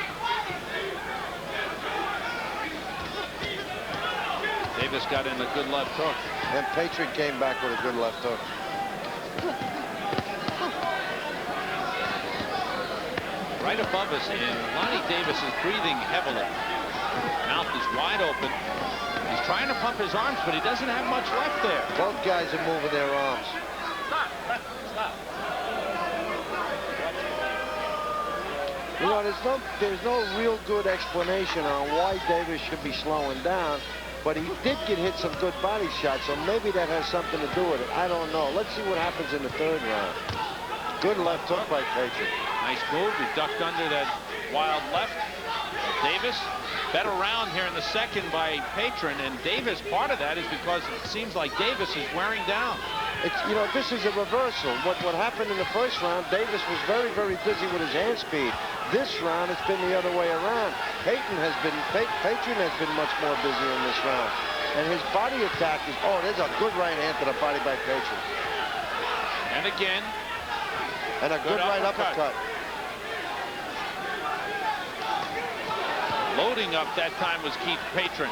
Davis got in a good left hook. And Patron came back with a good left hook. Right above us, and Lonnie Davis is breathing heavily. Mouth is wide open. He's trying to pump his arms, but he doesn't have much left there. Both guys are moving their arms. Stop. You know, there's no real good explanation on why Davis should be slowing down, but he did get hit some good body shots, so maybe that has something to do with it. I don't know. Let's see what happens in the third round. Good left hook by Patron. Nice move. He ducked under that wild left of Davis. Better round here in the second by Patron, and Davis, part of that is because it seems like Davis is wearing down. You know, this is a reversal. What happened in the first round, Davis was very, very busy with his hand speed. This round, it's been the other way around. Patron has been much more busy in this round. And his body attack is, oh, there's a good right hand to the body by Patron. And again. And a good right uppercut. Loading up that time was Keith Patron.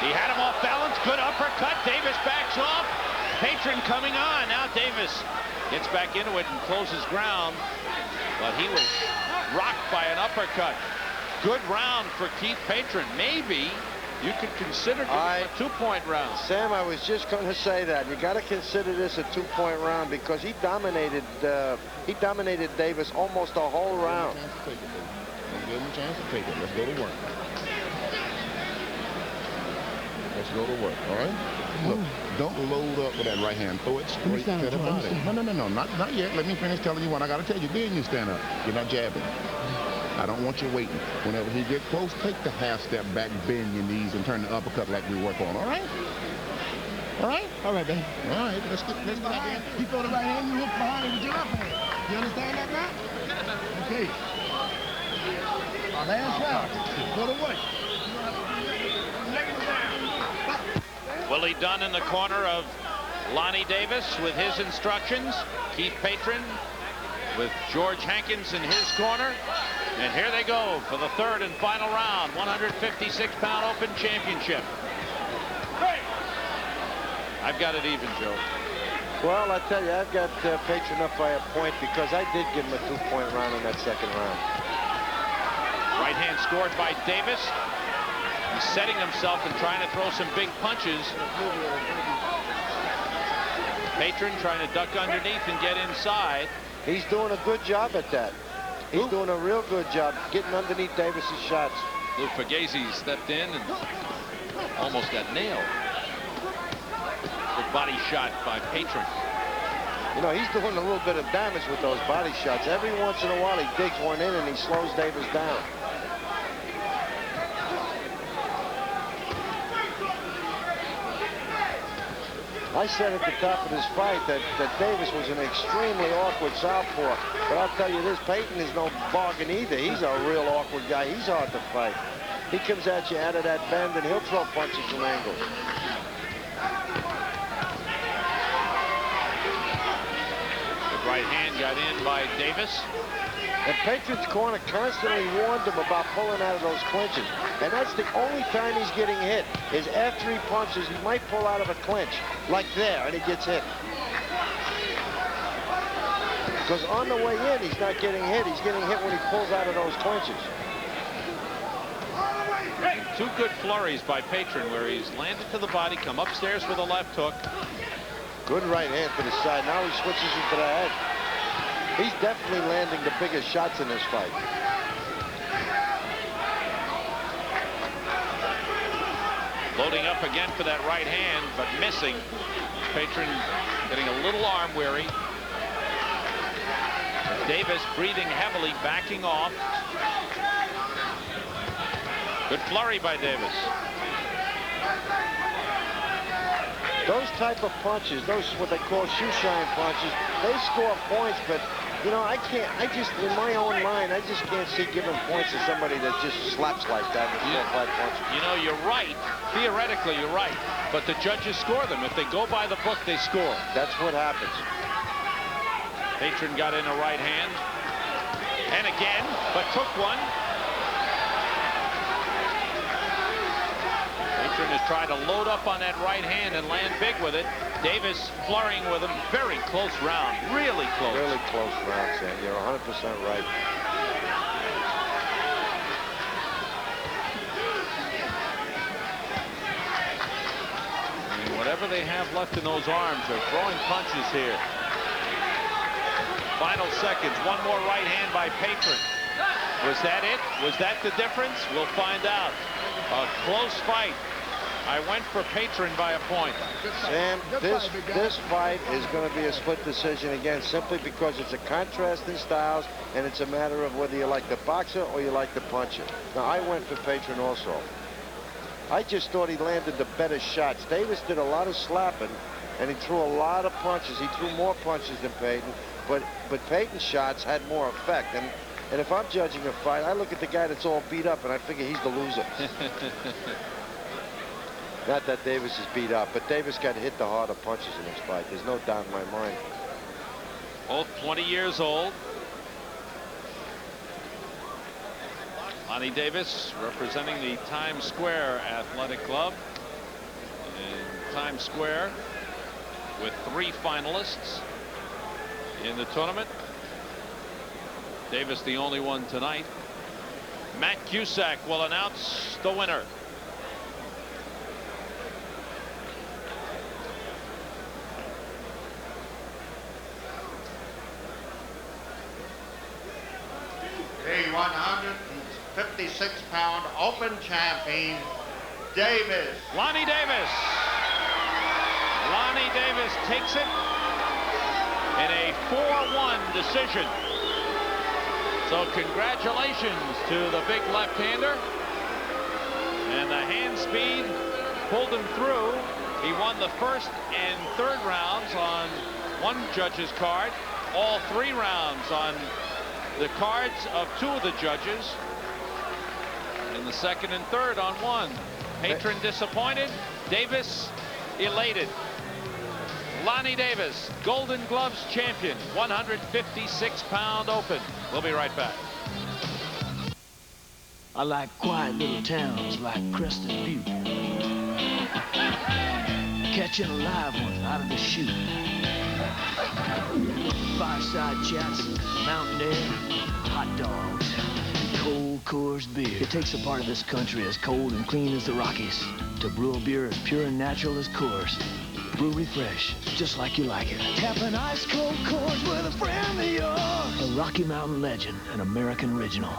He had him off balance. Good uppercut. Davis backs off. Patron coming on. Now Davis gets back into it and closes ground. But he was rocked by an uppercut. Good round for Keith Patron. Maybe you could consider a 2-point round. Sam, I was just going to say that. You got to consider this a 2-point round because he dominated Davis almost the whole round. Give him a chance to take it. Let's go to work. Let's go to work, all right? Look, don't load up with that right hand. Throw it straight to the body. No, not yet. Let me finish telling you what I got to tell you. Then you stand up. You're not jabbing. I don't want you waiting. Whenever he gets close, take the half step back, bend your knees, and turn the uppercut like we work on, all right? All right? All right, baby. All right, let's get out there. You throw the right hand, you hook behind it with your left hand. You understand that now? Okay. Our last round. Go to work. Willie Dunn in the corner of Lonnie Davis with his instructions. Keith Patron with George Hankins in his corner. And here they go for the third and final round. 156-pound Open Championship. I've got it even, Joe. Well, I tell you, I've got Patron up by a point because I did give him a 2-point round in that second round. Right hand scored by Davis. He's setting himself and trying to throw some big punches. Patron trying to duck underneath and get inside. He's doing a good job at that. He's doing a real good job getting underneath Davis's shots. Lou Fugazi stepped in and almost got nailed. Good body shot by Patron. You know, he's doing a little bit of damage with those body shots. Every once in a while, he digs one in and he slows Davis down. I said at the top of this fight that Davis was an extremely awkward southpaw. But I'll tell you this, Patron is no bargain either. He's a real awkward guy. He's hard to fight. He comes at you out of that bend and he'll throw punches from angles. The right hand got in by Davis. And Patron's corner constantly warned him about pulling out of those clinches. And that's the only time he's getting hit, is after he punches, he might pull out of a clinch, like there, and he gets hit. Because on the way in, he's not getting hit. He's getting hit when he pulls out of those clinches. Two good flurries by Patron where he's landed to the body, come upstairs with a left hook. Good right hand to the side. Now he switches it to the head. He's definitely landing the biggest shots in this fight. Loading up again for that right hand, but missing. Patron getting a little arm weary. Davis breathing heavily, backing off. Good flurry by Davis. Those type of punches, those what they call shoe shine punches, they score points, but you know, I just, in my own mind, I just can't see giving points to somebody that just slaps like that and 4 or 5 punches. You know, you're right. Theoretically, you're right. But the judges score them. If they go by the book, they score. That's what happens. Patron got in a right hand. And again, but took one. Patron has tried to load up on that right hand and land big with it. Davis flurrying with him. Very close round. Really close. Really close round, Sam. You're 100% right. I mean, whatever they have left in those arms, they're throwing punches here. Final seconds. One more right hand by Patron. Was that it? Was that the difference? We'll find out. A close fight. I went for Patron by a point. Sam, this fight is going to be a split decision again, simply because it's a contrast in styles, and it's a matter of whether you like the boxer or you like the puncher. Now, I went for Patron also. I just thought he landed the better shots. Davis did a lot of slapping, and he threw a lot of punches. He threw more punches than Patron, but Patron's shots had more effect. And if I'm judging a fight, I look at the guy that's all beat up, and I figure he's the loser. Not that Davis is beat up, but Davis got hit the harder punches in this fight. There's no doubt in my mind. Both 20 years old. Lonnie Davis representing the Times Square Athletic Club in Times Square with 3 finalists in the tournament. Davis the only one tonight. Matt Cusack will announce the winner. The 156-pound open champion, Davis. Lonnie Davis. Lonnie Davis takes it in a 4-1 decision. So congratulations to the big left-hander. And the hand speed pulled him through. He won the first and third rounds on one judge's card, all 3 rounds on the cards of 2 of the judges, and the second and third on 1. Patron disappointed, Davis elated. Lonnie Davis, Golden Gloves champion, 156-pound open. We'll be right back. I like quiet little towns like Crested Butte. Catching a live one out of the chute. Fireside chats, mountain air, hot dogs, cold Coors beer. It takes a part of this country as cold and clean as the Rockies to brew a beer as pure and natural as Coors. Brewery fresh, just like you like it. Tap an ice cold Coors with a friend of yours. A Rocky Mountain legend, an American original.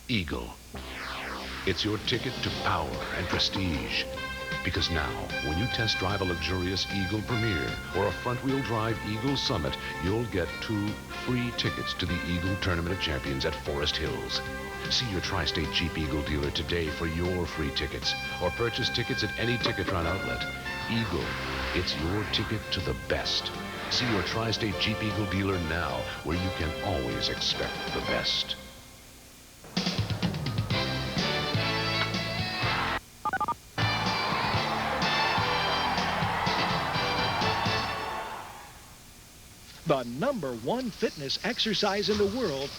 Eagle. It's your ticket to power and prestige. Because now, when you test drive a luxurious Eagle Premier or a front-wheel drive Eagle Summit, you'll get 2 free tickets to the Eagle Tournament of Champions at Forest Hills. See your Tri-State Jeep Eagle dealer today for your free tickets, or purchase tickets at any Ticketron outlet. Eagle, it's your ticket to the best. See your Tri-State Jeep Eagle dealer now, where you can always expect the best. The #1 fitness exercise in the world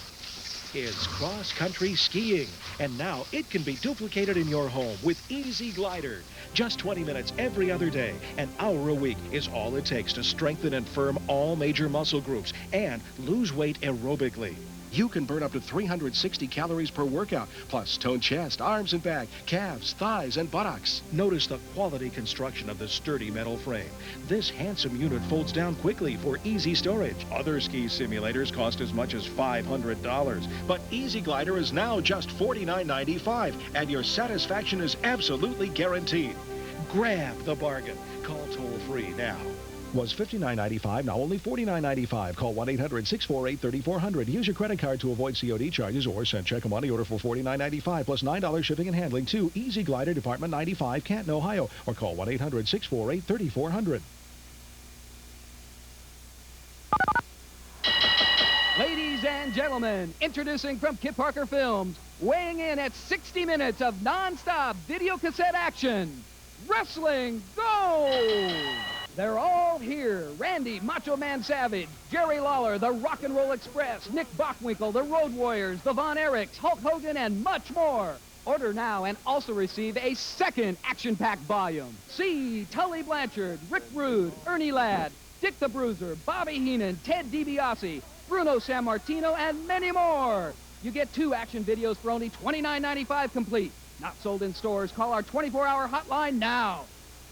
is cross-country skiing. And now it can be duplicated in your home with Easy Glider. Just 20 minutes every other day, an hour a week is all it takes to strengthen and firm all major muscle groups and lose weight aerobically. You can burn up to 360 calories per workout, plus tone chest, arms and back, calves, thighs, and buttocks. Notice the quality construction of the sturdy metal frame. This handsome unit folds down quickly for easy storage. Other ski simulators cost as much as $500, but Easy Glider is now just $49.95, and your satisfaction is absolutely guaranteed. Grab the bargain. Call toll-free now. Was $59.95, now only $49.95. Call 1-800-648-3400. Use your credit card to avoid COD charges or send check or money order for $49.95 plus $9 shipping and handling to Easy Glider, Department 95, Canton, Ohio. Or call 1-800-648-3400. Ladies and gentlemen, introducing from Kip Parker Films, weighing in at 60 minutes of non-stop video cassette action, Wrestling Gold! They're all here. Randy, Macho Man Savage, Jerry Lawler, the Rock and Roll Express, Nick Bockwinkel, the Road Warriors, the Von Erichs, Hulk Hogan, and much more. Order now and also receive a second action-packed volume. See Tully Blanchard, Rick Rude, Ernie Ladd, Dick the Bruiser, Bobby Heenan, Ted DiBiase, Bruno Sammartino, and many more. You get 2 action videos for only $29.95 complete. Not sold in stores. Call our 24-hour hotline now.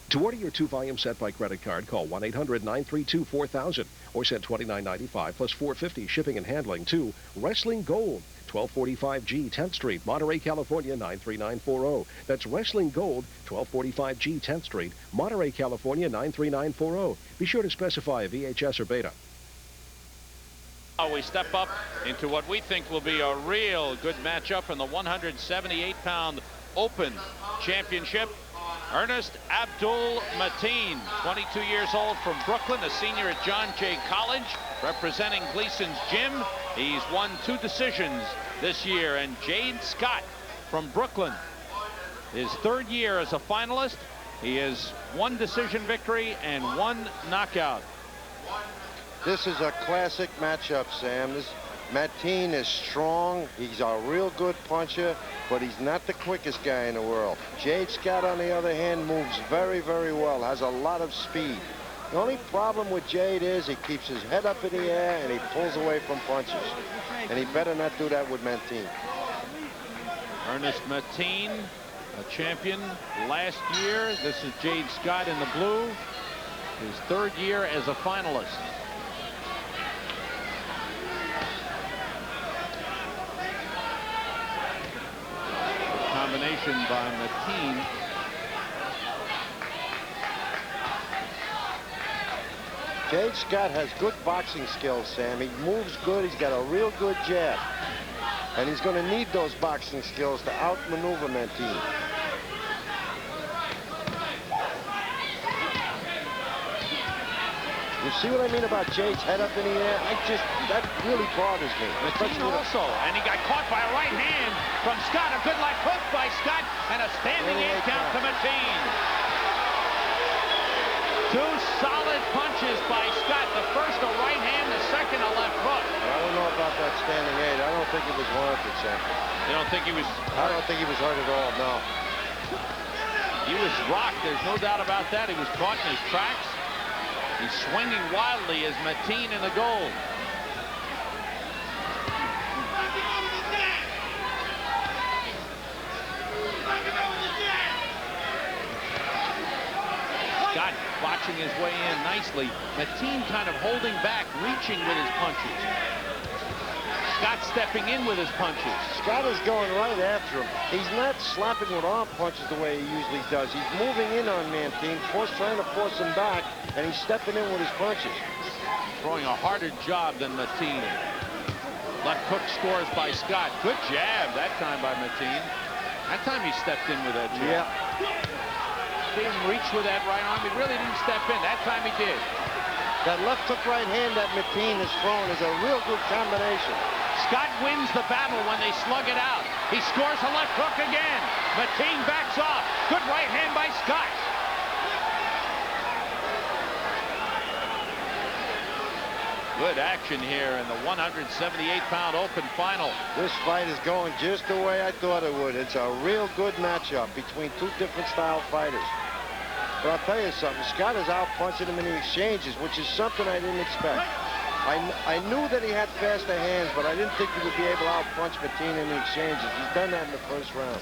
To order your 2-volume set by credit card, call 1-800-932-4000 or send $29.95 plus $4.50 shipping and handling to Wrestling Gold, 1245 G 10th Street, Monterey, California 93940. That's Wrestling Gold, 1245 G 10th Street, Monterey, California 93940. Be sure to specify a VHS or beta. We step up into what we think will be a real good matchup in the 178-pound Open Championship. Ernest Abdul Mateen, 22 years old, from Brooklyn, a senior at John Jay College, representing Gleason's Gym. He's won 2 decisions this year. And Jade Scott from Brooklyn, his 3rd year as a finalist. He has 1 decision victory and 1 knockout. This is a classic matchup, Sam. Mateen is strong. He's a real good puncher, but he's not the quickest guy in the world. Jade Scott, on the other hand, moves very, very well, has a lot of speed. The only problem with Jade is he keeps his head up in the air and he pulls away from punches. And he better not do that with Mateen. Ernest Mateen, a champion last year. This is Jade Scott in the blue. His third year as a finalist. Combination by Mateen. Jade Scott has good boxing skills, Sam. He moves good. He's got a real good jab. And he's going to need those boxing skills to outmaneuver Mateen. You see what I mean about Jade's head up in the air? That really bothers me. Mateen also, and he got caught by a right hand from Scott. A good left hook by Scott, and a standing hand count to Mateen. Two solid punches by Scott. The first a right hand, the second a left hook. I don't know about that standing eight. I don't think it was warranted, Sam. You don't think he was? I don't think he was hurt at all, no. He was rocked, there's no doubt about that. He was caught in his tracks. He's swinging wildly as Mateen in the gold. Scott watching his way in nicely. Mateen kind of holding back, reaching with his punches. Scott stepping in with his punches. Scott is going right after him. He's not slapping with arm punches the way he usually does. He's moving in on Mateen, trying to force him back, and he's stepping in with his punches. Throwing a harder job than Mateen. Left hook scores by Scott. Good jab that time by Mateen. That time he stepped in with that jab. Yeah. Didn't reach with that right arm. He really didn't step in. That time he did. That left hook right hand that Mateen is throwing is a real good combination. Scott wins the battle when they slug it out. He scores a left hook again. Mateen backs off. Good right hand by Scott. Good action here in the 178-pound open final. This fight is going just the way I thought it would. It's a real good matchup between two different style fighters. But I'll tell you something, Scott is out punching him in the exchanges, which is something I didn't expect. I knew that he had faster hands, but I didn't think he would be able to out-punch Mateen in the exchanges. He's done that in the first round.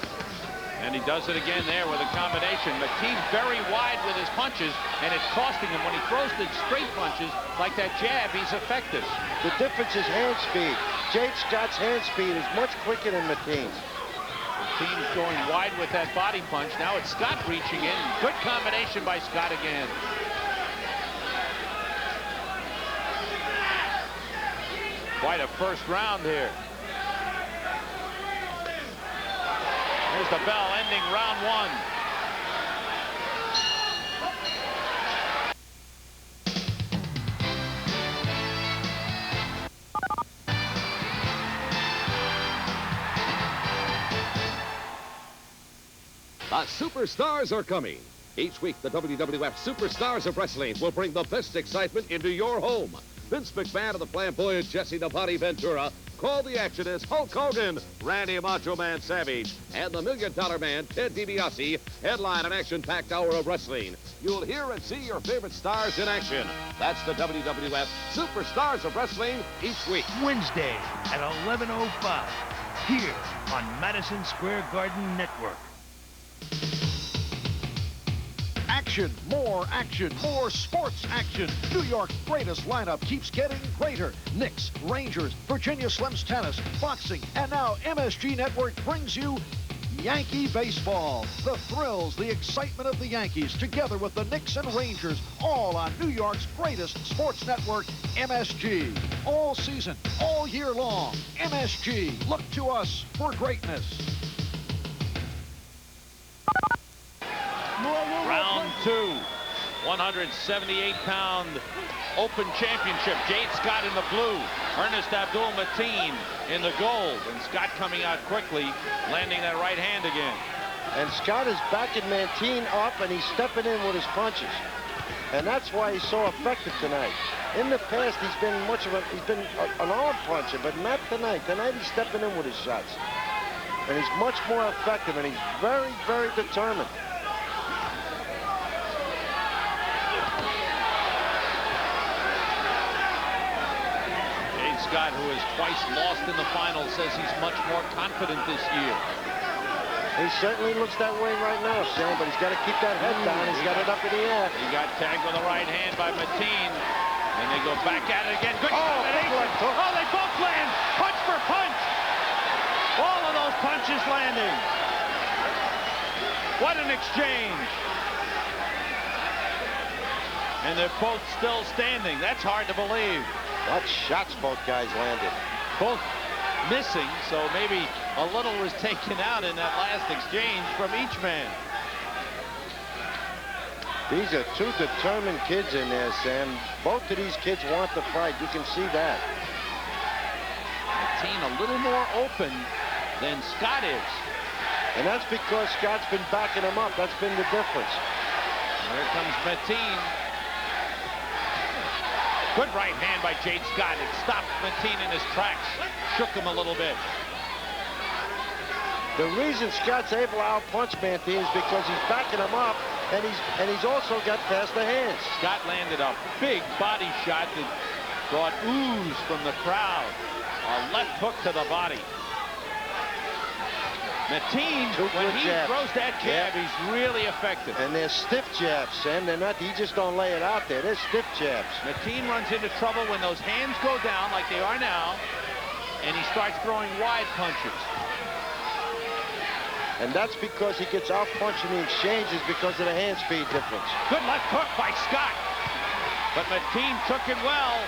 And he does it again there with a combination. Mateen very wide with his punches, and it's costing him. When he throws the straight punches, like that jab, he's effective. The difference is hand speed. Jade Scott's hand speed is much quicker than Mateen's. Mateen's going wide with that body punch. Now it's Scott reaching in. Good combination by Scott again. Quite a first round here. Here's the bell ending round one. The superstars are coming. Each week, the WWF Superstars of Wrestling will bring the best excitement into your home. Vince McMahon and the flamboyant Jesse the Body Ventura call the action as Hulk Hogan, Randy Macho Man Savage, and the $1 Million Man Ted DiBiase headline an action-packed hour of wrestling. You'll hear and see your favorite stars in action. That's the WWF Superstars of Wrestling each week. Wednesday at 11:05 here on Madison Square Garden Network. Action, more sports action. New York's greatest lineup keeps getting greater. Knicks, Rangers, Virginia Slims tennis, boxing, and now MSG Network brings you Yankee baseball. The thrills, the excitement of the Yankees, together with the Knicks and Rangers, all on New York's greatest sports network, MSG. All season, all year long, MSG. Look to us for greatness. Round two, 178-pound open championship. Jade Scott in the blue, Ernest Abdul Mateen in the gold, and Scott coming out quickly, landing that right hand again. And Scott is backing Mateen up, and he's stepping in with his punches. And that's why he's so effective tonight. In the past, he's been an arm puncher, but not tonight. Tonight, he's stepping in with his shots. And he's much more effective, and he's very, very determined. Scott, who has twice lost in the finals, says he's much more confident this year. He certainly looks that way right now, Sam, but he's got to keep that head down. He's got it up in the air. He got tagged with a right hand by Mateen. And they go back at it again. Good combination. Oh, they both land. Punch for punch. All of those punches landing. What an exchange. And they're both still standing. That's hard to believe. What shots both guys landed. Both missing, so maybe a little was taken out in that last exchange from each man. These are two determined kids in there, Sam. Both of these kids want to fight. You can see that. Mateen a little more open than Scott is. And that's because Scott's been backing him up. That's been the difference. Here comes Mateen. Good right hand by Jade Scott. It stopped Mateen in his tracks. Shook him a little bit. The reason Scott's able to out-punch Mateen is because he's backing him up, and he's also got faster hands. Scott landed a big body shot that brought ooze from the crowd. A left hook to the body. Mateen, when he throws that jab, he's really effective. And they're stiff jabs, Sam. They're not, he just don't lay it out there. They're stiff jabs. Mateen runs into trouble when those hands go down like they are now, and he starts throwing wide punches. And that's because he gets out-punched in the exchanges because of the hand speed difference. Good left hook by Scott. But Mateen took it well.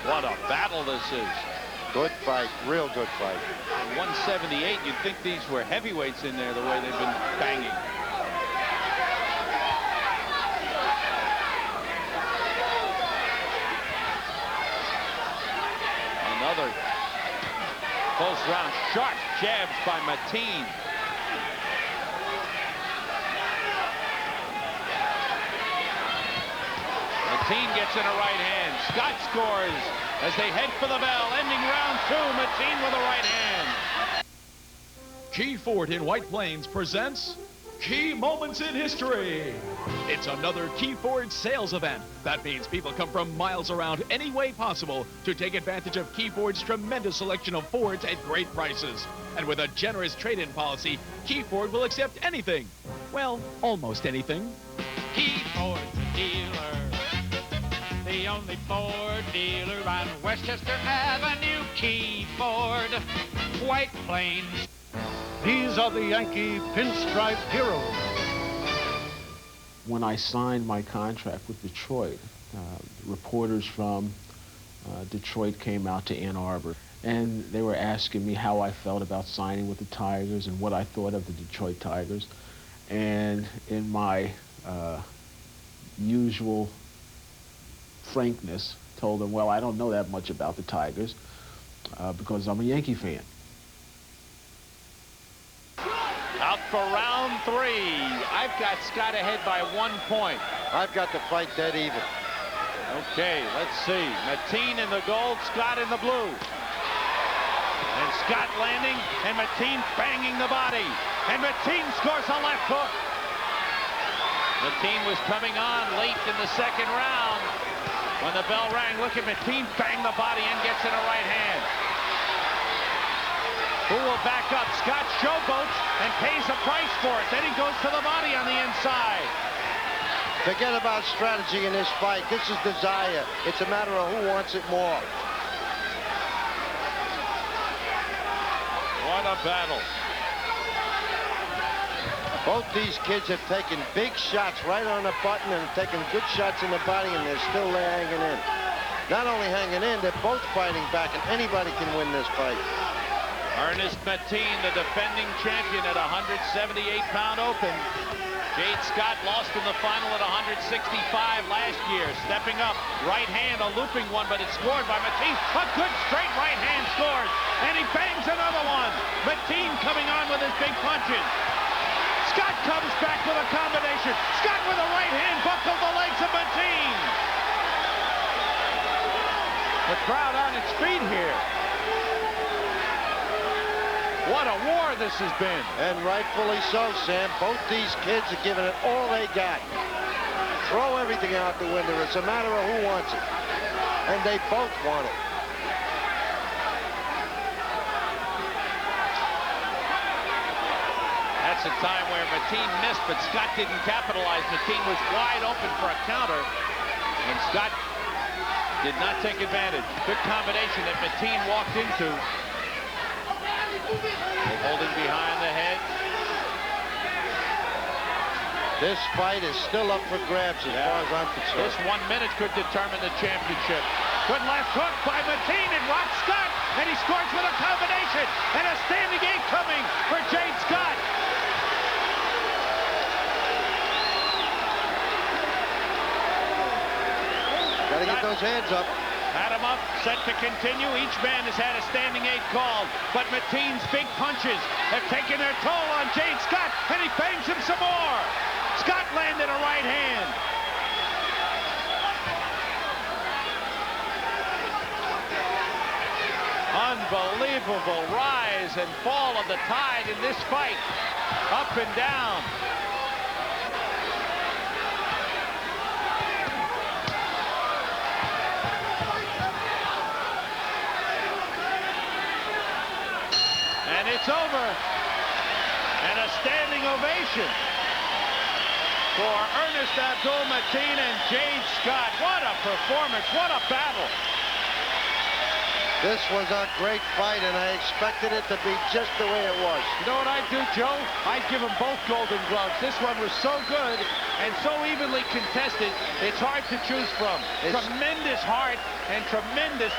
What a battle this is. Good fight, real good fight. 178, you'd think these were heavyweights in there the way they've been banging. Another close round, sharp jabs by Mateen. Mateen gets in a right hand. Scott scores as they head for the bell, ending round 2. Mateen with a right hand. Key Ford in White Plains presents Key Moments in History. It's another Key Ford sales event. That means people come from miles around any way possible to take advantage of Key Ford's tremendous selection of Fords at great prices. And with a generous trade-in policy, Key Ford will accept anything. Well, almost anything. Key Ford dealer. The only Ford dealer on Westchester Avenue. Key Ford, White Plains. These are the Yankee pinstripe heroes. When I signed my contract with Detroit, reporters from Detroit came out to Ann Arbor, and they were asking me how I felt about signing with the Tigers and what I thought of the Detroit Tigers. And in my usual frankness, told them, well, I don't know that much about the Tigers because I'm a Yankee fan. Out for round 3. I've got Scott ahead by 1 point. I've got the fight dead even. Okay, let's see. Mateen in the gold, Scott in the blue. And Scott landing, and Mateen banging the body. And Mateen scores a left hook. Mateen was coming on late in the second round. When the bell rang, look at Mateen bang the body and gets in a right hand. Who will back up? Scott showboats and pays a price for it. Then he goes to the body on the inside. Forget about strategy in this fight. This is desire. It's a matter of who wants it more. What a battle. Both these kids have taken big shots right on the button and taken good shots in the body, and they're still there hanging in. Not only hanging in, they're both fighting back, and anybody can win this fight. Ernest Mateen, the defending champion at 178-pound open. Jade Scott lost in the final at 165 last year. Stepping up, right hand, a looping one, but it's scored by Mateen. A good straight right hand scores, and he bangs another one. Mateen coming on with his big punches. Scott comes back with a combination. Scott with a right hand buckled the legs of Mateen. The crowd on its feet here. What a war this has been. And rightfully so, Sam. Both these kids are giving it all they got. Throw everything out the window. It's a matter of who wants it. And they both want it. That's a time where Mateen missed, but Scott didn't capitalize. Mateen was wide open for a counter, and Scott did not take advantage. Good combination that Mateen walked into. Holding behind the head. This fight is still up for grabs as far as I'm concerned. This 1 minute could determine the championship. Good left hook by Mateen and rocks Scott, and he scores with a combination, and a standing eight coming for Jade Scott. Gotta get those hands up. Had him up, set to continue. Each man has had a standing eight called, but Mateen's big punches have taken their toll on Jade Scott, and he bangs him some more. Scott landed a right hand. Unbelievable rise and fall of the tide in this fight. Up and down. And it's over. And a standing ovation for Ernest Abdul-Mateen and Jade Scott. What a performance. What a battle. This was a great fight, and I expected it to be just the way it was. You know what I'd do, Joe? I'd give them both Golden Gloves. This one was so good and so evenly contested, it's hard to choose from. Tremendous heart and tremendous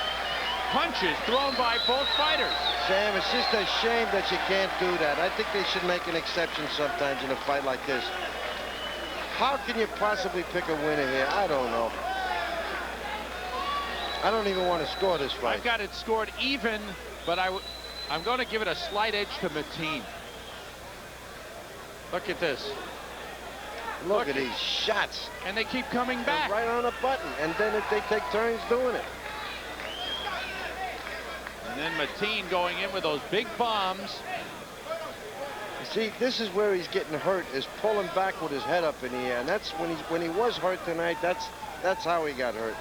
punches thrown by both fighters. Sam, it's just a shame that you can't do that. I think they should make an exception sometimes in a fight like this. How can you possibly pick a winner here? I don't know. I don't even want to score this fight. I've got it scored even, but I'm going to give it a slight edge to Mateen. Look at this. Look at these shots. And they keep coming back. Right on the button. And then if they take turns doing it. And then Mateen going in with those big bombs. You see, this is where he's getting hurt, is pulling back with his head up in the air. And that's when he was hurt tonight, that's how he got hurt.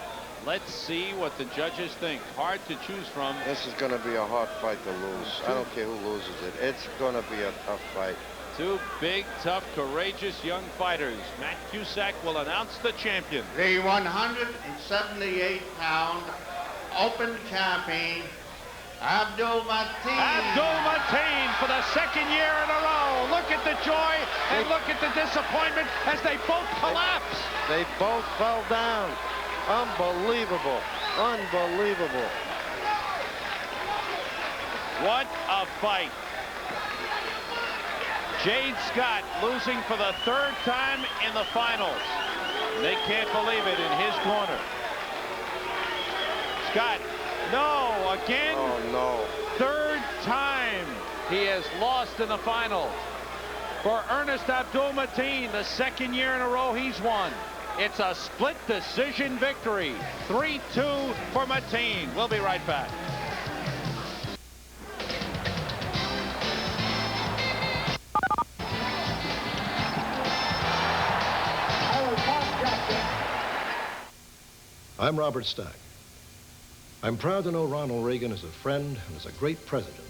Let's see what the judges think. Hard to choose from. This is going to be a hard fight to lose. I don't care who loses it. It's going to be a tough fight. Two big, tough, courageous young fighters. Matt Cusack will announce the champion. The 178-pound open champion, Abdul-Mateen. Abdul-Mateen for the second year in a row. Look at the joy and look at the disappointment as they both collapse. They both fell down. Unbelievable. Unbelievable. What a fight. Jade Scott losing for the third time in the finals. They can't believe it in his corner. Scott, no, again. Oh, no. Third time he has lost in the finals. For Ernest Abdul-Mateen, the second year in a row he's won. It's a split decision victory. 3-2 for Mateen. We'll be right back. I'm Robert Stack. I'm proud to know Ronald Reagan as a friend and as a great president.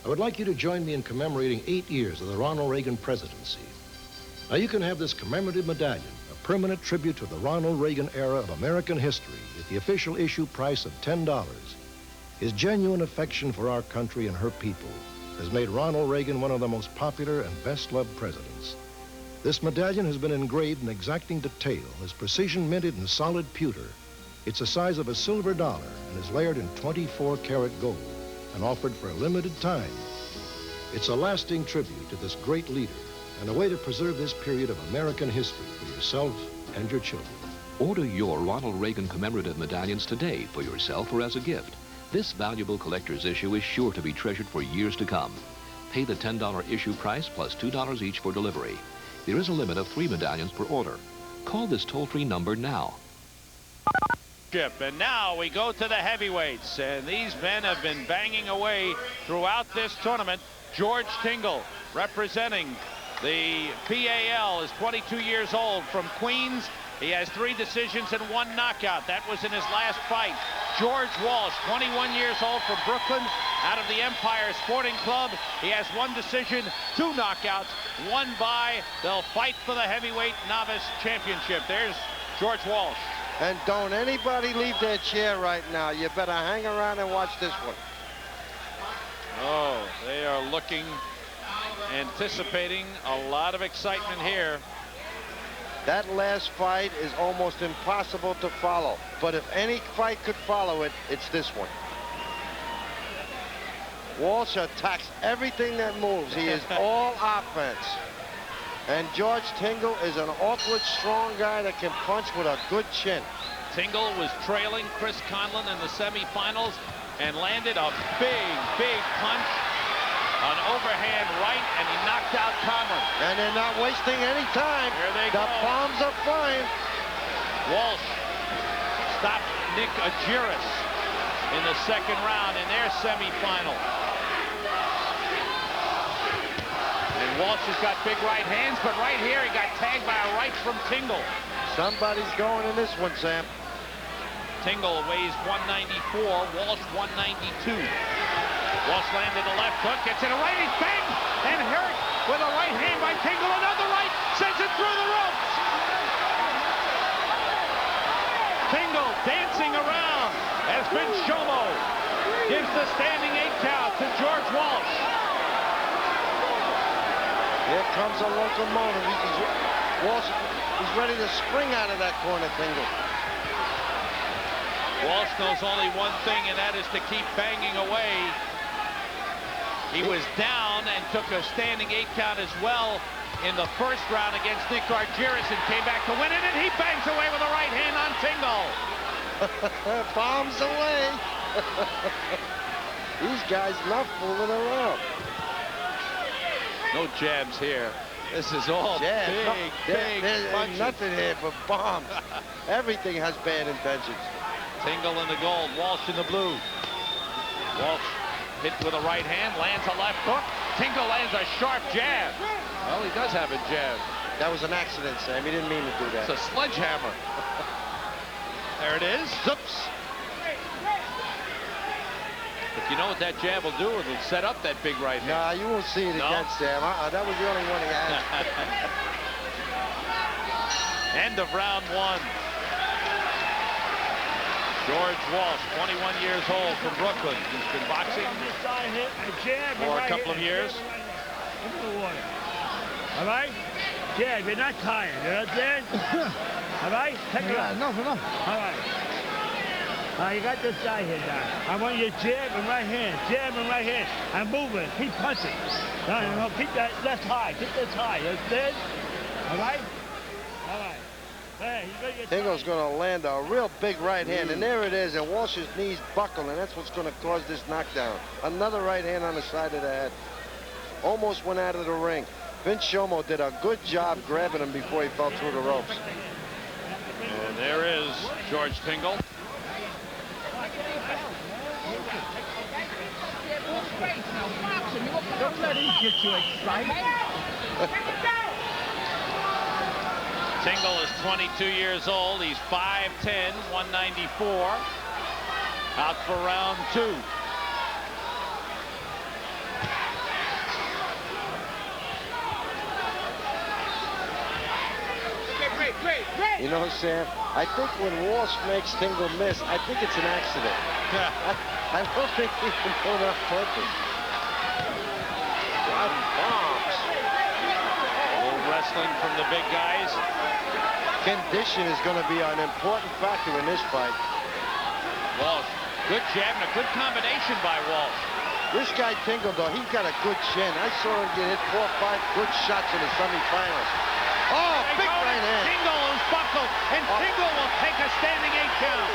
I would like you to join me in commemorating 8 years of the Ronald Reagan presidency. Now, you can have this commemorative medallion, a permanent tribute to the Ronald Reagan era of American history, at the official issue price of $10. His genuine affection for our country and her people has made Ronald Reagan one of the most popular and best-loved presidents. This medallion has been engraved in exacting detail, is precision minted in solid pewter. It's the size of a silver dollar and is layered in 24-karat gold and offered for a limited time. It's a lasting tribute to this great leader and a way to preserve this period of American history for yourself and your children. Order your Ronald Reagan commemorative medallions today for yourself or as a gift. This valuable collector's issue is sure to be treasured for years to come. Pay the $10 issue price plus $2 each for delivery. There is a limit of 3 medallions per order. Call this toll-free number now. And now we go to the heavyweights, and these men have been banging away throughout this tournament. George Tingle, representing the PAL, is 22 years old, from Queens. He has 3 decisions and 1 knockout. That was in his last fight. George Walsh, 21 years old, from Brooklyn, out of the Empire Sporting Club. He has 1 decision, 2 knockouts, 1 bye. They'll fight for the heavyweight novice championship. There's George Walsh. And don't anybody leave their chair right now. You better hang around and watch this one. Oh, they are looking, anticipating a lot of excitement here. That last fight is almost impossible to follow. But if any fight could follow it, it's this one. Walsh attacks everything that moves. He is all offense. And George Tingle is an awkward, strong guy that can punch with a good chin. Tingle was trailing Chris Conlon in the semifinals and landed a big, big punch, an overhand right, and he knocked out Conlon. And they're not wasting any time. Here they go. The palms are flying. Walsh stopped Nick Agiris in the 2nd round in their semifinal. And Walsh has got big right hands, but right here he got tagged by a right from Tingle. Somebody's going in this one, Sam. Tingle weighs 194, Walsh 192. Walsh landed the left hook, gets in a right, he's banged and hurt with a right hand by Tingle. Another right, sends it through the ropes. Tingle dancing around as Shomo gives the standing 8 count to George Walsh. Here comes a locomotive. Walsh, he's ready to spring out of that corner, Tingle. Walsh knows only one thing, and that is to keep banging away. He was down and took a standing 8 count as well in the 1st round against Nick Argyris and came back to win it, and he bangs away with a right hand on Tingle. Bombs away. These guys not fooling around. No jabs here. This is all big there's punches. Nothing here but bombs. Everything has bad intentions. Tingle in the gold, Walsh in the blue. Walsh hit with a right hand, lands a left hook. Tingle lands a sharp jab. Well, he does have a jab. That was an accident, Sam. He didn't mean to do that. It's a sledgehammer. There it is. Zips. But you know what that jab will do? It'll set up that big right hand. Nah, you won't see it again, Sam. That was the only one he had. End of round 1. George Walsh, 21 years old, from Brooklyn. He's been boxing for a couple of years. All right? Jab, you're not tired. You understand? All right? Take it out. Enough. All right. You got this guy here now. I want you to jab and right hand. Jab and right hand. I'm moving. Keep punching. No. Keep that left high. Keep this high. You understand? All right? All right. Hey, Tingle's going to land a real big right hand, and there it is, and Walsh's knees buckle, and that's what's going to cause this knockdown. Another right hand on the side of the head. Almost went out of the ring. Shomo did a good job grabbing him before he fell through the ropes. And there is George Tingle. Don't let him get you excited. Tingle is 22 years old. He's 5'10", 194. Out for round 2. You know, Sam, I think when Walsh makes Tingle miss, I think it's an accident. I don't think he can do it on purpose. Bombs. A little wrestling from the big guys. Condition is going to be an important factor in this fight. Walsh, good jab and a good combination by Walsh. This guy Tingle, though, he's got a good chin. I saw him get hit 4 or 5 good shots in the semifinals. Oh, big right hand. Tingle is buckled, and Tingle will take a standing 8 count.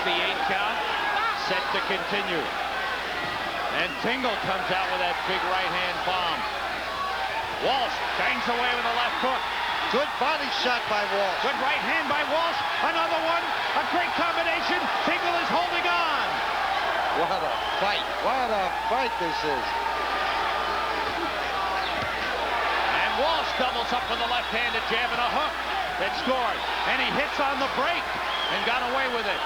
the 8 count. Set to continue. And Tingle comes out with that big right-hand bomb. Walsh bangs away with a left hook. Good body shot by Walsh. Good right hand by Walsh. Another one. A great combination. Tingle is holding on. What a fight. What a fight this is. And Walsh doubles up with a left-handed jab and a hook. It scored. And he hits on the break and got away with it.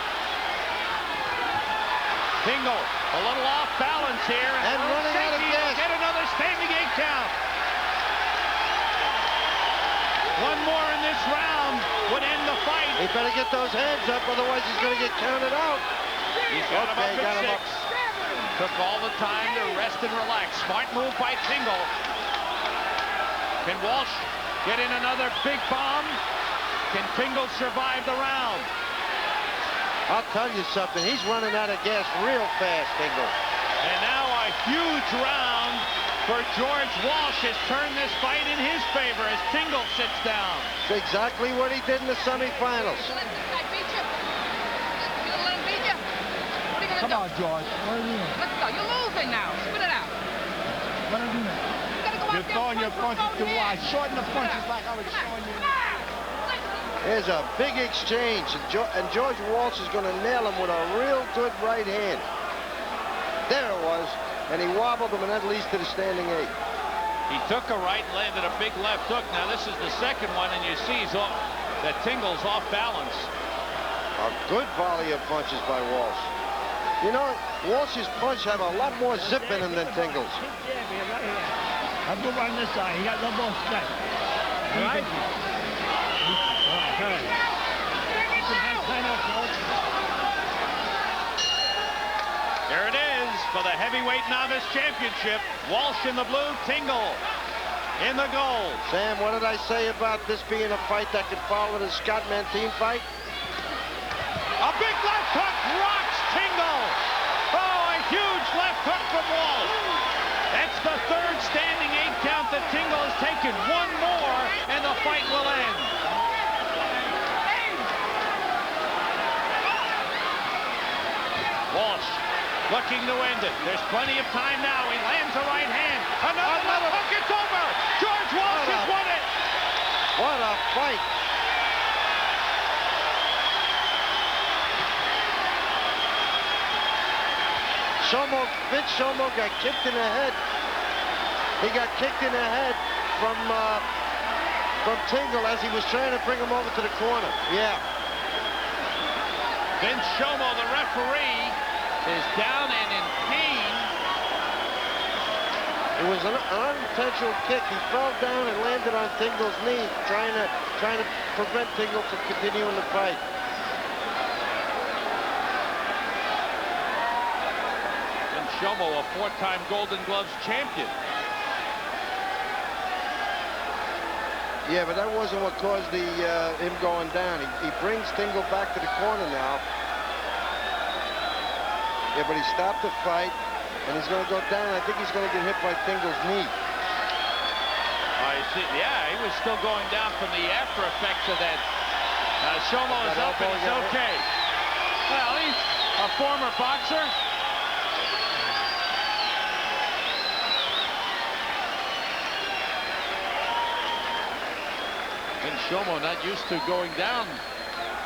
Tingle a little off balance here. And running out of gas. Get another standing 8 count. One more in this round would end the fight. He better get those hands up, otherwise he's going to get counted out. He's got him up at 6. Took all the time to rest and relax. Smart move by Tingle. Can Walsh get in another big bomb? Can Tingle survive the round? I'll tell you something. He's running out of gas real fast, Tingle. And now a huge round for George Walsh has turned this fight in his favor as Tingle sits down. It's exactly what he did in the semifinals. Come on, George. What are you doing? Let's go. You're losing now. Spit it out. What are you doing? You're throwing your punches too wide. Shorten the punches like I was showing you. There's a big exchange, and George Walsh is going to nail him with a real good right hand. There it was, and he wobbled him, and that leads to the standing 8. He took a right and landed a big left hook. Now this is the second one, and you see that Tingle's off balance. A good volley of punches by Walsh. You know, Walsh's punch have a lot more zip in them than Tingle's. I'll go on this side. He got no more strength. All right? There it is for the heavyweight novice championship. Walsh in the blue, Tingle in the gold. Sam, what did I say about this being a fight that could follow the Scott Mantine fight? A big left hook rocks Tingle. Oh, a huge left hook from Walsh. That's the third standing 8 count that Tingle has taken. One more, and the fight will end. Walsh looking to end it. There's plenty of time now. He lands a right hand. Another hook. It's over. George Walsh has won it. What a fight. Vince Shomo got kicked in the head. He got kicked in the head from Tingle as he was trying to bring him over to the corner. Yeah. Vince Shomo, the referee, is down and in pain. It was an unintentional kick. He fell down and landed on Tingle's knee, trying to prevent Tingle from continuing the fight. Shomo, a 4-time Golden Gloves champion. Yeah, but that wasn't what caused him going down. He brings Tingle back to the corner now. Yeah, but he stopped the fight, and he's going to go down. I think he's going to get hit by Tingle's knee. I see. Yeah, he was still going down from the after effects of that. Shomo is up and he's okay. Well, he's a former boxer. And Shomo not used to going down.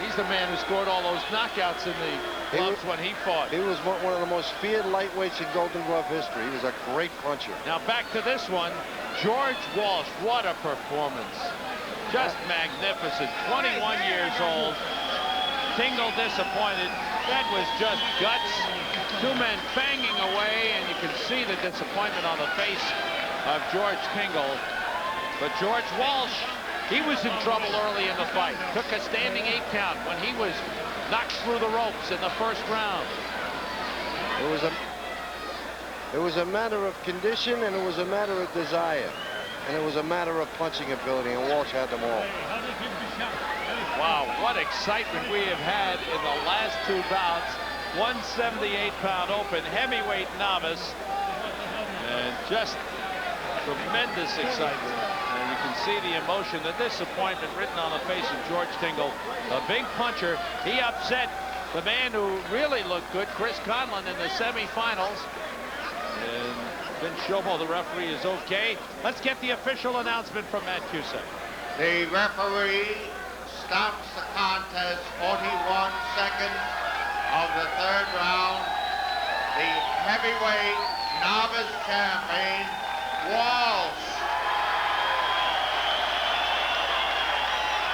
He's the man who scored all those knockouts in the gloves when he fought. He was one of the most feared lightweights in Golden Glove history. He was a great puncher. Now back to this one. George Walsh, what a performance. Just magnificent. 21 years old. Tingle disappointed. That was just guts. 2 men banging away, and you can see the disappointment on the face of George Tingle. But George Walsh, he was in trouble early in the fight. Took a standing 8 count when he was knocked through the ropes in the first round. It was a matter of condition, and it was a matter of desire, and it was a matter of punching ability, and Walsh had them all. Wow, what excitement we have had in the last 2 bouts. 178-pound open, heavyweight novice, and just tremendous excitement. And you can see the emotion, the disappointment written on the face of George Tingle. A big puncher. He upset the man who really looked good, Chris Conlon, in the semifinals. And Vince Shobo, the referee, is okay. Let's get the official announcement from Matt Cusack. The referee stops the contest 41 seconds of the third round. The heavyweight novice champion, Walsh.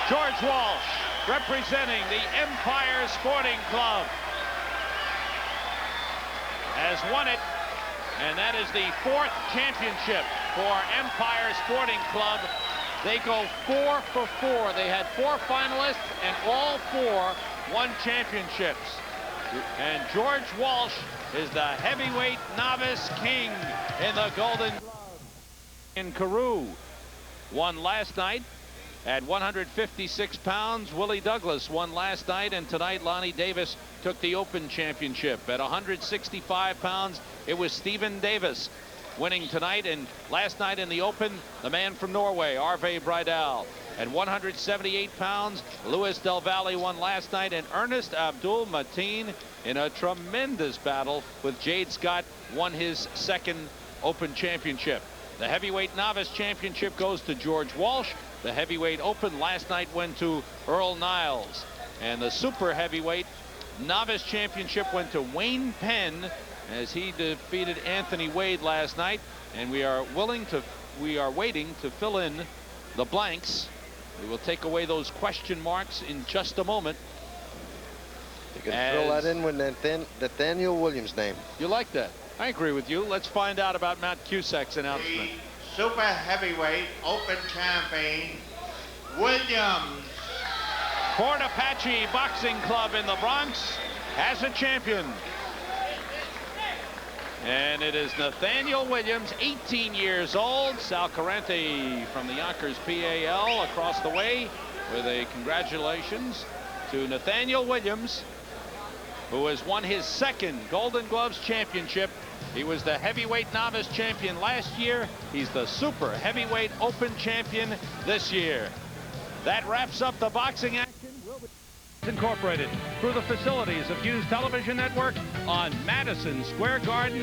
George Walsh, representing the Empire Sporting Club, has won it, and that is the 4th championship for Empire Sporting Club. They go 4 for 4. They had 4 finalists, and all 4 won championships. And George Walsh is the heavyweight novice king in the Golden Glove. And Carew won last night at 156 pounds. Willie Douglas won last night, and tonight Lonnie Davis took the Open Championship. At 165 pounds, it was Stephen Davis winning tonight, and last night in the Open, the man from Norway, Arve Breidal. At 178 pounds, Louis DelValle won last night, and Ernest Abdul Mateen, in a tremendous battle with Jade Scott, won his 2nd Open Championship. The heavyweight novice championship goes to George Walsh. The heavyweight open last night went to Earl Niles, and the super heavyweight novice championship went to Wayne Penn as he defeated Anthony Wade last night. And we are waiting to fill in the blanks. We will take away those question marks in just a moment. You can fill that in with Nathaniel Williams' name. You like that? I agree with you. Let's find out about Matt Cusack's announcement. The super heavyweight open champion, Williams. Fort Apache Boxing Club in the Bronx has a champion. And it is Nathaniel Williams, 18 years old. Sal Carente from the Yonkers PAL across the way with a congratulations to Nathaniel Williams, who has won his 2nd Golden Gloves championship. He was the heavyweight novice champion last year. He's the super heavyweight open champion this year. That wraps up the boxing action. Incorporated through the facilities of Hughes Television Network on Madison Square Garden.